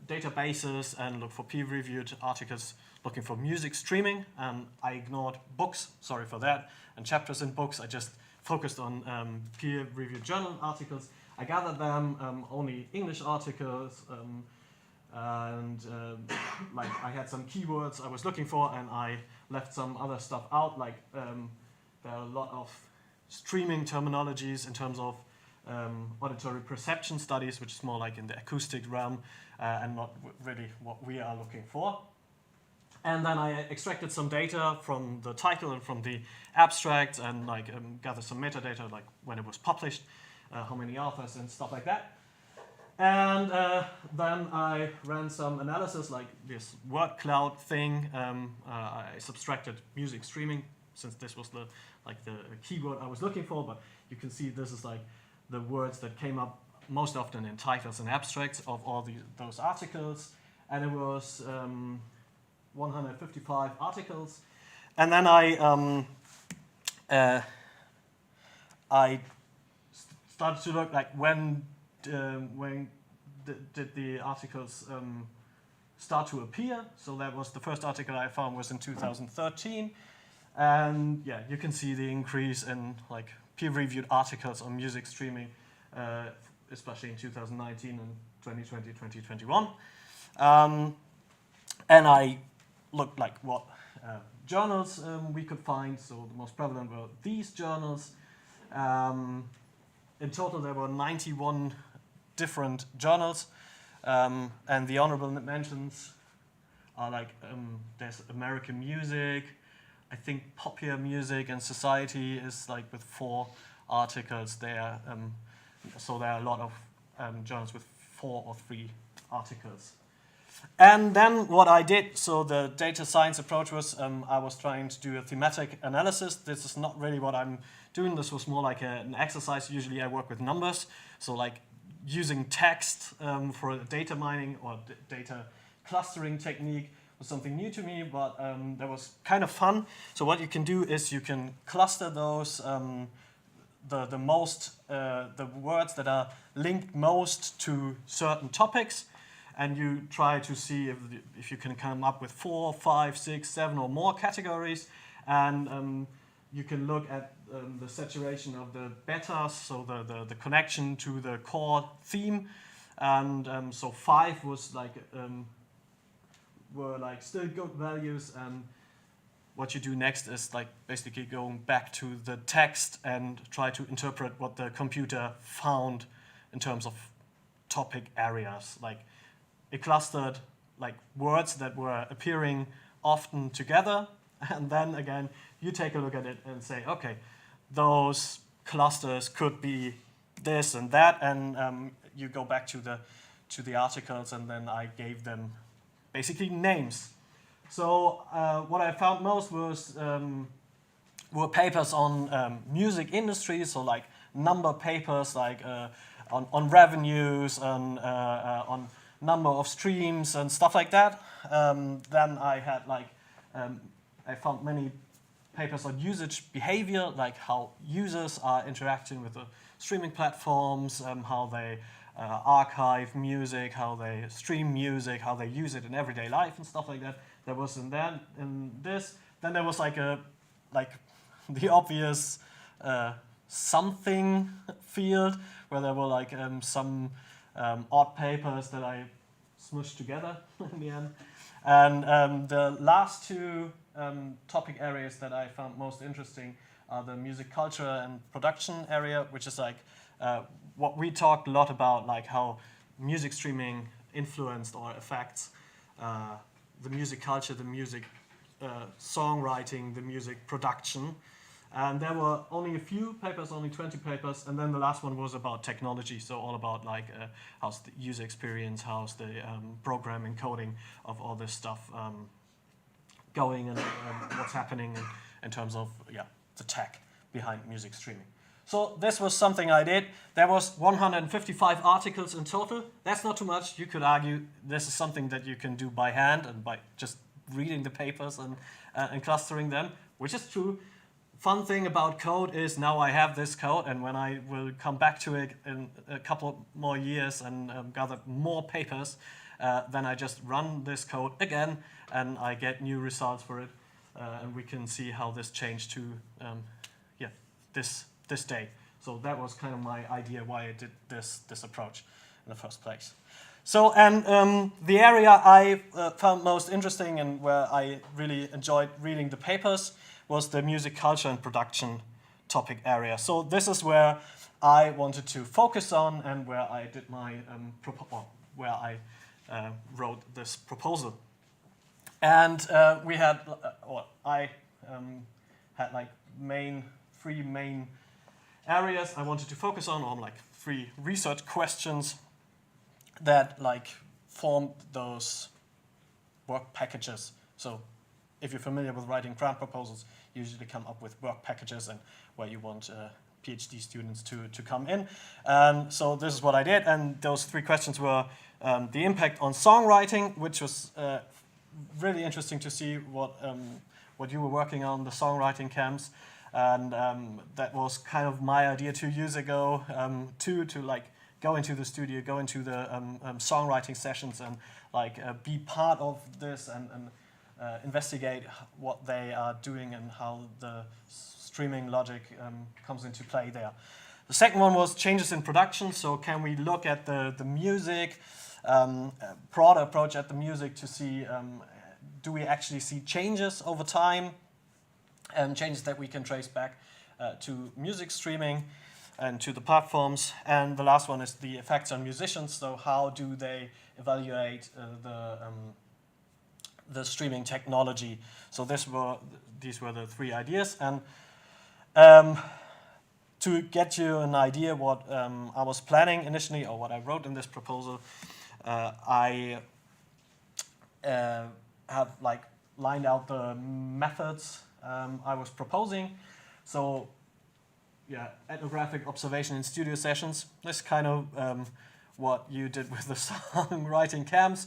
[SPEAKER 16] databases and look for peer-reviewed articles looking for music streaming, and I ignored books, sorry for that, and chapters in books. I just focused on peer-reviewed journal articles. I gathered them, only English articles, and like I had some keywords I was looking for, and I left some other stuff out, like there are a lot of streaming terminologies in terms of auditory perception studies, which is more like in the acoustic realm and not really what we are looking for. And then I extracted some data from the title and from the abstract, and like gathered some metadata, like when it was published, how many authors and stuff like that. And then I ran some analysis, like this word cloud thing. I subtracted music streaming, since this was the keyword I was looking for. But you can see this is like the words that came up most often in titles and abstracts of all those articles. And it was 155 articles. And then I started to look like when did the articles start to appear. So that was the first article I found was in 2013. And yeah, you can see the increase in like peer-reviewed articles on music streaming, especially in 2019 and 2020, 2021. And I looked like what journals we could find. So the most prevalent were these journals. In total, there were 91 different journals, and the honorable mentions are like there's American Music, I think Popular Music and Society is like with 4 articles there. So there are a lot of journals with 4 or 3 articles. And then what I did, so the data science approach was I was trying to do a thematic analysis. This is not really what I'm doing. This was more like an exercise. Usually I work with numbers. So like using text for data mining or data clustering technique was something new to me, but that was kind of fun. So what you can do is you can cluster those, the words that are linked most to certain topics, and you try to see if you can come up with 4, 5, 6, 7 or more categories, and you can look at the saturation of the betas, so the connection to the core theme, and so 5 was like were like still good values, and what you do next is like basically going back to the text and try to interpret what the computer found in terms of topic areas. Like it clustered like words that were appearing often together, and then again you take a look at it and say, okay, those clusters could be this and that, and you go back to the articles, and then I gave them basically names. So what I found most was were papers on music industry, so like number papers, like on revenues and on number of streams and stuff like that. Then I had like I found many papers on usage behavior, like how users are interacting with the streaming platforms, how they archive music, how they stream music, how they use it in everyday life and stuff like that. There was in this. Then there was like the obvious something field where there were like some odd papers that I smushed together in the end. And the last two topic areas that I found most interesting are the music culture and production area, which is like what we talked a lot about, like how music streaming influenced or affects the music culture, the music songwriting, the music production. And there were only a few papers, only 20 papers, and then the last one was about technology, so all about like how's the user experience, how's the programming, coding of all this stuff going, and what's happening in terms of the tech behind music streaming. So this was something I did. There was 155 articles in total. That's not too much. You could argue this is something that you can do by hand and by just reading the papers and clustering them, which is true. Fun thing about code is now I have this code, and when I will come back to it in a couple more years and gather more papers, then I just run this code again and I get new results for it, and we can see how this changed to this day. So that was kind of my idea why I did this approach in the first place. So, and the area I found most interesting and where I really enjoyed reading the papers was the music culture and production topic area. So this is where I wanted to focus on and where I did my wrote this proposal. And we had, I had like three main areas I wanted to focus on like 3 research questions that like formed those work packages. So if you're familiar with writing grant proposals, you usually come up with work packages and where you want PhD students to come in. And so this is what I did, and those 3 questions were the impact on songwriting, which was really interesting to see what you were working on, the songwriting camps. And that was kind of my idea 2 years ago, to like go into the studio, go into the songwriting sessions and like be part of this and investigate what they are doing and how the streaming logic comes into play there. The second one was changes in production. So can we look at the music, broader approach at the music to see, do we actually see changes over time? Changes that we can trace back to music streaming and to the platforms. And the last one is the effects on musicians. So how do they evaluate the streaming technology? So these were the 3 ideas. And to get you an idea what I was planning initially or what I wrote in this proposal, I have like lined out the methods I was proposing. So yeah, ethnographic observation in studio sessions. This kind of what you did with the songwriting camps,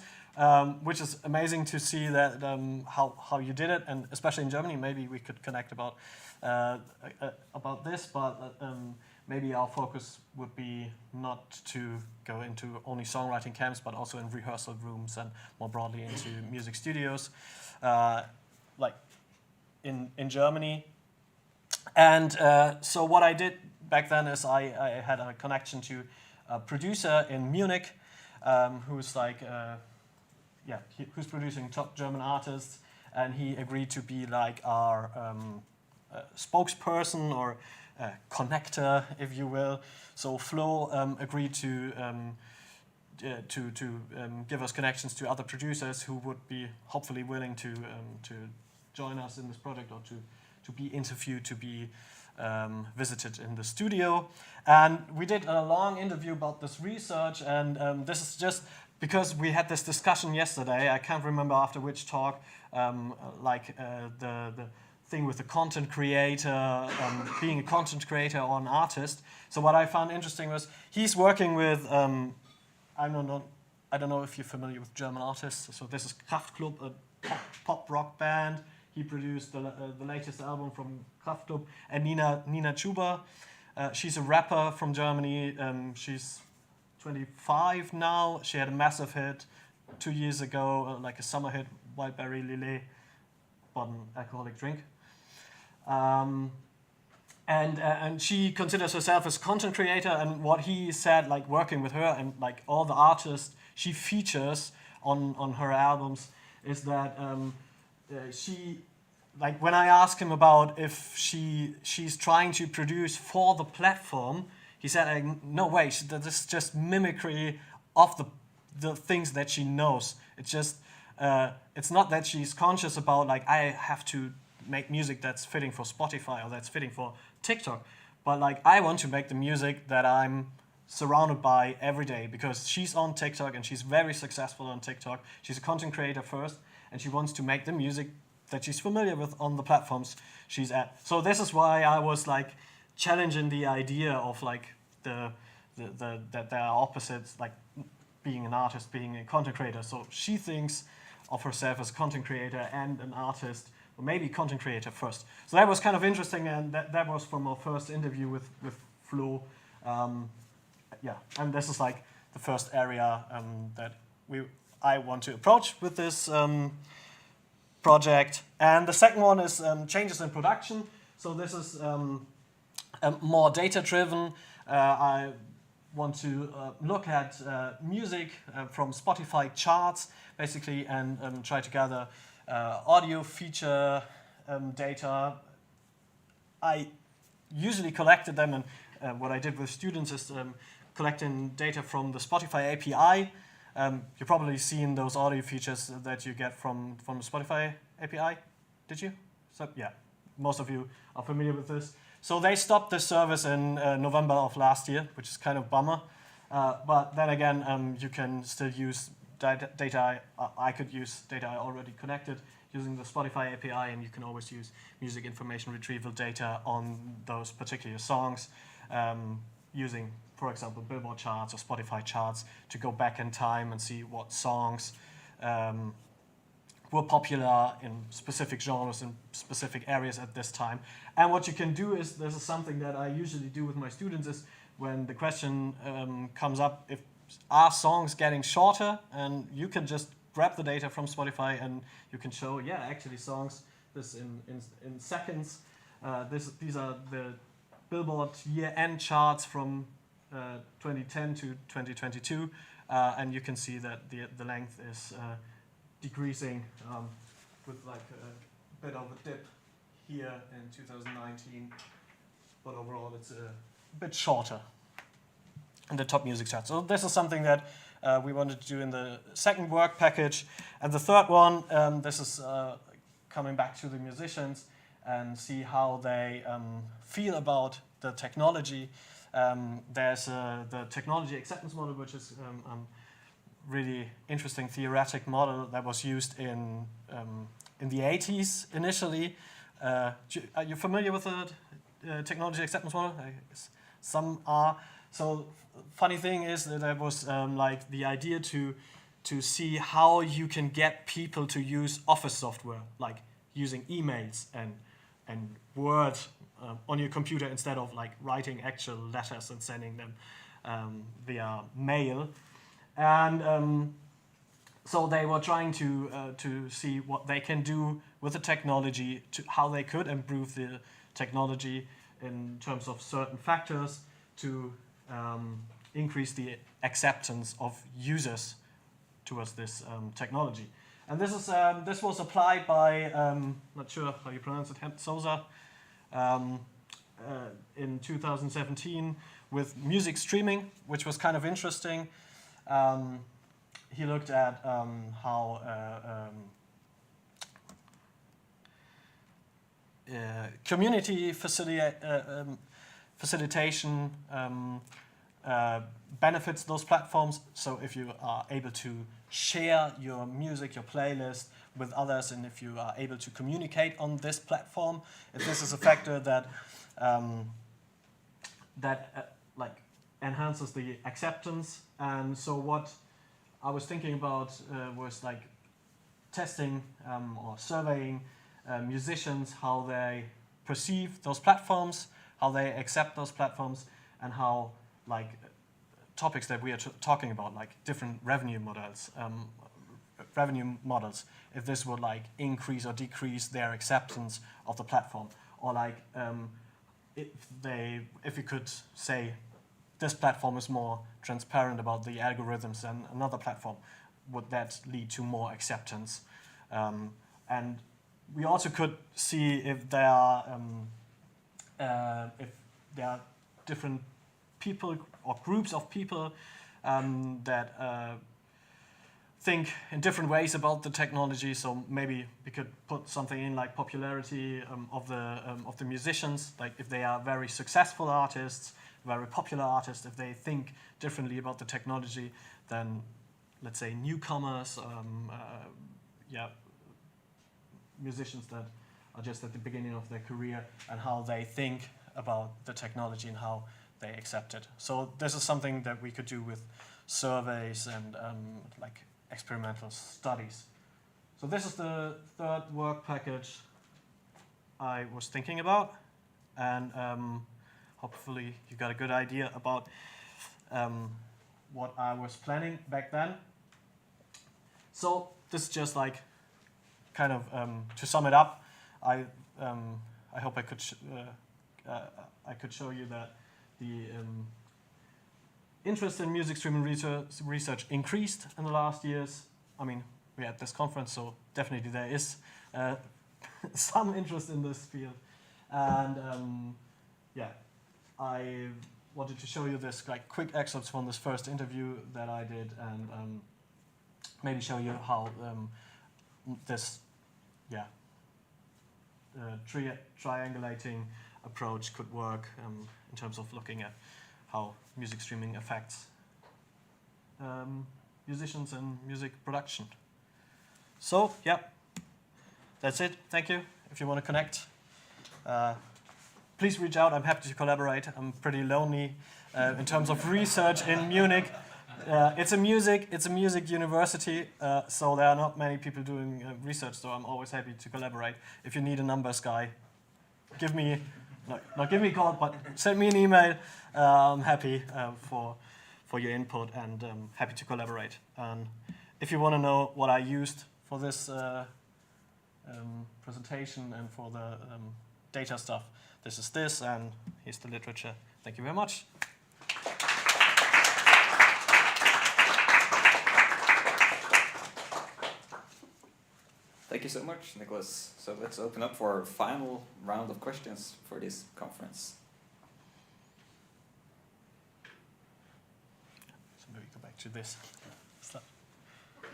[SPEAKER 16] which is amazing to see that how you did it, and especially in Germany. Maybe we could connect about this, but maybe our focus would be not to go into only songwriting camps, but also in rehearsal rooms and more broadly into music studios, like in Germany. And so what I did back then is I had a connection to a producer in Munich who's like, who's producing top German artists, and he agreed to be like our spokesperson or connector, if you will. So Flo agreed to give us connections to other producers who would be hopefully willing to join us in this project, or to be interviewed, to be visited in the studio. And we did a long interview about this research, and this is just because we had this discussion yesterday. I can't remember after which talk, the thing with the content creator, being a content creator or an artist. So what I found interesting was he's working with, I don't know if you're familiar with German artists. So this is Kraftklub, a pop rock band. He produced the latest album from Kraftklub. And Nina Chuba, she's a rapper from Germany. She's 25 now. She had a massive hit 2 years ago, like a summer hit, Wildberry Lillet, but an alcoholic drink. And she considers herself as a content creator, and what he said, like working with her and like all the artists she features on her albums, is that she, like when I asked him about if she's trying to produce for the platform, he said, no way, this is just mimicry of the things that she knows. It's just, it's not that she's conscious about like, I have to make music that's fitting for Spotify or that's fitting for TikTok, but like I want to make the music that I'm surrounded by every day, because she's on TikTok and she's very successful on TikTok. She's a content creator first, and she wants to make the music that she's familiar with on the platforms she's at. So this is why I was like challenging the idea of like that there are opposites, like being an artist, being a content creator. So she thinks of herself as a content creator and an artist, or maybe content creator first. So that was kind of interesting, and that was from our first interview with Flo. And this is like the first area that I want to approach with this project. And the second one is changes in production. So this is more data-driven. I want to look at music from Spotify charts, basically, and try to gather audio feature data. I usually collected them, and what I did with students is collecting data from the Spotify API. You've probably seen those audio features that you get from the Spotify API, did you? So yeah, most of you are familiar with this. So they stopped this service in November of last year, which is kind of bummer. But then again, you can still use data. I could use data I already connected using the Spotify API, and you can always use music information retrieval data on those particular songs, using, for example, Billboard charts or Spotify charts to go back in time and see what songs were popular in specific genres in specific areas at this time. And what you can do is, this is something that I usually do with my students, is when the question comes up, are songs getting shorter? And you can just grab the data from Spotify and you can show, yeah, actually songs, this in seconds. These are the Billboard year-end charts from 2010 to 2022, and you can see that the length is decreasing with like a bit of a dip here in 2019, but overall it's a bit shorter in the top music charts. So this is something that we wanted to do in the second work package. And the third one, this is coming back to the musicians and see how they feel about the technology. There's the technology acceptance model, which is really interesting theoretic model that was used in the 80s initially. Are you familiar with the technology acceptance model? I guess some are. So funny thing is that there was like the idea to see how you can get people to use office software, like using emails and Word on your computer instead of like writing actual letters and sending them via mail. And so they were trying to see what they can do with the technology, how they could improve the technology in terms of certain factors to increase the acceptance of users towards this technology. And this was applied by, not sure how you pronounce it, Souza, in 2017 with music streaming, which was kind of interesting. He looked at how community facilitation benefits those platforms. So if you are able to share your music, your playlist with others, and if you are able to communicate on this platform, if this is a factor that like enhances the acceptance. And so what I was thinking about was like testing or surveying musicians, how they perceive those platforms, how they accept those platforms, and how like topics that we are talking about, like different revenue models, if this would like increase or decrease their acceptance of the platform, or like if we could say this platform is more transparent about the algorithms than another platform, would that lead to more acceptance? And we also could see if there are different people or groups of people that think in different ways about the technology. So maybe we could put something in like popularity of the musicians, like if they are very successful artists, very popular artists, if they think differently about the technology than, let's say, newcomers, musicians that are just at the beginning of their career, and how they think about the technology and how they accept it. So this is something that we could do with surveys and like experimental studies. So this is the third work package I was thinking about, and hopefully you got a good idea about what I was planning back then. So this is just like kind of to sum it up. I hope I could show you that the interest in music streaming research increased in the last years. I mean, we're at this conference, so definitely there is some interest in this field. And I wanted to show you this like quick excerpts from this first interview that I did, and maybe show you how this triangulating approach could work in terms of looking at how music streaming affects musicians and music production. So, that's it. Thank you. If you want to connect, please reach out. I'm happy to collaborate. I'm pretty lonely in terms of research in Munich. It's a music university, so there are not many people doing research, so I'm always happy to collaborate. If you need a numbers guy, give me a call, but send me an email. I'm happy for your input, and happy to collaborate. If you want to know what I used for this presentation and for the data stuff, this is this, and here's the literature. Thank you very much.
[SPEAKER 11] Thank you so much, Nicholas. So let's open up for a final round of questions for this conference.
[SPEAKER 16] So maybe go back to this.
[SPEAKER 19] Okay,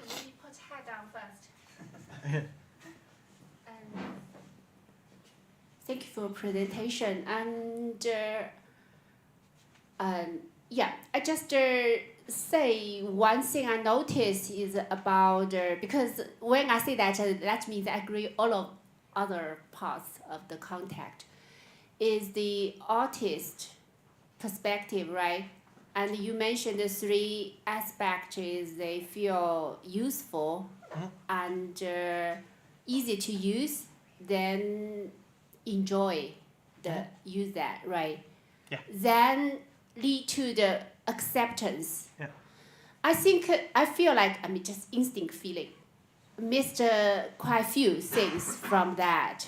[SPEAKER 19] let me put head down first. Thank you for your presentation. And I just say one thing I noticed is about because when I say that, that means I agree all of other parts of the contact is the artist perspective, right? And you mentioned the three aspects is they feel useful and easy to use, then enjoy the use that, right?
[SPEAKER 16] Yeah.
[SPEAKER 19] Then lead to the acceptance.
[SPEAKER 16] Yeah.
[SPEAKER 19] I think I feel like just instinct feeling. Missed quite few things from that.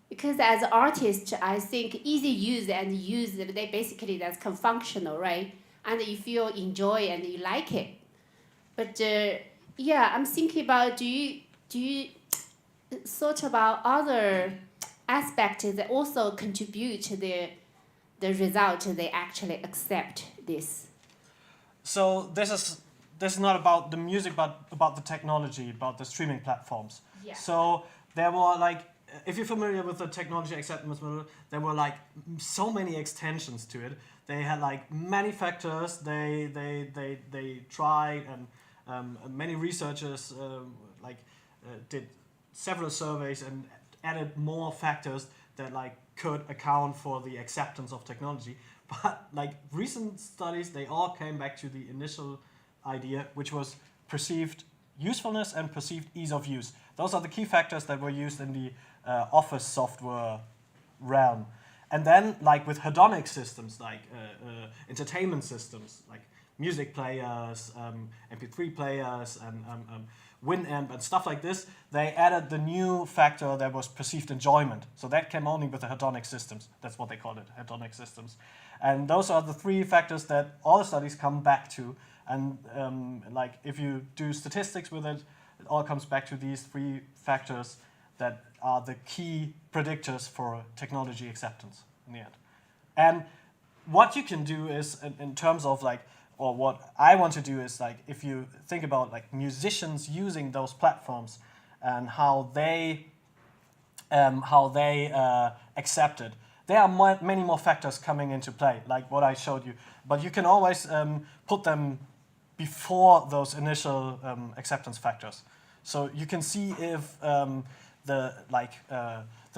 [SPEAKER 19] Because as an artist, I think easy use and use they basically that's functional, right? And if you enjoy and you like it. But yeah, I'm thinking about do you thought about other aspects that also contribute to the result they actually accept this?
[SPEAKER 16] So this is not about the music, but about the technology, about the streaming platforms.
[SPEAKER 19] Yeah.
[SPEAKER 16] So there were like, if you're familiar with the technology acceptance model, there were like so many extensions to it. They had like many factors. They tried, and many researchers did several surveys and added more factors that like could account for the acceptance of technology. But like recent studies, they all came back to the initial idea, which was perceived usefulness and perceived ease of use. Those are the key factors that were used in the office software realm. And then, like with hedonic systems, like entertainment systems, like music players, MP3 players, and Winamp and stuff like this, they added the new factor that was perceived enjoyment. So that came only with the hedonic systems. That's what they called it, hedonic systems. And those are the three factors that all the studies come back to. And like if you do statistics with it, it all comes back to these three factors that are the key predictors for technology acceptance in the end. And what you can do is, in terms of like, or what I want to do is like, if you think about like musicians using those platforms and how they accept it, there are many more factors coming into play, like what I showed you. But you can always put them before those initial acceptance factors. So you can see if the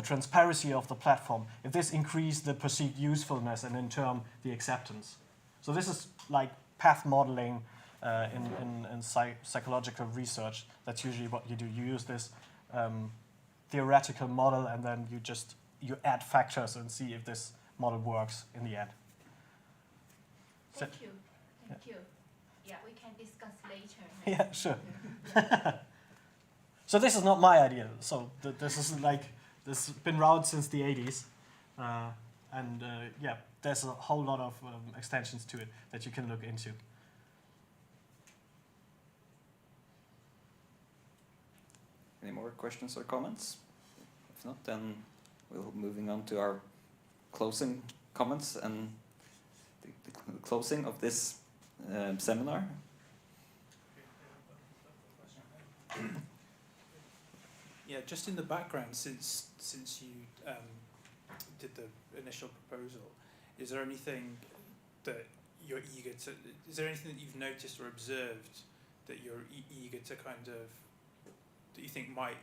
[SPEAKER 16] transparency of the platform, if this increased the perceived usefulness and in turn the acceptance. So this is like path modeling in psychological research. That's usually what you do. You use this theoretical model and then you add factors and see if this model works in the end.
[SPEAKER 19] Thank you. Thank you. Yeah, we can discuss later.
[SPEAKER 16] Yeah, sure. So this is not my idea. So this is like, this has been around since the 80s. Yeah, there's a whole lot of extensions to it that you can look into.
[SPEAKER 11] Any more questions or comments? If not, then we'll moving on to our closing comments and the closing of this seminar.
[SPEAKER 13] Yeah, just in the background, since you did the initial proposal, is there anything that you're eager to? Is there anything that you've noticed or observed that you're eager to kind of, that you think might,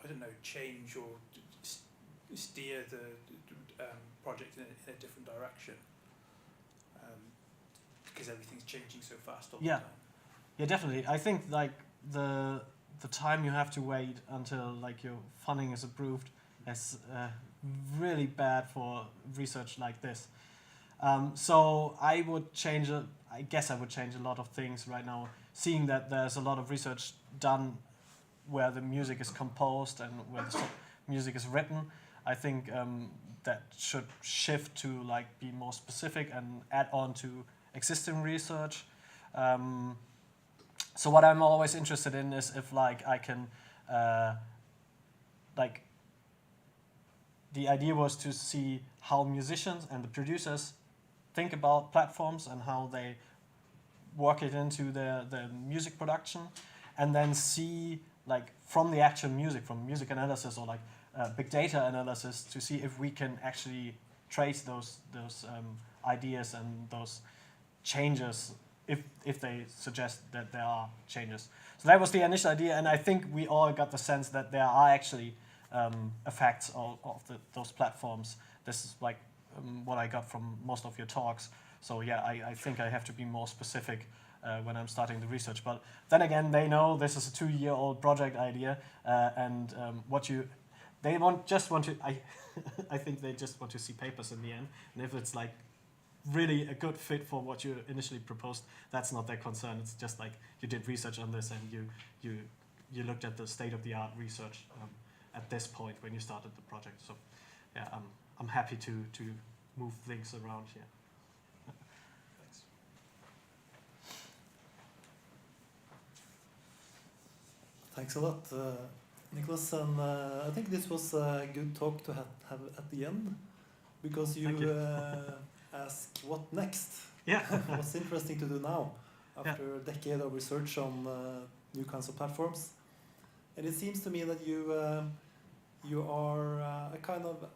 [SPEAKER 13] I don't know, change or steer the project in a different direction? Because everything's changing so fast all the time.
[SPEAKER 16] Yeah, definitely. I think like the time you have to wait until like your funding is approved is really bad for research like this. So I would change I guess I would change a lot of things right now, seeing that there's a lot of research done where the music is composed and where the music is written. I think that should shift to like be more specific and add on to existing research. So what I'm always interested in is if like I can like the idea was to see how musicians and the producers think about platforms and how they work it into their music production, and then see like from the actual music, from music analysis or like big data analysis, to see if we can actually trace those ideas and those changes if they suggest that there are changes. So that was the initial idea, and I think we all got the sense that there are actually effects of those platforms. This is like what I got from most of your talks. So yeah, I think I have to be more specific when I'm starting the research. But then again, they know this is a 2-year-old project idea, and just want to. I think they just want to see papers in the end, and if it's like really a good fit for what you initially proposed, that's not their concern. It's just like you did research on this and you looked at the state-of-the-art research at this point when you started the project. So yeah, I'm happy to move things around here.
[SPEAKER 10] Thanks. Thanks a lot, Nicholas, and I think this was a good talk to have at the end, because you ask what next?
[SPEAKER 16] Yeah.
[SPEAKER 10] What's interesting to do now after a decade of research on new kinds of platforms? And it seems to me that you are kind of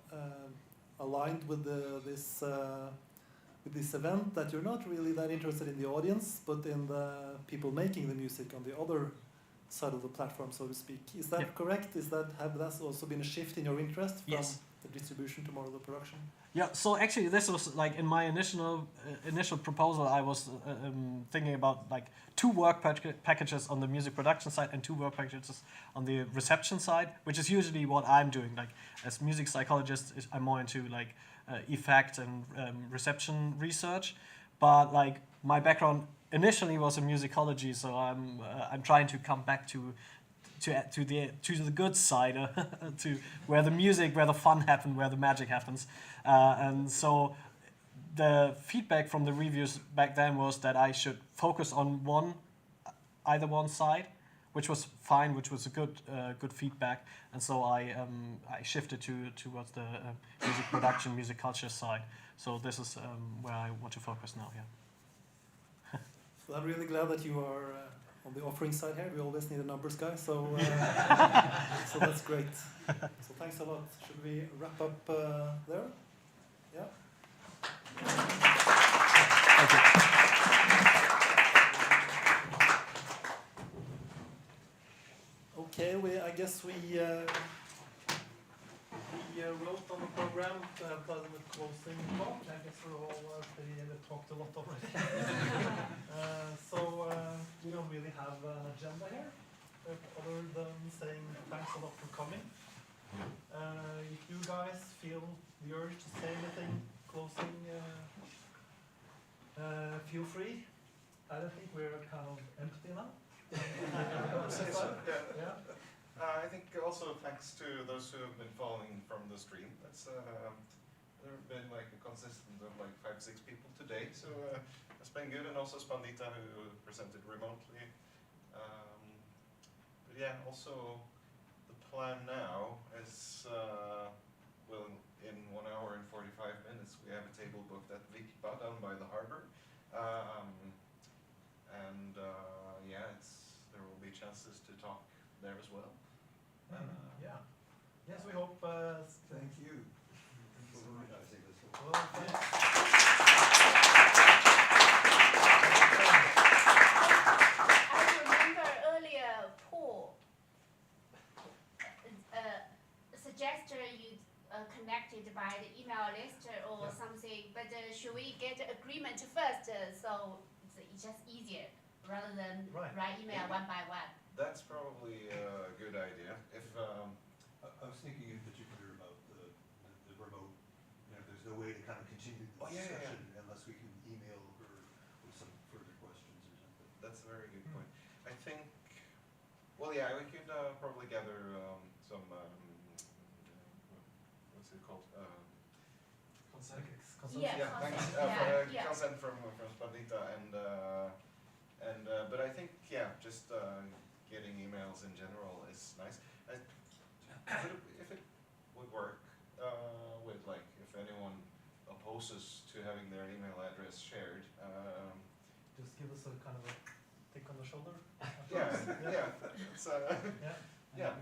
[SPEAKER 10] aligned with this event, that you're not really that interested in the audience, but in the people making the music on the other side of the platform, so to speak. Is that correct? Have that also been a shift in your interest from the distribution to more of the production?
[SPEAKER 16] Yeah, so actually this was like in my initial proposal, I was thinking about like 2 work packages on the music production side and 2 work packages on the reception side, which is usually what I'm doing. Like as music psychologist, I'm more into like effect and reception research, but like my background initially was in musicology, so I'm trying to come back to the good side, to where the fun happens, where the magic happens, and so the feedback from the reviews back then was that I should focus on either one side, which was fine, which was a good feedback, and so I shifted towards the music production, music culture side. So this is where I want to focus now. Yeah.
[SPEAKER 10] So I'm really glad that you are on the offering side here. We always need a numbers guy, so so that's great. So thanks a lot. Should we wrap up there? Yeah.
[SPEAKER 16] Thank you.
[SPEAKER 10] Okay, I guess we wrote on the program to have a closing talk. I guess we're all talked a lot already. So we don't really have an agenda here, other than saying thanks a lot for coming. If you guys feel the urge to say anything closing, feel free. I don't think we're kind of empty now.
[SPEAKER 17] Yeah. I think also thanks to those who have been following from the stream. That's there have been like a consistent of like 5-6 people today, so it's been good, and also Spandita who presented remotely. But yeah, also the plan now is well, in 1 hour and 45 minutes we have a table booked at Vikba down by the harbor, and yeah, there will be chances to talk there as well.
[SPEAKER 10] Yeah. Yes, we hope.
[SPEAKER 8] Thank you for organizing this.
[SPEAKER 19] I remember earlier Paul suggested you connected by the email list or something, but should we get agreement first so it's just easier rather than write email one by one?
[SPEAKER 17] That's probably a good idea. If
[SPEAKER 8] I was thinking in particular about the remote. There's no way to kind of continue the discussion unless we can email her with some further questions or something.
[SPEAKER 17] That's a very good point. I think. Well, yeah, we could probably gather some. What's it called?
[SPEAKER 10] Consent.
[SPEAKER 17] Consent from Spandita and but I think just getting emails in general is nice. If it would work with like if anyone opposes to having their email address shared.
[SPEAKER 10] Just give us a kind of a tick on the shoulder.
[SPEAKER 17] Yeah. It's yeah.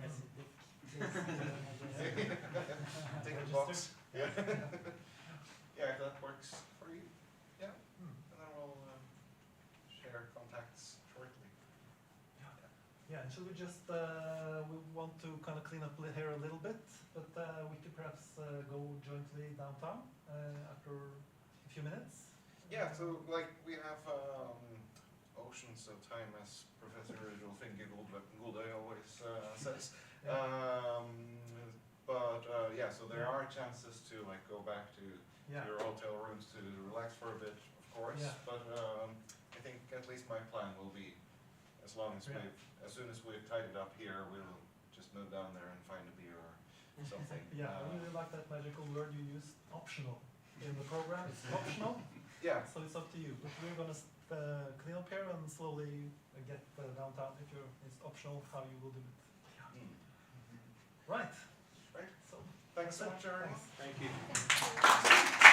[SPEAKER 17] Take the box. Yeah. Yeah, if that works for you.
[SPEAKER 10] Yeah, and should we just, we want to kind of clean up here a little bit, but we could perhaps go jointly downtown after a few minutes.
[SPEAKER 17] Yeah, so like we have oceans of time, as Professor Rolfinge Gulde always says.
[SPEAKER 10] Yeah.
[SPEAKER 17] Yeah, so there are chances to like go back to your hotel rooms to relax for a bit, of course.
[SPEAKER 10] Yeah.
[SPEAKER 17] But I think at least my plan will be, as soon as we've tied it up here, we'll just move down there and find a beer or something.
[SPEAKER 10] Yeah, I really like that magical word you used, optional. In the program, it's optional.
[SPEAKER 17] Yeah.
[SPEAKER 10] So it's up to you. But we're gonna clean up here and slowly get downtown. If it's optional, how you will do it. Right.
[SPEAKER 17] Right.
[SPEAKER 10] So
[SPEAKER 17] thanks so much, everyone.
[SPEAKER 10] Thanks.
[SPEAKER 17] Thank you.